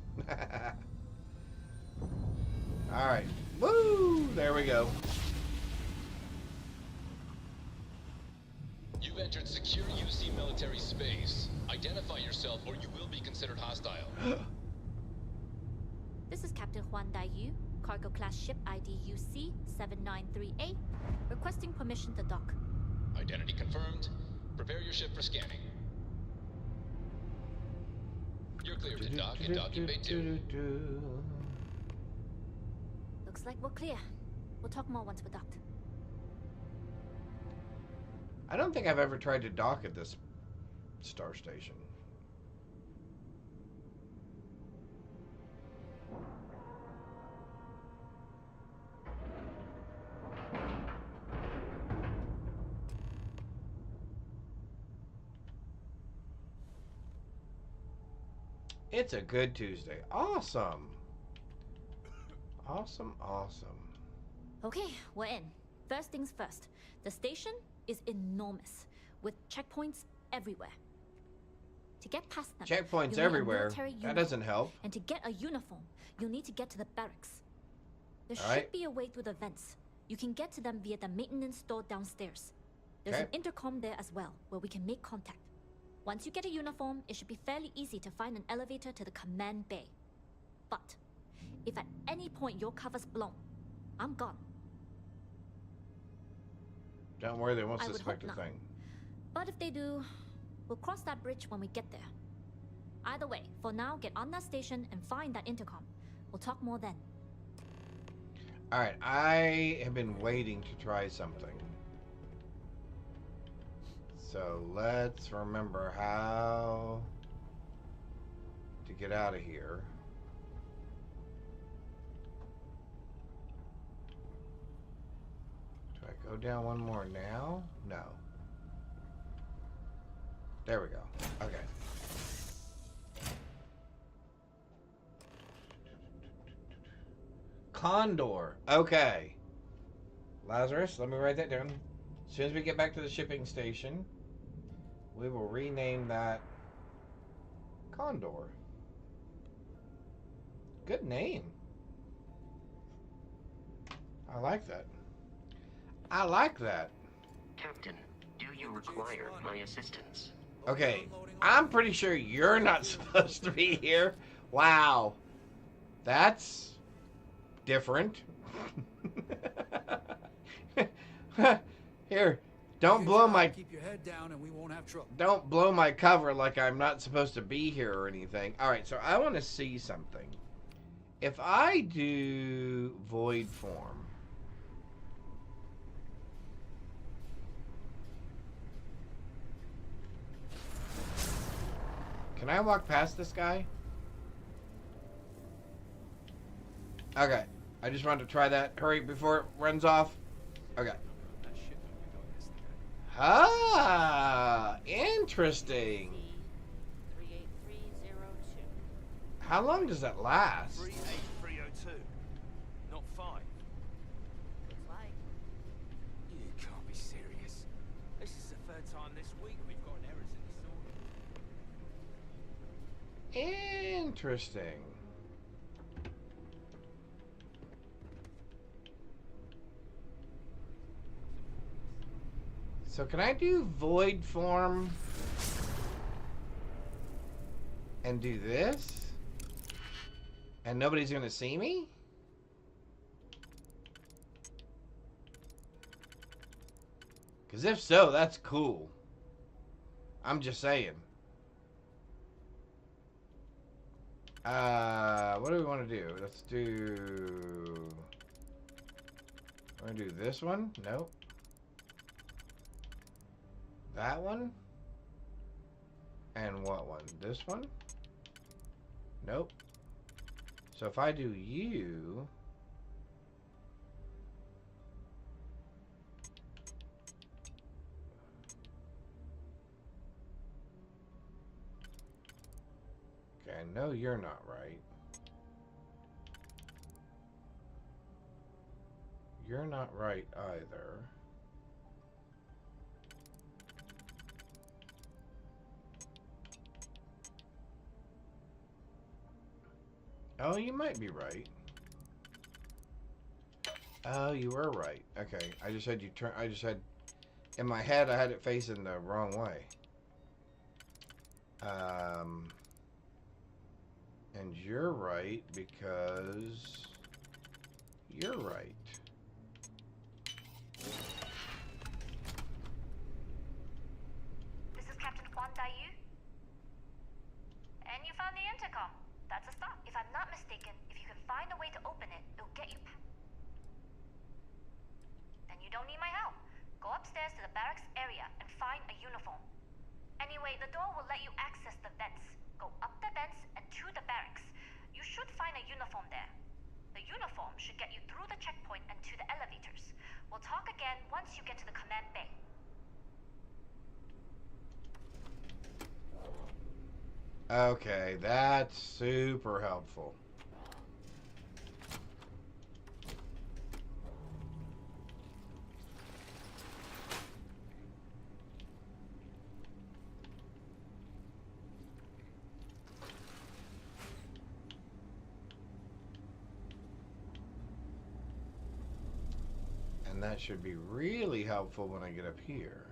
Alright. Woo! There we go. You've entered secure UC military space. Identify yourself or you will be considered hostile. This is Captain Huan Daiyu, cargo class ship ID UC-793A, requesting permission to dock. Identity confirmed. Prepare your ship for scanning. You're clear to dock in docking bay 2. Looks like we're clear. We'll talk more once we're docked. I don't think I've ever tried to dock at this star station. It's a good Tuesday. Awesome. Awesome, awesome. Okay, we're in. First things first. The station is enormous, with checkpoints everywhere. To get past them, Checkpoints everywhere. That doesn't help. And to get a uniform, you'll need to get to the barracks. There All right. should be a way through the vents. You can get to them via the maintenance door downstairs. There's an intercom there as well, where we can make contact. Once you get a uniform, it should be fairly easy to find an elevator to the command bay. But if at any point your cover's blown, I'm gone. Don't worry, they won't I would suspect hope a not. thing. But if they do, we'll cross that bridge when we get there. Either way, for now, get on that station and find that intercom. We'll talk more then. Alright, I have been waiting to try something. So let's remember how to get out of here. Do I go down one more now? No. There we go. Okay. Condor. Okay. Lazarus, let me write that down. As soon as we get back to the shipping station, we will rename that Condor. Good name. I like that. I like that. Captain, do you require my assistance? Okay, I'm pretty sure you're not supposed to be here. Wow. That's different. Here, don't blow my... Keep your head down and we won't have trouble. Don't blow my cover like I'm not supposed to be here or anything. Alright, so I want to see something. If I do void form... Can I walk past this guy? Okay. I just wanted to try that. Hurry before it runs off. Okay. Ah, interesting. 38302. How long does that last? 38302. Not 5. Looks like. You can't be serious. This is the third time this week we've got errors in this order. Interesting. So can I do void form and do this? And nobody's gonna see me? Because if so, that's cool. I'm just saying. What do we want to do? Let's do... Want to do this one? Nope. That one? And what one? This one? Nope. So if I do you... Okay, I know you're not right. You're not right either. Oh, you might be right. Oh, you were right. Okay, I just had you turn. I just had in my head. I had it facing the wrong way. And you're right because you're right. This is Captain Huan Daiyu. And you found the intercom. That's a start. If I'm not mistaken, if you can find a way to open it, it'll get you Then you don't need my help. Go upstairs to the barracks area and find a uniform. Anyway, the door will let you access the vents. Go up the vents and to the barracks. You should find a uniform there. The uniform should get you through the checkpoint and to the elevators. We'll talk again once you get to the command bay. Okay, that's super helpful. And that should be really helpful when I get up here.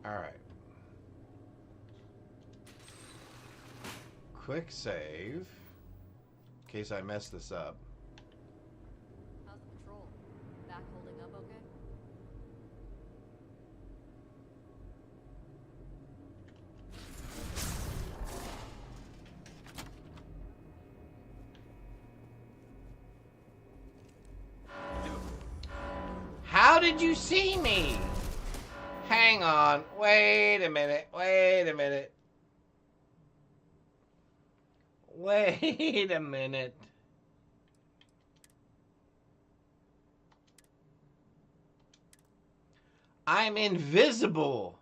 Alright. Quick save. In case I mess this up. How's the patrol? Back holding up okay? How did you see me? Hang on. Wait a minute. Wait a minute. Wait a minute. I'm invisible.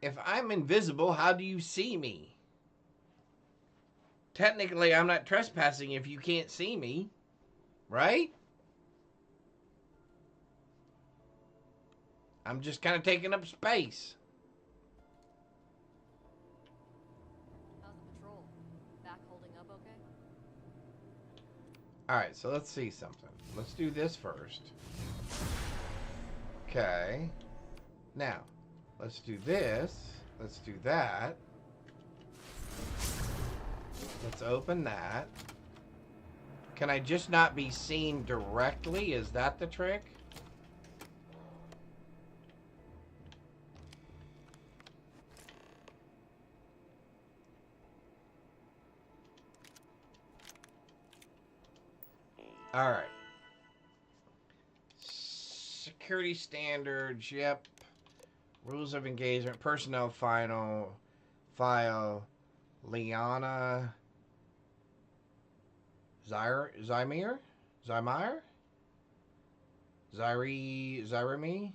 If I'm invisible, how do you see me? Technically, I'm not trespassing if you can't see me, right? I'm just kind of taking up space. How's the patrol? Back holding up okay? Alright, so let's see something. Let's do this first. Okay. Now, let's do this. Let's do that. Let's open that. Can I just not be seen directly? Is that the trick? All right. Security standards, yep. Rules of engagement, personnel file, Liana Zymir? Zyrimi?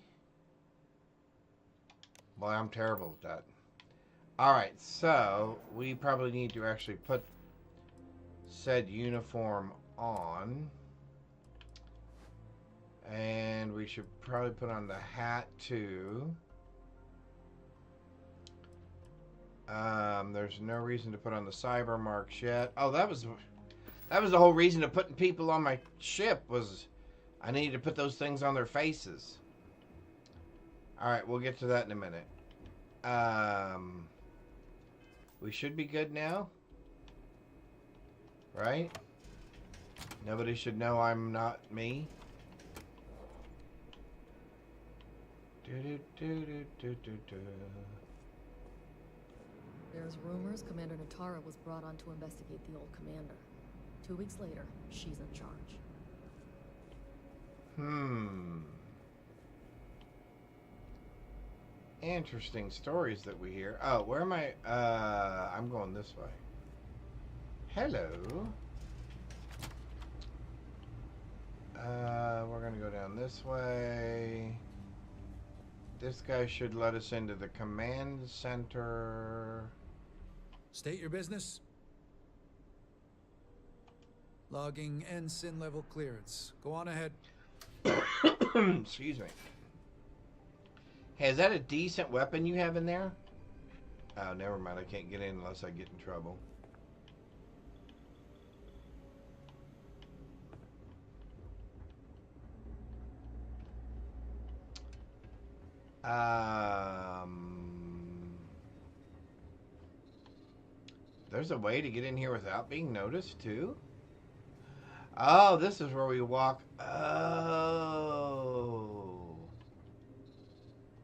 Boy, I'm terrible with that. Alright, so we probably need to actually put said uniform on. And we should probably put on the hat too. There's no reason to put on the cyber marks yet. Oh, that was the whole reason of putting people on my ship, was I needed to put those things on their faces. Alright, we'll get to that in a minute. We should be good now. Right? Nobody should know I'm not me. There's rumors Commander Natara was brought on to investigate the old commander. 2 weeks later, she's in charge. Interesting stories that we hear. Oh, where am I? I'm going this way. Hello. We're gonna go down this way. This guy should let us into the command center. State your business. Logging ensign level clearance. Go on ahead. Excuse me. Hey, is that a decent weapon you have in there? Oh, never mind. I can't get in unless I get in trouble. There's a way to get in here without being noticed, too? Oh, this is where we walk. Oh.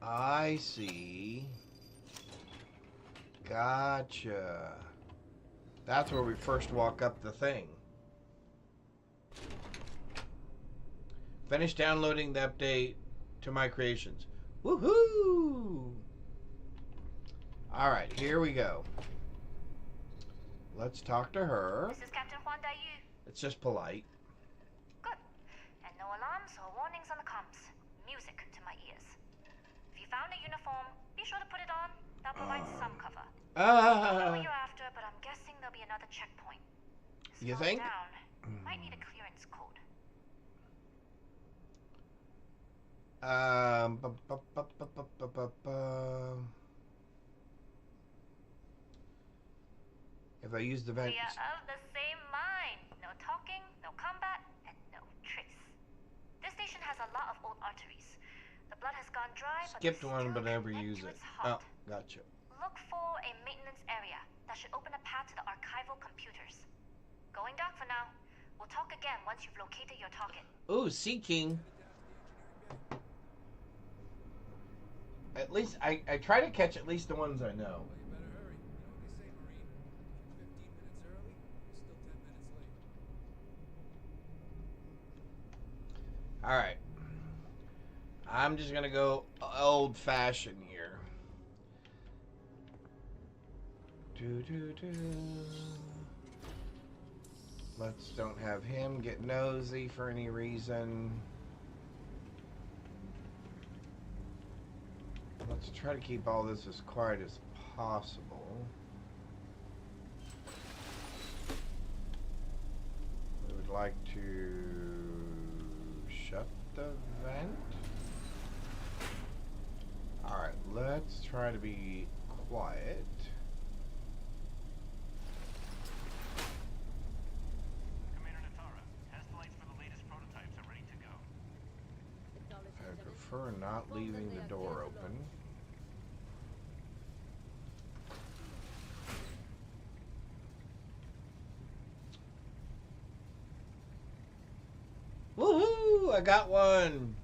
I see. Gotcha. That's where we first walk up the thing. Finish downloading the update to my creations. Woohoo! Alright, here we go. Let's talk to her. This is Captain Huan Daiyu. It's just polite. Good. And no alarms or warnings on the comms. Music to my ears. If you found a uniform, be sure to put it on. That provides some cover. I don't know what you're after, but I'm guessing there'll be another checkpoint. You think? Down. Might need a clearance code. If I use the vent. We are of the same mind. No talking, no combat, a lot of old arteries. The blood has gone dry, Skipped but one, but never use it. its heart. Oh, gotcha. Look for a maintenance area that should open a path to the archival computers. Going dark for now. We'll talk again once you've located your target. Ooh, Sea King. At least I try to catch at least the ones I know. Alright. I'm just gonna go old-fashioned here. Let's don't have him get nosy for any reason. Let's try to keep all this as quiet as possible. We would like to shut the vent. Alright, let's try to be quiet. Commander Natara, test lights for the latest prototypes are ready to go. I prefer not leaving the door open. Woohoo! I got one!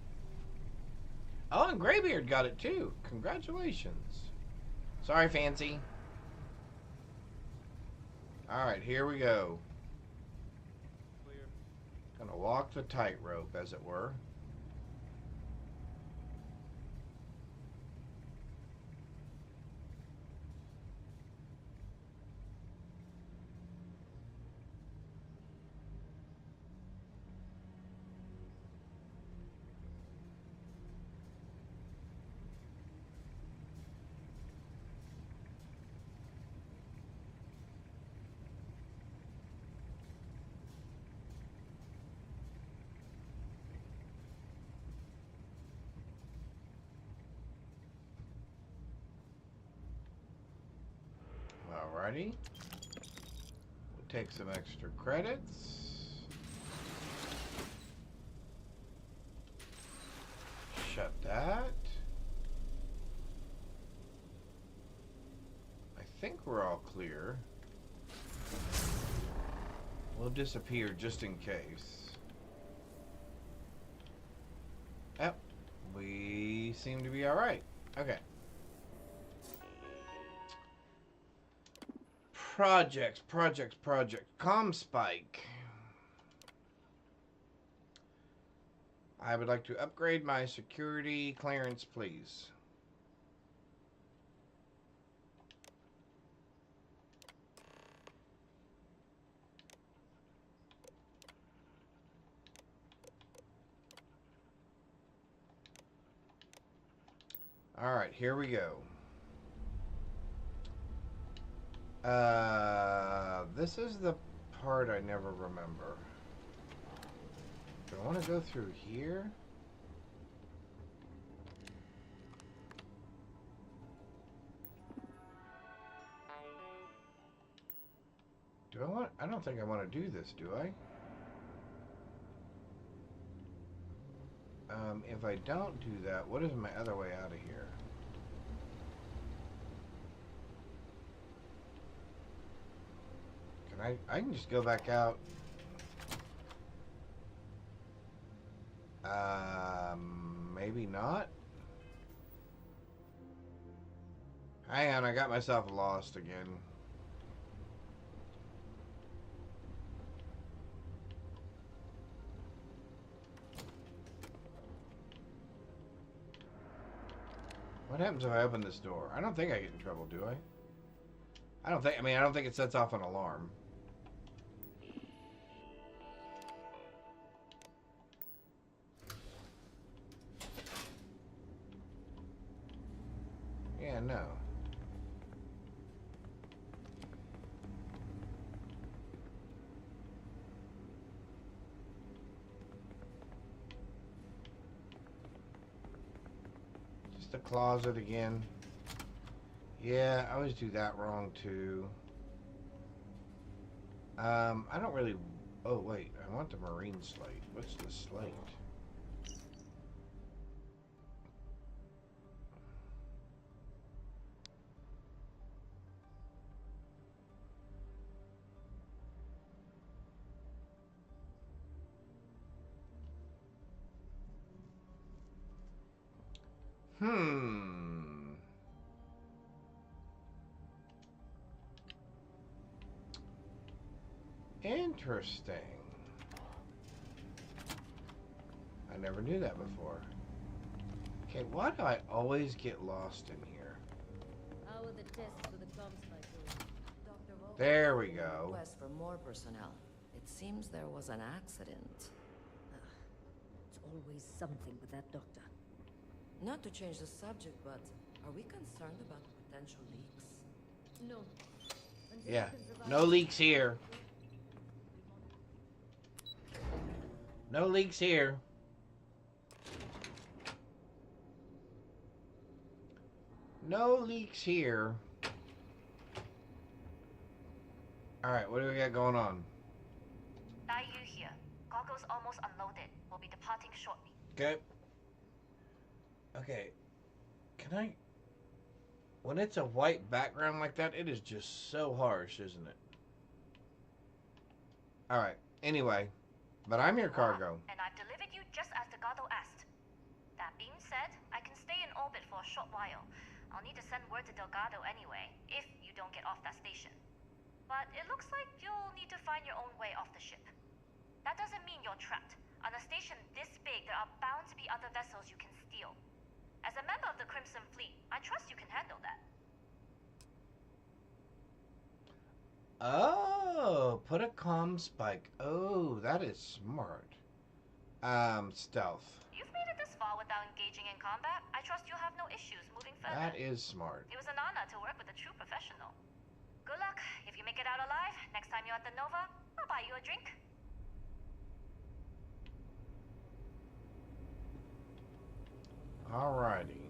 Oh, and Graybeard got it too. Congratulations. Sorry, Fancy. Alright, here we go. Clear. Gonna walk the tightrope, as it were. Alrighty. We'll take some extra credits. Shut that. I think we're all clear. We'll disappear just in case. Yep. We seem to be alright. Okay. Projects. ComSpike. I would like to upgrade my security clearance, please. Alright, here we go. This is the part I never remember. Do I want to go through here? Do I want... I don't think I want to do this, do I? If I don't do that, what is my other way out of here? I can just go back out. Maybe not. Hang on, I got myself lost again. What happens if I open this door? I don't think I get in trouble, do I? I don't think it sets off an alarm. Yeah, no. Just a closet again. Yeah, I always do that wrong too. I don't really... Oh, wait. I want the marine slate. What's the slate? Interesting. I never knew that before. Okay, why do I always get lost in here? How are the tests for the comms cycle? Dr. Volk There we go. request for more personnel. It seems there was an accident. It's always something with that doctor. Not to change the subject, but are we concerned about potential leaks? No. Yeah, no leaks here. No leaks here. No leaks here. Alright, what do we got going on? Dai Yu here. Cargo's almost unloaded. We'll be departing shortly. Okay. Okay. Can I... When it's a white background like that, it is just so harsh, isn't it? Alright, anyway. But I'm your cargo. And I've delivered you just as Delgado asked. That being said, I can stay in orbit for a short while. I'll need to send word to Delgado anyway, if you don't get off that station. But it looks like you'll need to find your own way off the ship. That doesn't mean you're trapped. On a station this big, there are bound to be other vessels you can steal. As a member of the Crimson Fleet, I trust you can handle that. Oh, put a comm spike. Oh, that is smart. Stealth. You've made it this far without engaging in combat. I trust you'll have no issues moving further. That is smart. It was an honor to work with a true professional. Good luck. If you make it out alive, next time you're at the Nova, I'll buy you a drink. Alrighty.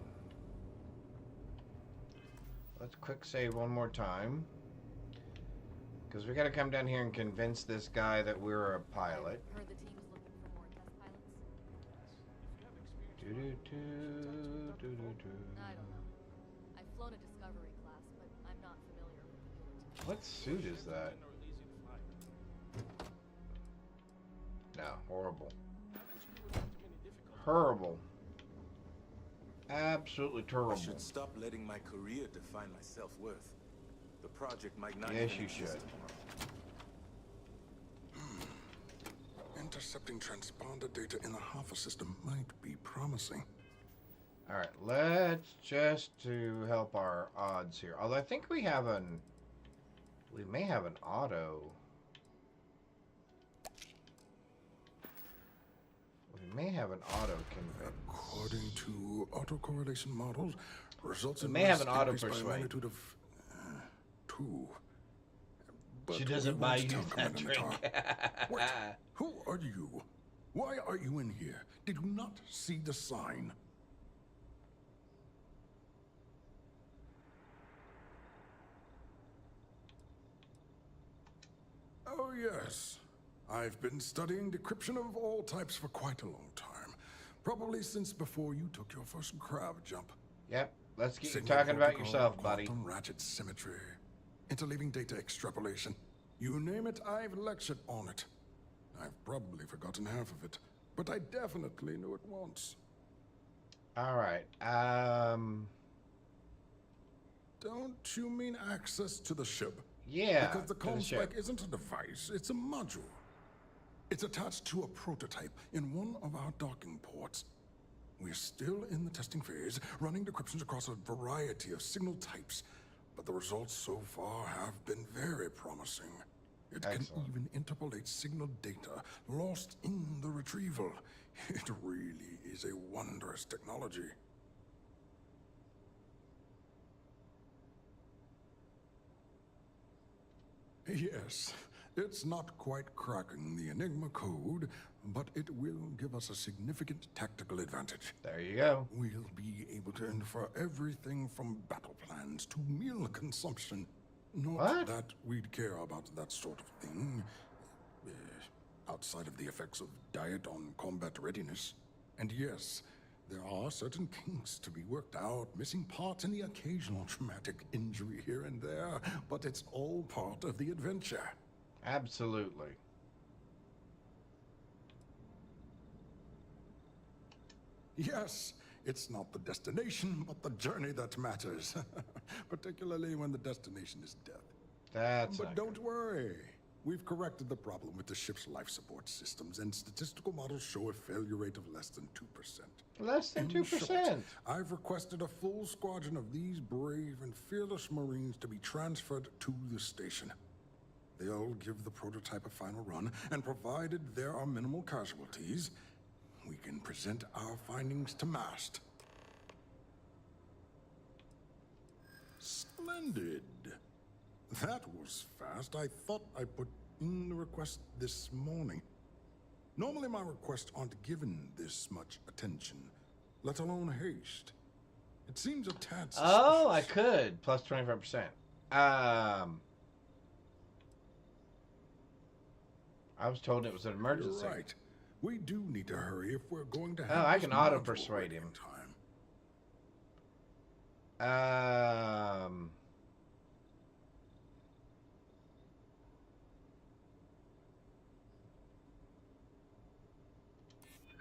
Let's quick save one more time. Because we gotta come down here and convince this guy that we're a pilot. Heard the team's looking for more test pilots. I don't know. I've flown a Discovery class, but I'm not familiar with the newer tech. What suit is that? No, horrible. Horrible. Absolutely terrible. I should stop letting my career define my self-worth. The project might not Yes, even you exist should. tomorrow. Intercepting transponder data in the Hoffa system might be promising. Alright, let's just to help our odds here. Although I think we have an... We may have an auto. We may have an auto convince. According to autocorrelation models, results We in may have risk an auto increased by a persuade. magnitude of 2. She But doesn't we buy won't you talk that about drink. Anatar. Wait, who are you? Why are you in here? Did you not see the sign? Oh, yes. I've been studying decryption of all types for quite a long time. Probably since before you took your first crab jump. Yep, let's get you Signal talking about protocol, yourself, buddy. Quantum ratchet symmetry, interleaving data extrapolation. You name it, I've lectured on it. I've probably forgotten half of it, but I definitely knew it once. Alright, Don't you mean access to the ship? Yeah, Because the to the comm ship. spike isn't a device, it's a module. It's attached to a prototype in one of our docking ports. We're still in the testing phase, running decryptions across a variety of signal types, but the results so far have been very promising. It Excellent. can even interpolate signal data lost in the retrieval. It really is a wondrous technology. Yes, it's not quite cracking the Enigma code, but it will give us a significant tactical advantage. There you go. We'll be able to infer everything from battle plans to meal consumption. Not What? that we'd care about that sort of thing, outside of the effects of diet on combat readiness. And yes, there are certain kinks to be worked out, missing parts and the occasional traumatic injury here and there, but it's all part of the adventure. Absolutely. Yes, It's not the destination, but the journey that matters. Particularly when the destination is death. But don't worry. We've corrected the problem with the ship's life support systems, and statistical models show a failure rate of less than 2%. Less than 2%? Short, I've requested a full squadron of these brave and fearless Marines to be transferred to the station. They'll give the prototype a final run, and provided there are minimal casualties, we can present our findings to MAST. Splendid. That was fast. I thought I put in the request this morning. Normally my requests aren't given this much attention, let alone haste. It seems a tad suspicious. Oh, I could. Plus 25%. I was told it was an emergency. You're right. We do need to hurry if we're going to Oh, have I this can module auto-persuade ready him. in time.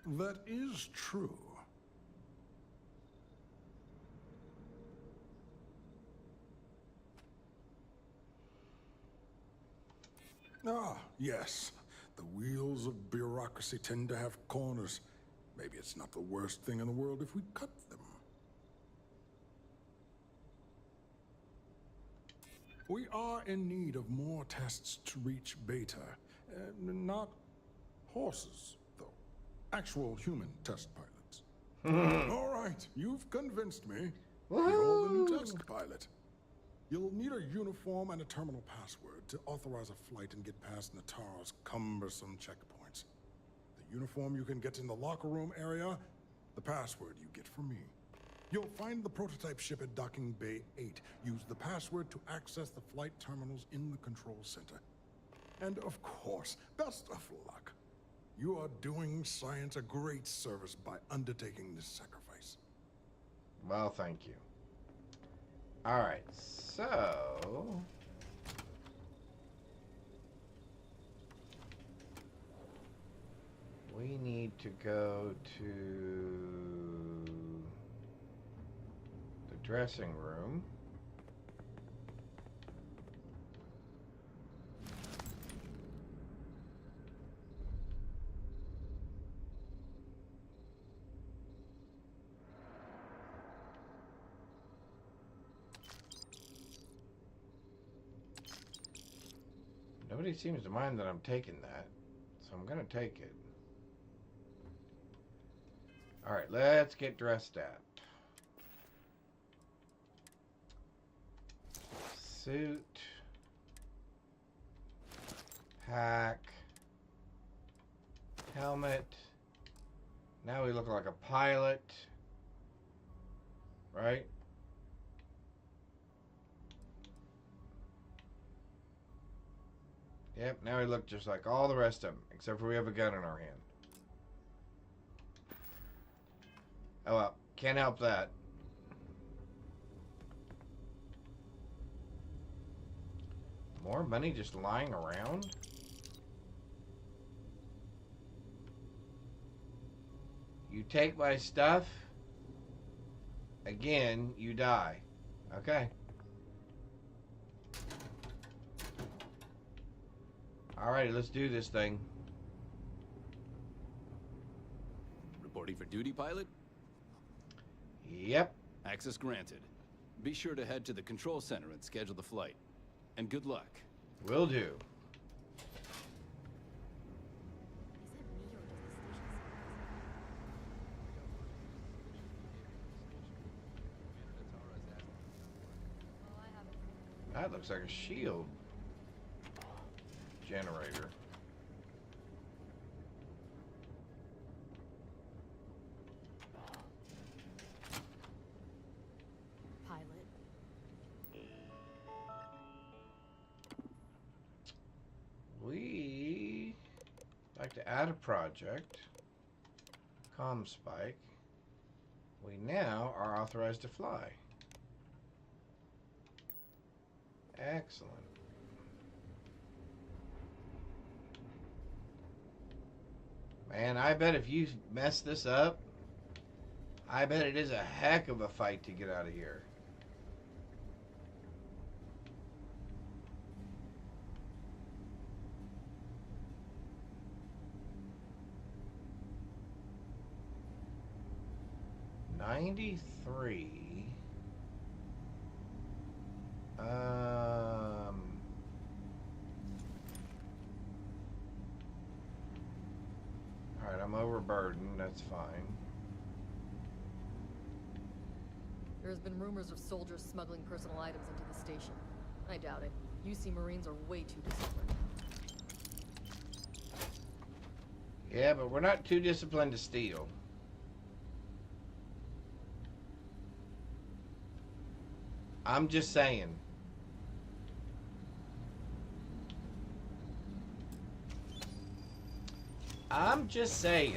That is true. Ah, yes. The wheels of bureaucracy tend to have corners. Maybe it's not the worst thing in the world if we cut them. We are in need of more tests to reach beta. Not horses, though. Actual human test pilots. All right, you've convinced me. You're the new test pilot. You'll need a uniform and a terminal password to authorize a flight and get past Natara's cumbersome checkpoints. The uniform you can get in the locker room area, the password you get from me. You'll find the prototype ship at Docking Bay 8. Use the password to access the flight terminals in the control center. And of course, best of luck. You are doing science a great service by undertaking this sacrifice. Well, thank you. Alright, so... we need to go to the dressing room. Nobody seems to mind that I'm taking that, so I'm gonna take it. Alright, let's get dressed up. Suit. Pack. Helmet. Now we look like a pilot. Right? Yep, now we look just like all the rest of them, except for we have a gun in our hand. Oh well, can't help that. More money just lying around? You take my stuff, again, you die. Okay. Alrighty, let's do this thing. Reporting for duty, pilot? Yep. Access granted. Be sure to head to the control center and schedule the flight. And good luck. Will do. That looks like a shield generator. Pilot. We like to add a project. Comm spike. We now are authorized to fly. Excellent. Man, I bet if you mess this up, I bet it is a heck of a fight to get out of here. $93. Alright, I'm overburdened. That's fine. There's been rumors of soldiers smuggling personal items into the station. I doubt it. UC Marines are way too disciplined. Yeah, but we're not too disciplined to steal. I'm just saying. I'm just saying.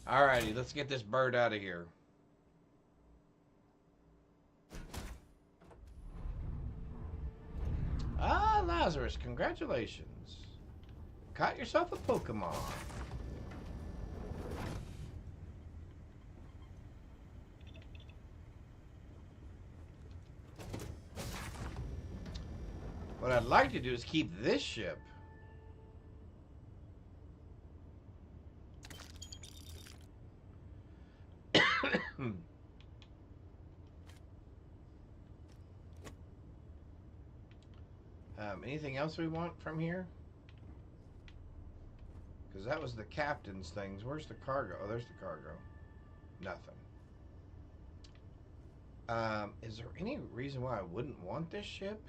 Alrighty, let's get this bird out of here. Ah, Lazarus, congratulations. Caught yourself a Pokemon. What I'd like to do is keep this ship. Anything else we want from here? Because that was the captain's things. Where's the cargo? Oh, there's the cargo. Nothing. Is there any reason why I wouldn't want this ship?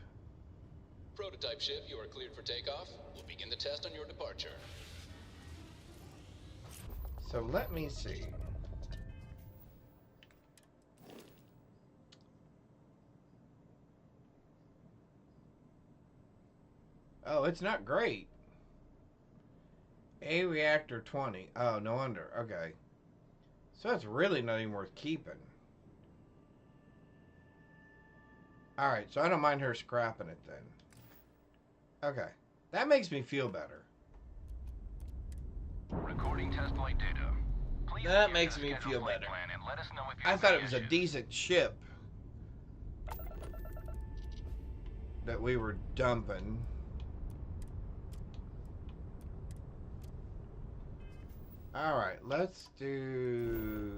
Prototype ship, you are cleared for takeoff. We'll begin the test on your departure. So let me see. Oh, it's not great. A reactor 20. Oh, no wonder. Okay. So it's really not even worth keeping. Alright, so I don't mind her scrapping it then. Okay. That makes me feel better. Recording test flight data. Please That makes me feel better. And let us know if I thought it was a decent ship that we were dumping. Alright, let's do...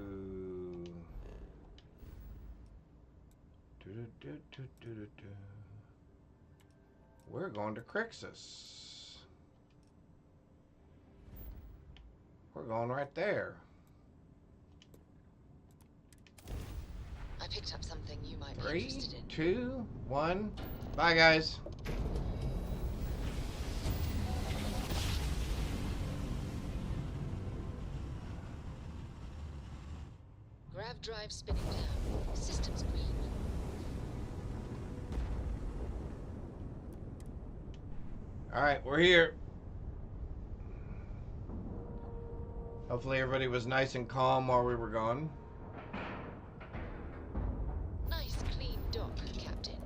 We're going to Crixus. We're going right there. I picked up something you might be 3, interested in. 2, 1. Bye, guys. Grav drive spinning down. Systems green. Alright, we're here. Hopefully everybody was nice and calm while we were gone. Nice clean dock, Captain.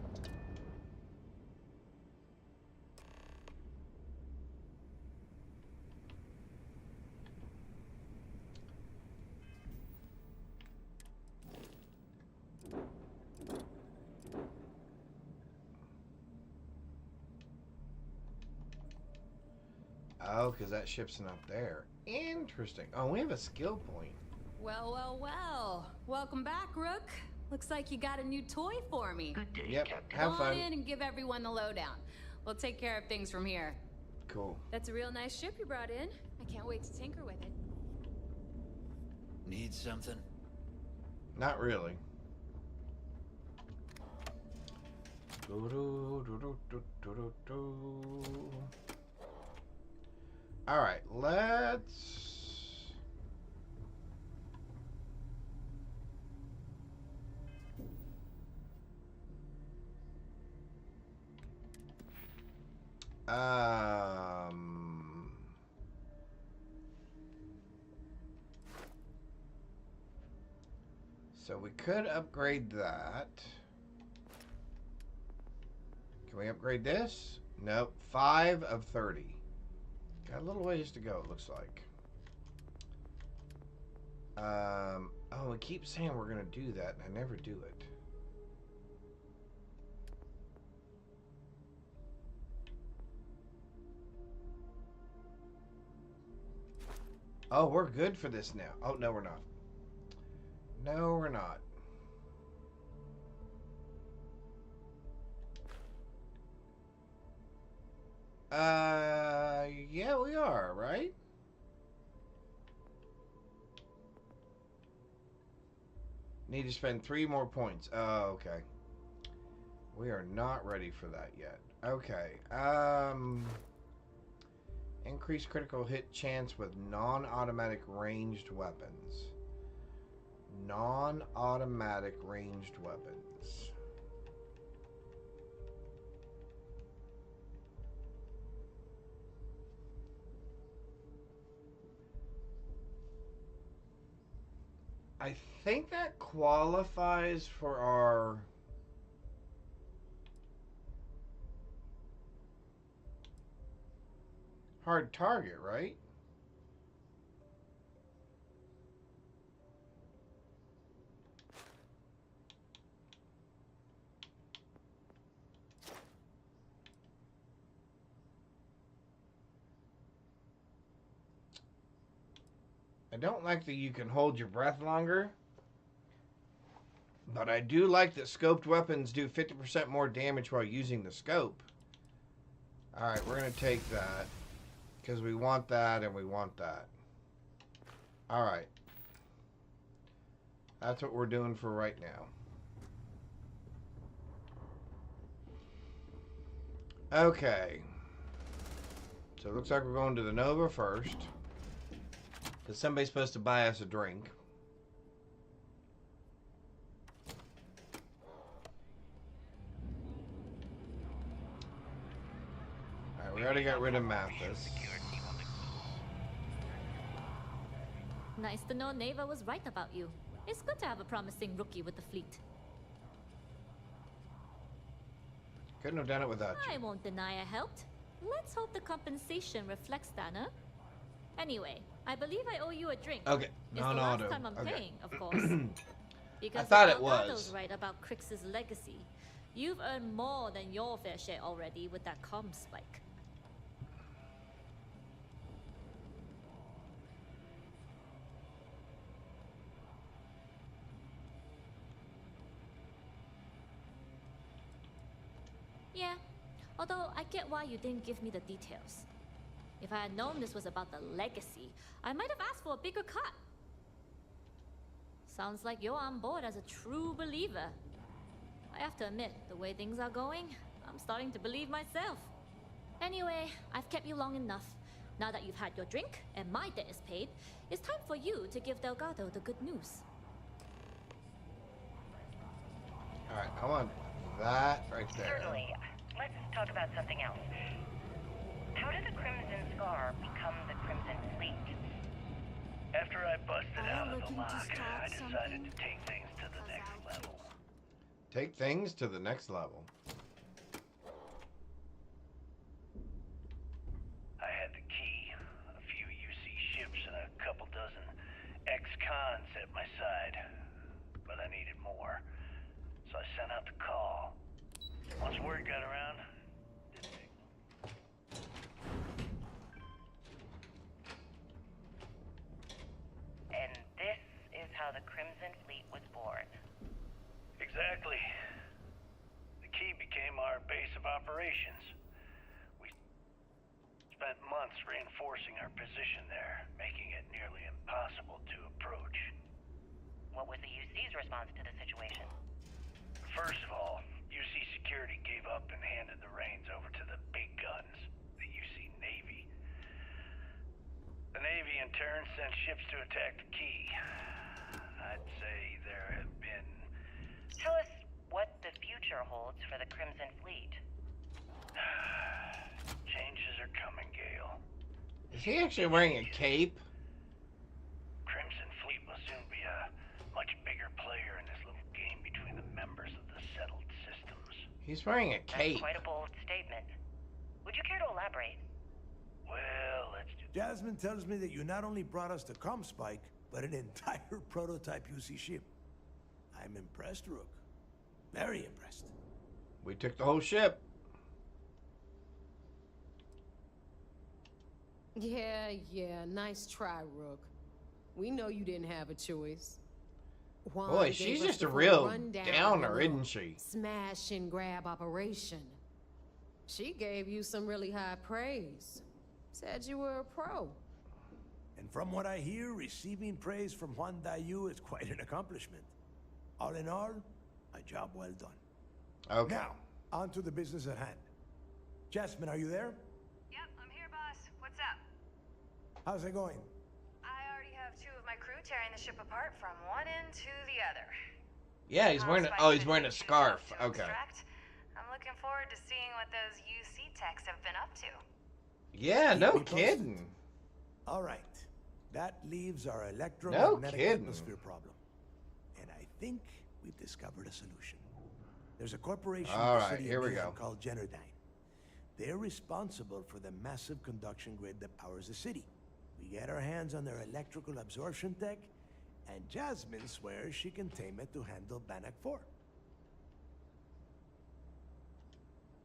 Oh, because that ship's not there. Interesting. Oh, we have a skill point. Well, well, well. Welcome back, Rook. Looks like you got a new toy for me. Good day, Yep, Captain. have Go fun. on in and give everyone the lowdown. We'll take care of things from here. Cool. That's a real nice ship you brought in. I can't wait to tinker with it. Need something? Not really. Alright, let's... So we could upgrade that. Can we upgrade this? Nope. 5 of 30. Got a little ways to go, it looks like. Oh, we keep saying we're going to do that, and I never do it. Oh, we're good for this now. Oh, no, we're not. No, we're not. Yeah, we are, right? Need to spend 3 more points. Oh, okay. We are not ready for that yet. Okay. Increase critical hit chance with non-automatic ranged weapons. Non-automatic ranged weapons. I think that qualifies for our hard target, right? I don't like that you can hold your breath longer, but I do like that scoped weapons do 50% more damage while using the scope. Alright, we're going to take that, because we want that and we want that. Alright. That's what we're doing for right now. Okay. So it looks like we're going to the Nova first. Because somebody's supposed to buy us a drink. Alright, we already got rid of Mathis. Nice to know Neva was right about you. It's good to have a promising rookie with the fleet. Couldn't have done it without you. I won't deny I helped. Let's hope the compensation reflects that, huh? Anyway, I believe I owe you a drink. Okay, it's the last time I'm paying, of course. Because I thought if it was. Delgado's right about Crix's legacy. You've earned more than your fair share already with that comm spike. Yeah, although I get why you didn't give me the details. If I had known this was about the legacy, I might have asked for a bigger cut. Sounds like you're on board as a true believer. I have to admit, the way things are going, I'm starting to believe myself. Anyway, I've kept you long enough. Now that you've had your drink and my debt is paid, it's time for you to give Delgado the good news. Alright, I want that right there. Certainly. Let's talk about something else. How did the Crimson Scar become the Crimson Fleet? After I busted out of the lock, I decided to take things to the next level. Take things to the next level. I had the key, a few UC ships, and a couple dozen ex-cons at my side. But I needed more, so I sent out the call. Once word got around, And this is how the Crimson Fleet was born. exactly. The key became our base of operations. We spent months reinforcing our position there, making it nearly impossible to approach. What was the UC's response to the situation? First of all, UC Security gave up and handed the reins over to the big guns, the UC Navy. The Navy, in turn, sent ships to attack the key. I'd say there have been... Tell us what the future holds for the Crimson Fleet. Changes are coming, Gale. Is he actually wearing a cape? Crimson Fleet will soon be a much bigger player in this little game between the members of the settled systems. He's wearing a cape. That's quite a bold statement. cooperate? Well, let's do... Jasmine tells me that you not only brought us the comm spike, but an entire prototype UC ship. I'm impressed, Rook. Very impressed. We took the whole ship. Yeah, nice try, Rook. We know you didn't have a choice. Juan Boy, gave she's us just the a full real rundown downer, of the little isn't she? Smash and grab operation. She gave you some really high praise. Said you were a pro. And from what I hear, receiving praise from Juan Dayu is quite an accomplishment. All in all, a job well done. Okay. Now, on to the business at hand. Jasmine, are you there? Yep, I'm here, boss. What's up? How's it going? I already have 2 of my crew tearing the ship apart from one end to the other. Yeah, he's wearing a, oh, he's wearing a scarf. Okay. I'm looking forward to seeing what those UC techs have been up to. Yeah, Keep no me posted. kidding. All right. That leaves our electromagnetic kidding. atmosphere problem. And I think we've discovered a solution. There's a corporation All in the right, city here of we Neon go. called Generdyne. They're responsible for the massive conduction grid that powers the city. We get our hands on their electrical absorption tech, and Jasmine swears she can tame it to handle Bannock 4.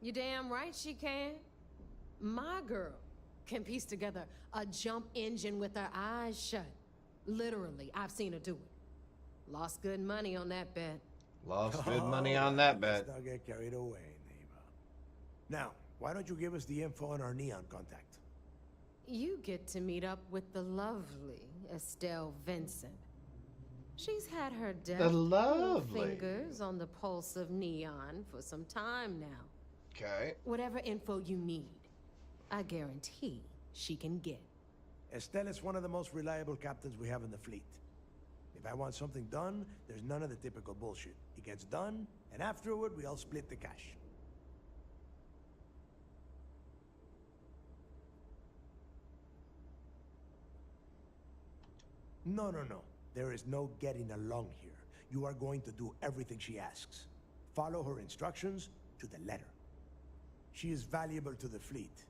You damn right she can. My girl can piece together a jump engine with her eyes shut. Literally, I've seen her do it. Lost good money on that bet. Lost good money on that bet. Let's not get carried away, Neva. Now, why don't you give us the info on our Neon contact? You get to meet up with the lovely Estelle Vincent. She's had her deft little lovely. fingers on the pulse of Neon for some time now. Okay. Whatever info you need, I guarantee she can get. Estelle is one of the most reliable captains we have in the fleet. If I want something done, there's none of the typical bullshit. It gets done, and afterward, we all split the cash. No. There is no getting along here. You are going to do everything she asks. Follow her instructions to the letter. She is valuable to the fleet.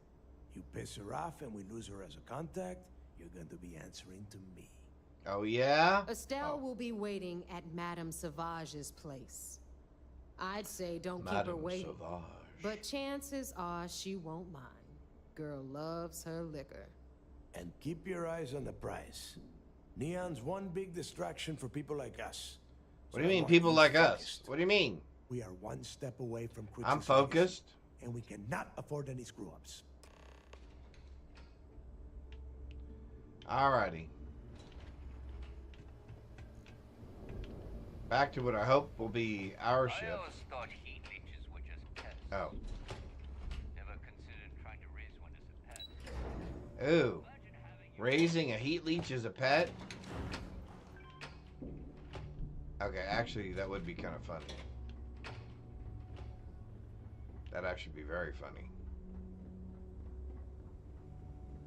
You piss her off and we lose her as a contact, you're going to be answering to me. Oh, yeah? Estelle will be waiting at Madame Sauvage's place. I'd say don't keep her Madame waiting. Sauvage. But chances are she won't mind. Girl loves her liquor. And keep your eyes on the prize. Neon's one big distraction for people like us. What do you mean, people like us? What do you mean? We are one step away from quitting. I'm focused. And we cannot afford any screw-ups. Alrighty. Back to what I hope will be our ship. I always thought heat leeches were just pets. Oh. Never considered trying to raise one as a pet. Ooh. Raising a heat leech as a pet? Okay, actually, that would be kind of funny. That'd actually be very funny.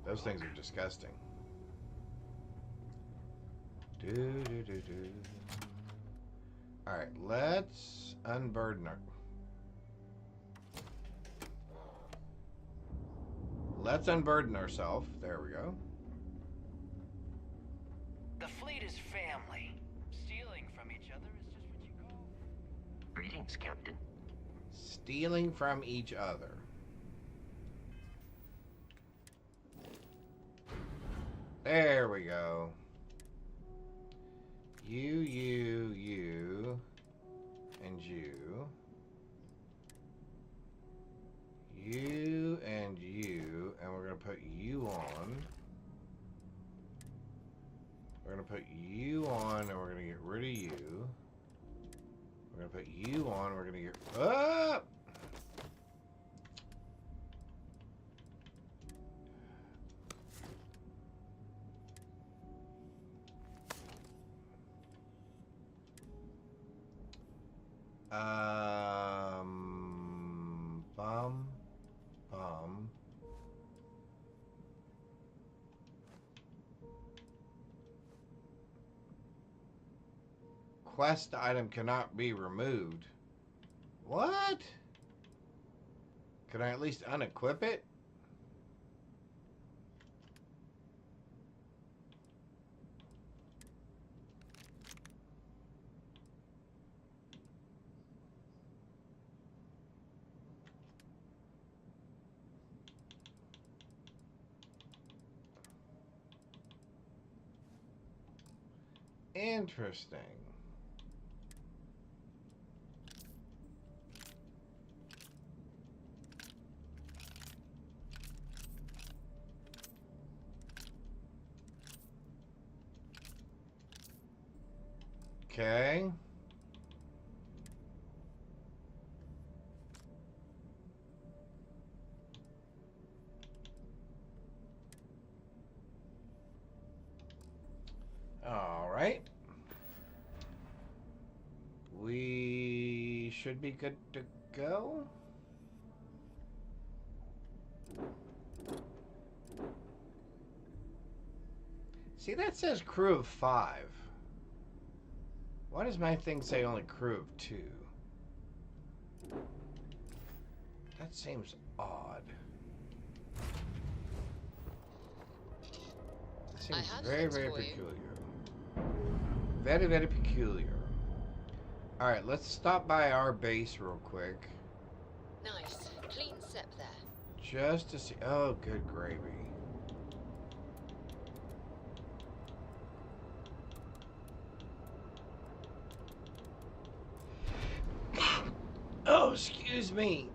Those things are disgusting. Alright, let's unburden her. Let's unburden ourselves. There we go. The fleet is family. Stealing from each other is just what you call. Greetings, Captain. Stealing from each other. There we go. You, and you. You and you, and we're going to put you on. We're going to put you on, and we're going to get rid of you. We're going to put you on, we're going to get... Ah! Bum. Quest item cannot be removed. What? Can I at least unequip it? Interesting. Okay. All right. We should be good to go. See, that says crew of 5. Why does my thing say only crew of 2? That seems odd. It seems very, very peculiar. Very, very peculiar. Alright, let's stop by our base real quick. Nice. Clean sep there. Just to see. Oh, good gravy. Oh, excuse me.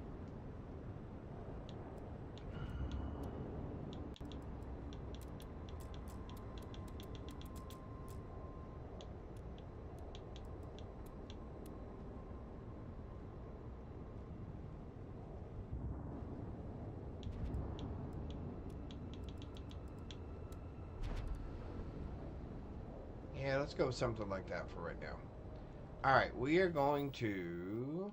Yeah, let's go with something like that for right now. Alright, we are going to...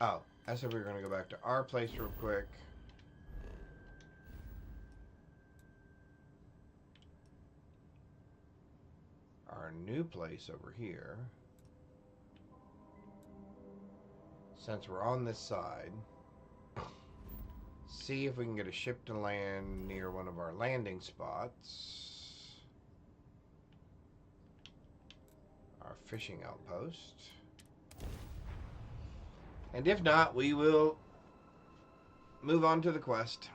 Oh, I said we were going to go back to our place real quick. Our new place over here. Since we're on this side. See if we can get a ship to land near one of our landing spots. Our fishing outpost. And if not, we will move on to the quest.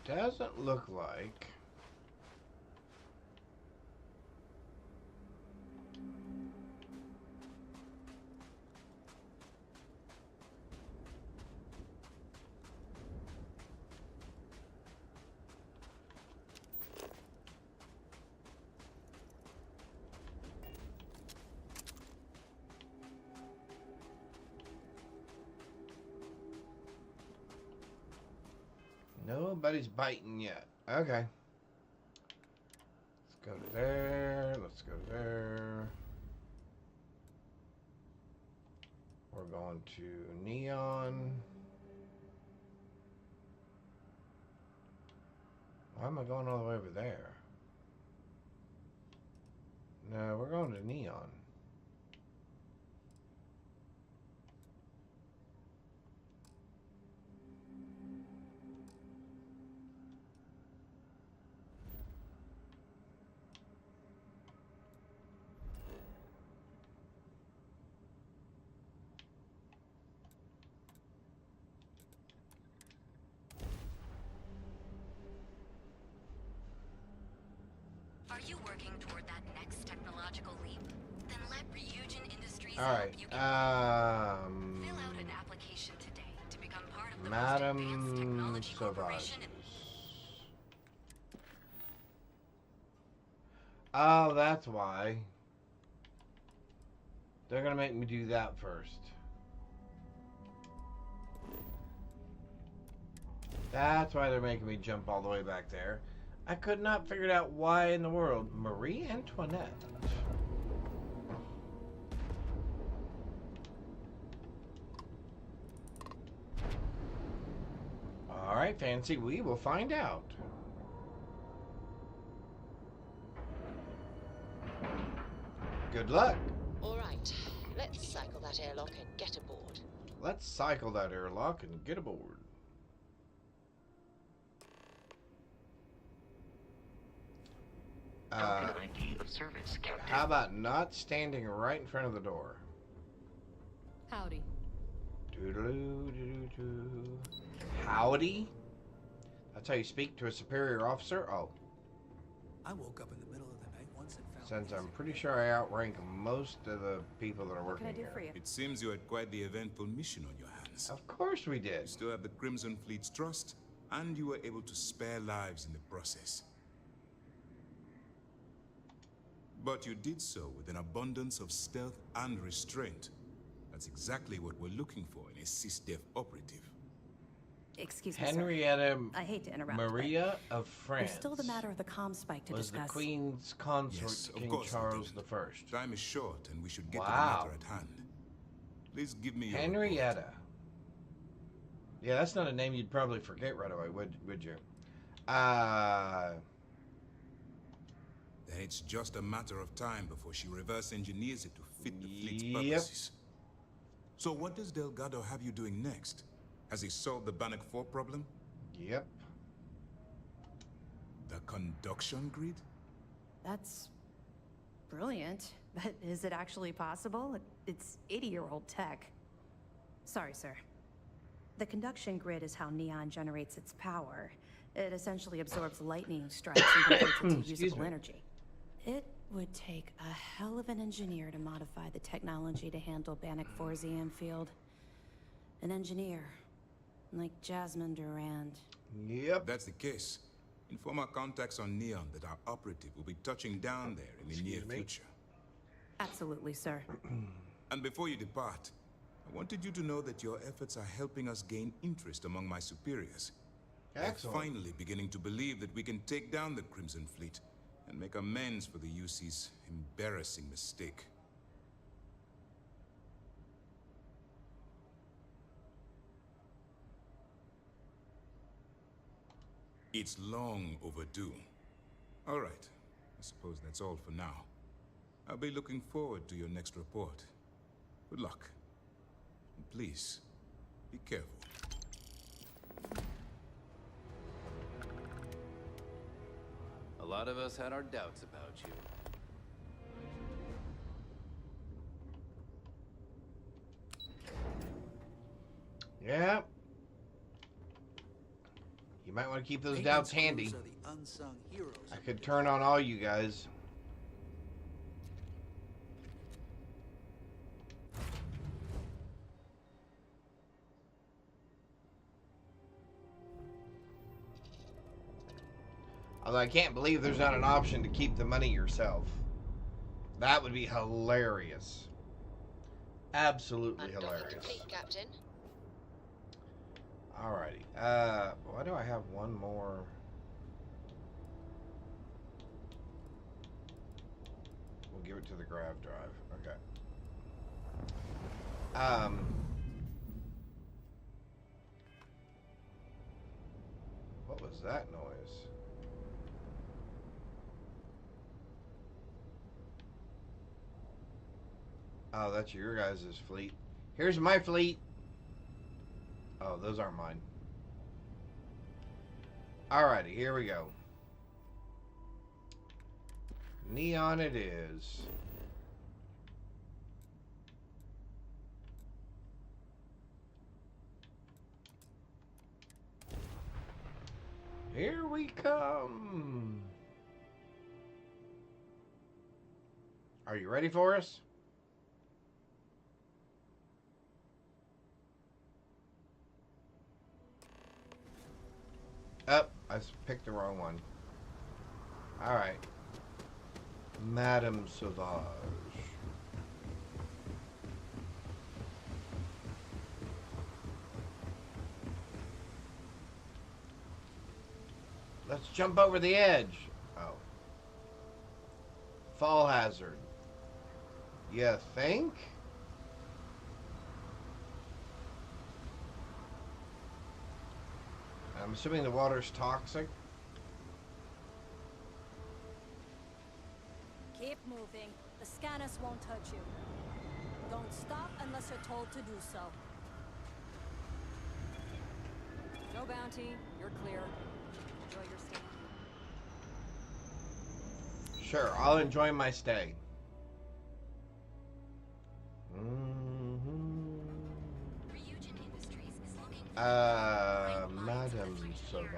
Doesn't look like nobody's biting yet. Okay. Let's go to there. Let's go to there. We're going to Neon. Why am I going all the way over there? No, we're going to Neon. Are you working toward that next technological leap? Then let Ryujin Industries All right. fill out an application today to become part of the most advanced technology corporation. Oh, that's why. They're gonna make me do that first. That's why they're making me jump all the way back there. I could not figure out why in the world. Marie Antoinette. Alright. Alright, Fancy, we will find out. Good luck. Alright, let's cycle that airlock and get aboard. Let's cycle that airlock and get aboard. of service, Captain. How about not standing right in front of the door? Howdy. Doo-doo-doo-doo-doo. Howdy? That's how you speak to a superior officer? Oh. I woke up in the middle of the night once and found... Since I'm pretty sure I outrank most of the people that are working here. It seems you had quite the eventful mission on your hands. Of course we did. You still have the Crimson Fleet's trust, and you were able to spare lives in the process. But you did so with an abundance of stealth and restraint. That's exactly what we're looking for in a CISDEF operative. Excuse me, Henrietta sir. I hate to interrupt. Maria of France. There's still the matter of the comm spike to was discuss. The Queen's consort, Yes, of King course, Charles Lieutenant. I. Time is short, and we should get to the Wow. matter at hand. Please give me your Henrietta. report. Yeah, that's not a name you'd probably forget right away, would you? Then it's just a matter of time before she reverse engineers it to fit the fleet's Yep. purposes. So what does Delgado have you doing next? Has he solved the Bannock 4 problem? Yep. The conduction grid? That's brilliant, but is it actually possible? It's 80-year-old tech. Sorry, sir. The conduction grid is how Neon generates its power. It essentially absorbs lightning strikes and converts it to Excuse usable me. energy. It would take a hell of an engineer to modify the technology to handle Bannock 4's EM field. An engineer, like Jasmine Durand. Yep. If that's the case, inform our contacts on Neon that our operative will be touching down there in the near future. Absolutely, sir. And before you depart, I wanted you to know that your efforts are helping us gain interest among my superiors. Excellent. They're finally beginning to believe that we can take down the Crimson Fleet and make amends for the UC's embarrassing mistake. It's long overdue. All right, I suppose that's all for now. I'll be looking forward to your next report. Good luck. And please, be careful. A lot of us had our doubts about you. Yeah. You might want to keep those doubts handy. Crews are the unsung heroes I of could the turn on all you guys. Although I can't believe there's not an option to keep the money yourself. That would be hilarious. Absolutely hilarious. Complete, Captain. Alrighty. Why do I have one more? We'll give it to the grav drive. Okay. What was that noise? Oh, that's your guys' fleet. Here's my fleet. Oh, those aren't mine. Alrighty, here we go. Neon it is. Here we come. Are you ready for us? Oh, I picked the wrong one. Alright. Madame Sauvage. Let's jump over the edge. Oh. Fall hazard. You think? assuming the water's toxic. Keep moving. The scanners won't hurt you. Don't stop unless you're told to do so. No bounty. You're clear. Enjoy your stay. Sure, I'll enjoy my stay. Madame Sauvage.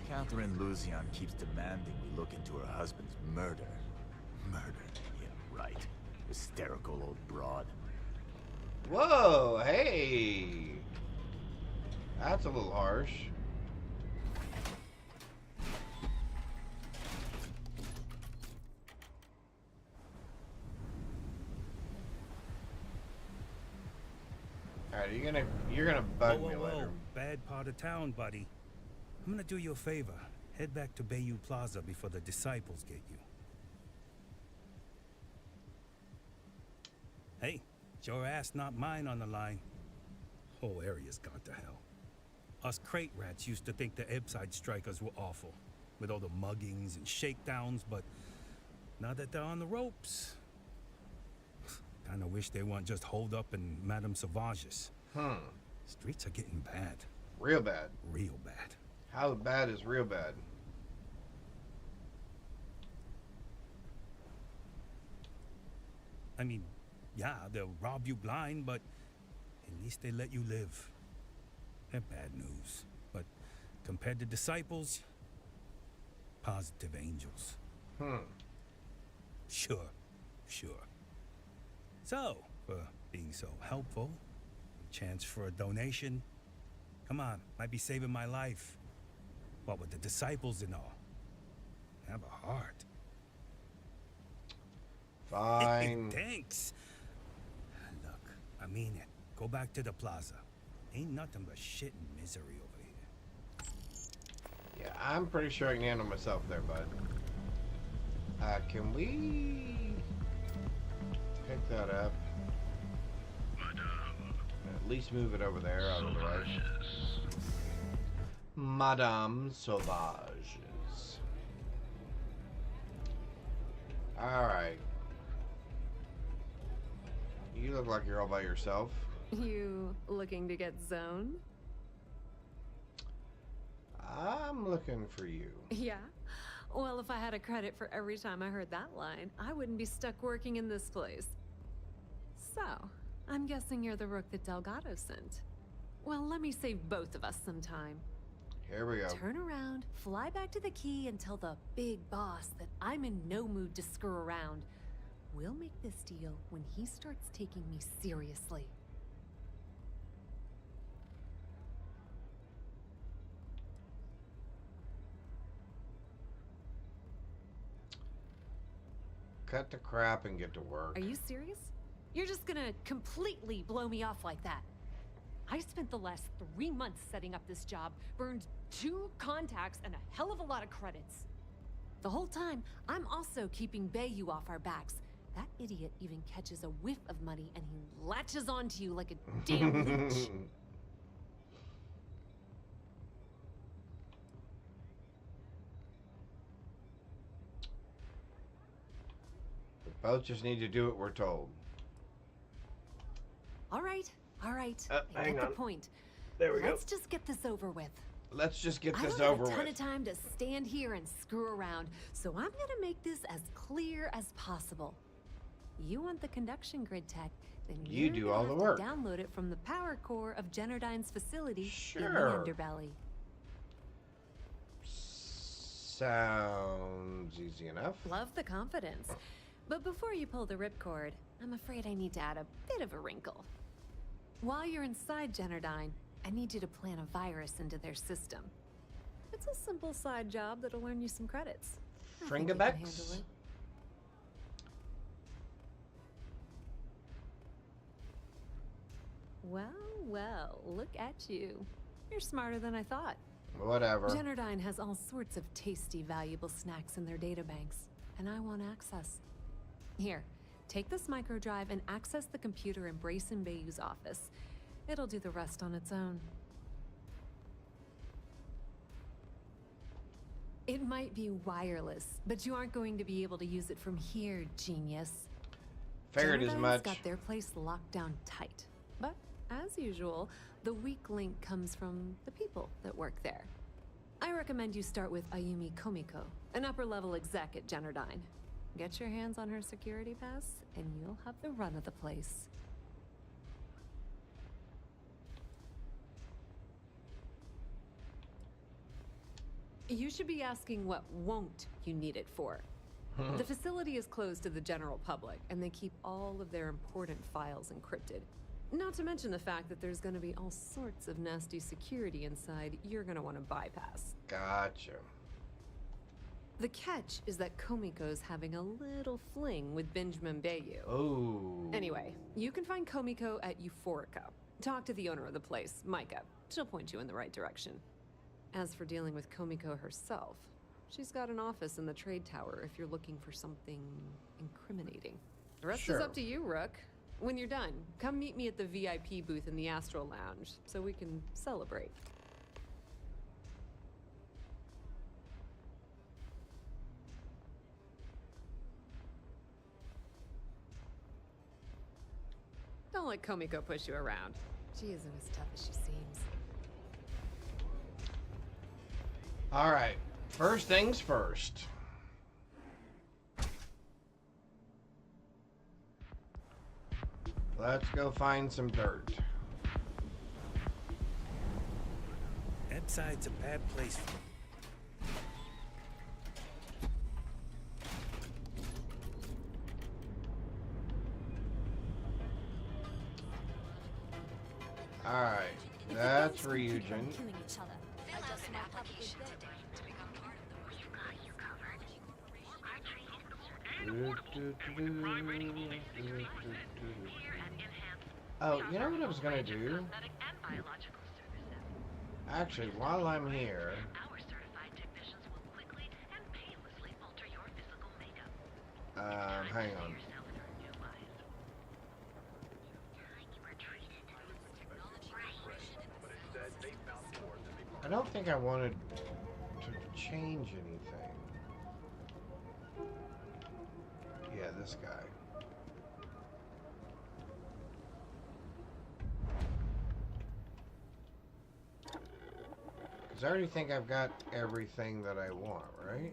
Catherine Luzian keeps demanding we look into her husband's murder. Murder? Yeah, right. Hysterical old broad. Whoa, hey! That's a little harsh. Alright, you're gonna bug me later. Bad part of town, buddy. I'm gonna do you a favor. Head back to Bayou Plaza before the disciples get you. Hey, it's your ass, not mine on the line. Whole area's gone to hell. Us crate rats used to think the Ebbside strikers were awful, with all the muggings and shakedowns, but now that they're on the ropes, kinda wish they weren't just holed up in Madame Sauvage's. Streets are getting bad. Real bad. Real bad. How bad is real bad? I mean, yeah, they'll rob you blind, but at least they let you live. They're bad news, but compared to disciples, positive angels. Sure. So, for being so helpful, a chance for a donation. Come on, might be saving my life. What with the disciples and all. Have a heart. Fine. Thanks. Look, I mean it. Go back to the plaza. Ain't nothing but shit and misery over here. Yeah, I'm pretty sure I can handle myself there, bud. Can we pick that up? At least move it over there out of the way. Madame Sauvages. Alright. You look like you're all by yourself. You looking to get zoned? I'm looking for you. Yeah? Well, if I had a credit for every time I heard that line, I wouldn't be stuck working in this place. So, I'm guessing you're the rook that Delgado sent. Well, let me save both of us some time. Here we go. Turn around, fly back to the key, and tell the big boss that I'm in no mood to screw around. We'll make this deal when he starts taking me seriously. Cut the crap and get to work. Are you serious? You're just gonna completely blow me off like that? I spent the last 3 months setting up this job, burned 2 contacts and a hell of a lot of credits. The whole time, I'm also keeping Bayou off our backs. That idiot even catches a whiff of money and he latches onto you like a damn leech. We both just need to do what we're told. All right. I hang get the on. point. There we go. Let's just get this over with. Let's just get this I don't over have a ton with. of time to stand here and screw around, so I'm gonna make this as clear as possible. You want the conduction grid tech, then You you're do gonna all the have work. to download it from the power core of Generdyne's facility in the Sure. underbelly. Sounds easy enough. Love the confidence. But before you pull the ripcord, I'm afraid I need to add a bit of a wrinkle. While you're inside Generdyne, I need you to plant a virus into their system. It's a simple side job that'll earn you some credits. I think you can handle Fringabex? it. Well, look at you. You're smarter than I thought. Whatever. Generdyne has all sorts of tasty, valuable snacks in their databanks, and I want access. Here, take this microdrive and access the computer in Brayson Bayou's office. It'll do the rest on its own. It might be wireless, but you aren't going to be able to use it from here, genius. Figured as Shenanigans much. got their place locked down tight. But, as usual, the weak link comes from the people that work there. I recommend you start with Ayumi Komiko, an upper-level exec at Generdyne. Get your hands on her security pass, and you'll have the run of the place. You should be asking what won't you need it for. The facility is closed to the general public, and they keep all of their important files encrypted. Not to mention the fact that there's going to be all sorts of nasty security inside you're going to want to bypass. Gotcha. The catch is that Komiko's having a little fling with Benjamin Bayou. Oh. Anyway, you can find Komiko at Euphorica. Talk to the owner of the place, Micah. She'll point you in the right direction. As for dealing with Komiko herself, she's got an office in the trade tower if you're looking for something incriminating. The rest is up to you, Rook. When you're done, come meet me at the VIP booth in the Astral Lounge so we can celebrate. Don't let Komiko push you around. She isn't as tough as she seems. All right. First things first. Let's go find some dirt. Epside's a bad place for All right. That's Ryujin. Fill out an application today to become part of the We've got you covered. Oh, you know what I was gonna do? Actually, while I'm here, Our certified technicians will quickly and painlessly alter your physical makeup. hang on. I don't think I wanted to change anything. Yeah, this guy. Because I already think I've got everything that I want, right?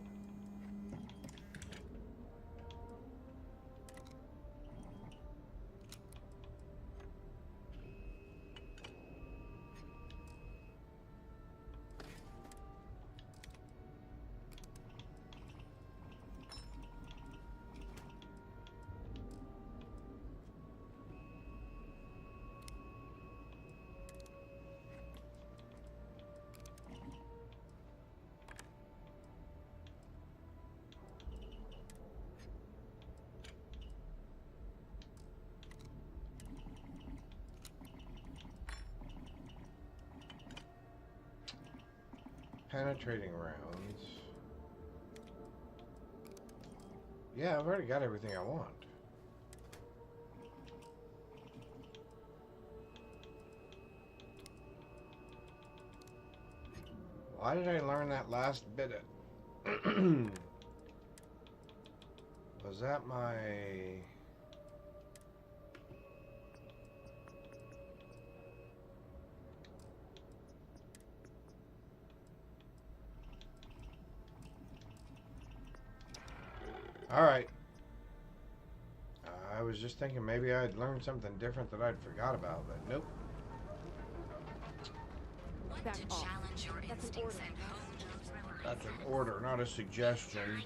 Penetrating rounds. Yeah, I've already got everything I want. Why did I learn that last bit of... Was that my... Alright. I was just thinking maybe I'd learned something different that I'd forgot about, but nope. Want to challenge your instincts and hone those memories. That's an order, not a suggestion.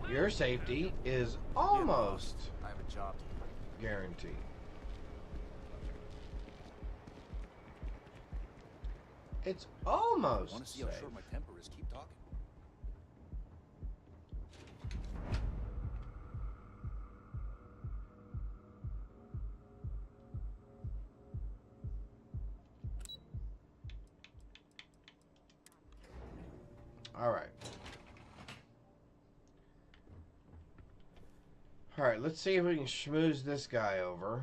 Your safety is almost I have a job to do. guaranteed. It's almost Want to see how short my temper is? Keep talking. All right. All right, let's see if we can schmooze this guy over.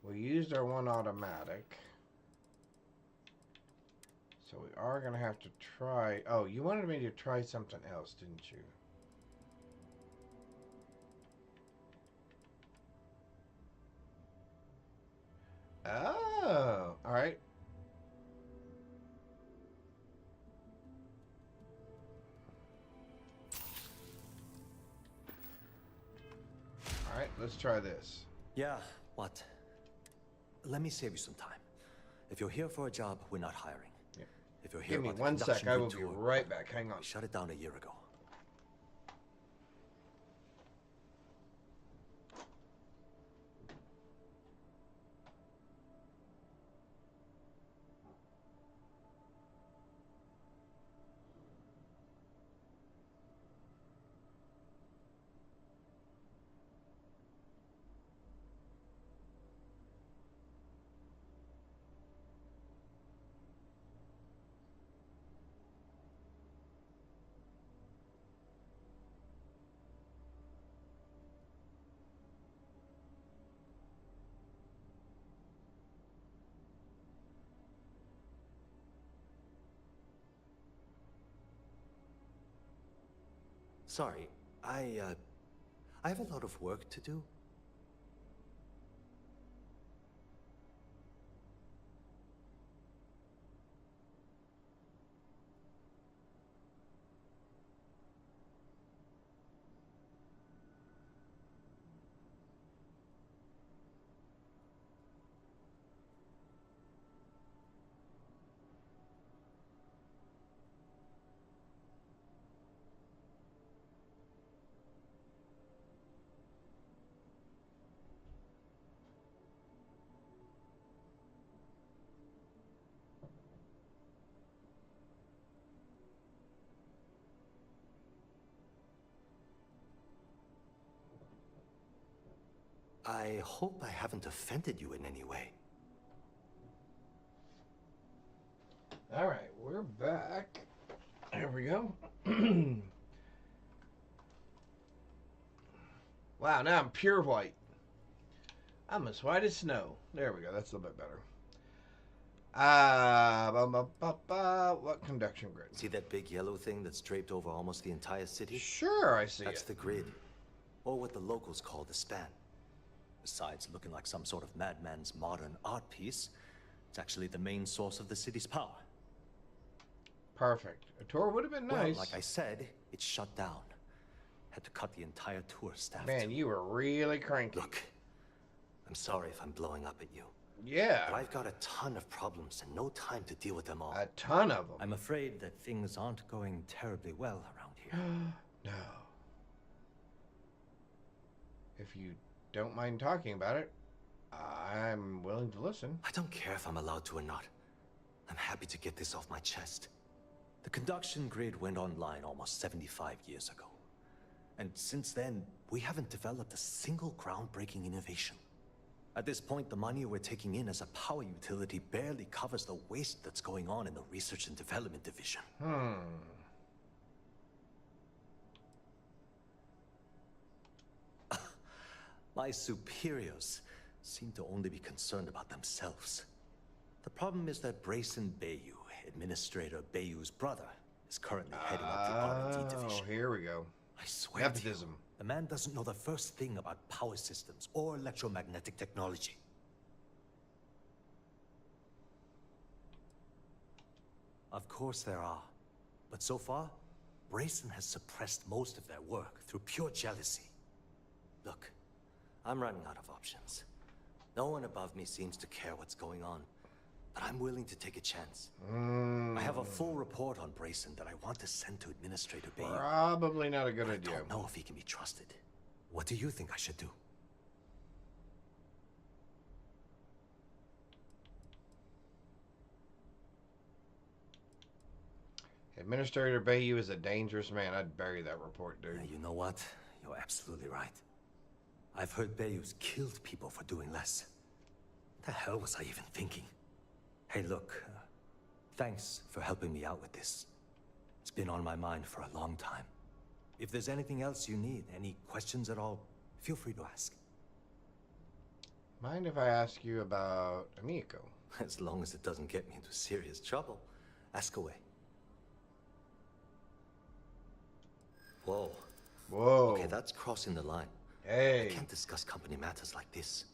We used our one automatic. So we are going to have to try... Oh, you wanted me to try something else, didn't you? Oh, alright. Alright, let's try this. Yeah, what? Let me save you some time. If you're here for a job, we're not hiring. Yeah. If you're here Give me about the one sec, conduction I will grid be tour, right back. Hang on. we shut it down a year ago. Sorry, I have a lot of work to do. I hope I haven't offended you in any way. Alright, we're back. There we go. Wow, now I'm pure white. I'm as white as snow. There we go, that's a little bit better. What conduction grid? See that big yellow thing that's draped over almost the entire city? Sure, I see That's it. the grid, or what the locals call the span. Besides looking like some sort of madman's modern art piece, it's actually the main source of the city's power. Perfect. A tour would have been nice. Well, like I said, it's shut down. Had to cut the entire tour staff. Man, you were really cranky. Look, I'm sorry if I'm blowing up at you. Yeah. But I've got a ton of problems and no time to deal with them all. A ton of them. I'm afraid that things aren't going terribly well around here. No. If you don't mind talking about it, I'm willing to listen. I don't care if I'm allowed to or not. I'm happy to get this off my chest. The conduction grid went online almost 75 years ago. And since then, we haven't developed a single groundbreaking innovation. At this point, the money we're taking in as a power utility barely covers the waste that's going on in the research and development division. My superiors seem to only be concerned about themselves. The problem is that Brayson Bayou, Administrator Bayou's brother, is currently heading up the R&D division. Oh, here we go. I swear to you, Nepotism. the man doesn't know the first thing about power systems or electromagnetic technology. Of course there are. But so far, Brayson has suppressed most of their work through pure jealousy. Look, I'm running out of options. No one above me seems to care what's going on, but I'm willing to take a chance. I have a full report on Brayson that I want to send to Administrator Bayou. Probably not a good idea. I don't know if he can be trusted. What do you think I should do? Administrator Bayou is a dangerous man. I'd bury that report, dude. You know what? You're absolutely right. I've heard Bayou's killed people for doing less. What the hell was I even thinking? Hey, look, thanks for helping me out with this. It's been on my mind for a long time. If there's anything else you need, any questions at all, feel free to ask. Mind if I ask you about Amico? As long as it doesn't get me into serious trouble. Ask away. Whoa. Whoa. Okay, that's crossing the line. Hey. I can't discuss company matters like this.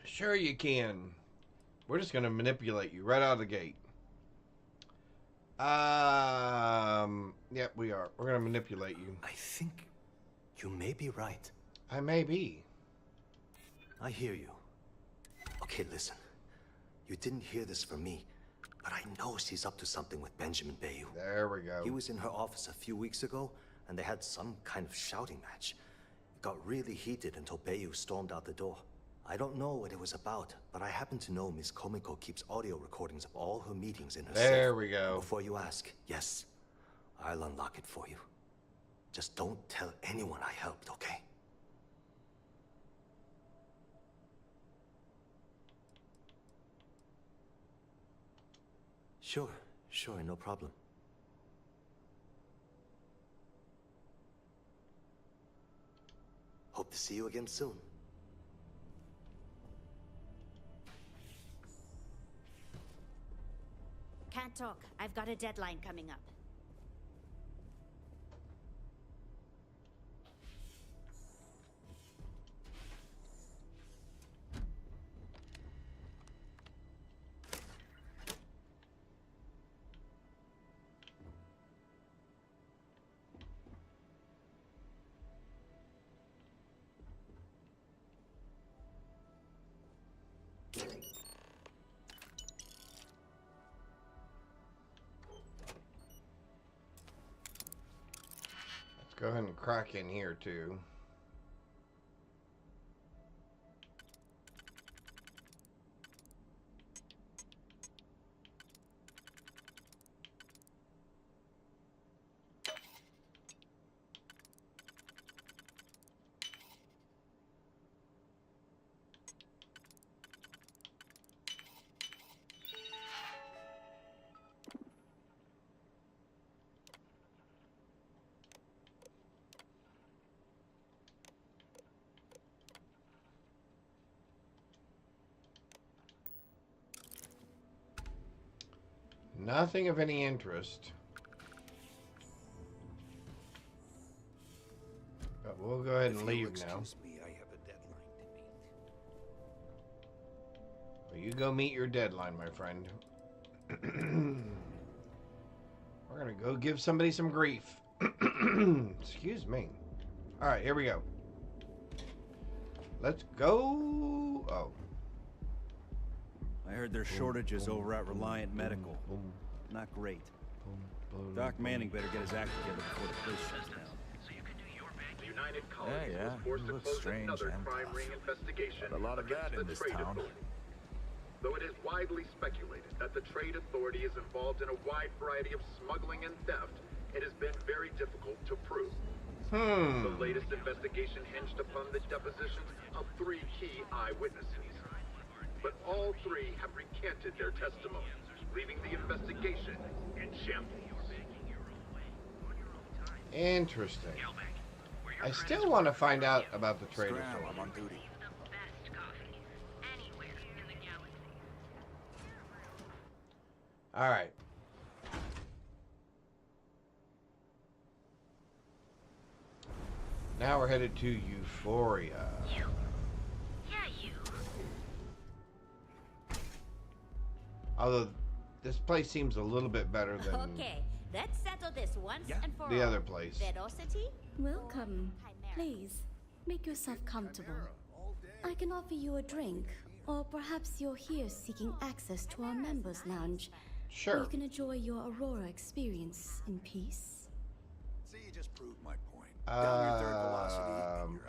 Sure you can. We're just gonna manipulate you right out of the gate. Yep, we are. We're gonna manipulate you. I think you may be right. I may be. I hear you. Okay, listen. You didn't hear this from me, but I know she's up to something with Benjamin Bayou. There we go. He was in her office a few weeks ago, and they had some kind of shouting match. It got really heated until Bayou stormed out the door. I don't know what it was about, but I happen to know Miss Komiko keeps audio recordings of all her meetings in her safe. There we go. Before you ask, yes, I'll unlock it for you. Just don't tell anyone I helped, okay? Sure, no problem. Hope to see you again soon. Can't talk. I've got a deadline coming up. Go ahead and crack in here too. Nothing of any interest. But we'll go ahead and leave now. Excuse me, I have a deadline to meet. Well, you go meet your deadline, my friend. We're gonna go give somebody some grief. Excuse me. Alright, here we go. Let's go. Oh. I heard there's shortages over at Reliant Medical. Not great. Doc Manning better get his act together before the place shuts down. The United Colony was forced to close another crime ring investigation a lot of against that in the this Trade town. Authority. Though it is widely speculated that the Trade Authority is involved in a wide variety of smuggling and theft, it has been very difficult to prove. The latest investigation hinged upon the depositions of 3 key eyewitnesses. But all 3 have recanted their testimony, leaving the investigation in shambles. Interesting. I still want to find out about the Trade Authority. I'm on duty. All right. Now we're headed to Euphoria. Although this place seems a little bit better than Okay, let's settle this once and for all. the other place. Velocity? Welcome. Please, make yourself comfortable. I can offer you a drink, or perhaps you're here seeking access to our members' lounge. Sure. Where you can enjoy your Aurora experience in peace. See, you just proved my point.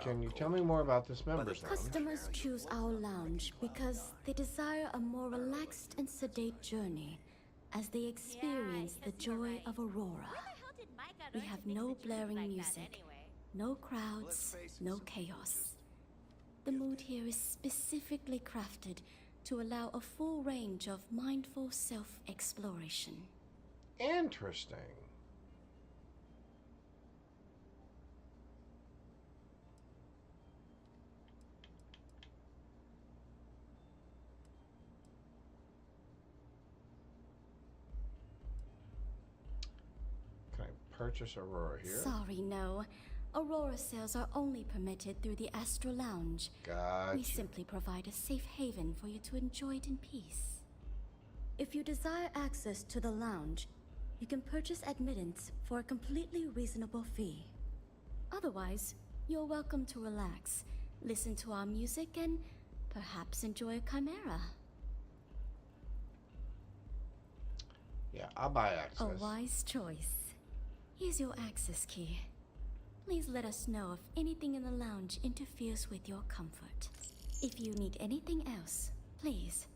Can you tell me more about this members lounge? Customers choose our lounge because they desire a more relaxed and sedate journey as they experience the joy of Aurora. We have no blaring music, no crowds, no chaos. The mood here is specifically crafted to allow a full range of mindful self-exploration. Interesting. purchase Aurora here. Sorry, no. Aurora sales are only permitted through the Astral Lounge. Gotcha. We simply provide a safe haven for you to enjoy it in peace. If you desire access to the lounge, you can purchase admittance for a completely reasonable fee. Otherwise, you're welcome to relax, listen to our music, and perhaps enjoy a chimera. Yeah, I'll buy access. A wise choice. Here's your access key. Please let us know if anything in the lounge interferes with your comfort. If you need anything else, please,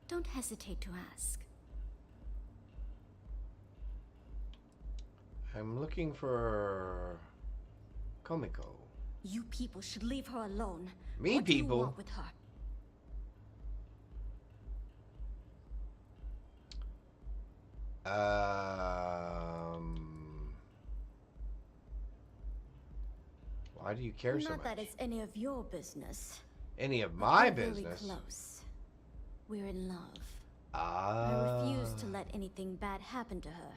don't hesitate to ask. I'm looking for Komiko. You people should leave her alone. Me What people? do you want with her? Why do you care so Not much? that it's any of your business. Any of But my we're very business? close. We're in love. I Ah. refuse to let anything bad happen to her,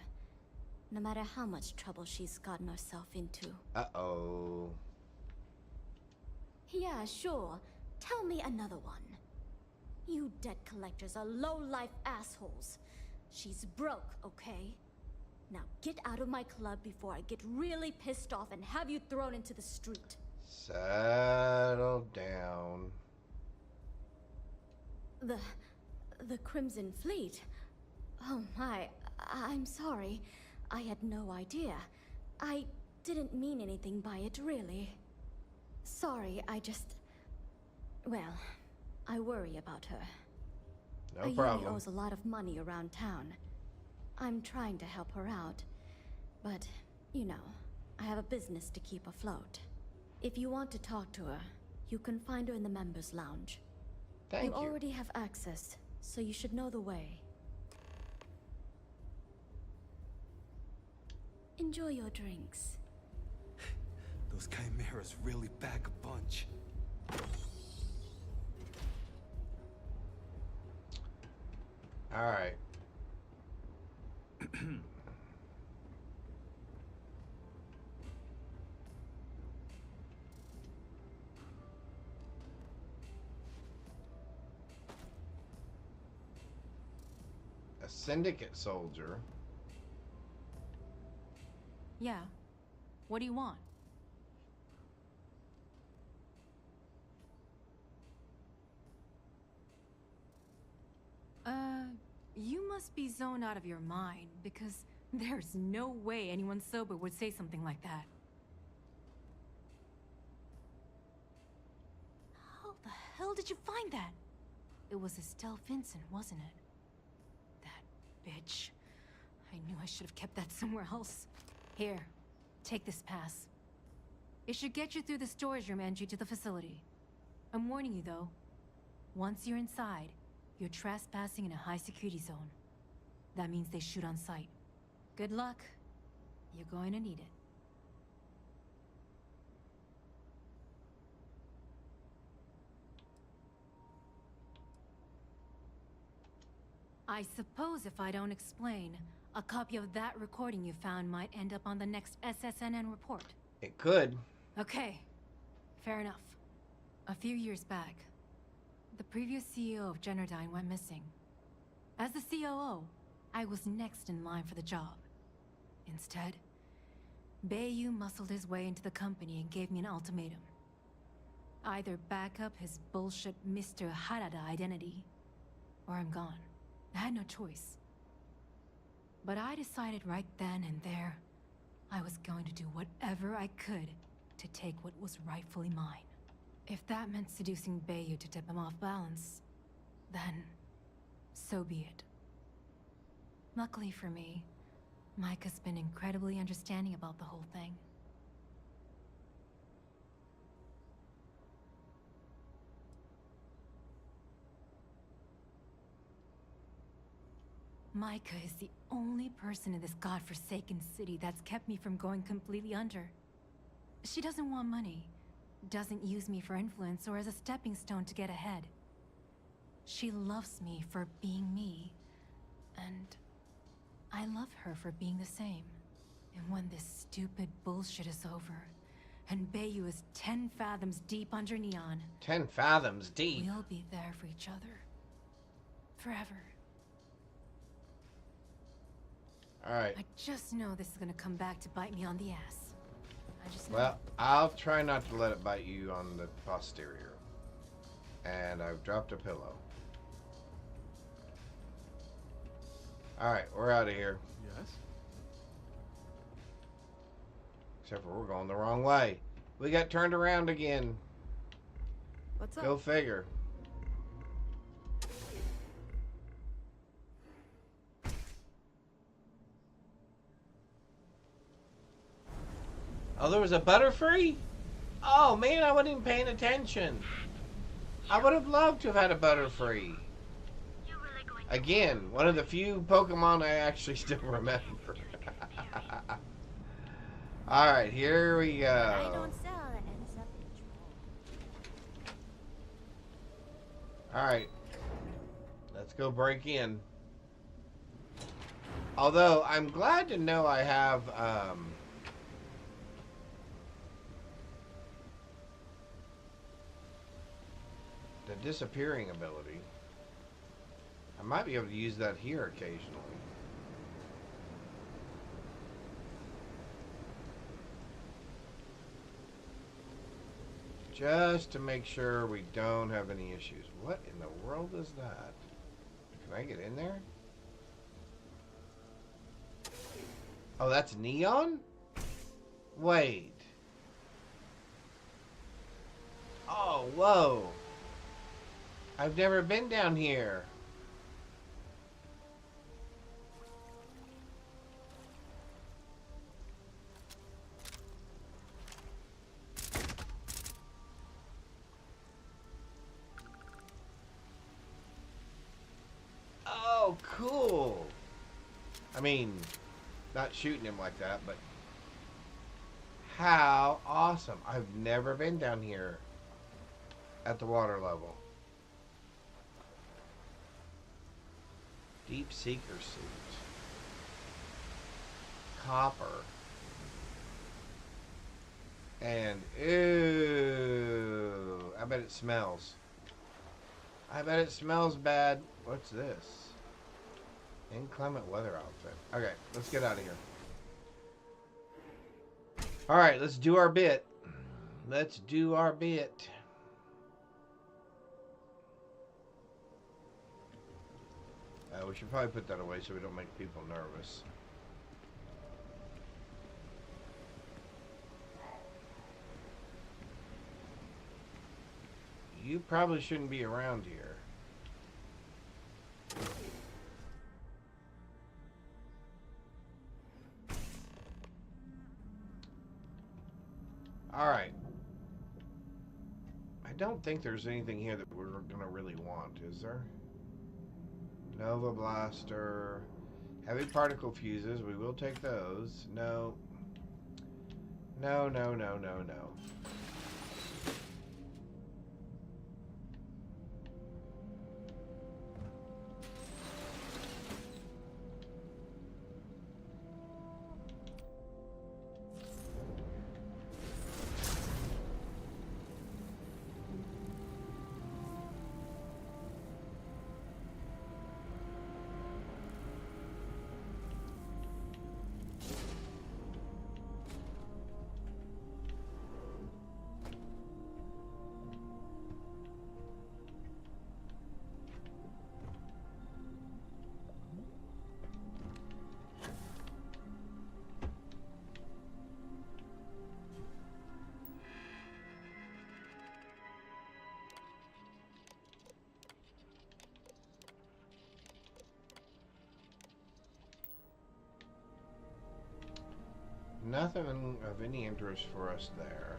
no matter how much trouble she's gotten herself into. Uh-oh. Yeah, sure. Tell me another one. You debt collectors are low-life assholes. She's broke, okay? Now get out of my club before I get really pissed off and have you thrown into the street. Settle down. The Crimson Fleet? Oh my, I'm sorry. I had no idea. I didn't mean anything by it, really. Sorry, well, I worry about her. No problem. Ayumi owes a lot of money around town. I'm trying to help her out, but, you know, I have a business to keep afloat. If you want to talk to her, you can find her in the members' lounge. Thank you. You already have access, so you should know the way. Enjoy your drinks. Those chimeras really pack a punch. All right. A syndicate soldier. Yeah. What do you want? You must be zoned out of your mind, because there's no way anyone sober would say something like that. How the hell did you find that? It was Estelle Vincent, wasn't it? That bitch. I knew I should have kept that somewhere else. Here, take this pass. It should get you through the storage room entry to the facility. I'm warning you, though. Once you're inside, you're trespassing in a high-security zone. That means they shoot on sight. Good luck. You're going to need it. I suppose if I don't explain, a copy of that recording you found might end up on the next SSNN report. It could. Okay, fair enough. A few years back, the previous CEO of Generdyne went missing. As the COO, I was next in line for the job. Instead, Bayu muscled his way into the company and gave me an ultimatum. Either back up his bullshit Mr. Harada identity, or I'm gone. I had no choice. But I decided right then and there, I was going to do whatever I could to take what was rightfully mine. If that meant seducing Bayu to tip him off balance, then so be it. Luckily for me, Mike has been incredibly understanding about the whole thing. Micah is the only person in this godforsaken city that's kept me from going completely under. She doesn't want money, doesn't use me for influence or as a stepping stone to get ahead. She loves me for being me, and I love her for being the same. And when this stupid bullshit is over, and Bayou is 10 fathoms deep under Neon. 10 fathoms deep? We'll be there for each other. Forever. Alright. I just know this is gonna come back to bite me on the ass. I just know. Well, I'll try not to let it bite you on the posterior. And I've dropped a pillow. Alright, we're out of here. Yes? Except for we're going the wrong way. We got turned around again. What's up? Go figure. Oh, there was a Butterfree? Oh, man, I wasn't even paying attention. I would have loved to have had a Butterfree. Again, one of the few Pokemon I actually still remember. Alright, here we go. I don't sell that ends up in Alright. Let's go break in. Although, I'm glad to know I have, the disappearing ability. I might be able to use that here occasionally. Just to make sure we don't have any issues. What in the world is that? Can I get in there? Oh, that's Neon? Wait. Oh, whoa. I've never been down here. Oh, cool. I mean, not shooting him like that, but how awesome. I've never been down here at the water level. Deep Seeker suit. Copper. And, ooh, I bet it smells. I bet it smells bad. What's this? Inclement weather outfit. Okay, let's get out of here. Alright, let's do our bit. Let's do our bit. We should probably put that away so we don't make people nervous. You probably shouldn't be around here. Alright. I don't think there's anything here that we're gonna really want, is there? Nova Blaster. Heavy particle fuses. We will take those. No. No, no, no, no, no. Nothing of any interest for us there.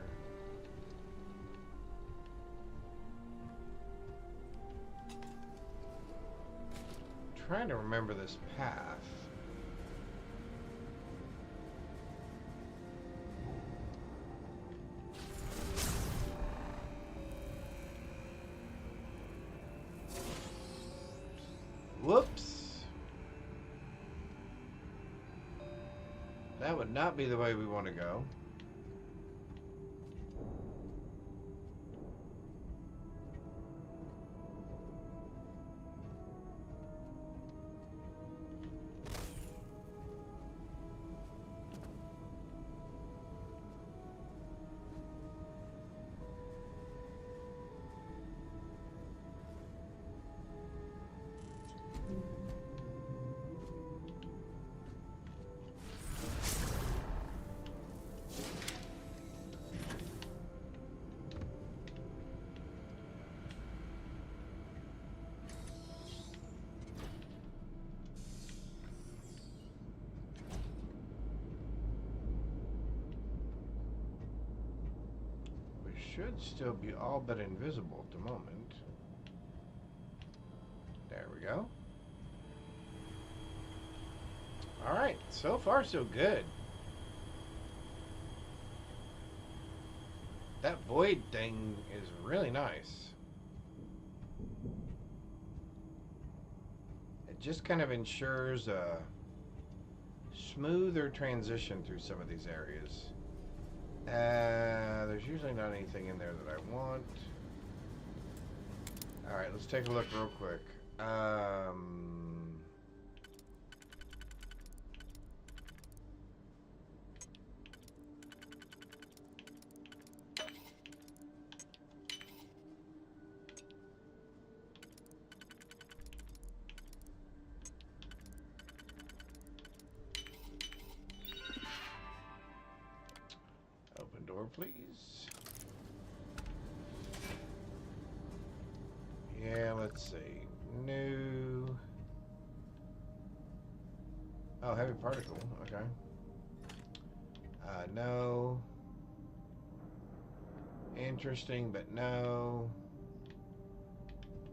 Trying to remember this path. Whoops. That would not be the way we want to go. Should still be all but invisible at the moment. There we go. Alright, so far so good. That void thing is really nice. It just kind of ensures a smoother transition through some of these areas. There's usually not anything in there that I want. Alright, let's take a look real quick. Open door, please. Yeah, let's see. New. Oh, heavy particle. Okay. No. Interesting, but no.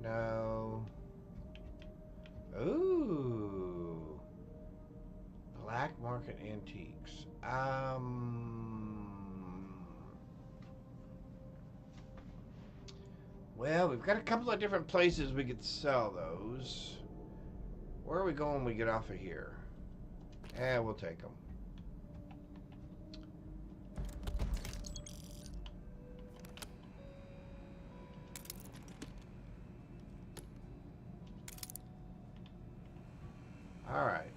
No. Ooh. Black market antiques. Well, we've got a couple of different places we could sell those. Where are we going when we get off of here? We'll take them. All right.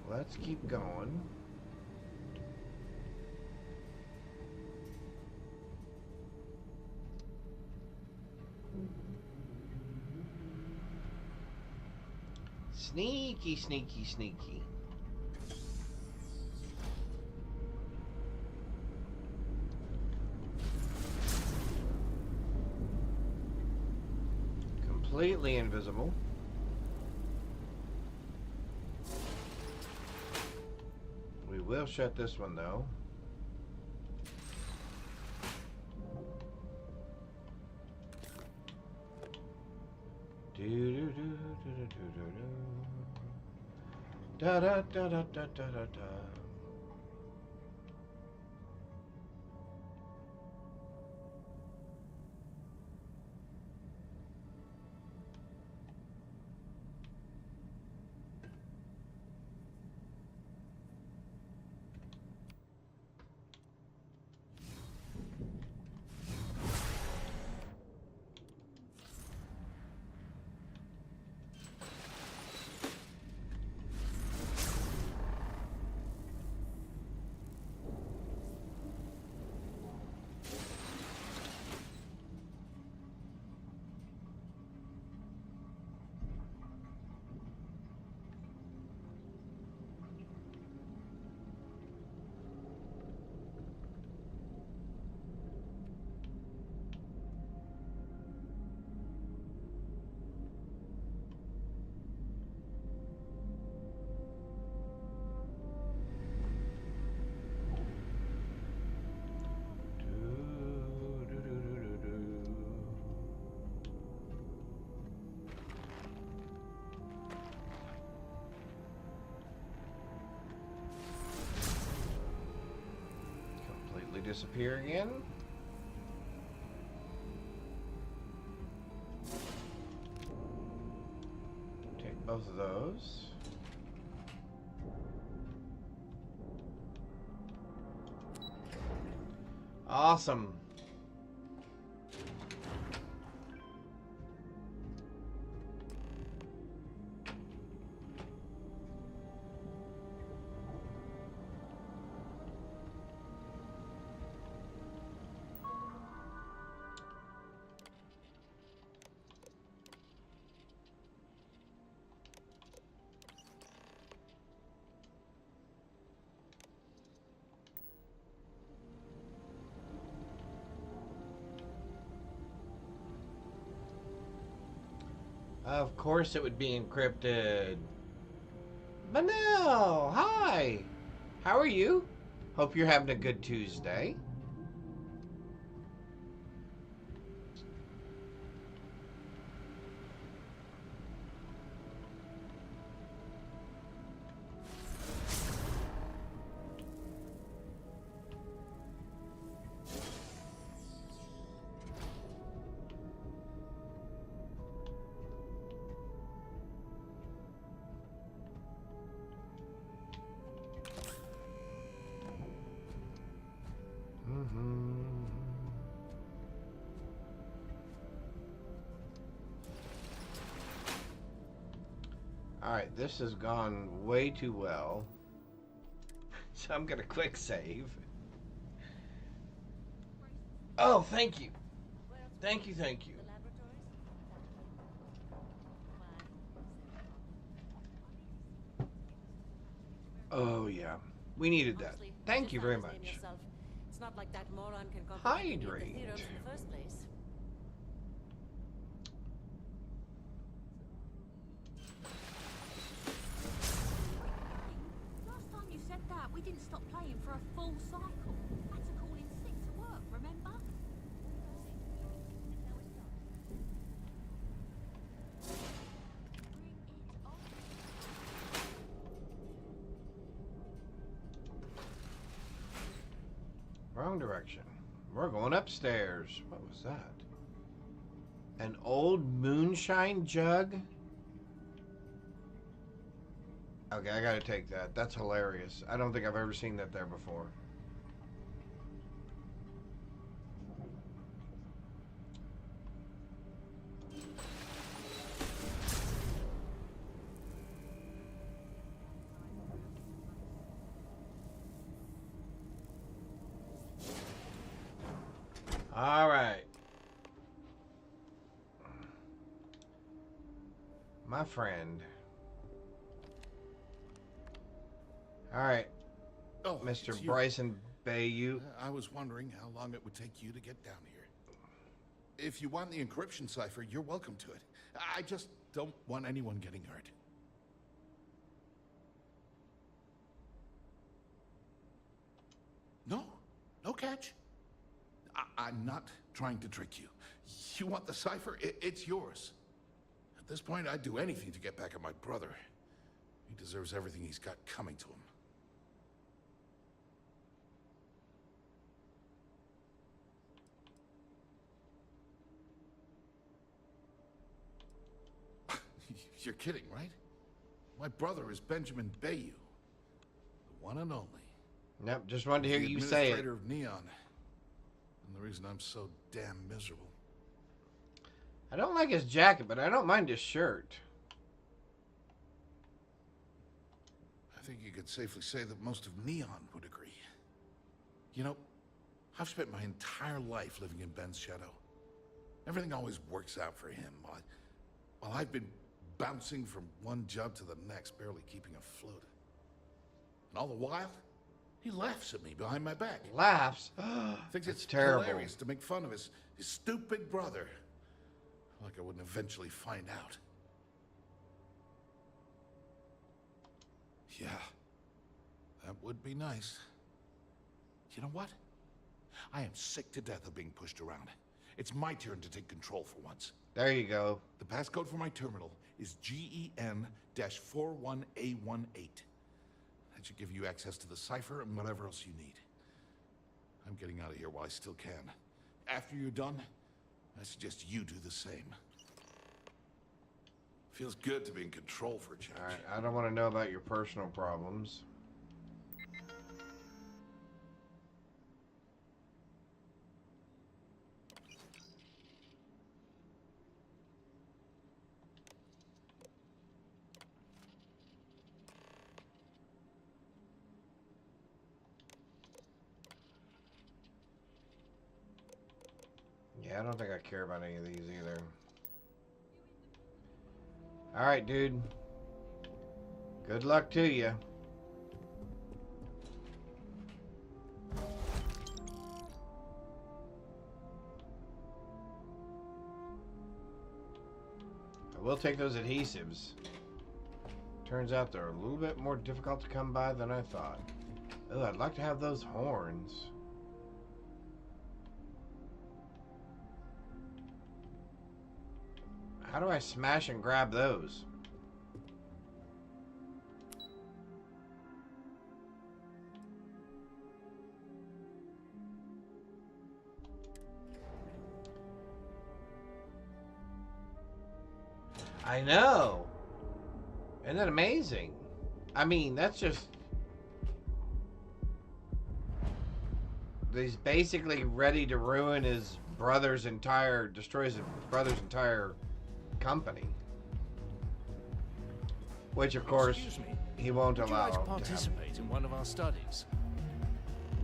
Let's keep going. Sneaky, sneaky, sneaky. Completely invisible. We will shut this one though. Do do do do do do do da da da da da da da da. Disappear again. Take both both of those. Awesome. Of course it would be encrypted. Manel, hi. How are you? Hope you're having a good Tuesday. Alright, this has gone way too well. So I'm gonna quick save. Oh, thank you. Thank you, thank you. Oh yeah, we needed that. Thank you very much. It's not like that moron can Hydrate. the theorems in the first place. Last time you said that, we didn't stop playing for a full cycle. Had to call in sick to work, remember? Wrong direction. We're going upstairs. What was that? An old moonshine jug? Okay, I gotta take that. That's hilarious. I don't think I've ever seen that there before. All right. My friend. All right. Oh, Mr. Bryson Bayou. I was wondering how long it would take you to get down here. If you want the encryption cipher, you're welcome to it. I just don't want anyone getting hurt. No? No catch? I'm not trying to trick you. You want the cipher? It's yours. At this point, I'd do anything to get back at my brother. He deserves everything he's got coming to him. You're kidding, right? My brother is Benjamin Bayou. The one and only. Yep, just wanted to hear you say it. Administrator of Neon. And the reason I'm so damn miserable. I don't like his jacket, but I don't mind his shirt. I think you could safely say that most of Neon would agree. You know, I've spent my entire life living in Ben's shadow. Everything always works out for him, while I've been bouncing from one job to the next, barely keeping afloat. And all the while, he laughs at me behind my back. Laughs? Thinks That's it's terrible. hilarious to make fun of his stupid brother. Like I wouldn't eventually find out. Yeah, that would be nice. You know what? I am sick to death of being pushed around. It's my turn to take control for once. There you go. The passcode for my terminal is GEN-41A18. That should give you access to the cipher and whatever else you need. I'm getting out of here while I still can. After you're done, I suggest you do the same. Feels good to be in control for a change. Alright, I don't want to know about your personal problems. Yeah, I don't think I care about any of these either. Alright, dude. Good luck to you. I will take those adhesives. Turns out they're a little bit more difficult to come by than I thought. Oh, I'd like to have those horns. How do I smash and grab those? I know. Isn't that amazing? I mean, that's just... He's basically ready to ruin his brother's entire... Destroys his brother's entire company. Which, of course, he won't Would allow you like to him participate in one of our studies?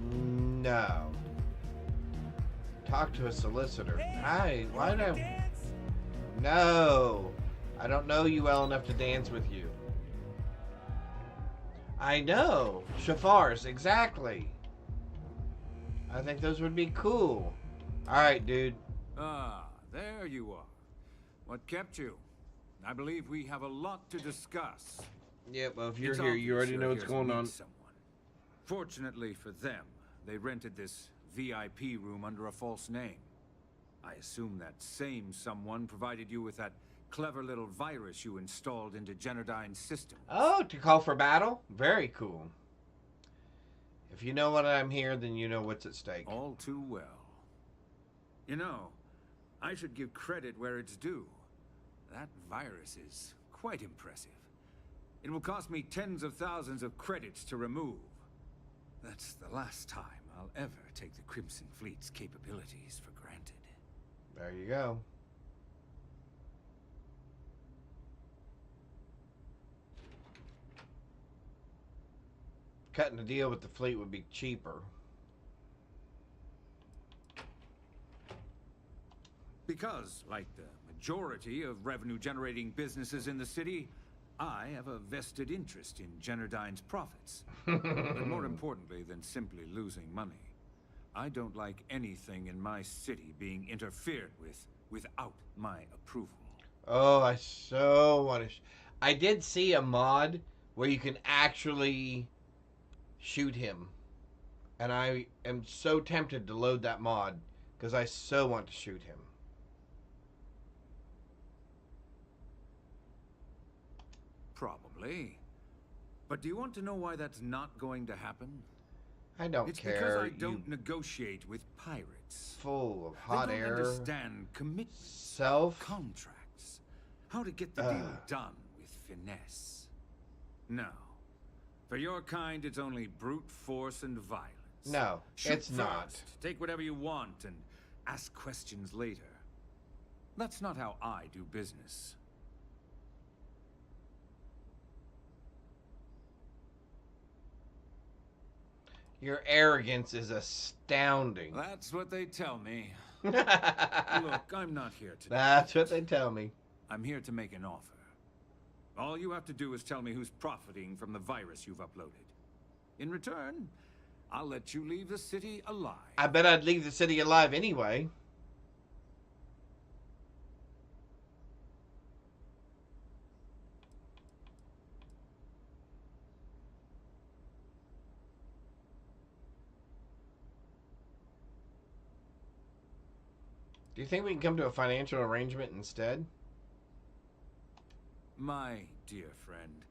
No. Talk to a solicitor. Hi, why did I... No. I don't know you well enough to dance with you. I know. Shafars, exactly. I think those would be cool. Alright, dude. Ah, there you are. What kept you? I believe we have a lot to discuss. Yeah, well, if you're here, you already know what's going on. Someone. Fortunately for them, they rented this VIP room under a false name. I assume that same someone provided you with that clever little virus you installed into Generdyne's system. Oh, to call for battle? Very cool. If you know what I'm here, then you know what's at stake. All too well. You know, I should give credit where it's due. That virus is quite impressive. It will cost me tens of thousands of credits to remove. That's the last time I'll ever take the Crimson Fleet's capabilities for granted. There you go. Cutting a deal with the fleet would be cheaper. Because, like the majority of revenue-generating businesses in the city, I have a vested interest in Generdyne's profits. But more importantly than simply losing money, I don't like anything in my city being interfered with without my approval. Oh, I so want to... I did see a mod where you can actually shoot him. And I am so tempted to load that mod because I so want to shoot him. Probably. But do you want to know why that's not going to happen? I don't it's care. It's because I don't negotiate with pirates. Full of hot they don't air. Understand commitment. Self. Contracts. How to get the deal done with finesse. No. For your kind, it's only brute force and violence. No, Shoot it's not. first, take whatever you want and ask questions later. That's not how I do business. Your arrogance is astounding. That's what they tell me. Look, I'm not here to... That's what they tell me. I'm here to make an offer. All you have to do is tell me who's profiting from the virus you've uploaded. In return, I'll let you leave the city alive. I bet I'd leave the city alive anyway. Do you think we can come to a financial arrangement instead? My dear friend,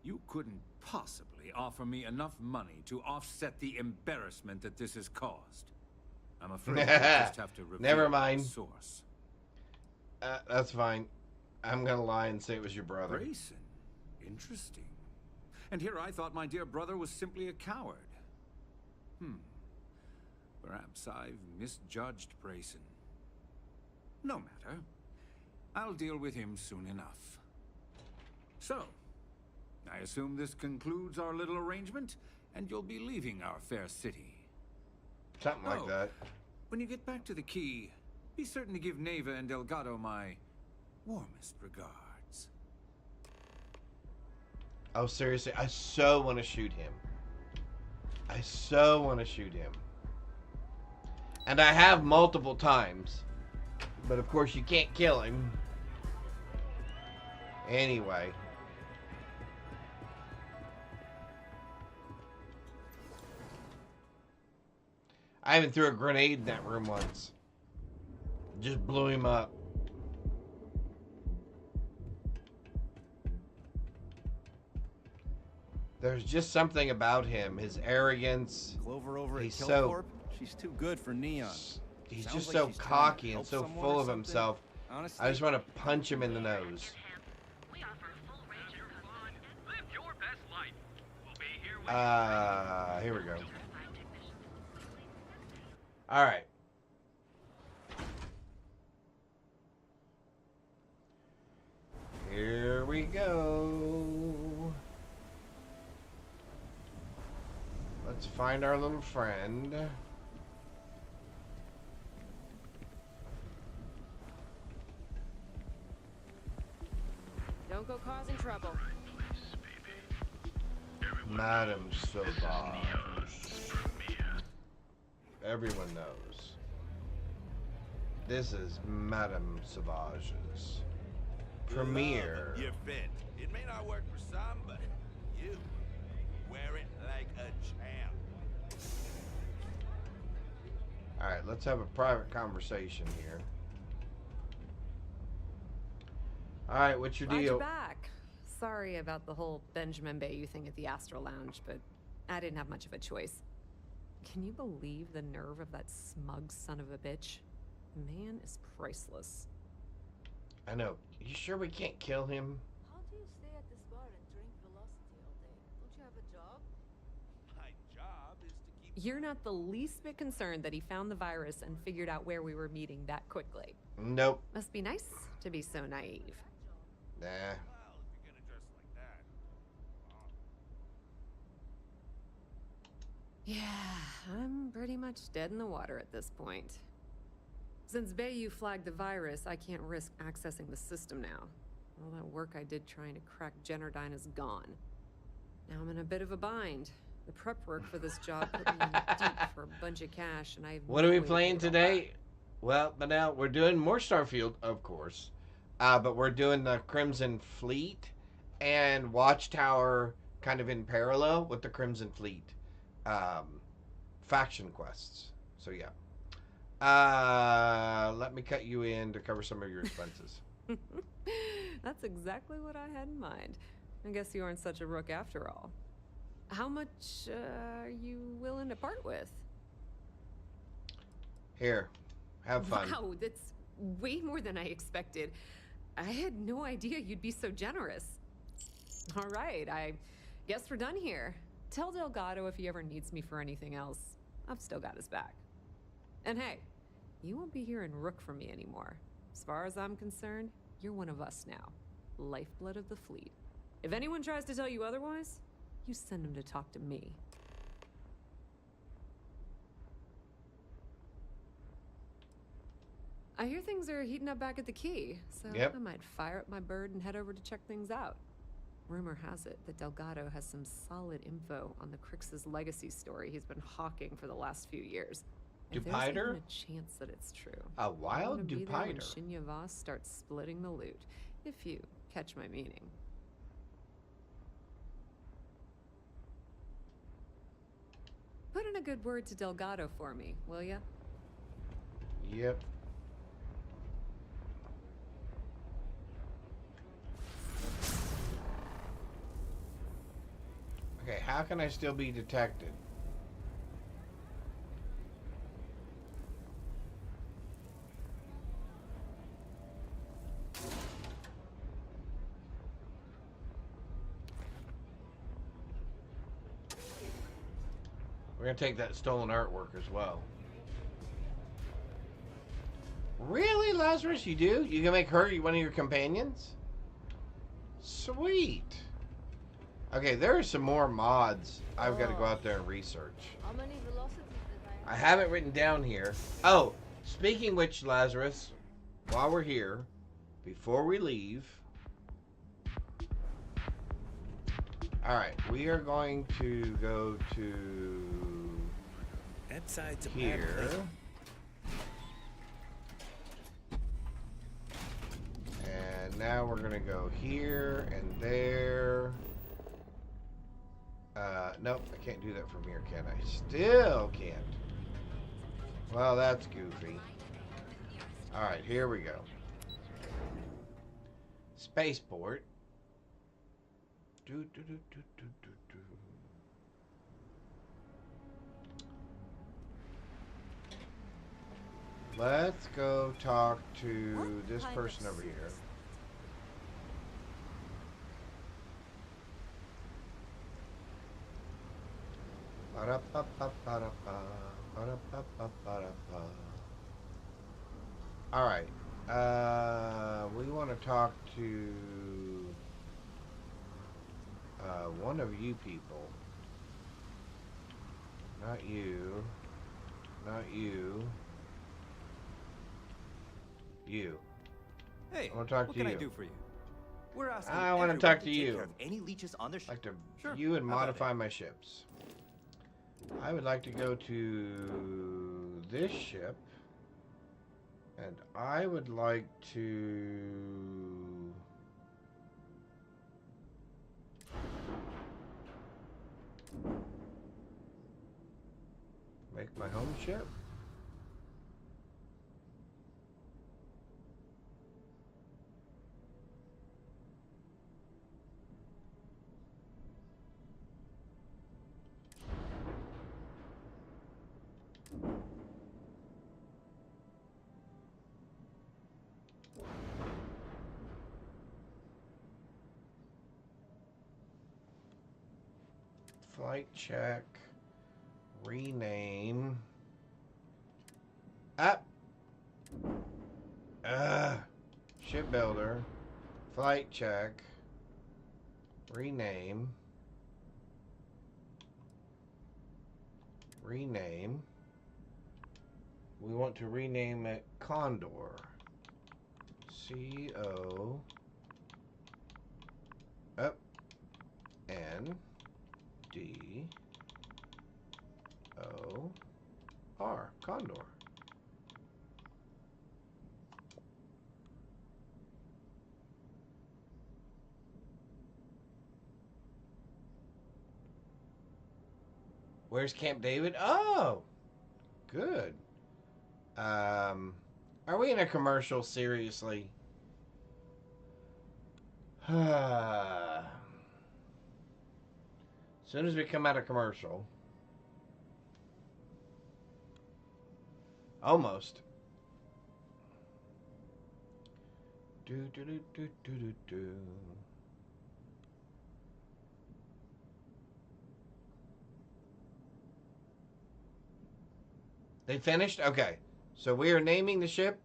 you couldn't possibly offer me enough money to offset the embarrassment that this has caused. I'm afraid I just have to reveal Never mind. the source. That's fine. I'm gonna lie and say it was your brother. Grayson. Interesting. And here I thought my dear brother was simply a coward. Perhaps I've misjudged Grayson. No matter. I'll deal with him soon enough. So, I assume this concludes our little arrangement, and you'll be leaving our fair city. Something like that. When you get back to the key, be certain to give Neva and Delgado my warmest regards. Oh, seriously, I so want to shoot him. I so want to shoot him. And I have multiple times. But of course you can't kill him. Anyway. I even threw a grenade in that room once. Just blew him up. There's just something about him, his arrogance. Clover over at He's Killcorp? She's too good for Neon. He's Sounds just like so she's trying to cocky and help so someone full or of something. himself. Honestly, I just want to punch him in the nose. Here we go. All right. Here we go. Let's find our little friend. Don't go causing trouble. Madame Sauvage. Everyone knows. This is Madame Sauvage's premiere. Your fit. It may not work for some, but you wear it like a champ. Alright, let's have a private conversation here. Alright, what's your Glad deal? you're back. Sorry about the whole Benjamin Bayou thing at the Astro Lounge, but I didn't have much of a choice. Can you believe the nerve of that smug son of a bitch? The man is priceless. I know. You sure we can't kill him? How do you stay at this bar and drink Velocity all day? Don't you have a job? My job is to keep... You're not the least bit concerned that he found the virus and figured out where we were meeting that quickly. Nope. Must be nice to be so naive. Nah. Yeah, I'm pretty much dead in the water at this point. Since Bayou flagged the virus, I can't risk accessing the system now. All that work I did trying to crack Generdyne is gone. Now I'm in a bit of a bind. The prep work for this job put me in deep for a bunch of cash, and I have What are we playing today? Well, but now we're doing more Starfield, of course. But we're doing the Crimson Fleet and Watchtower kind of in parallel with the Crimson Fleet faction quests. So yeah. Let me cut you in to cover some of your expenses. That's exactly what I had in mind. I guess you aren't such a rook after all. How much are you willing to part with? Here, have fun. Wow, that's way more than I expected. I had no idea you'd be so generous. All right, I guess we're done here. Tell Delgado if he ever needs me for anything else. I've still got his back. And hey, you won't be hearing rook from me anymore. As far as I'm concerned, you're one of us now. Lifeblood of the fleet. If anyone tries to tell you otherwise, you send them to talk to me. I hear things are heating up back at the Key, so Yep. I might fire up my bird and head over to check things out. Rumor has it that Delgado has some solid info on the Crix's legacy story he's been hawking for the last few years. If there's even Dupiter? a chance that it's true. A wild I wanna be there when Dupiter. Shinya Voss starts splitting the loot, if you catch my meaning. Put in a good word to Delgado for me, will ya? Yep. Okay, how can I still be detected? We're gonna take that stolen artwork as well. Really, Lazarus? You do? You can make her one of your companions? Sweet. Okay, there are some more mods I've got to go out there and research. How many velocities did I I have it written down here. Oh, speaking which, Lazarus, while we're here, before we leave, alright, we are going to go to that side's here. And now we're going to go here and there. Nope, I can't do that from here, can I? Still can't. Well, that's goofy. Alright, here we go. Spaceport. Let's go talk to this person over here. Alright. We want to talk to one of you people. Not you. Not you. You. Hey, I want to talk what to can you. I do for you? We're asking I want to everyone talk to take you. care of any leeches on their I'd like to Sure, view and how about modify my ships. I would like to go to this ship, and I would like to make my home ship. Flight check. Rename. Up. Shipbuilder. Flight check. Rename. Rename. We want to rename it Condor. C-O. Up. N. D. O. R. Condor. Where's Camp David? Oh, good. Are we in a commercial? Seriously? As soon as we come out of commercial. Almost. Do do do do do do do. They finished? Okay. So we are naming the ship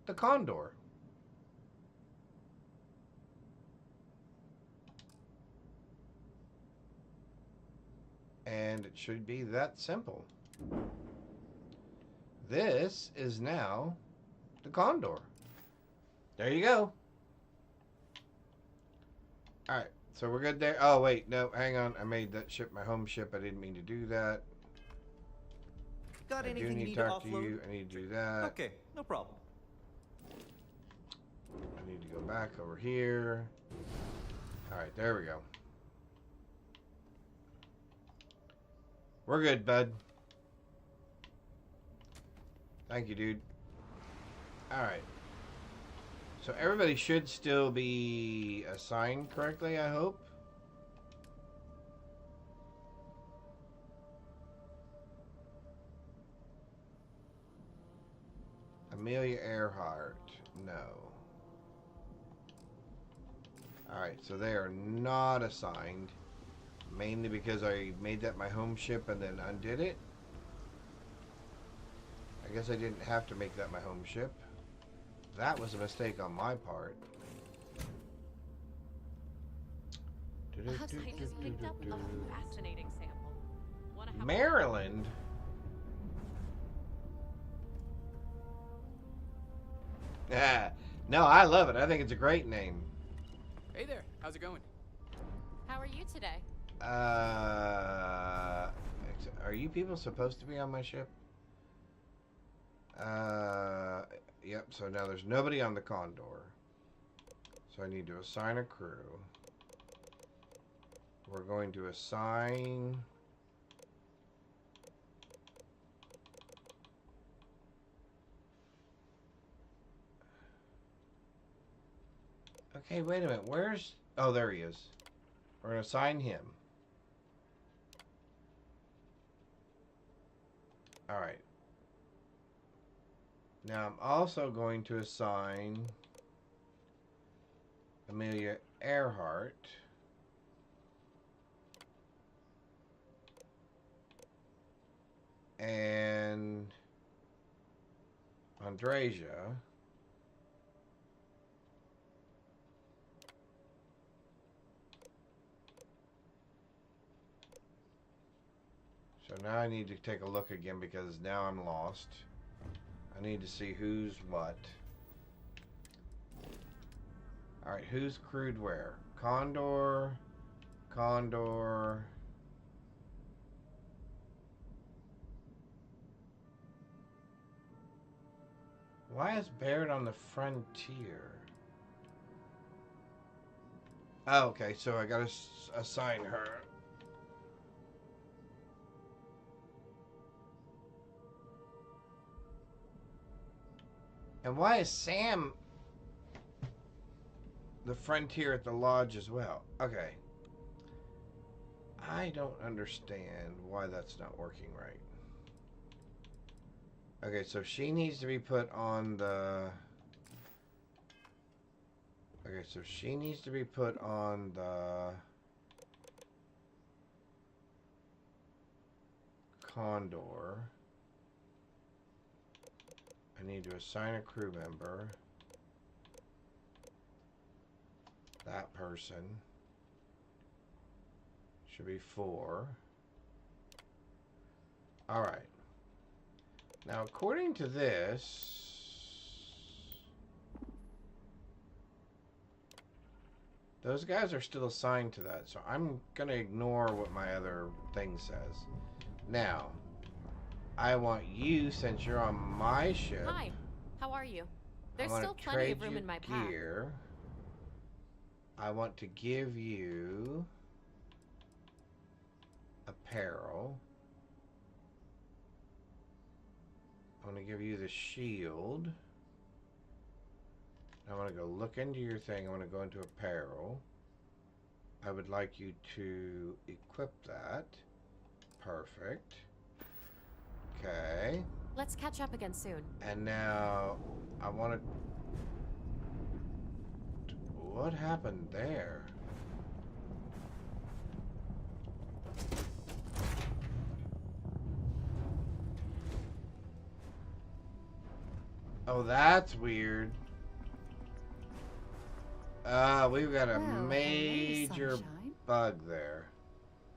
the Condor. And it should be that simple. This is now the Condor. There you go. Alright, so we're good there. Oh, wait, no, hang on. I made that ship my home ship. I didn't mean to do that. Got I anything do you need need to to talk to offload? you. I need to do that. Okay, no problem. I need to go back over here. Alright, there we go. We're good, bud. Thank you, dude. Alright. So everybody should still be assigned correctly, I hope. Amelia Earhart. No. Alright, so they are not assigned. Mainly because I made that my home ship and then undid it. I guess I didn't have to make that my home ship. That was a mistake on my part. I just picked up a fascinating sample. Wanna have Maryland? No, I love it. I think it's a great name. Hey there, how's it going? How are you today? Are you people supposed to be on my ship? Yep, so now there's nobody on the Condor. So I need to assign a crew. We're going to assign... Okay, wait a minute. Where's... Oh, there he is. We're going to assign him. Alright. Now I'm also going to assign Amelia Earhart and Andrasia so now I need to take a look again because now I'm lost. I need to see who's what. Alright, who's crewed where? Condor. Condor. Why is Baird on the frontier? Oh, okay, so I gotta assign her. And why is Sam the frontier at the lodge as well? Okay. I don't understand why that's not working right. Okay, so she needs to be put on the... Okay, so she needs to be put on the... Condor. I need to assign a crew member. That person should be 4. Alright. Now, according to this, those guys are still assigned to that, so I'm going to ignore what my other thing says. Now, I want you, since you're on my ship. Hi, how are you? There's still plenty of room in my pack. I want to give you apparel. I want to give you the shield. I want to go look into your thing. I want to go into apparel. I would like you to equip that. Perfect. Okay. Let's catch up again soon. And now I want to... What happened there? Oh, that's weird. We've got a major bug there.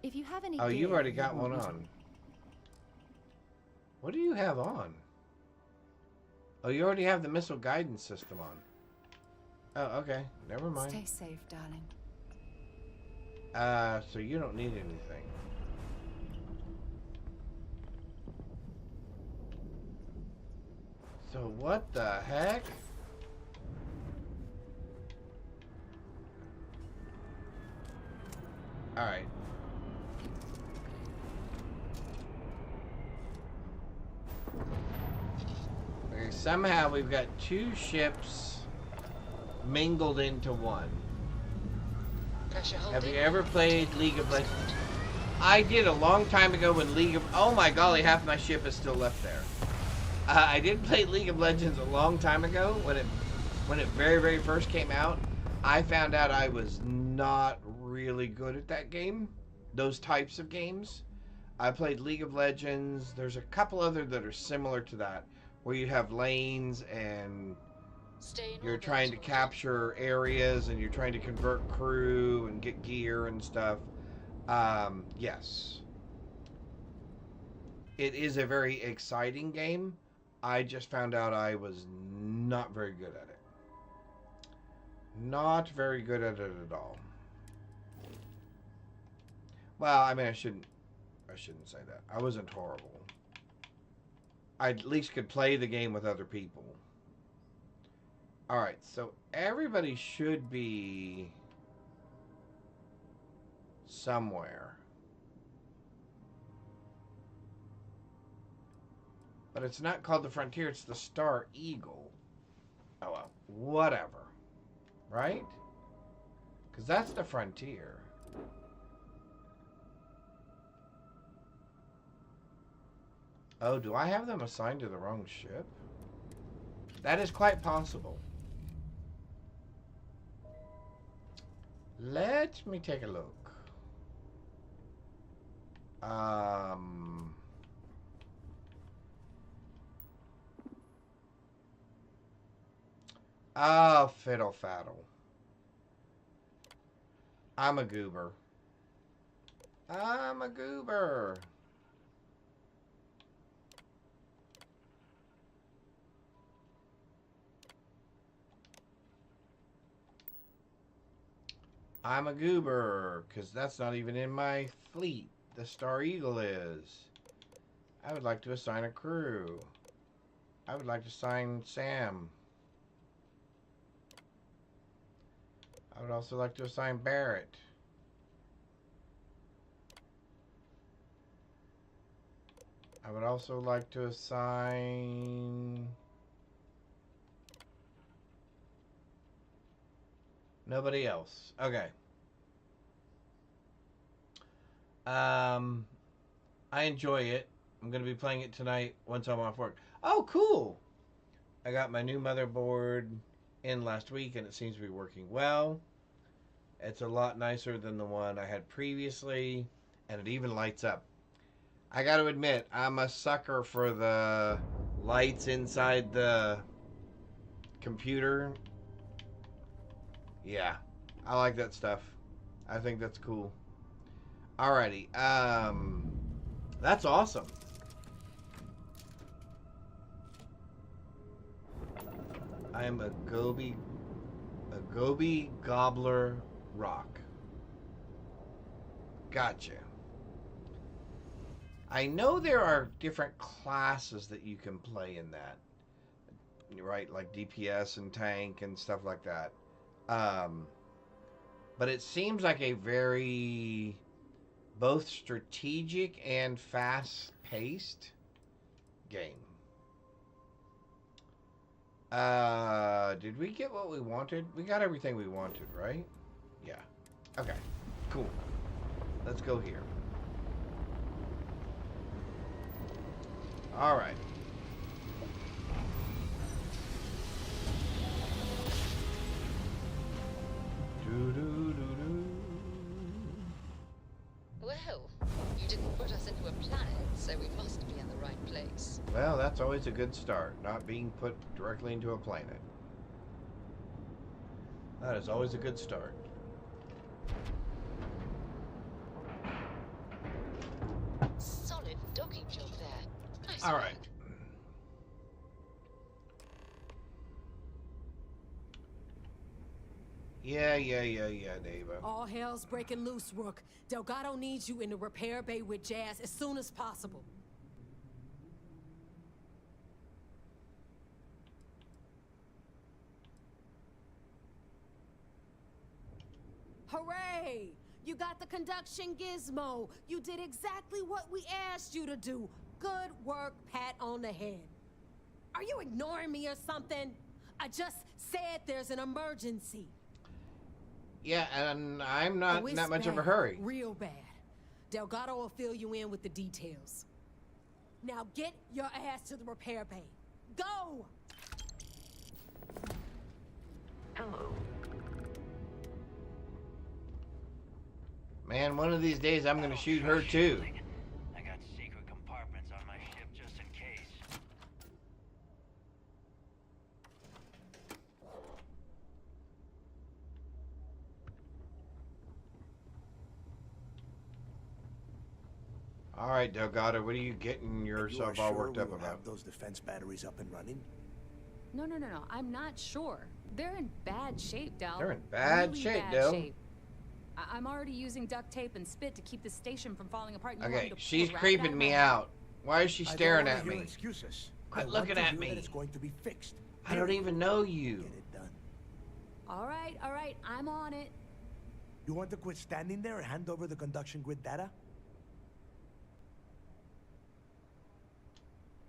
If you have any oh, you've already got one on. What do you have on? Oh, you already have the missile guidance system on. Oh, okay. Never mind. Stay safe, darling. So you don't need anything. So what the heck? Alright. Okay, somehow we've got 2 ships mingled into one. Have you ever played League of Legends? I did a long time ago when League of... Oh my golly, half my ship is still left there. I did play League of Legends a long time ago when it very first came out. I found out I was not really good at that game. those types of games. I played League of Legends. There's a couple other that are similar to that, where you have lanes and you're trying to capture areas and you're trying to convert crew and get gear and stuff. Yes. It is a very exciting game. I just found out I was not very good at it. Not very good at it at all. Well, I mean, I shouldn't say that. I wasn't horrible. I at least could play the game with other people. Alright, so everybody should be somewhere. But it's not called the Frontier, it's the Star Eagle. Oh well, whatever. Right? Because that's the Frontier. Oh, do I have them assigned to the wrong ship? That is quite possible. Let me take a look. Oh, fiddle faddle. I'm a goober. I'm a goober. I'm a goober, because that's not even in my fleet. The Star Eagle is. I would like to assign a crew. I would like to assign Sam. I would also like to assign Barrett. I would also like to assign... Nobody else. Okay. I enjoy it. I'm going to be playing it tonight once I'm off work. Oh, cool! I got my new motherboard in last week and it seems to be working well. It's a lot nicer than the one I had previously, and it even lights up. I got to admit, I'm a sucker for the lights inside the computer. Yeah, I like that stuff. I think that's cool. Alrighty, that's awesome. I am a Gobi Gobbler Rock. Gotcha. I know there are different classes that you can play in that, right? Like DPS and tank and stuff like that. But it seems like a very both strategic and fast-paced game. Did we get what we wanted? We got everything we wanted, right? Yeah. Okay. Cool. Let's go here. All right. Well, you didn't put us into a planet, so we must be in the right place. Well, that's always a good start, not being put directly into a planet. That is always a good start. Solid docking job there. Nice All work. right. Yeah, Dava. All hell's breaking loose, Rook. Delgado needs you in the repair bay with Jazz as soon as possible. Hooray! You got the conduction gizmo. You did exactly what we asked you to do. Good work, pat on the head. Are you ignoring me or something? I just said there's an emergency. Yeah, and I'm not it's that much of a bad, hurry. Real bad. Delgado will fill you in with the details. Now get your ass to the repair bay. Go! Hello. Man, one of these days I'm gonna shoot her too. I got secret compartments on my ship just in case. All right, Delgado, what are you getting yourself all worked up about? Have those defense batteries up and running? No. I'm not sure. They're in bad shape, Del. They're in bad really shape, bad Del. shape. I'm already using duct tape and spit to keep the station from falling apart. And you want Okay, me to pull she's a rabbit creeping out of me my hat? out. Why is she staring I at don't wanna me? hear excuses. Quit I want looking to at hear me. that it's going to be fixed. I don't even know you. Get it done. All right. I'm on it. You want to quit standing there and hand over the conduction grid data?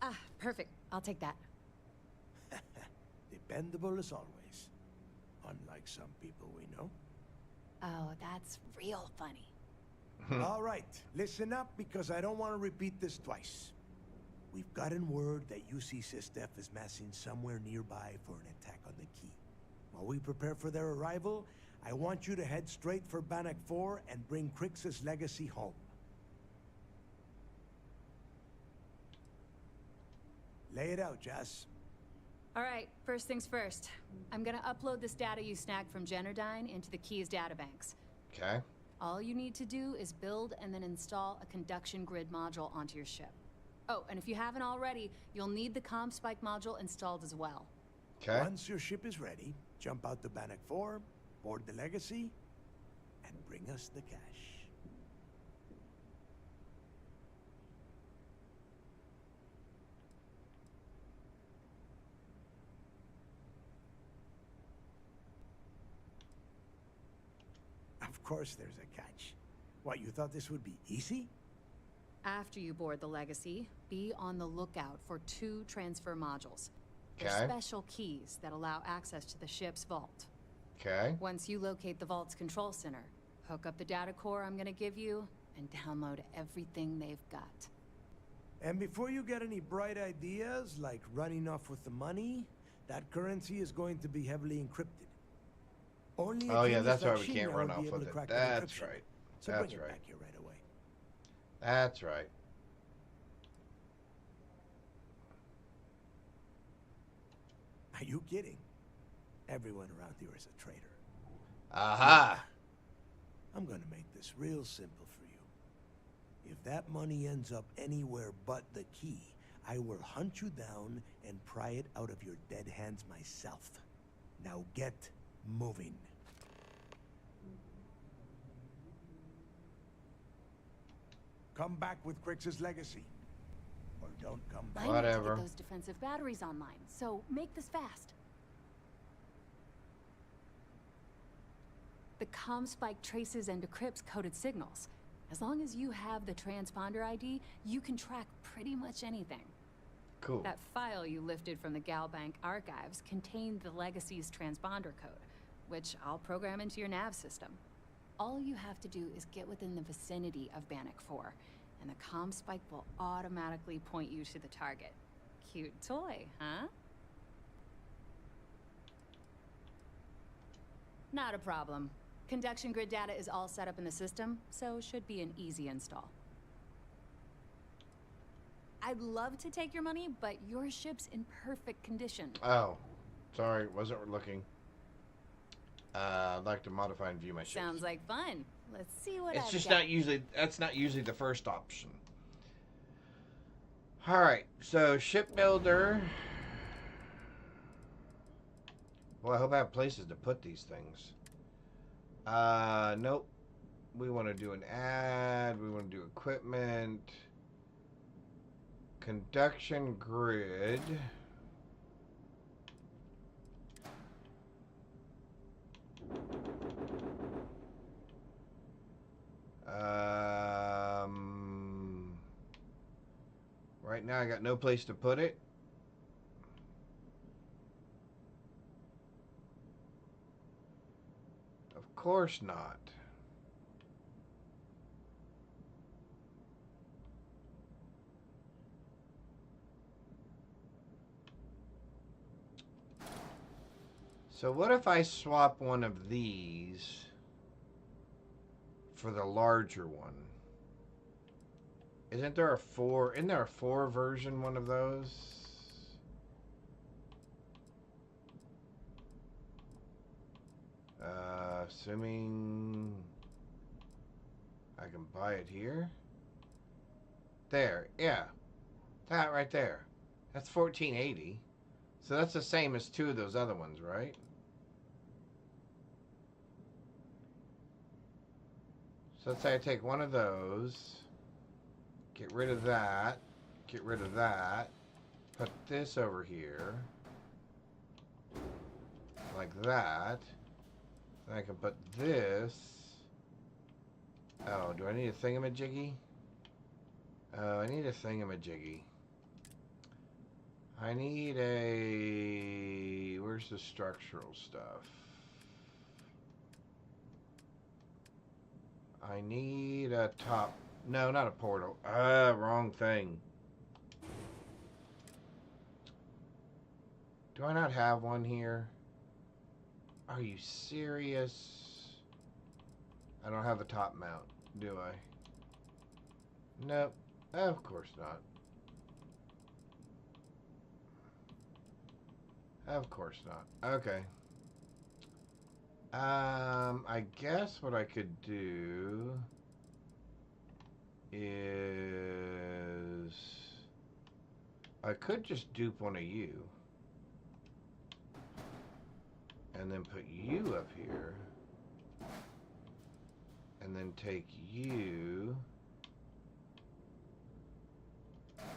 Ah, perfect. I'll take that. Dependable as always. Unlike some people we know. Oh, that's real funny. All right, listen up because I don't want to repeat this twice. We've gotten word that UC Systef is massing somewhere nearby for an attack on the key. While we prepare for their arrival, I want you to head straight for Bannock 4 and bring Crix's legacy home. Lay it out, Jess. All right, first things first. I'm gonna upload this data you snagged from Generdyne into the Keys databanks. Okay. All you need to do is build and then install a conduction grid module onto your ship. Oh, and if you haven't already, you'll need the comm spike module installed as well. Okay. Once your ship is ready, jump out to Bannock 4, board the legacy, and bring us the cash. Of course there's a catch. What, you thought this would be easy? After you board the Legacy, be on the lookout for 2 transfer modules. They're Okay. special keys that allow access to the ship's vault. Okay. Once you locate the vault's control center, hook up the data core I'm gonna give you, and download everything they've got. And before you get any bright ideas, like running off with the money, that currency is going to be heavily encrypted. Only a Oh yeah, genius that's why like we Shinya can't run would be off able with to it. crack that That's encryption. right. So That's bring it right. back here right away. That's right. Are you kidding? Everyone around here is a traitor. Aha! I'm gonna make this real simple for you. If that money ends up anywhere but the key, I will hunt you down and pry it out of your dead hands myself. Now get moving. Come back with Crix's legacy. Or don't come back. I need to Whatever. get those defensive batteries online, so make this fast. The comm spike traces and decrypts coded signals. As long as you have the transponder ID, you can track pretty much anything. Cool. That file you lifted from the Galbank archives contained the Legacy's transponder code, which I'll program into your nav system. All you have to do is get within the vicinity of Bannock 4, and the comm spike will automatically point you to the target. Cute toy, huh? Not a problem. Conduction grid data is all set up in the system, so it should be an easy install. I'd love to take your money, but your ship's in perfect condition. Oh, sorry, wasn't looking. I'd like to modify and view my ship. Sounds like fun. Let's see what It's I've just got. not usually. That's not usually the first option. All right, so shipbuilder. Well, I hope I have places to put these things. Nope. We want to do an ad. We want to do equipment. Conduction grid. Right now I got no place to put it. Of course not. So what if I swap one of these for the larger one. Isn't there a 4? Isn't there a 4 version one of those? Assuming I can buy it here. There, yeah. That right there. That's $14.80. So that's the same as 2 of those other ones, right? So let's say I take one of those, get rid of that, get rid of that, put this over here, like that. Then I can put this. Oh, do I need a thingamajiggy? Oh, I need a thingamajiggy. I need a... Where's the structural stuff? I need a top... No, not a portal. Wrong thing. Do I not have one here? Are you serious? I don't have a top mount, do I? Nope. Of course not. Of course not. Okay. I guess what I could do is I could just dupe one of you and then put you up here and then take you.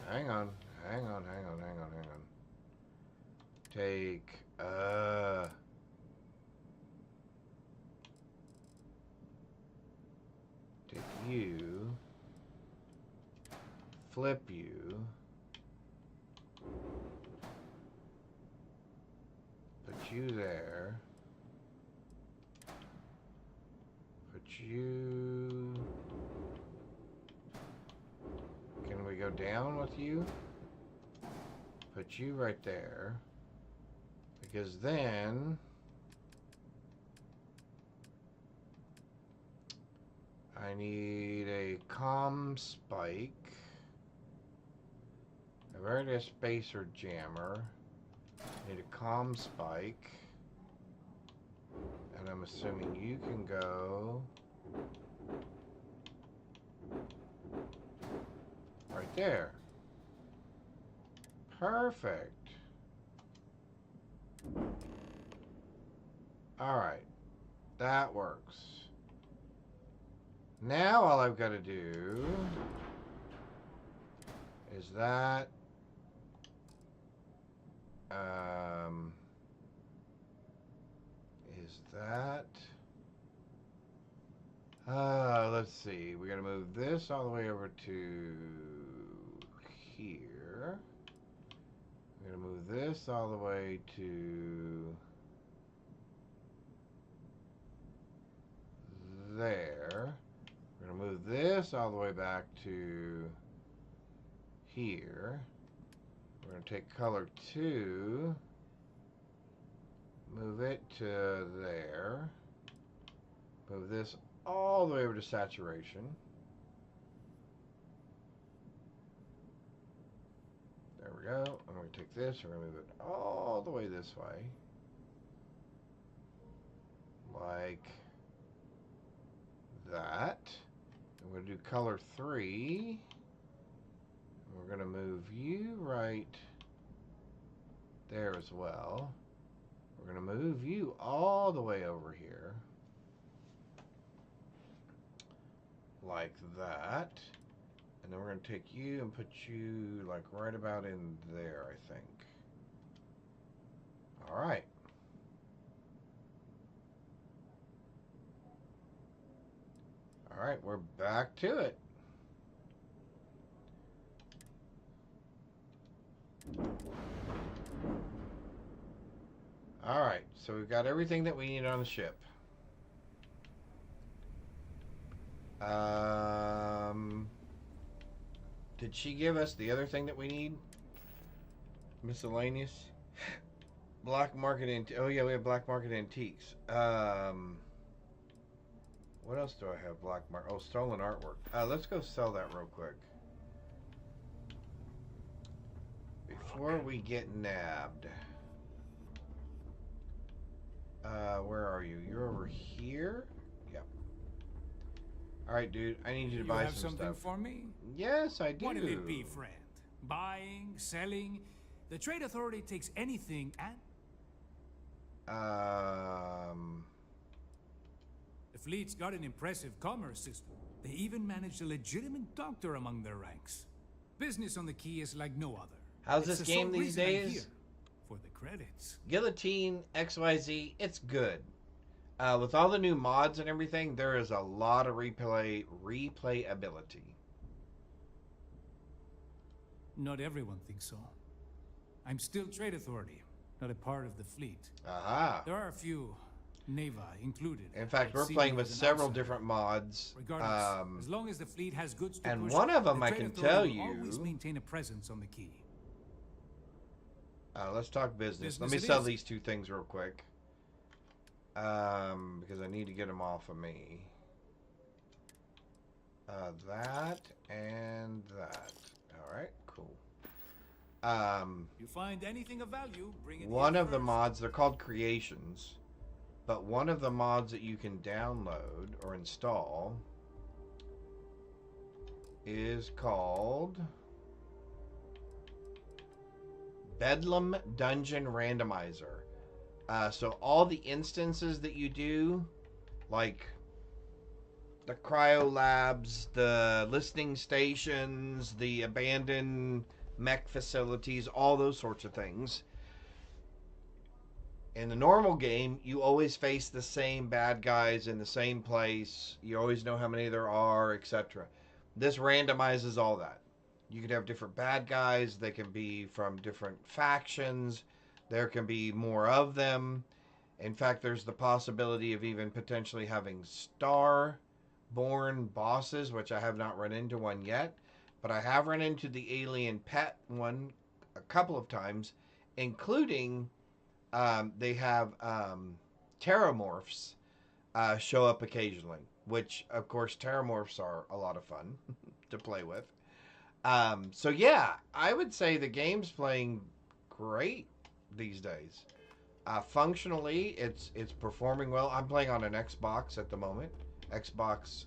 Hang on. Take, take you, flip you, put you there, put you, can we go down with you? Put you right there. Because then I need a comm spike. I've already a spacer jammer. I need a comm spike. And I'm assuming you can go right there. Perfect. Alright, that works. Now all I've got to do is that, let's see, we got to move this all the way over to here. We're going to move this all the way to there. We're going to move this all the way back to here. We're going to take color 2, move it to there, move this all the way over to saturation. There we go. I'm going to take this, we're going to move it all the way this way. Like that. And we're going to do color 3. We're going to move you right there as well. We're going to move you all the way over here. Like that. And then we're going to take you and put you like right about in there, I think. Alright. Alright, we're back to it. Alright, so we've got everything that we need on the ship. Did she give us the other thing that we need? Miscellaneous? Black market oh yeah, we have black market antiques. What else do I have? Black mark. Oh, stolen artwork. Let's go sell that real quick. Before we get nabbed. Where are you? You're over here? Yep. Alright, dude. I need you to buy have some something stuff. for me? Yes, I do. What will it be, friend? Buying, selling? The Trade Authority takes anything and... The fleet's got an impressive commerce system. They even managed a legitimate doctor among their ranks. Business on the Key is like no other. How's It's this the sole game these reason I'm days? here, for the credits. Guillotine, XYZ, it's good. With all the new mods and everything, there is a lot of replayability. Not everyone thinks so. I'm still Trade Authority, not a part of the fleet. Aha. There are a few, Neva included. In fact, that we're see playing me with as an several outsider. different mods. Regardless, as long as the fleet has goods to and push, one of them, the I Trade can Authority tell will you. always maintain a presence on the Key. Let's talk business. Let me Business it sell is. these two things real quick. Because I need to get them off of me. That and that. All right, cool. You find anything of value, bring it One here of the first. mods, they're called creations, but one of the mods that you can download or install is called Bedlam Dungeon Randomizer. So all the instances that you do, like the cryo labs, the listening stations, the abandoned mech facilities, all those sorts of things. In the normal game, you always face the same bad guys in the same place. You always know how many there are, etc. This randomizes all that. You could have different bad guys. They can be from different factions. There can be more of them. In fact, there's the possibility of even potentially having star-born bosses, which I have not run into one yet. But I have run into the alien pet one a couple of times, including they have terramorphs show up occasionally, which, of course, terramorphs are a lot of fun to play with. So, yeah, I would say the game's playing great these days. Functionally, it's performing well. I'm playing on an Xbox at the moment. Xbox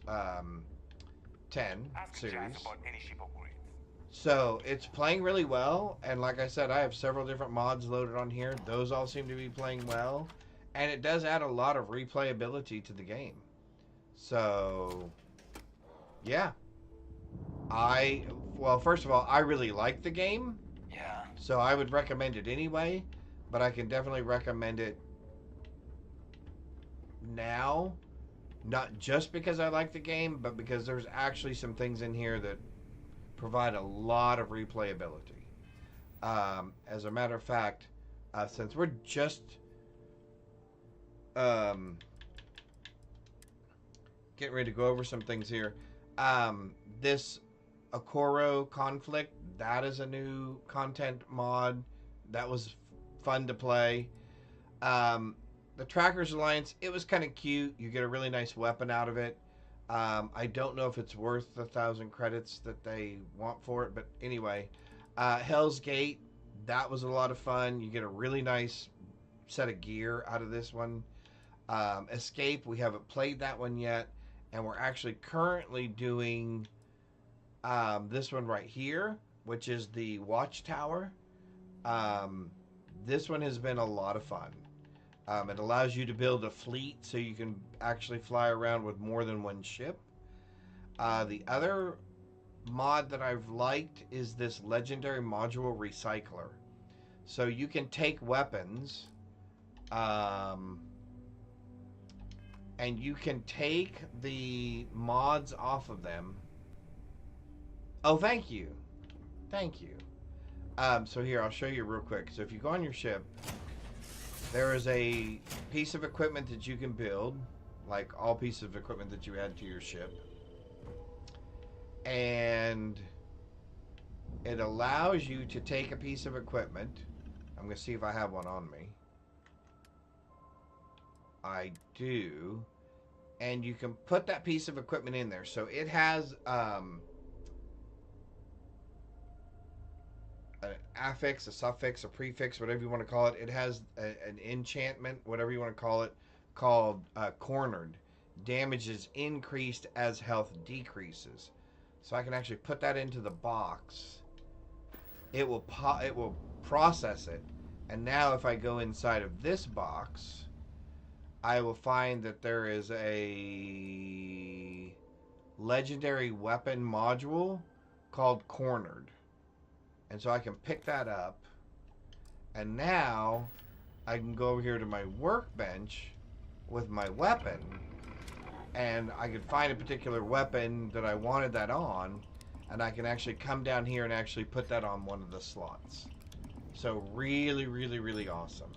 10 series. So it's playing really well, and like I said, I have several different mods loaded on here. Those all seem to be playing well, and it does add a lot of replayability to the game. So, yeah. Well, first of all, I really like the game. Yeah. So I would recommend it anyway, but I can definitely recommend it now. Not just because I like the game, but because there's actually some things in here that provide a lot of replayability. As a matter of fact, since we're just getting ready to go over some things here, this Okoro conflict, that is a new content mod that was fun to play. The Trackers Alliance, it was kind of cute. You get a really nice weapon out of it. I don't know if it's worth the 1,000 credits that they want for it, but anyway. Hell's Gate, that was a lot of fun. You get a really nice set of gear out of this one. Escape, we haven't played that one yet, and we're actually currently doing this one right here, which is the Watchtower. This one has been a lot of fun. It allows you to build a fleet so you can actually fly around with more than one ship. The other mod that I've liked is this Legendary Module Recycler. So you can take weapons, and you can take the mods off of them. Oh, thank you. Thank you. So here, I'll show you real quick. So if you go on your ship, there is a piece of equipment that you can build, like all pieces of equipment that you add to your ship. And it allows you to take a piece of equipment. I'm going to see if I have one on me. I do. and you can put that piece of equipment in there. So it has an affix, a suffix, a prefix, whatever you want to call it. It has an enchantment, whatever you want to call it, called Cornered. Damage is increased as health decreases. So I can actually put that into the box. It will process it, and now if I go inside of this box, I will find that there is a legendary weapon module called Cornered. And so I can pick that up. And now I can go over here to my workbench with my weapon. And I can find a particular weapon that I wanted that on. And I can actually come down here and actually put that on one of the slots. So really, really, really awesome.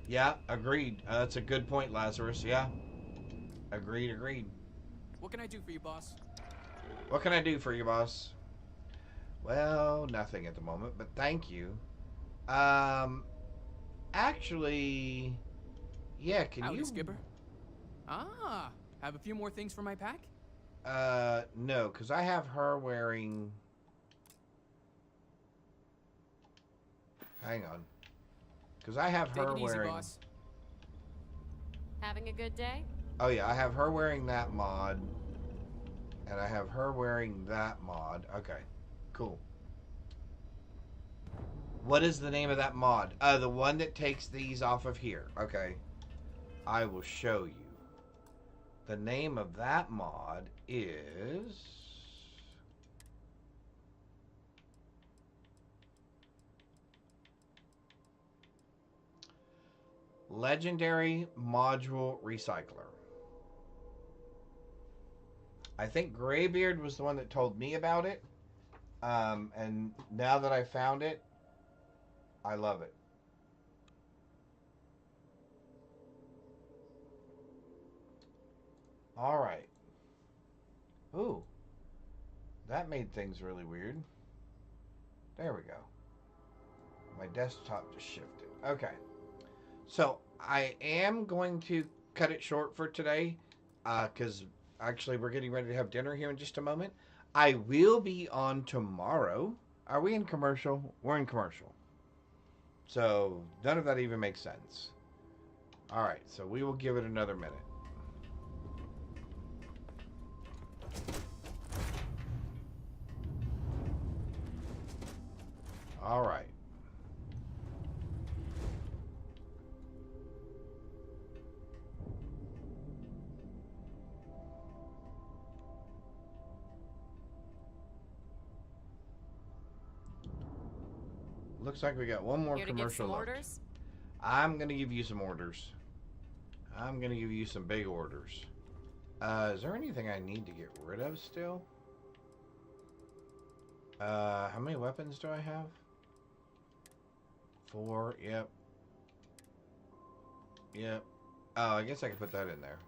Yeah, agreed. That's a good point, Lazarus. Yeah. Agreed. What can I do for you, boss? What can I do for you, boss? Well, nothing at the moment, but thank you. Actually, yeah, can Howdy, you... Skipper. Ah, have a few more things for my pack? No, because I have her wearing... Hang on. Because I have her Take it easy, wearing... boss. Having a good day? Oh yeah, I have her wearing that mod. And I have her wearing that mod. Okay, cool. What is the name of that mod? The one that takes these off of here. Okay. I will show you. The name of that mod is... Legendary Module Recycler. I think Graybeard was the one that told me about it. And now that I found it, I love it. All right. Ooh. That made things really weird. There we go. My desktop just shifted. Okay. So, I am going to cut it short for today. Because actually we're getting ready to have dinner here in just a moment. I will be on tomorrow. Are we in commercial? We're in commercial. So, none of that even makes sense. All right, so we will give it another minute. All right. Looks like we got one more Here to commercial give some left. orders? I'm going to give you some orders. I'm going to give you some big orders. Is there anything I need to get rid of still? How many weapons do I have? 4, yep. Yep. Oh, I guess I can put that in there.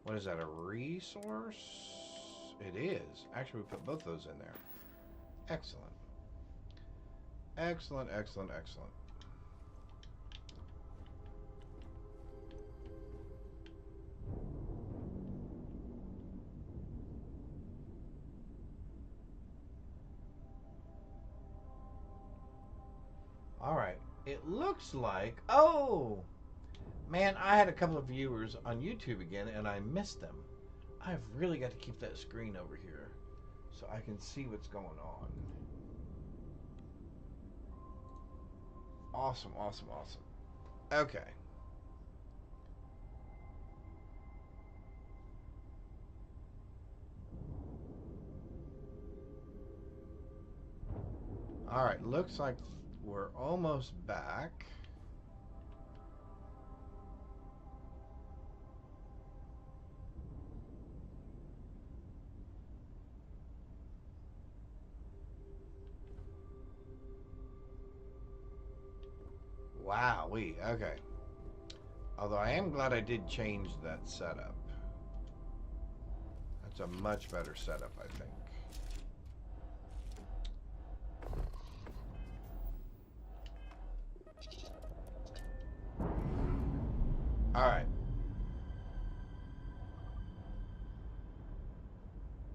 What is that, a resource? It is. Actually, we put both those in there. Excellent. Excellent, excellent, excellent. All right. It looks like... Oh! Man, I had a couple of viewers on YouTube again, and I missed them. I've really got to keep that screen over here so I can see what's going on. Awesome, awesome, awesome. Okay. All right, looks like we're almost back. Wowee, okay. Although I am glad I did change that setup. That's a much better setup, I think. Alright.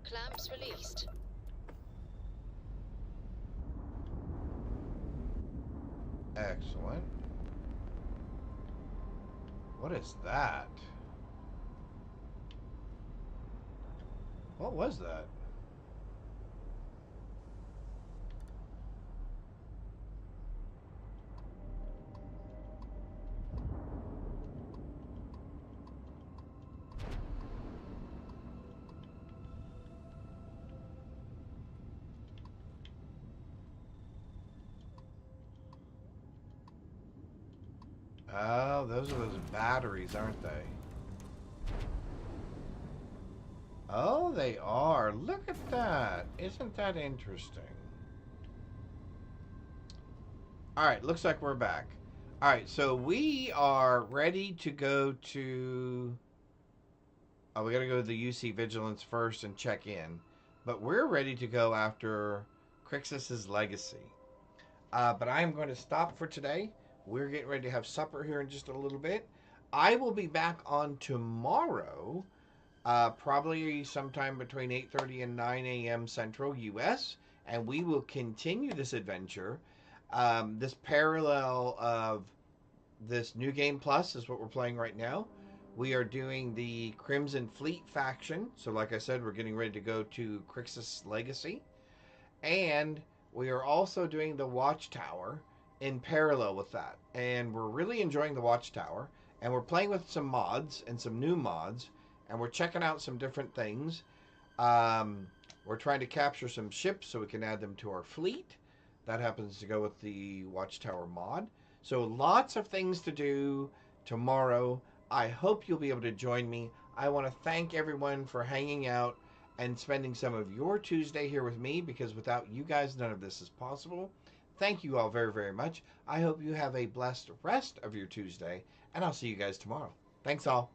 Clamps released. Excellent. What is that? What was that? Oh, those are those batteries, aren't they? Oh, they are. Look at that. Isn't that interesting? Alright, looks like we're back. Alright, so we are ready to go to... Oh, we gotta go to the UC Vigilance first and check in. But we're ready to go after Crixus's legacy. But I am going to stop for today. We're getting ready to have supper here in just a little bit. I will be back on tomorrow, probably sometime between 8:30 and 9 a.m. Central U.S., and we will continue this adventure. This parallel of this New Game Plus is what we're playing right now. We are doing the Crimson Fleet faction. So like I said, we're getting ready to go to Crixus Legacy. And we are also doing the Watchtower in parallel with that. And we're really enjoying the Watchtower. And we're playing with some mods and some new mods. And we're checking out some different things. We're trying to capture some ships so we can add them to our fleet. That happens to go with the Watchtower mod. So lots of things to do tomorrow. I hope you'll be able to join me. I want to thank everyone for hanging out and spending some of your Tuesday here with me, because without you guys, none of this is possible. Thank you all very, very much. I hope you have a blessed rest of your Tuesday, and I'll see you guys tomorrow. Thanks all.